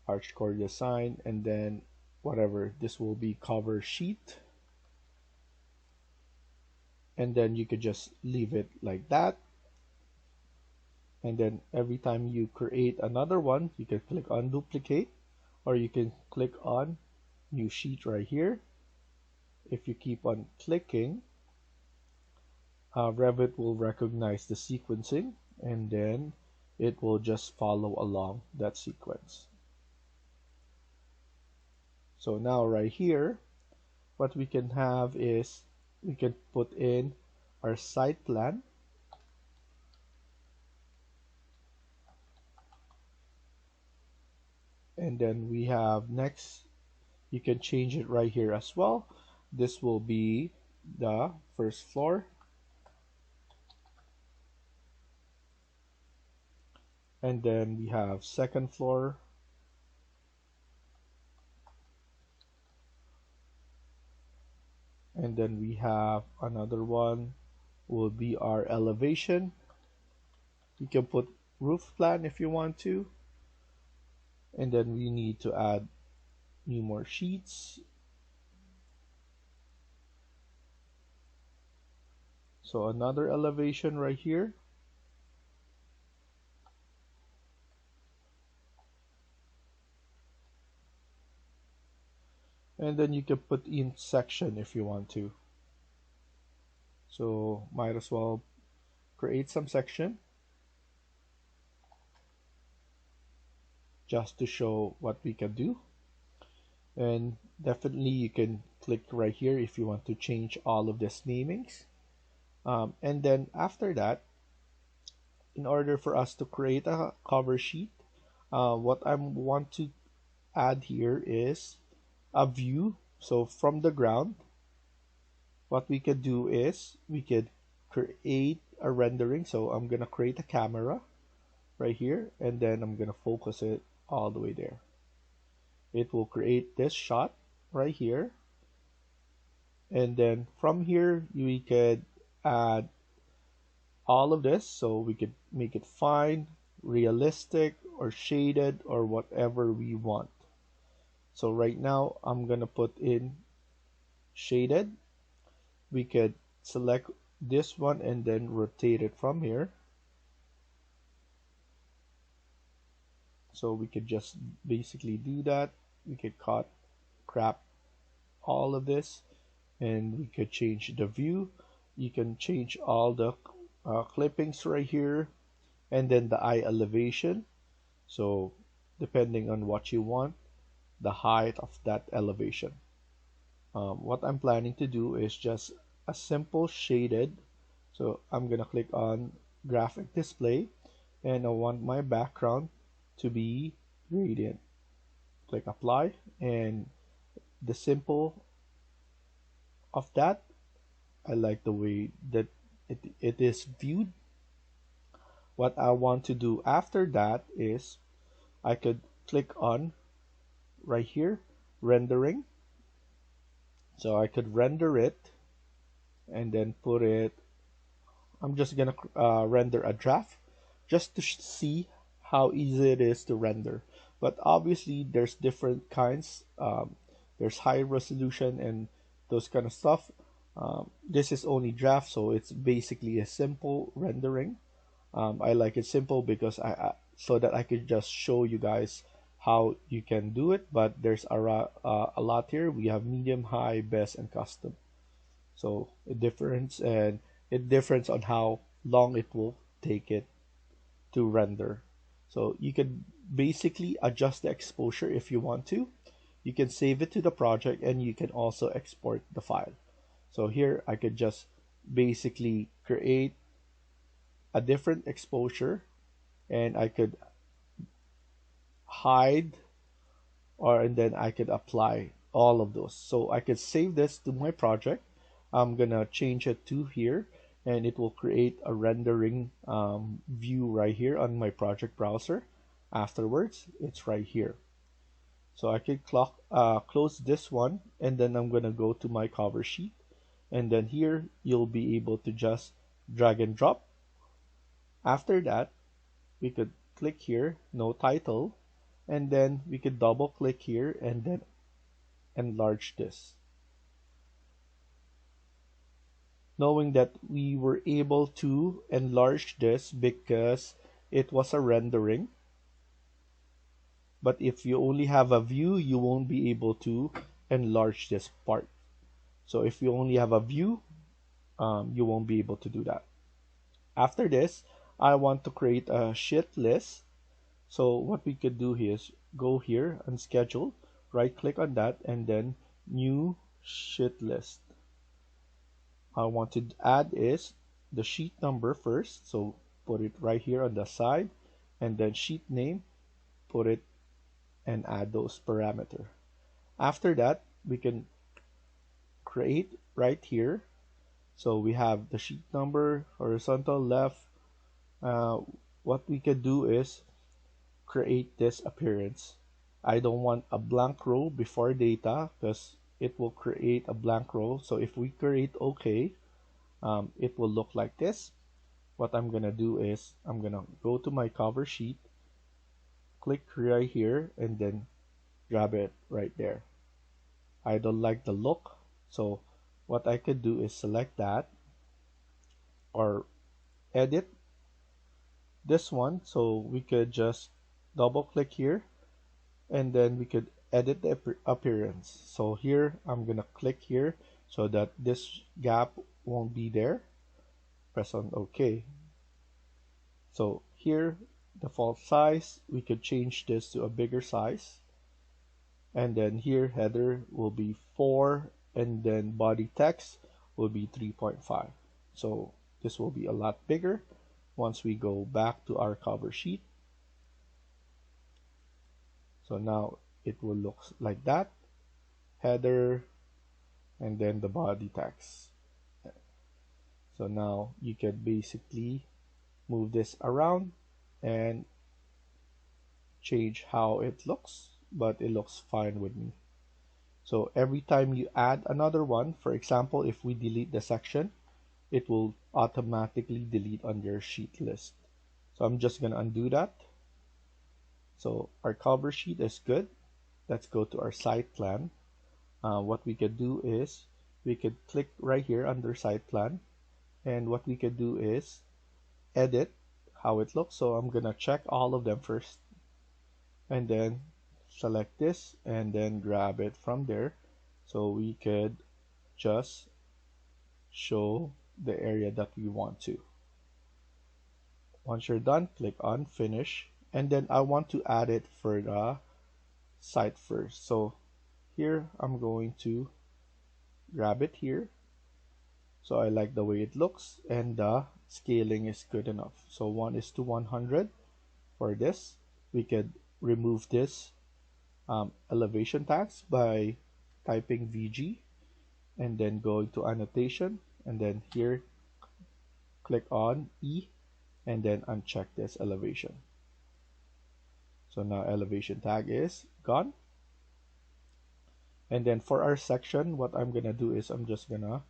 S1: Archcore Design, and then whatever, this will be cover sheet. And then you could just leave it like that. And then every time you create another one, you can click on duplicate, or you can click on new sheet right here. If you keep on clicking, Revit will recognize the sequencing, and then it will just follow along that sequence. So now right here, what we can have is we can put in our site plan. And then we have next, you can change it right here as well. This will be the first floor. And then we have second floor. And then we have another one will be our elevation. You can put roof plan if you want to. And then we need to add new more sheets. So another elevation right here. And then you can put in section if you want to. So might as well create some section just to show what we can do. And definitely you can click right here if you want to change all of this namings. And then after that, in order for us to create a cover sheet, what I want to add here is a view. So from the ground, what we could do is we could create a rendering. So I'm gonna create a camera right here, and then I'm gonna focus it all the way there. It will create this shot right here, and then from here we could add all of this. So we could make it fine, realistic, or shaded, or whatever we want. So right now I'm gonna put in shaded. We could select this one and then rotate it from here. So we could just basically do that. We could crop all of this, and we could change the view. You can change all the clippings right here, and then the eye elevation. So depending on what you want, the height of that elevation. What I'm planning to do is just a simple shaded. So I'm gonna click on graphic display, and I want my background to be gradient. Click apply, and the simple of that, I like the way that it is viewed. What I want to do after that is I could click on right here, rendering. So I could render it and then put it, I'm just gonna render a draft just to see how easy it is to render. But obviously there's different kinds. There's high resolution and those kind of stuff. This is only draft, so it's basically a simple rendering. I like it simple because so that I could just show you guys how you can do it. But there's a lot here. We have medium, high, best, and custom. So it differs on how long it will take it to render. So you can basically adjust the exposure if you want to. You can save it to the project, and you can also export the file. So here I could just basically create a different exposure, and I could hide, and then I could apply all of those. So I could save this to my project. I'm gonna change it to here, and it will create a rendering view right here on my project browser. Afterwards, it's right here. So I could close this one, and then I'm gonna go to my cover sheet, and then here you'll be able to just drag and drop. After that, we could click here, no title, and then we could double click here and then enlarge this. Knowing that we were able to enlarge this because it was a rendering, but if you only have a view, you won't be able to enlarge this part. So if you only have a view, you won't be able to do that. After this, I want to create a sheet list. So what we could do here is go here and schedule, right click on that, and then new sheet list. I want to add is the sheet number first, so put it right here on the side, and then sheet name, put it and add those parameter. After that, we can create right here. So we have the sheet number, horizontal, left. What we can do is create this appearance. I don't want a blank row before data because it will create a blank row. So if we create OK, it will look like this. What I'm gonna do is I'm gonna go to my cover sheet, click right here, and then grab it right there. I don't like the look, so what I could do is select that or edit this one. So we could just double click here and then we could edit the appearance. So here I'm gonna click here so that this gap won't be there. Press on OK. So here, default size, we could change this to a bigger size. And then here, header will be 4, and then body text will be 3.5. So this will be a lot bigger once we go back to our cover sheet. So now it will look like that. Header, and then the body text. So now you can basically move this around and change how it looks, but it looks fine with me. So every time you add another one, for example, if we delete the section, it will automatically delete on your sheet list. So I'm just going to undo that. So our cover sheet is good. Let's go to our site plan. What we could do is we could click right here under site plan, and what we could do is edit how it looks. So I'm gonna check all of them first and then select this and then grab it from there, so we could just show the area that we want to. Once you're done, click on finish, and then I want to add it for the site first. So here I'm going to grab it here. So I like the way it looks and the scaling is good enough. So 1:100 for this. We could remove this elevation tags by typing VG and then going to annotation, and then here click on E and then uncheck this elevation. So now elevation tag is gone. And then for our section, what I'm gonna do is I'm just gonna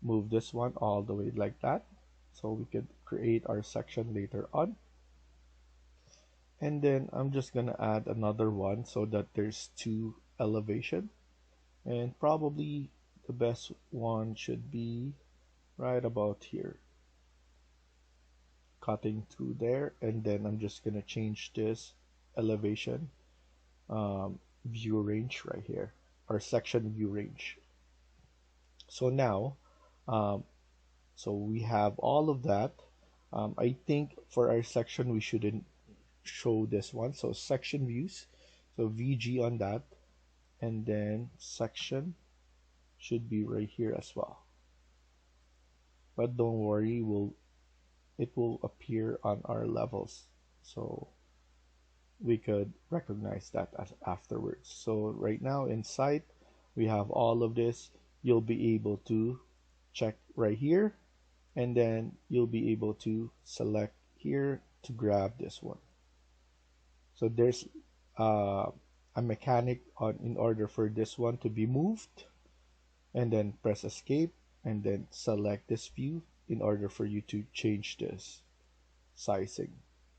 S1: move this one all the way like that, so we could create our section later on. And then I'm just gonna add another one so that there's 2 elevation, and probably the best one should be right about here, cutting through there. And then I'm just gonna change this elevation view range right here, or section view range. So now so we have all of that. I think for our section we shouldn't show this one, so section views, so VG on that, and then section should be right here as well. But don't worry, it will appear on our levels, so we could recognize that as afterwards. So right now in site we have all of this. You'll be able to check right here, and then you'll be able to select here to grab this one. So there's a mechanic in order for this one to be moved, and then press escape and then select this view in order for you to change this sizing.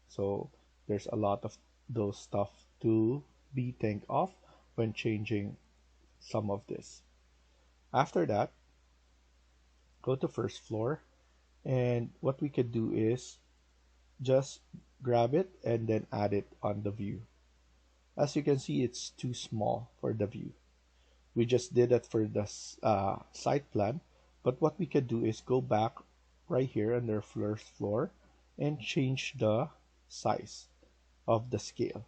S1: So there's a lot of those stuff to be think of when changing some of this. After that, go to first floor, and what we could do is just grab it and then add it on the view. As you can see, it's too small for the view. We just did that for the site plan, but what we could do is go back right here under first floor and change the size of the scale.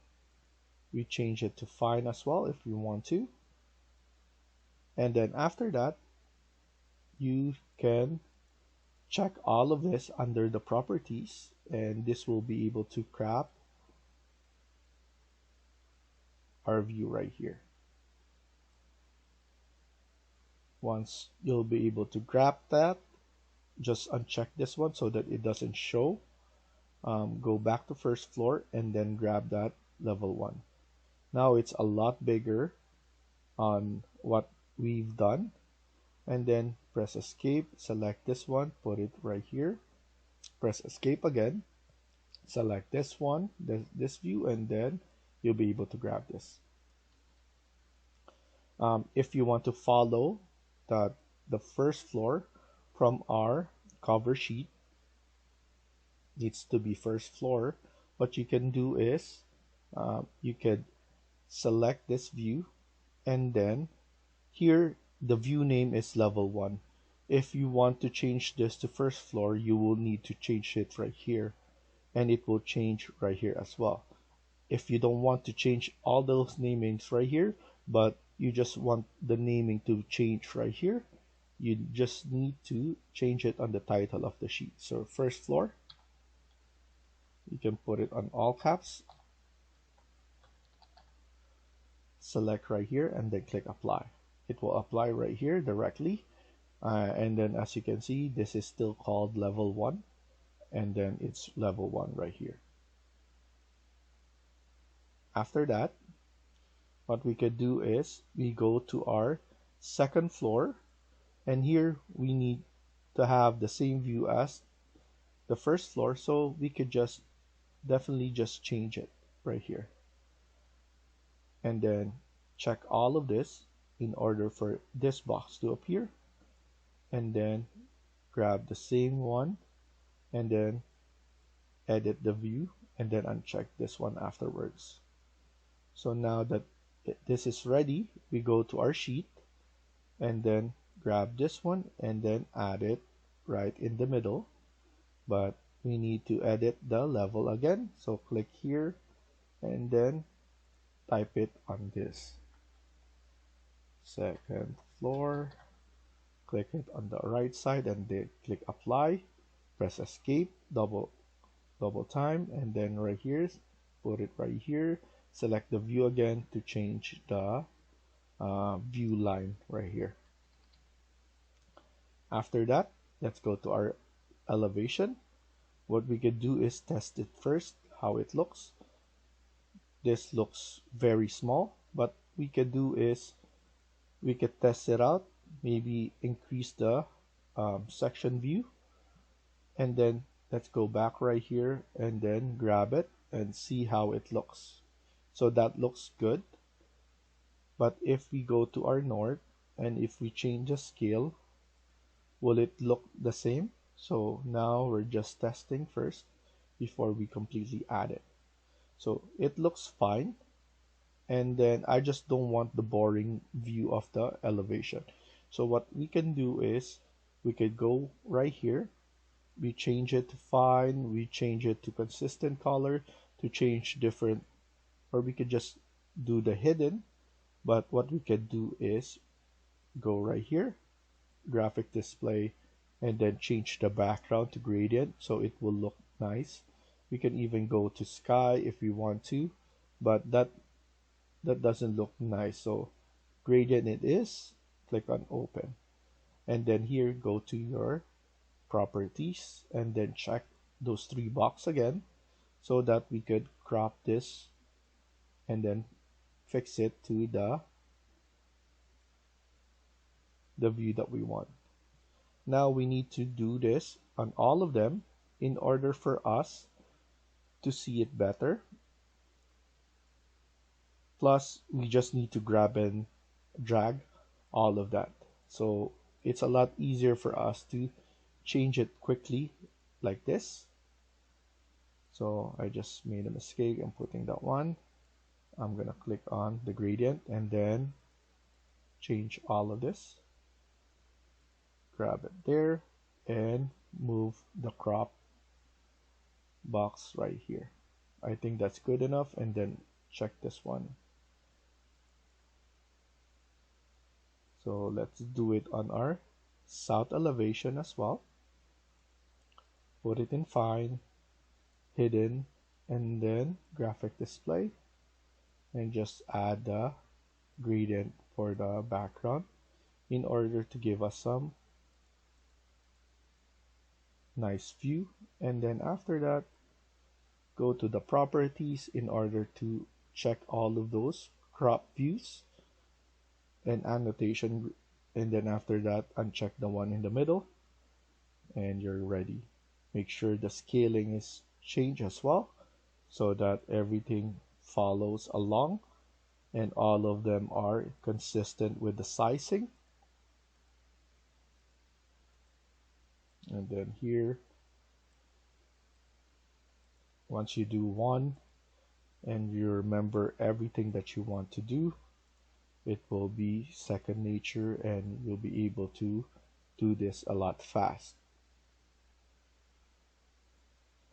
S1: We change it to fine as well if we want to. And then after that, you can check all of this under the properties, and this will be able to crop our view right here. Once you'll be able to grab that, just uncheck this one so that it doesn't show. Go back to first floor and then grab that level 1. Now it's a lot bigger on what we've done, and then press escape, select this one, put it right here, press escape again, select this one, this view, and then you'll be able to grab this. If you want to follow the first floor from our cover sheet, needs to be first floor, what you can do is you could select this view, and then here the view name is level 1. If you want to change this to first floor, you will need to change it right here, and it will change right here as well. If you don't want to change all those namings right here, but you just want the naming to change right here, you just need to change it on the title of the sheet. So first floor, you can put it on all caps, select right here, and then click apply. It will apply right here directly, and then as you can see, this is still called level 1, and then it's level 1 right here. After that, what we could do is we go to our second floor, and here we need to have the same view as the first floor, so we could just definitely just change it right here, and then check all of this in order for this box to appear, and then grab the same one and then edit the view, and then uncheck this one afterwards. So now that this is ready, we go to our sheet and then grab this one and then add it right in the middle, but we need to edit the level again, so click here and then type it on this second floor, click it on the right side, and then click apply, press escape, double time, and then right here, put it right here, select the view again to change the view line right here. After that, let's go to our elevation. What we could do is test it first, how it looks. This looks very small, but we could do is we could test it out, maybe increase the section view, and then let's go back right here and then grab it and see how it looks. So that looks good, but if we go to our north and if we change the scale, will it look the same? So now we're just testing first before we completely add it. So it looks fine, and then I just don't want the boring view of the elevation. So what we can do is we could go right here, we change it to fine, we change it to consistent color to change different, or we could just do the hidden. But what we could do is go right here, graphic display, and then change the background to gradient so it will look nice. We can even go to sky if we want to, but that doesn't look nice, so gradient it is. Click on open, and then here go to your properties and then check those 3 boxes again so that we could crop this and then fix it to the view that we want. Now we need to do this on all of them in order for us to see it better. Plus, we just need to grab and drag all of that. So it's a lot easier for us to change it quickly like this. So I just made a mistake in putting that one. I'm gonna click on the gradient and then change all of this. Grab it there and move the crop box right here. I think that's good enough, and then check this one. So let's do it on our south elevation as well. Put it in fine, hidden, and then graphic display, and just add the gradient for the background in order to give us some nice view. And then after that, go to the properties in order to check all of those crop views and annotation, and then after that uncheck the one in the middle and you're ready. Make sure the scaling is changed as well so that everything follows along and all of them are consistent with the sizing. And then here, once you do one and you remember everything that you want to do, it will be second nature and you'll be able to do this a lot fast.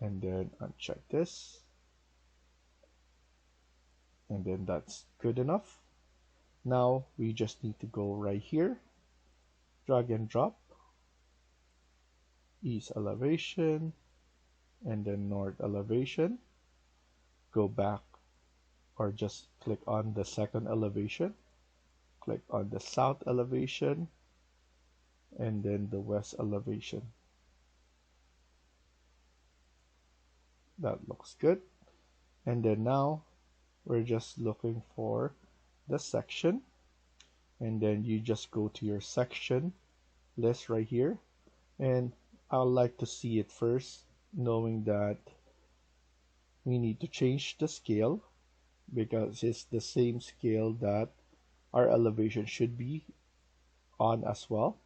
S1: And then uncheck this, and then that's good enough. Now we just need to go right here, drag and drop east elevation and then north elevation, go back or just click on the second elevation, click on the south elevation and then the west elevation. That looks good. And then now we're just looking for the section, and then you just go to your section list right here, and I like to see it first, knowing that we need to change the scale because it's the same scale that our elevation should be on as well.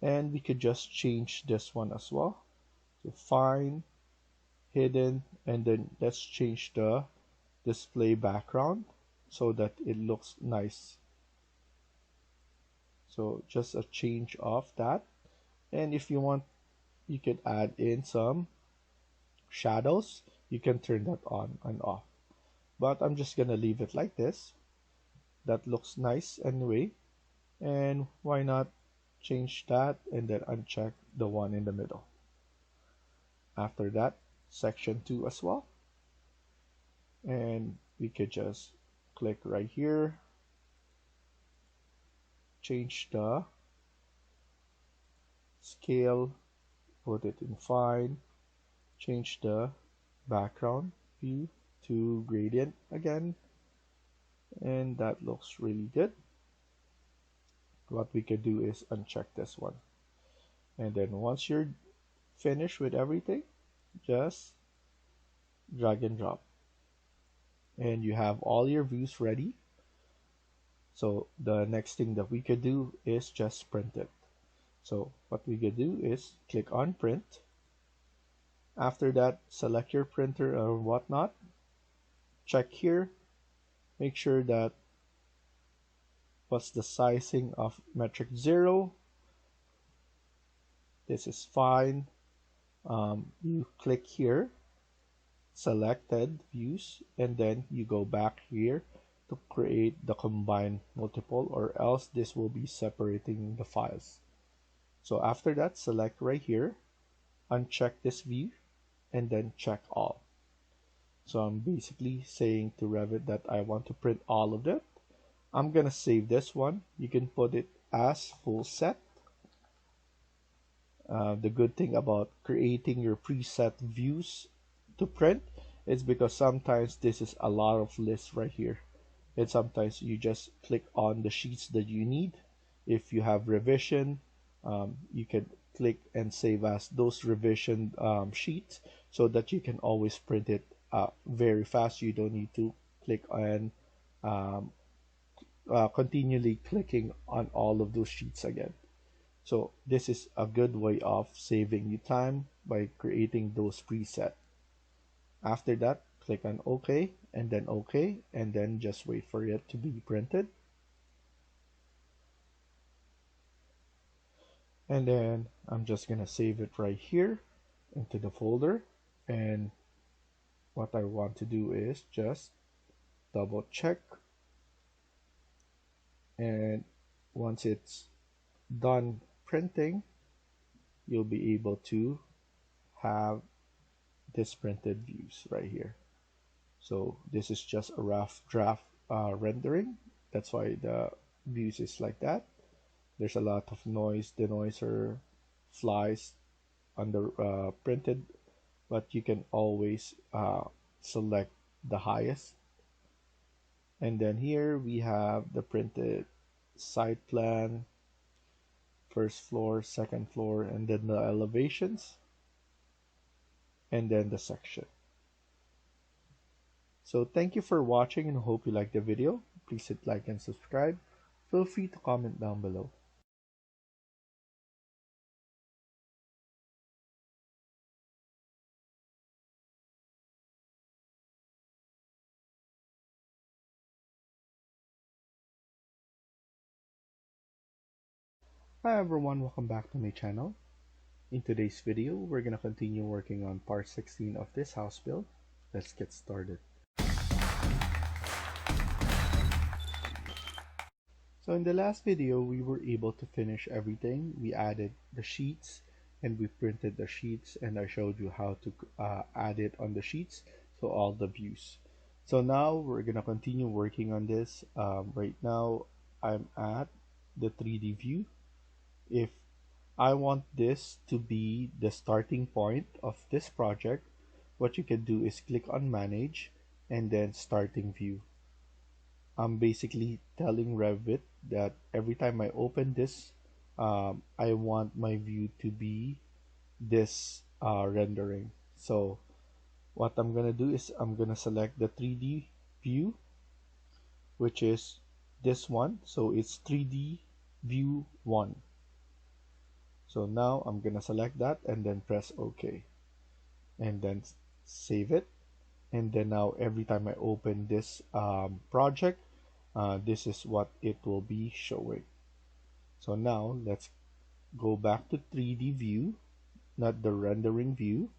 S1: And we could just change this one as well. So fine, hidden, and then let's change the display background so that it looks nice. So just a change of that. And if you want, you could add in some shadows. You can turn that on and off. But I'm just gonna leave it like this. That looks nice anyway. And why not change that and then uncheck the one in the middle. After that, section 2 as well. And we could just click right here, change the scale, put it in fine, change the background view to gradient again, and that looks really good. What we could do is uncheck this one, and then once you're finished with everything, just drag and drop and you have all your views ready. So the next thing that we could do is just print it. So what we could do is click on print. After that, select your printer or whatnot, check here, make sure that what's the sizing of metric 0. This is fine. You click here, selected views, and then you go back here to create the combined multiple, or else this will be separating the files. So after that, select right here, uncheck this view, and then check all. So I'm basically saying to Revit that I want to print all of it. I'm gonna save this one. You can put it as full set. The good thing about creating your preset views to print is because sometimes this is a lot of lists right here, and sometimes you just click on the sheets that you need. If you have revision, you can click and save as those revision sheets so that you can always print it very fast. You don't need to click on um, continually clicking on all of those sheets again. So this is a good way of saving you time by creating those presets. After that, click on OK and then just wait for it to be printed. And then I'm just gonna save it right here into the folder. And what I want to do is just double check, and once it's done printing, you'll be able to have this printed views right here. So this is just a rough draft rendering. That's why the views is like that. There's a lot of noise. The noiser flies on the printed, but you can always select the highest. And then here we have the printed site plan, first floor, second floor, and then the elevations, and then the section. So thank you for watching and hope you liked the video. Please hit like and subscribe. Feel free to comment down below. Hi everyone, welcome back to my channel. In today's video, we're gonna continue working on part 16 of this house build. Let's get started. So in the last video, we were able to finish everything. We added the sheets and we printed the sheets, and I showed you how to add it on the sheets, so all the views. So now we're gonna continue working on this. Right now I'm at the 3D view. If I want this to be the starting point of this project, what you can do is click on manage and then starting view. I'm basically telling Revit that every time I open this, I want my view to be this rendering. So what I'm gonna do is I'm gonna select the 3D view, which is this one. So it's 3D view 1. So now I'm gonna select that and then press OK and then save it. And then now every time I open this project, this is what it will be showing. So now let's go back to 3D view, not the rendering view.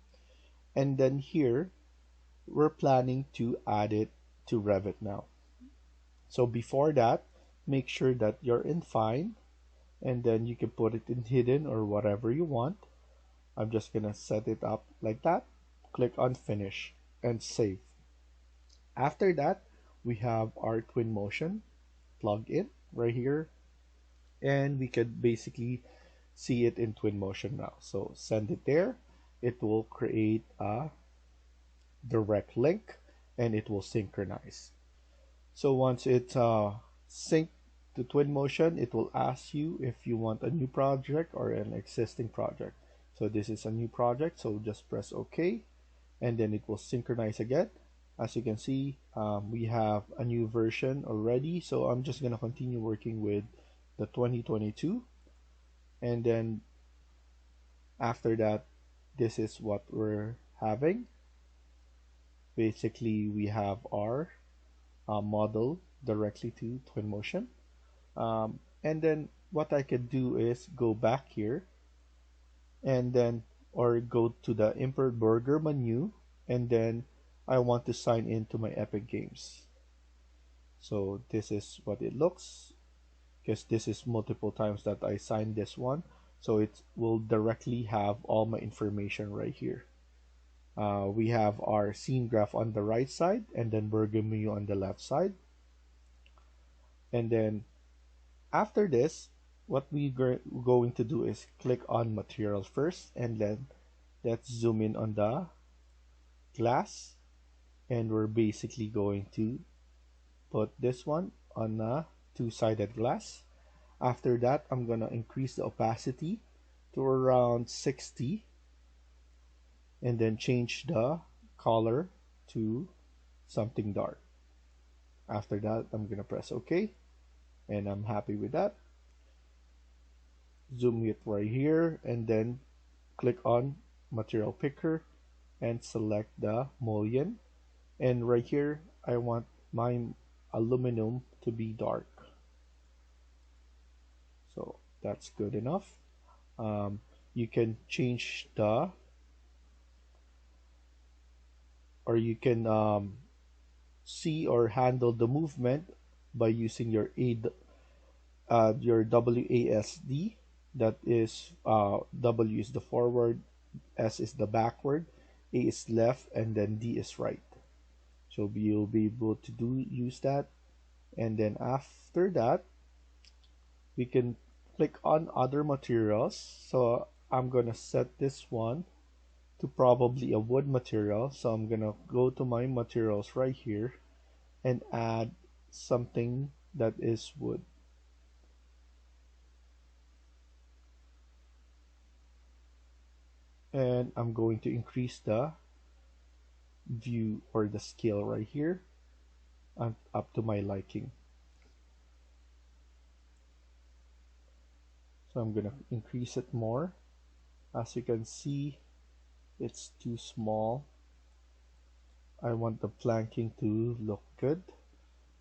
S1: And then here, we're planning to add it to Revit now. So before that, make sure that you're in Fine, and then you can put it in Hidden or whatever you want. I'm just gonna set it up like that. Click on Finish and Save. After that, we have our Twinmotion plugin right here, and we could basically see it in Twinmotion now. So send it there. It will create a direct link and it will synchronize. So once it's synced to Twinmotion, it will ask you if you want a new project or an existing project. So this is a new project, so just press OK, and then it will synchronize again. As you can see, we have a new version already, so I'm just going to continue working with the 2022, and then after that, this is what we're having. Basically, we have our model directly to Twinmotion. And then what I could do is go back here and then or go to the import burger menu, and then I want to sign in to my Epic Games. So this is what it looks, because this is multiple times that I signed this one, so it will directly have all my information right here. We have our scene graph on the right side and then burger menu on the left side. And then after this, what we're going to do is click on material first, and then let's zoom in on the glass, and we're basically going to put this one on a two-sided glass. After that, I'm gonna increase the opacity to around 60 and then change the color to something dark. After that, I'm gonna press OK, and I'm happy with that. Zoom it right here, and then click on material picker and select the mullion. And right here, I want my aluminum to be dark. So that's good enough. You can change the, or you can see or handle the movement by using your your WASD. That is W is the forward, S is the backward, A is left, and then D is right. So you'll be able to use that. And then after that, we can click on other materials. So I'm gonna set this one to probably a wood material. So I'm gonna go to my materials right here and add something that is wood. And I'm going to increase the view or the scale right here and up to my liking. So I'm gonna increase it more. As you can see, it's too small. I want the planking to look good.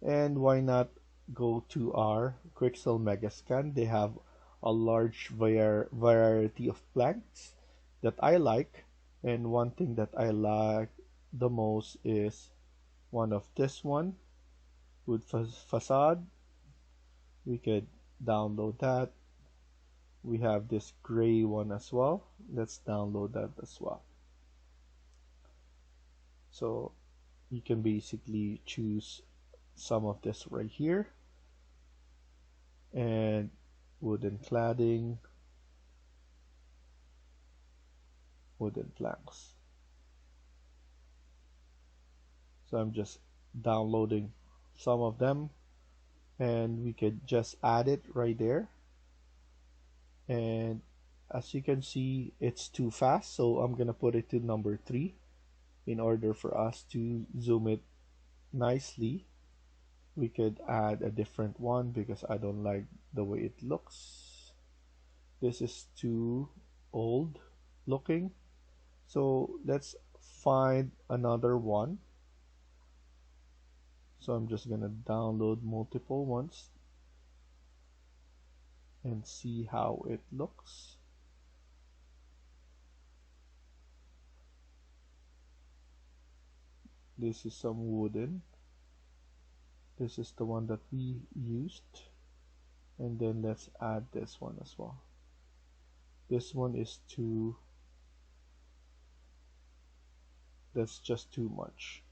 S1: And why not go to our Quixel Megascan? They have a large variety of planks that I like. And one thing that I like the most is one of this one with facade. We could download that. We have this gray one as well. Let's download that as well. So you can basically choose some of this right here, and wooden cladding, wooden planks. So I'm just downloading some of them, and we could just add it right there. And as you can see, it's too fast, so I'm gonna put it to number 3 in order for us to zoom it nicely. We could add a different one because I don't like the way it looks. This is too old looking. So let's find another one. So I'm just gonna download multiple ones and see how it looks. This is some wooden. This is the one that we used. And then let's add this one as well. This one is too, that's just too much.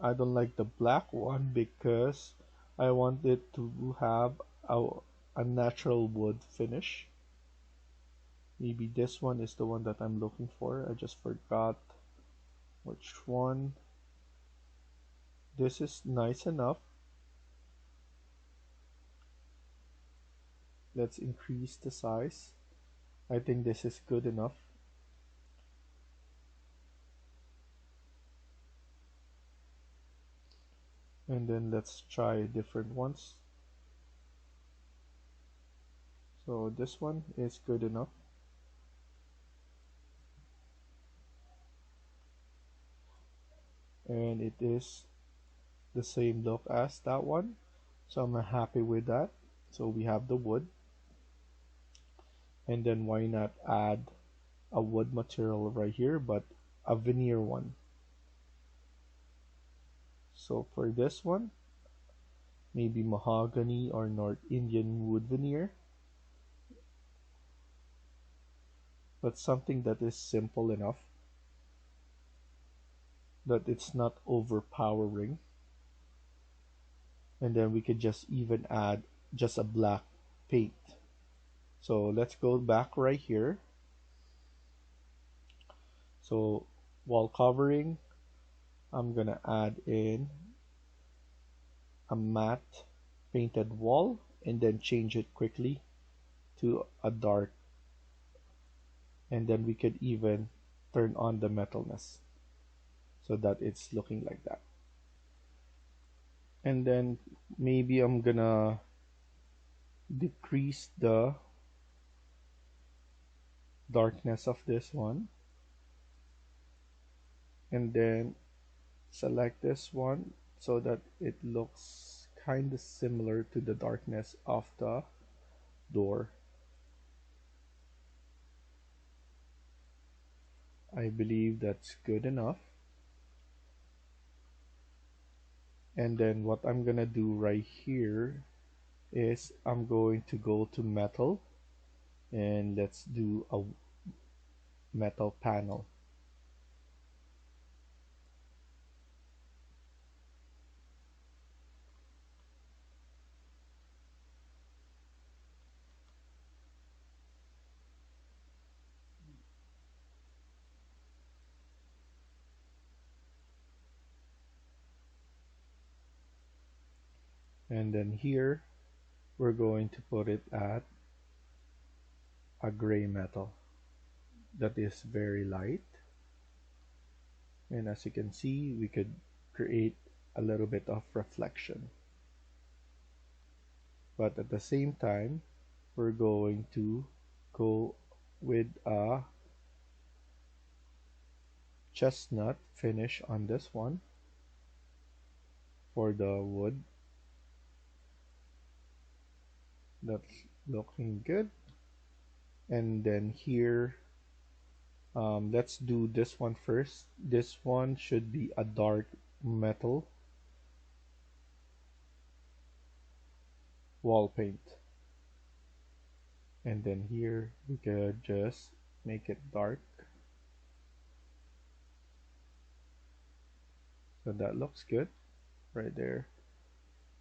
S1: I don't like the black one because I want it to have a natural wood finish. Maybe this one is the one that I'm looking for. I just forgot which one. This is nice enough. Let's increase the size. I think this is good enough. And then let's try different ones. So this one is good enough. And it is the same look as that one. So I'm happy with that. So we have the wood. And then why not add a wood material right here, but a veneer one. So for this one, maybe mahogany or North Indian wood veneer, but something that is simple enough that it's not overpowering. And then we could just even add just a black paint. So let's go back right here. So wall covering, I'm gonna add in a matte painted wall and then change it quickly to a dark, and then we could even turn on the metalness so that it's looking like that. And then maybe I'm gonna decrease the darkness of this one, and then select this one so that it looks kind of similar to the darkness of the door. I believe that's good enough. And then what I'm gonna do right here is I'm going to go to metal, and let's do a metal panel. And then here we're going to put it at a gray metal that is very light. And as you can see, we could create a little bit of reflection. But at the same time, we're going to go with a chestnut finish on this one for the wood. That's looking good. And then here, let's do this one first. This one should be a dark metal wall paint. And then here we could just make it dark. So that looks good right there.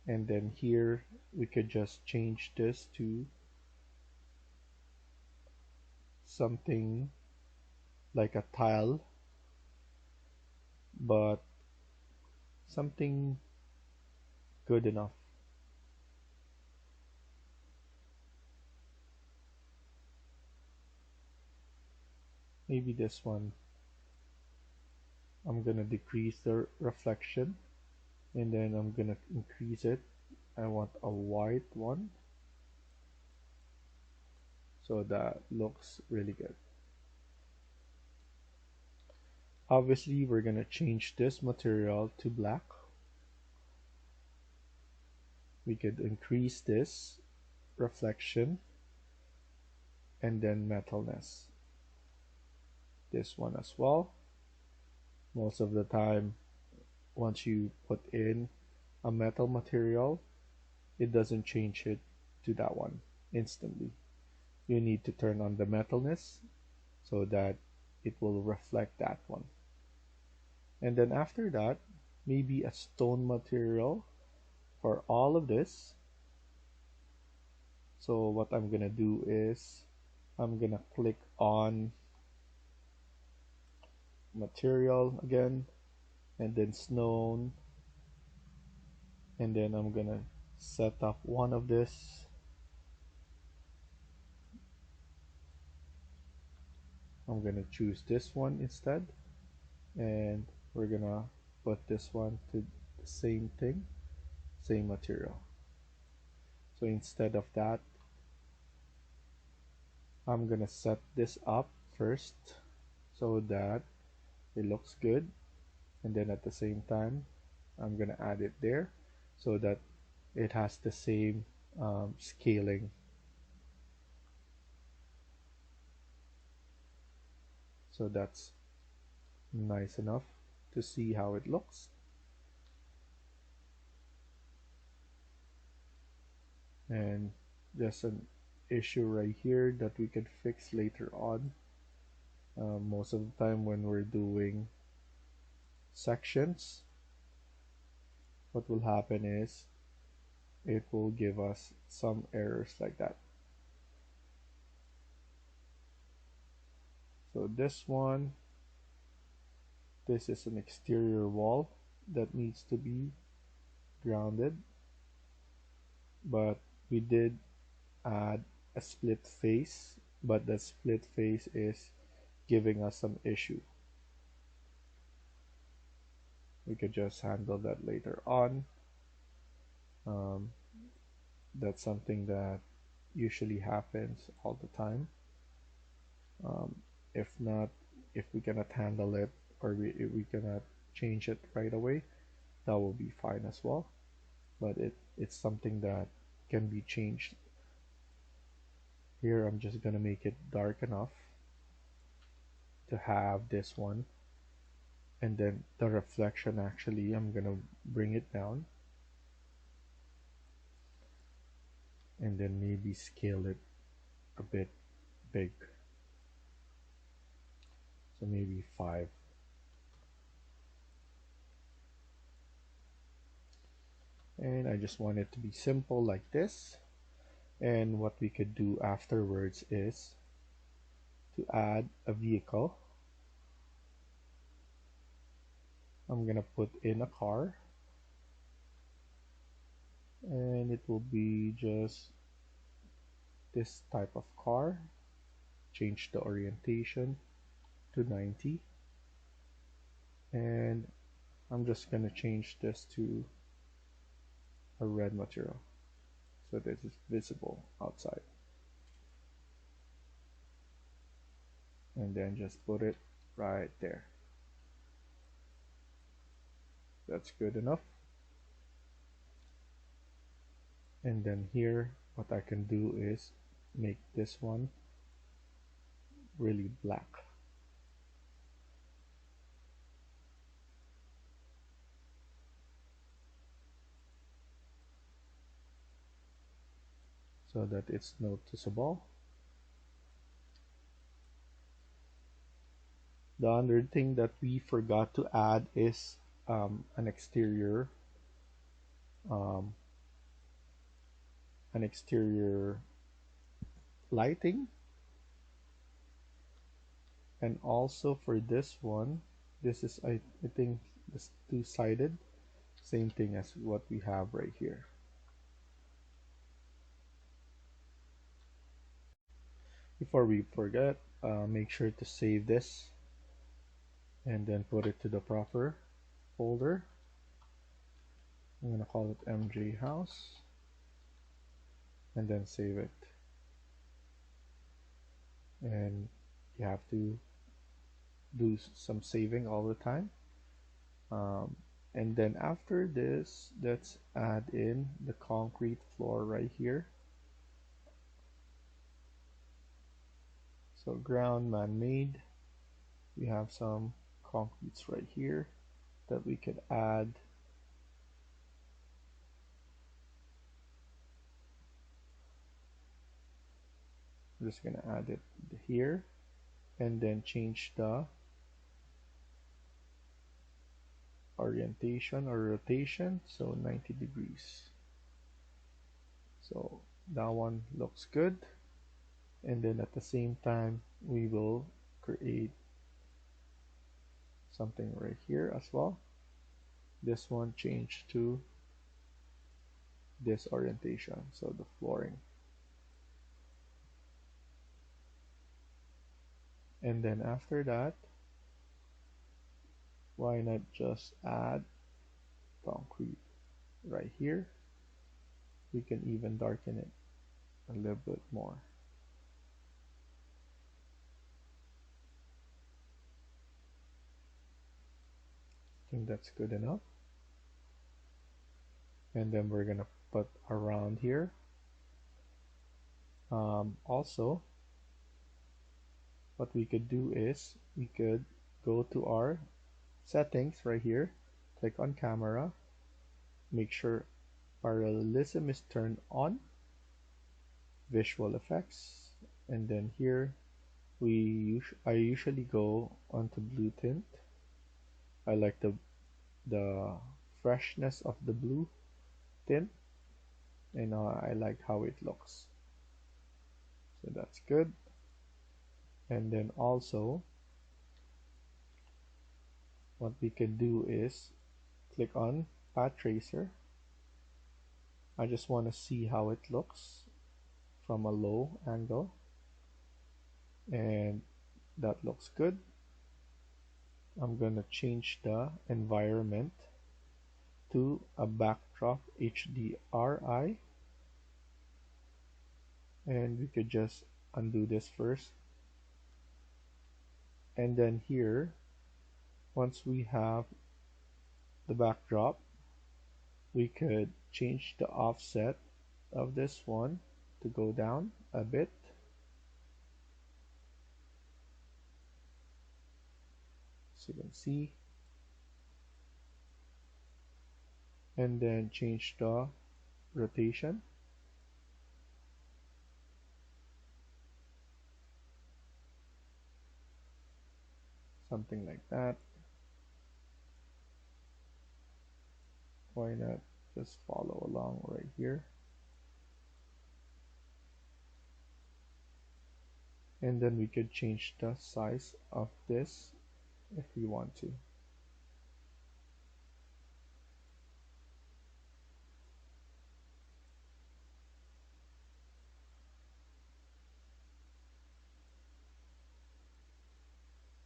S1: And then here we could just change this to something like a tile, but something good enough. Maybe this one. I'm gonna decrease the reflection, and then I'm gonna increase it. I want a white one, so that looks really good. Obviously we're gonna change this material to black. We could increase this reflection and then metalness. This one as well. Most of the time, once you put in a metal material, it doesn't change it to that one instantly. You need to turn on the metalness so that it will reflect that one. And then after that, maybe a stone material for all of this. So what I'm gonna do is I'm gonna click on material again, and then stone, and then I'm gonna set up one of this. I'm gonna choose this one instead, and we're gonna put this one to the same thing, same material. So instead of that, I'm gonna set this up first so that it looks good, and then at the same time I'm gonna add it there so that it has the same scaling. So that's nice enough to see how it looks. And there's an issue right here that we can fix later on. Most of the time when we're doing sections, what will happen is it will give us some errors like that. So this one, this is an exterior wall that needs to be grounded, but we did add a split face, but the split face is giving us some issue. We could just handle that later on. Um, that's something that usually happens all the time. Um, if not, if we cannot handle it, or if we cannot change it right away, that will be fine as well. But it's something that can be changed. Here I'm just gonna make it dark enough to have this one, and then the reflection, actually I'm gonna bring it down, and then maybe scale it a bit big, so maybe 5. And I just want it to be simple like this. And what we could do afterwards is to add a vehicle. I'm gonna put in a car, and it will be just this type of car. Change the orientation to 90, and I'm just gonna change this to a red material so that it's visible outside, and then just put it right there. That's good enough. And then here what I can do is make this one really black. So that it's noticeable. The other thing that we forgot to add is an exterior um, lighting. And also for this one, this is I think this two-sided, same thing as what we have right here. Before we forget, make sure to save this and then put it to the proper folder. I'm gonna call it MJ House and then save it. And you have to do some saving all the time. And then after this, let's add in the concrete floor right here. So ground man-made, we have some concretes right here that we could add. I'm just gonna add it here and then change the orientation or rotation, so 90 degrees. So that one looks good. And then at the same time we will create something right here as well. This one changed to this orientation, so the flooring. And then after that, why not just add concrete right here? We can even darken it a little bit more. I think that's good enough. And then we're gonna put around here. Also, what we could do is we could go to our settings right here, click on camera, make sure parallelism is turned on, visual effects, and then here I usually go onto blue tint. I like the freshness of the blue tint, and I like how it looks, so that's good. And then also what we can do is click on path tracer. I just want to see how it looks from a low angle, and that looks good. I'm gonna change the environment to a backdrop HDRI, and we could just undo this first, and then here, once we have the backdrop, we could change the offset of this one to go down a bit, so you can see, and then change the rotation, something like that. Why not just follow along right here, and then we could change the size of this if we want to.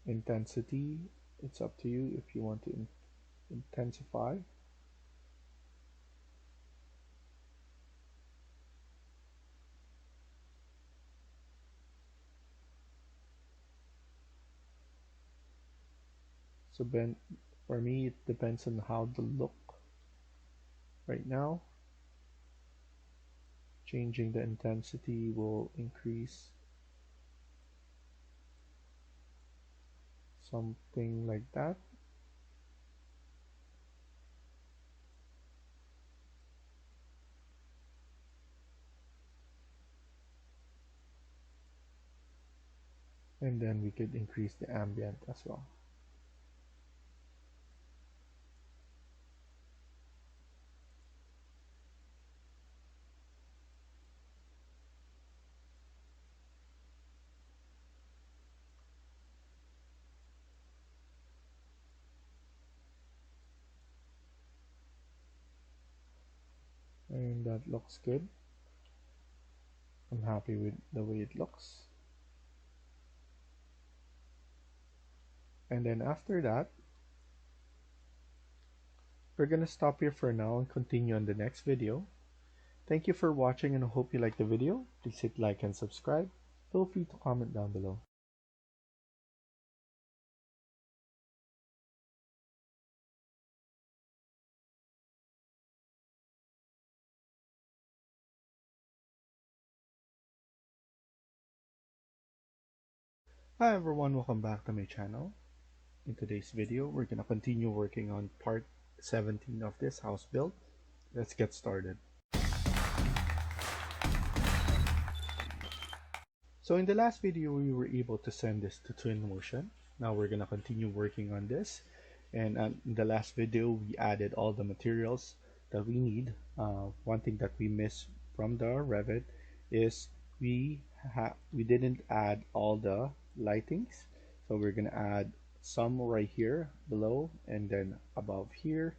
S1: Intensity, it's up to you if you want to intensify. So then for me it depends on how the look right now. Changing the intensity will increase something like that. And then we could increase the ambient as well. And that looks good. I'm happy with the way it looks. And then after that, we're gonna stop here for now and continue on the next video. Thank you for watching, and I hope you liked the video. Please hit like and subscribe. Feel free to comment down below. Hi everyone, welcome back to my channel. In today's video, we're gonna continue working on part 17 of this house build. Let's get started. So in the last video, we were able to send this to Twinmotion. Now we're gonna continue working on this. And in the last video, we added all the materials that we need. One thing that we missed from the Revit is we didn't add all the lightings. So we're gonna add some right here below, and then above here,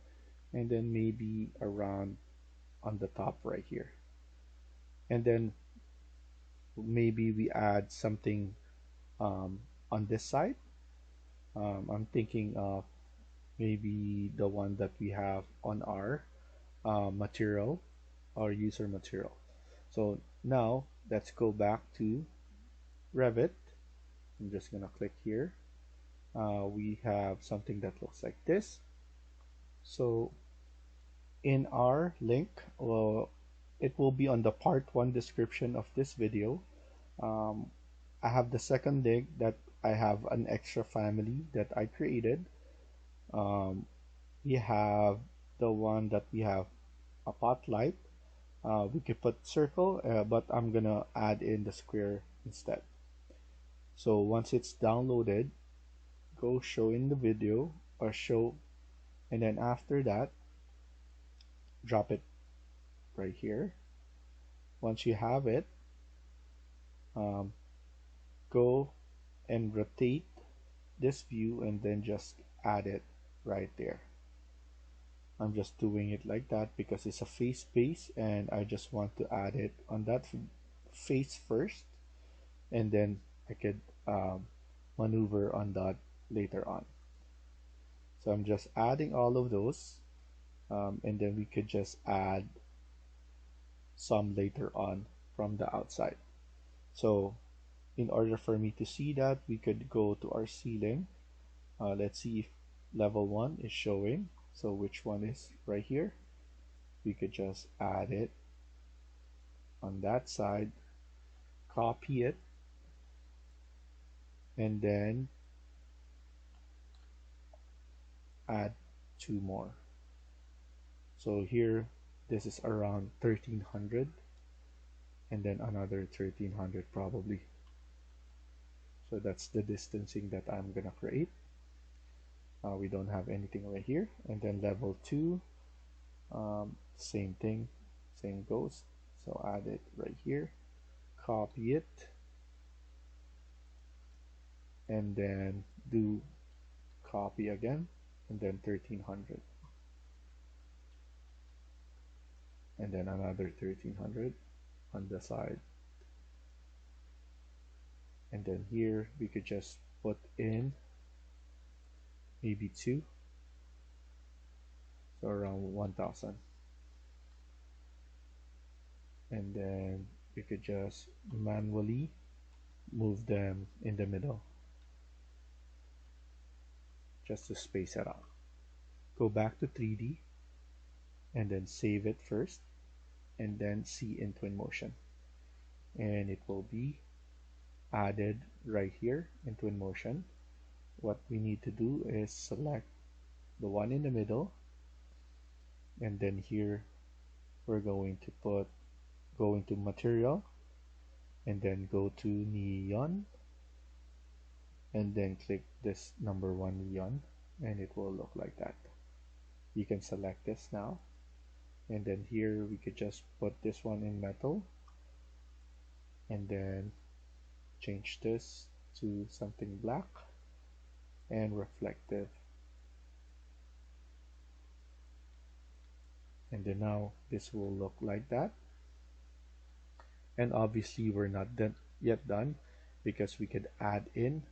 S1: and then maybe around on the top right here. And then maybe we add something on this side. I'm thinking of maybe the one that we have on our material, our user material. So now let's go back to Revit. I'm just gonna click here. We have something that looks like this. So in our link, well, it will be on the part 1 description of this video. I have the second link that I have an extra family that I created. We have the one that we have a pot light. We could put circle, but I'm gonna add in the square instead. So once it's downloaded, go show in the video or show, and then after that, drop it right here. Once you have it, go and rotate this view and then just add it right there. I'm just doing it like that because it's a face base and I just want to add it on that face first, and then I could maneuver on that later on. So I'm just adding all of those, and then we could just add some later on from the outside. So in order for me to see that, we could go to our ceiling. Let's see if level 1 is showing. So which one is right here? We could just add it on that side, copy it, and then add 2 more. So here, this is around 1300, and then another 1300 probably. So that's the distancing that I'm gonna create. We don't have anything right here. And then level 2, same thing, same goes. So add it right here, copy it, and then do copy again, and then 1300, and then another 1300 on the side. And then here we could just put in maybe 2, so around 1000. And then we could just manually move them in the middle just to space it out. Go back to 3D and then save it first, and then see in Twinmotion, and it will be added right here in Twinmotion. What we need to do is select the one in the middle, and then here we're going to go into material, and then go to neon, and then click this number 1 neon, and it will look like that. You can select this now, and then here we could just put this one in metal, and then change this to something black and reflective. And then now this will look like that. And obviously we're not yet done, because we could add in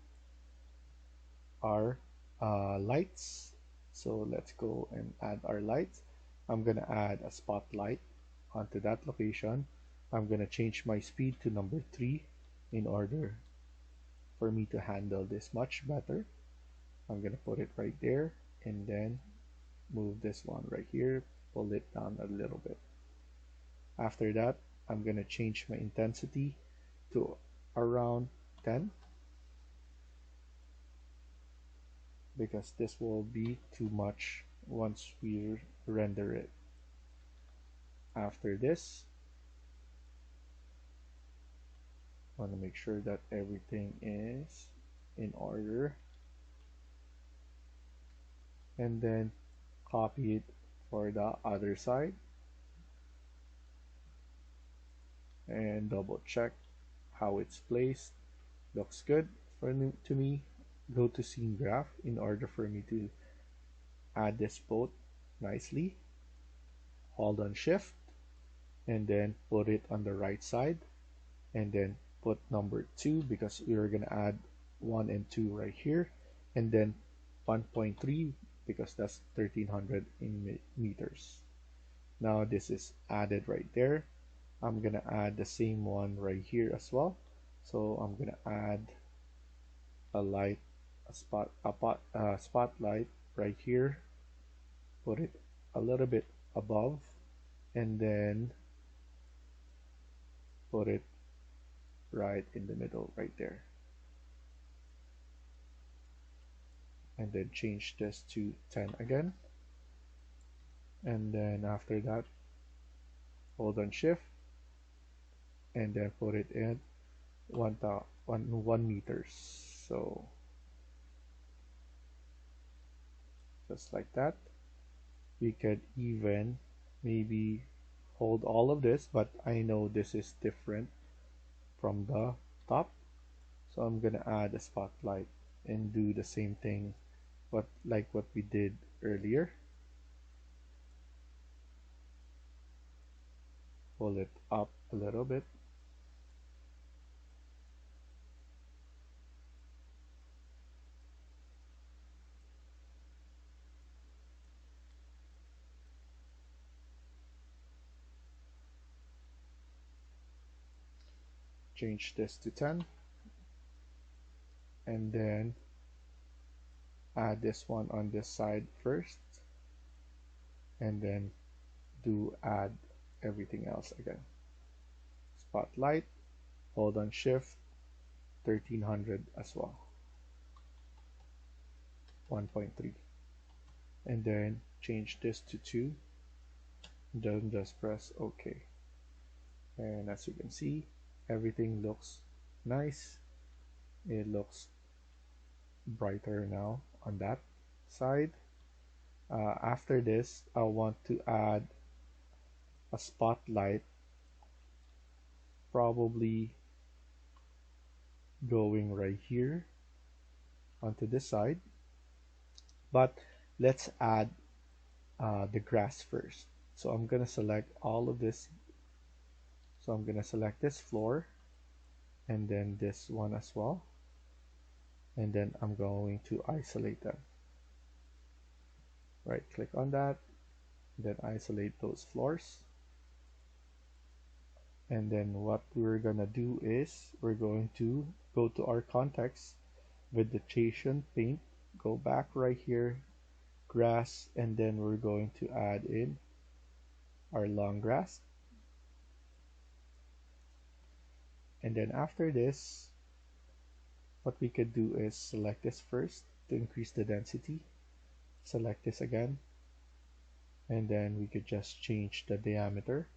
S1: our lights. So let's go and add our lights. I'm gonna add a spotlight onto that location. I'm gonna change my speed to number 3 in order for me to handle this much better. I'm gonna put it right there, and then move this one right here, pull it down a little bit. After that, I'm gonna change my intensity to around 10, because this will be too much once we render it. After this, I want to make sure that everything is in order, and then copy it for the other side, and double check how it's placed. Looks good to me. Go to scene graph in order for me to add this boat nicely. Hold on shift, and then put it on the right side, and then put number 2, because we're gonna add 1 and 2 right here, and then 1.3, because that's 1300 in meters. Now this is added right there. I'm gonna add the same one right here as well. So I'm gonna add a light, a spotlight right here, put it a little bit above, and then put it right in the middle right there, and then change this to 10 again, and then after that hold on shift, and then put it in 1 meters. So just like that. We could even maybe hold all of this, but I know this is different from the top, so I'm gonna add a spotlight and do the same thing like what we did earlier. Pull it up a little bit, change this to 10, and then add this one on this side first, and then add everything else again. Spotlight, hold on shift, 1300 as well, 1.3, and then change this to 2, then just press OK. And as you can see, everything looks nice. It looks brighter now on that side. After this, I want to add a spotlight, probably going right here onto this side, but let's add the grass first. So I'm gonna select all of this. So I'm gonna select this floor and then this one as well, and then I'm going to isolate them. Right click on that, then isolate those floors. And then what we're gonna do is we're going to go to our context, vegetation, paint, go back right here, grass, and then we're going to add in our long grass. And then after this, what we could do is select this first to increase the density, select this again, and then we could just change the diameter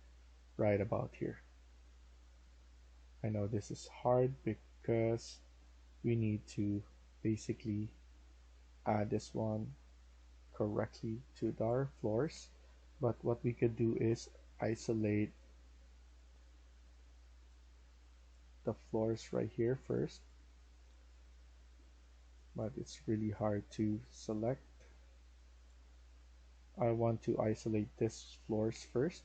S1: right about here. I know this is hard because we need to basically add this one correctly to our floors, but what we could do is isolate the floors right here first, but it's really hard to select. I want to isolate this floors first.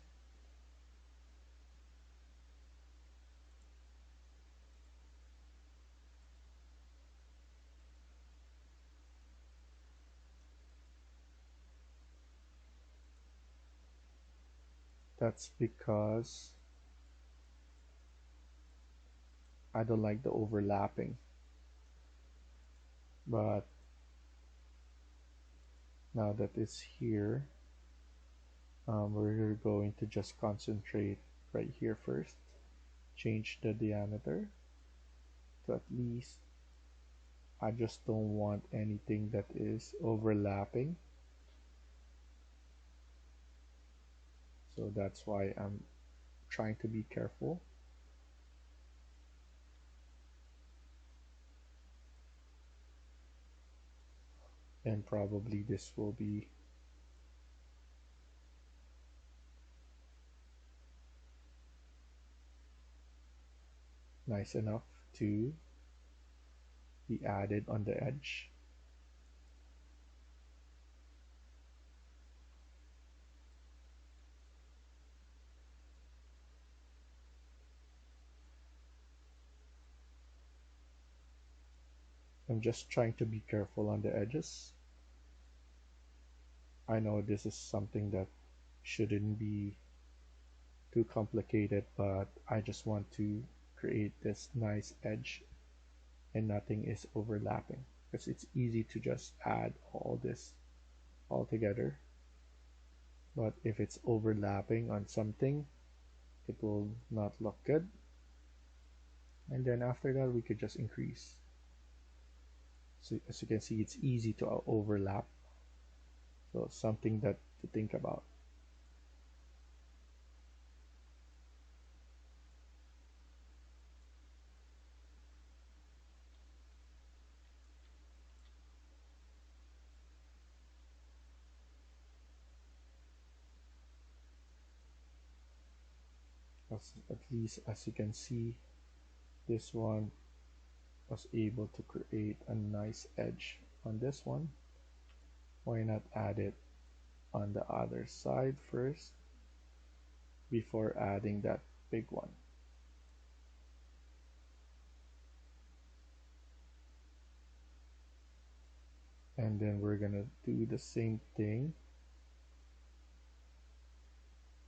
S1: That's because I don't like the overlapping. But now that it's here, we're going to just concentrate right here first. Change the diameter to at least, I just don't want anything that is overlapping. So that's why I'm trying to be careful. And probably this will be nice enough to be added on the edge. I'm just trying to be careful on the edges. I know this is something that shouldn't be too complicated, but I just want to create this nice edge and nothing is overlapping, because it's easy to just add all this all together, but if it's overlapping on something, it will not look good. And then after that, we could just increase. So as you can see, it's easy to overlap, so something that to think about. At least as you can see, this one was able to create a nice edge on this one. Why not add it on the other side first before adding that big one? And then we're gonna do the same thing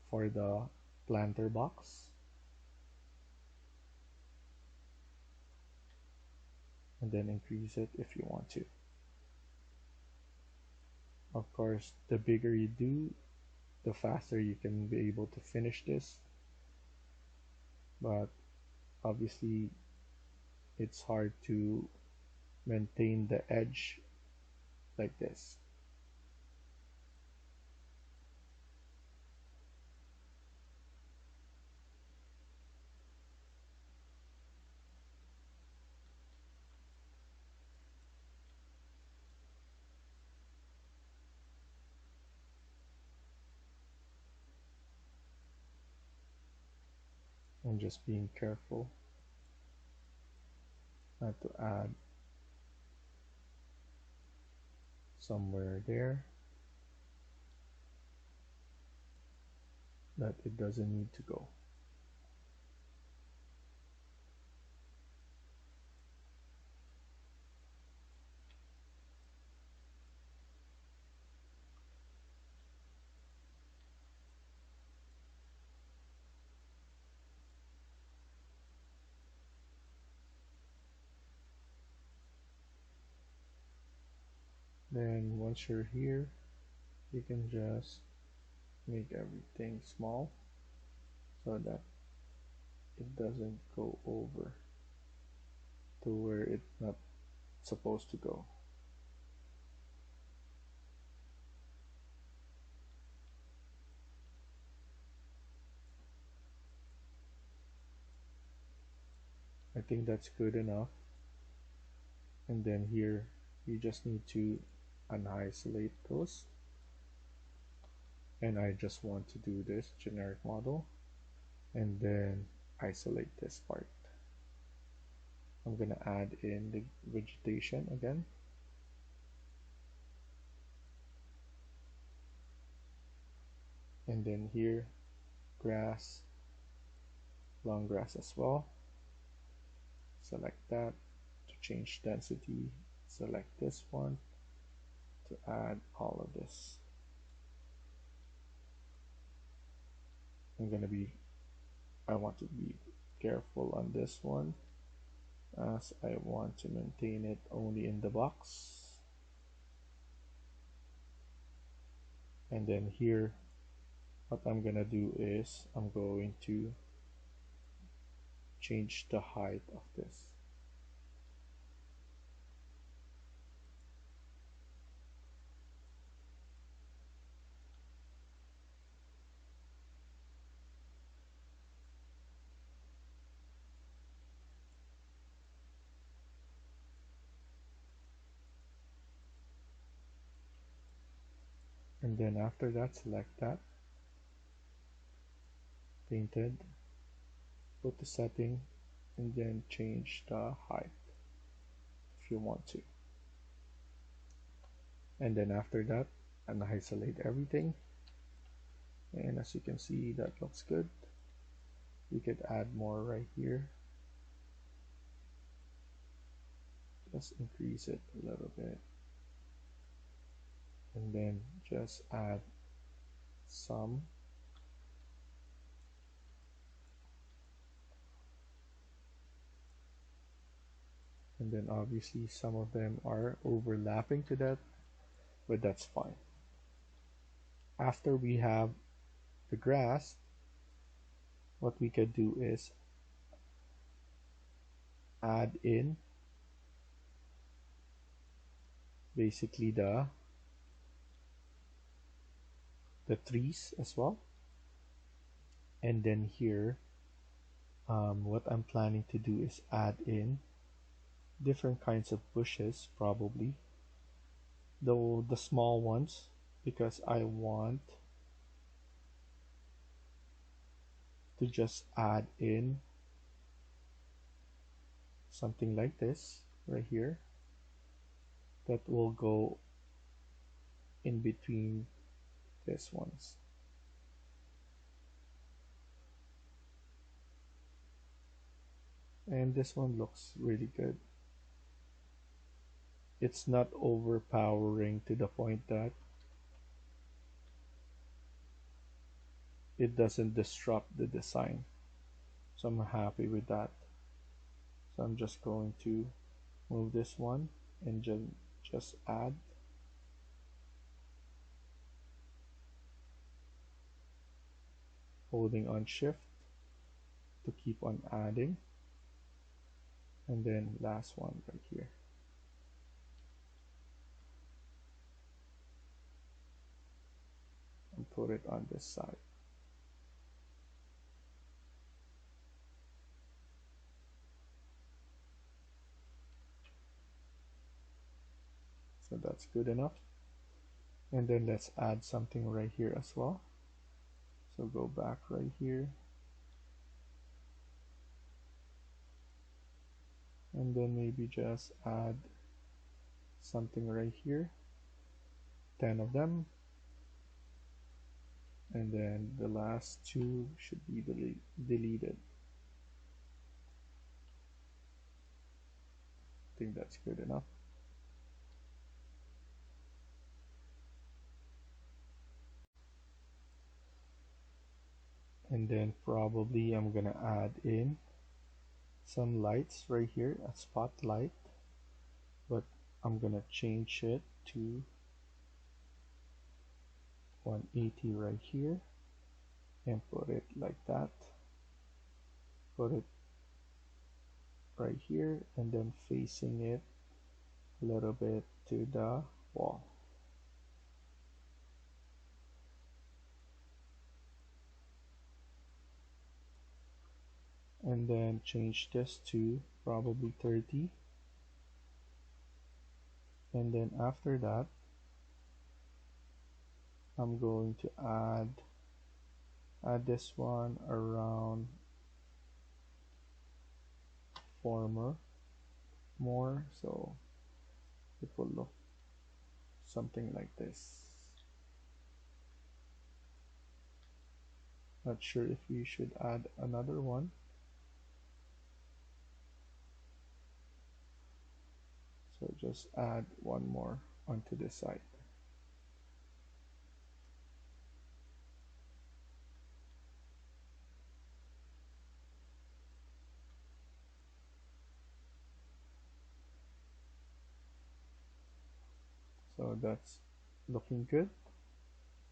S1: for the planter box. and then increase it if you want to. Of course, the bigger you do, the faster you can be able to finish this, but obviously it's hard to maintain the edge like this. And just being careful not to add somewhere there that it doesn't need to go. Then once you're here, you can just make everything small so that it doesn't go over to where it's not supposed to go. I think that's good enough. And then here you just need to unisolate those, and I just want to do this generic model and then isolate this part. I'm gonna add in the vegetation again, and then here grass, long grass as well. Select that. To change density, select this one to add all of this. I want to be careful on this one as I want to maintain it only in the box. And then here, what I'm gonna do is I'm going to change the height of this. And then after that, select that, painted, put the setting, and then change the height if you want to. And then after that, isolate everything. And as you can see, that looks good. We could add more right here. Just increase it a little bit. And then just add some. And then obviously some of them are overlapping to that, but that's fine. After we have the grass, what we could do is add in basically the trees as well. And then here, what I'm planning to do is add in different kinds of bushes, probably, though the small ones, because I want to just add in something like this right here that will go in between these ones. And this one looks really good. It's not overpowering to the point that it doesn't disrupt the design. So I'm happy with that. So I'm just going to move this one and just add, holding on shift to keep on adding, and then last one right here. And put it on this side. So that's good enough. And then let's add something right here as well. So go back right here. And then maybe just add something right here. 10 of them. And then the last two should be deleted. I think that's good enough. And then probably I'm gonna add in some lights right here, a spotlight, but I'm gonna change it to 180 right here and put it like that. Put it right here and then facing it a little bit to the wall. And then change this to probably 30. And then after that, I'm going to add this one around 4 more, so it will look something like this. Not sure if we should add another one. So just add one more onto this side. So that's looking good.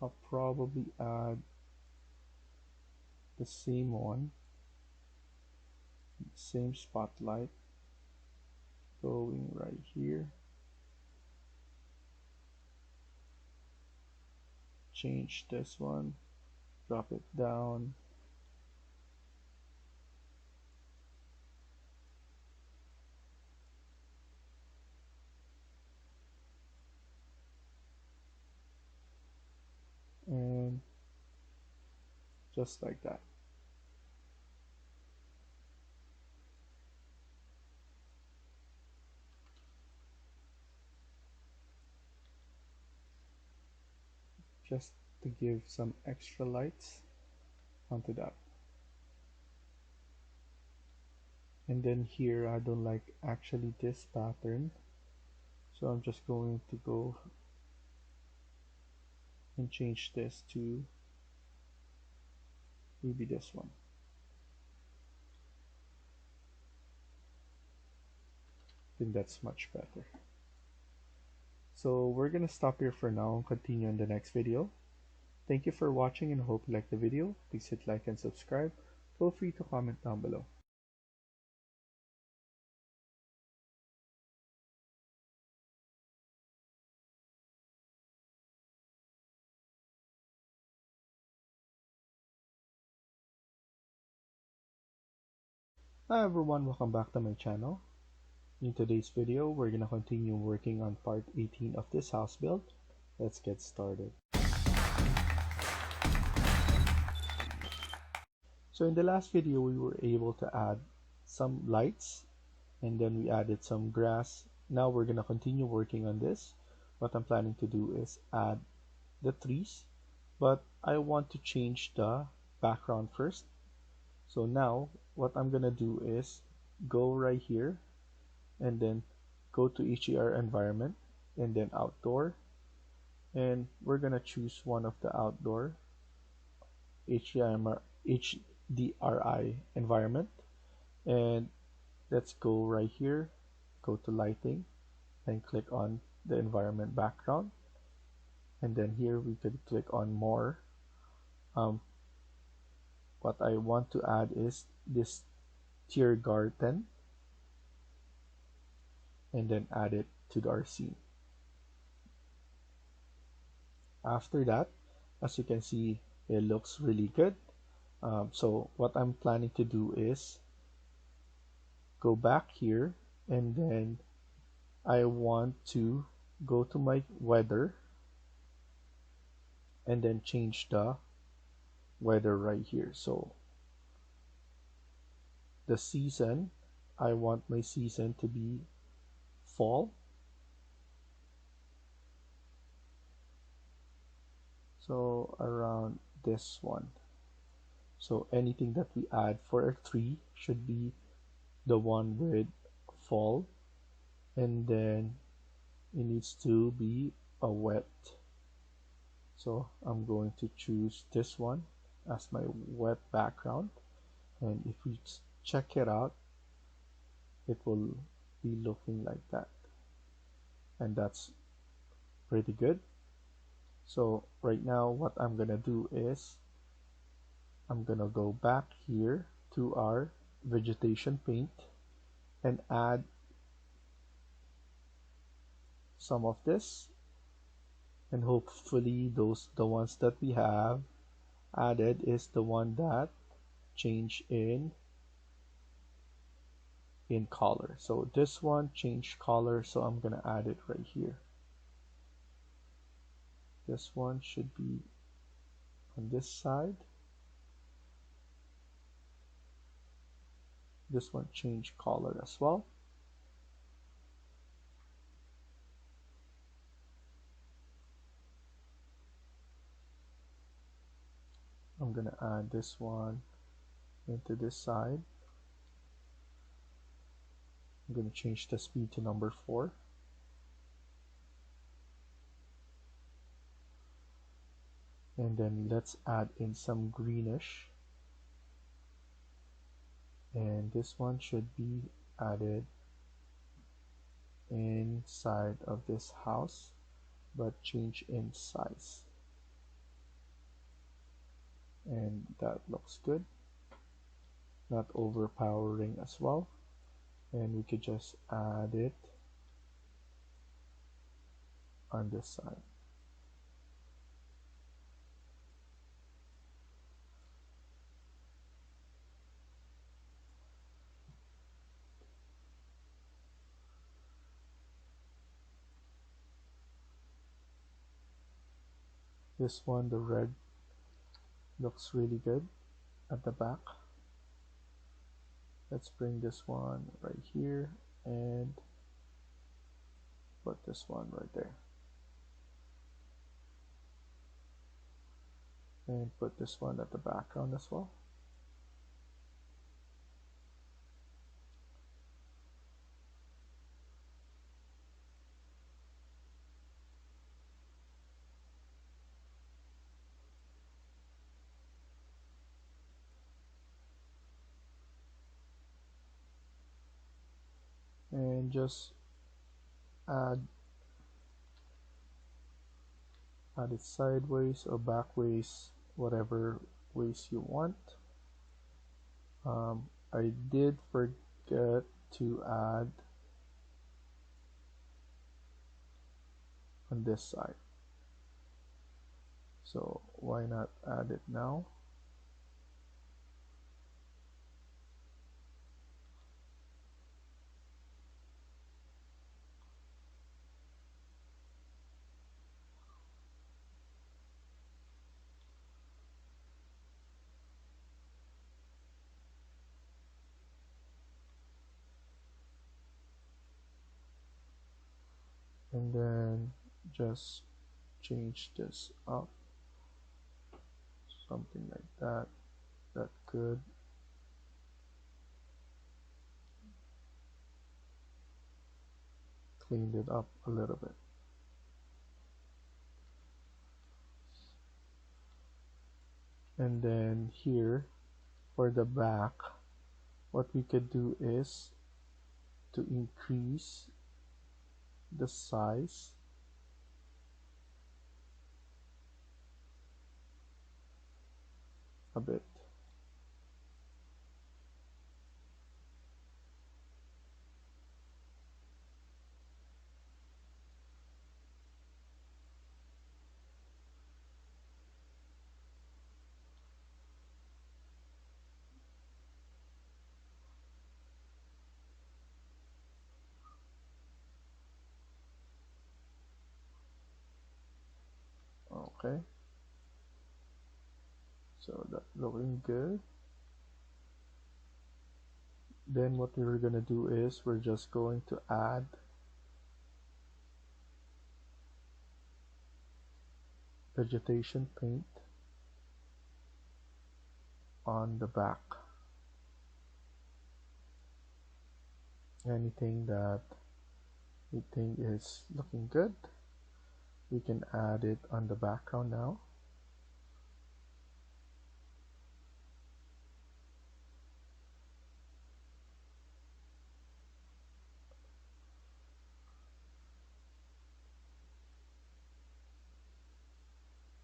S1: I'll probably add the same one, same spotlight going right here. Change this one, drop it down. And just like that. Just to give some extra lights onto that. And then here I don't like actually this pattern, so I'm just going to go and change this to maybe this one. I think that's much better. So we're gonna stop here for now and continue in the next video. Thank you for watching and hope you liked the video. Please hit like and subscribe. Feel free to comment down below. Hi everyone, welcome back to my channel. In today's video, we're gonna continue working on part 18 of this house build. Let's get started. So in the last video, we were able to add some lights and then we added some grass. Now we're gonna continue working on this. What I'm planning to do is add the trees, but I want to change the background first. So now what I'm gonna do is go right here and then go to HDR environment and then outdoor, and we're gonna choose one of the outdoor HDRI environment, and let's go right here go to lighting and click on the environment background, and then here we could click on more. What I want to add is this tier garden, and then add it to our scene. After that, as you can see, it looks really good. So what I'm planning to do is go back here, and then I want to go to my weather and then change the weather right here. So the season, I want my season to be fall. So around this one. So anything that we add for a tree should be the one with fall, and then it needs to be a wet. So I'm going to choose this one as my wet background, and if we check it out, it will be looking like that, and that's pretty good. So right now what I'm gonna do is I'm gonna go back here to our vegetation paint and add some of this, and hopefully the ones that we have added is the one that change in color. So this one changed color, so I'm gonna add it right here. This one should be on this side. This one changed color as well. I'm gonna add this one into this side. I'm gonna change the speed to number 4. And then let's add in some greenish, and this one should be added inside of this house, but change in size, and that looks good, not overpowering as well. And we could just add it on this side. This one, the red, looks really good at the back. Let's bring this one right here and put this one right there, and put this one at the background as well. And just add it sideways or backways, whatever ways you want. I did forget to add on this side, so why not add it now? And then just change this up, something like that. That could clean it up a little bit. And then here for the back, what we could do is to increase the size a bit. Okay, so that's looking good. Then what we're gonna do is we're just going to add vegetation paint on the back. Anything that we think is looking good, we can add it on the background now.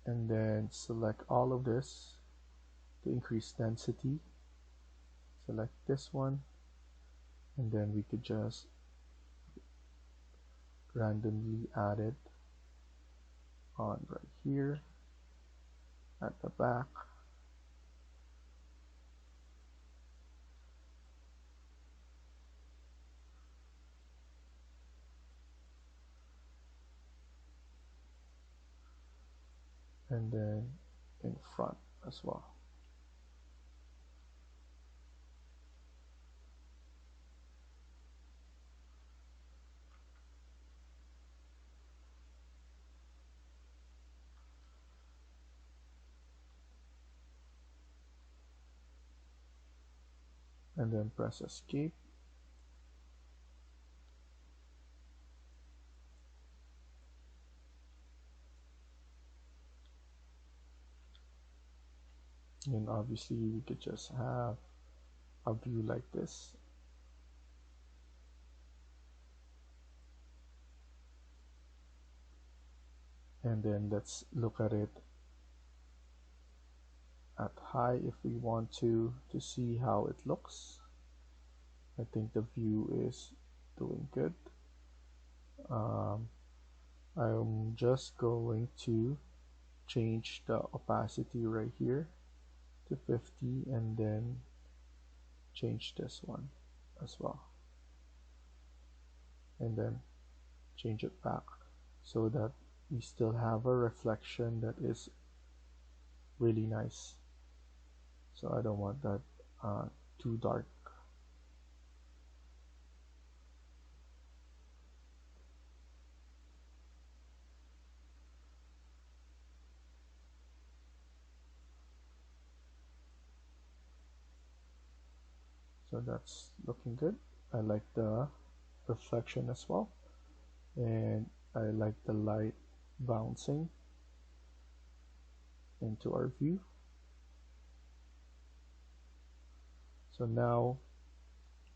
S1: And then select all of this to increase density. Select this one, and then we could just randomly add it on right here at the back. And then in front as well. And then press escape. And obviously we could just have a view like this. And then let's look at it at high if we want to see how it looks. I think the view is doing good. I'm just going to change the opacity right here to 50 and then change this one as well, and then change it back so that we still have a reflection that is really nice. So I don't want that too dark. So that's looking good. I like the reflection as well, and I like the light bouncing into our view. So now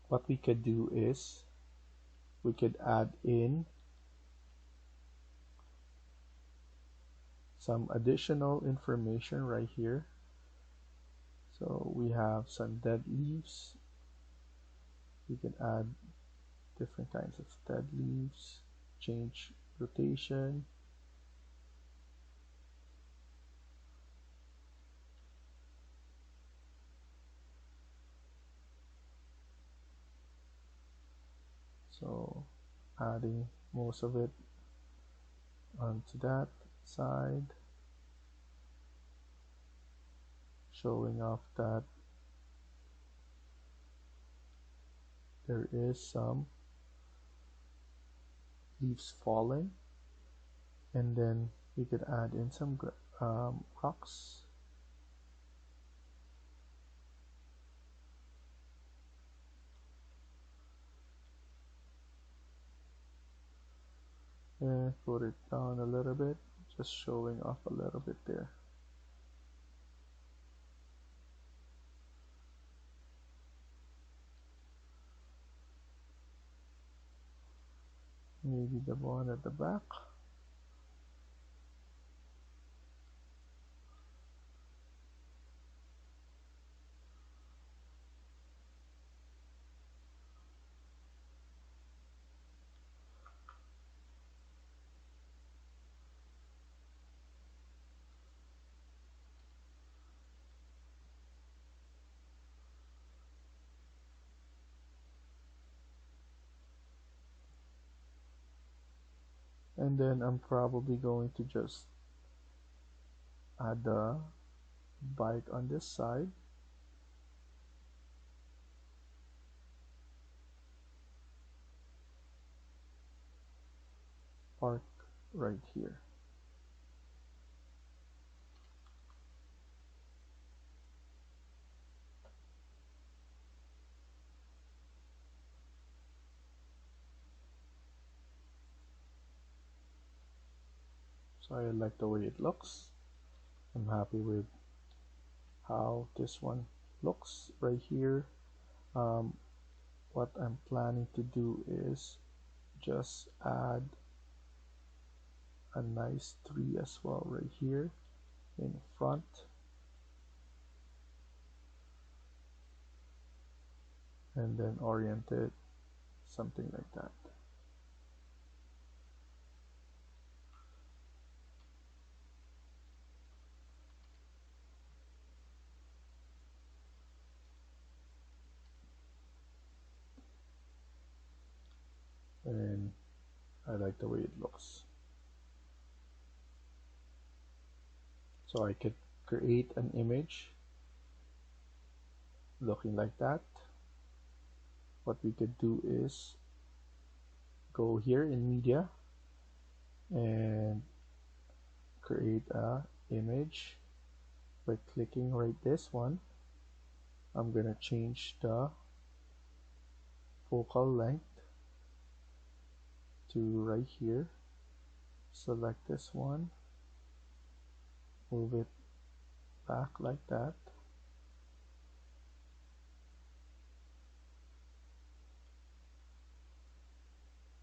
S1: what we could do is we could add in some additional information right here. So we have some dead leaves. We can add different kinds of dead leaves, change rotation, so adding most of it onto that side, showing off that there is some leaves falling, and then we could add in some rocks. And put it down a little bit, just showing off a little bit there. maybe the one at the back. And then I'm probably going to just add the bike on this side. Park right here. So I like the way it looks. I'm happy with how this one looks right here. What I'm planning to do is just add a nice tree as well right here in front. And then orient it something like that. And I like the way it looks. So I could create an image looking like that. What we could do is go here in media and create a image by clicking right this one. I'm gonna change the focal length to right here. Select this one, move it back like that,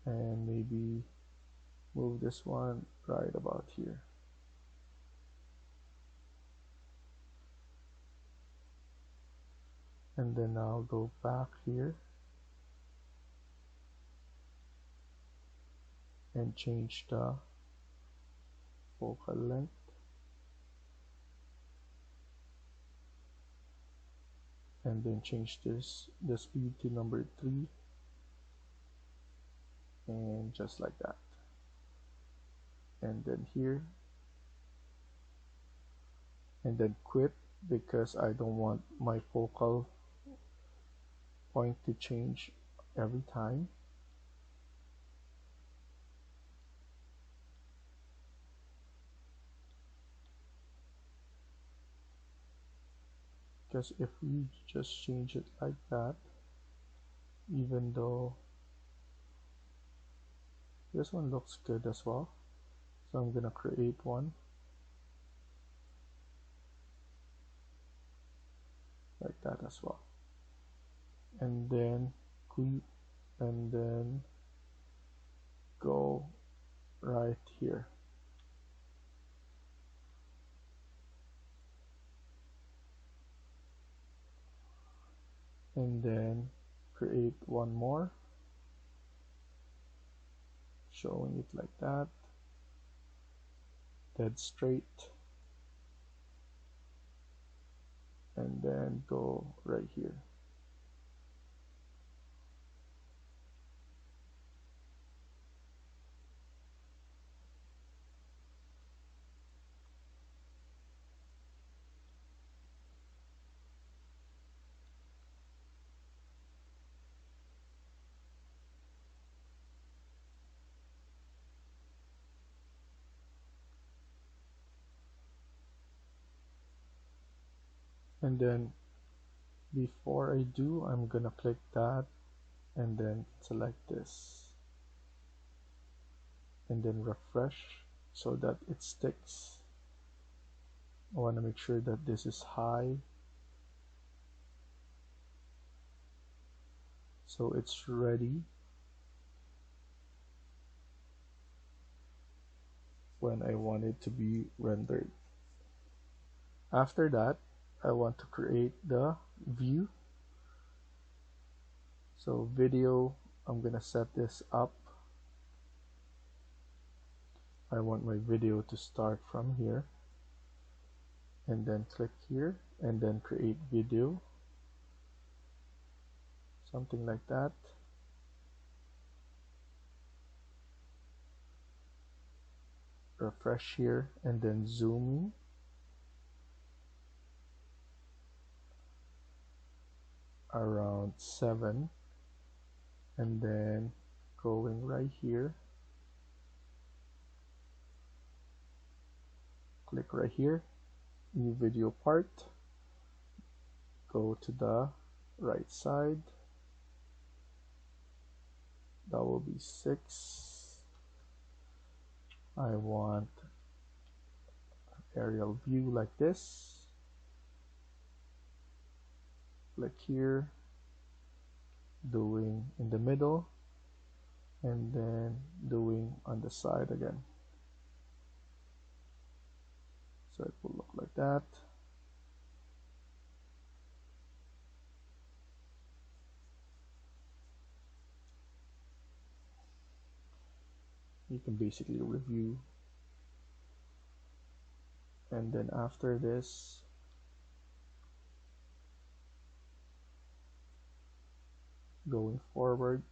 S1: and maybe move this one right about here. And then I'll go back here and change the focal length. And then change the speed to number 3, and just like that. And then here, and then quit, because I don't want my focal point to change every time. Because if we just change it like that, even though this one looks good as well, so I'm gonna create one like that as well, and then quit, and then go right here. And then create one more, showing it like that, dead straight, and then go right here. And then before I do, I'm gonna click that and then select this and then refresh so that it sticks. I want to make sure that this is high, so it's ready. when I want it to be rendered. After that, I want to create the view. So video, I'm gonna set this up. I want my video to start from here, and then click here and then create video, something like that. Refresh here and then zoom in around 7, and then going right here, click right here, new video part, go to the right side, that will be 6. I want aerial view like this, click here, doing in the middle, and then doing on the side again. So it will look like that. You can basically review, and then after this, going forward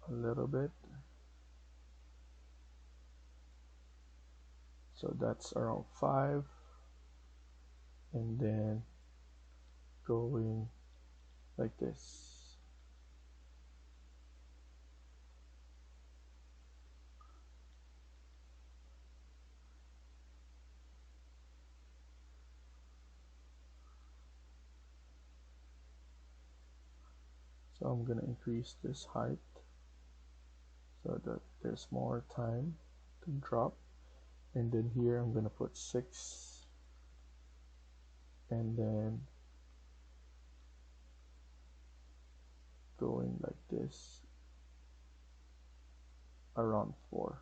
S1: a little bit, so that's around 5, and then going like this. So I'm gonna increase this height so that there's more time to drop, and then here I'm gonna put 6, and then going like this around 4.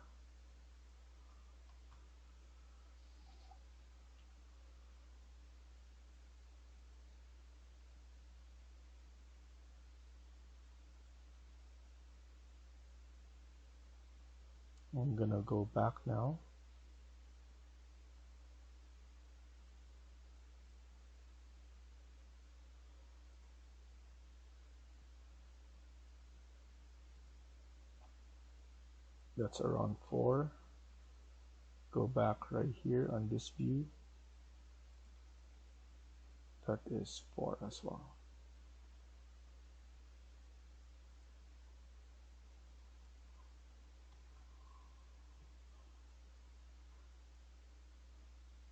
S1: I'm gonna go back now, that's around 4. Go back right here on this view, that is 4 as well.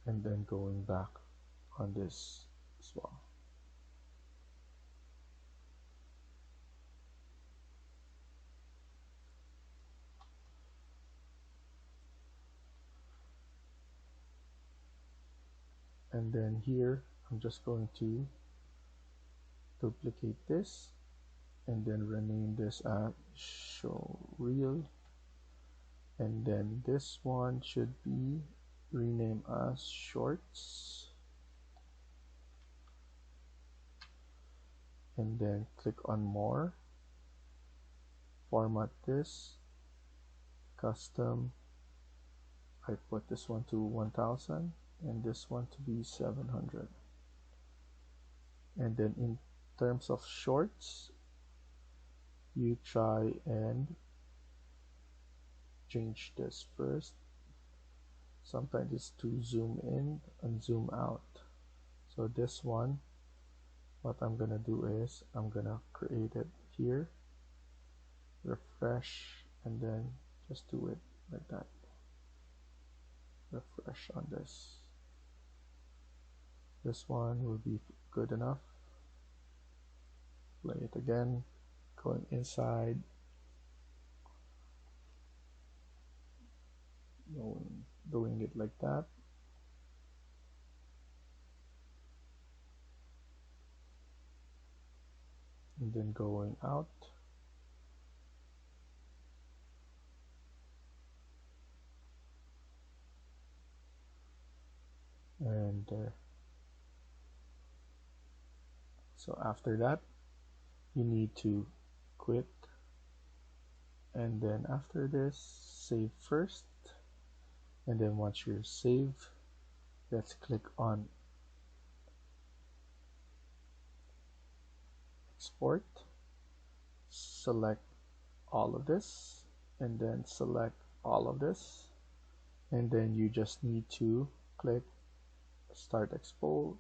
S1: And then going back on this as well. And then here I'm just going to duplicate this and then rename this as show reel, and then this one should be renamed as shorts, and then click on more, format this custom. I put this one to 1000 and this one to be 700. And then in terms of shorts, you try and change this first. Sometimes it's to zoom in and zoom out. So this one, what I'm gonna do is I'm gonna create it here, refresh, and then just do it like that. Refresh on this. This one will be good enough. Play it again, going inside, doing it like that. And then going out. there. So after that, you need to quit, and then after this, save first, and then once you're saved, let's click on export, select all of this, and then select all of this, and then you just need to click start expo,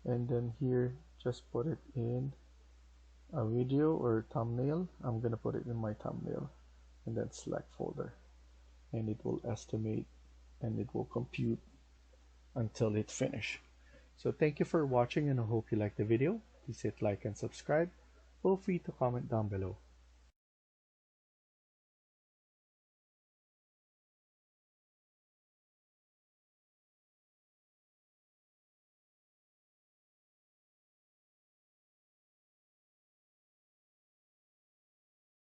S1: and then here just put it in a video or thumbnail. I'm gonna put it in my thumbnail, and then select folder, and it will estimate and it will compute until it finish. So thank you for watching, and I hope you liked the video. Please hit like and subscribe. Feel free to comment down below.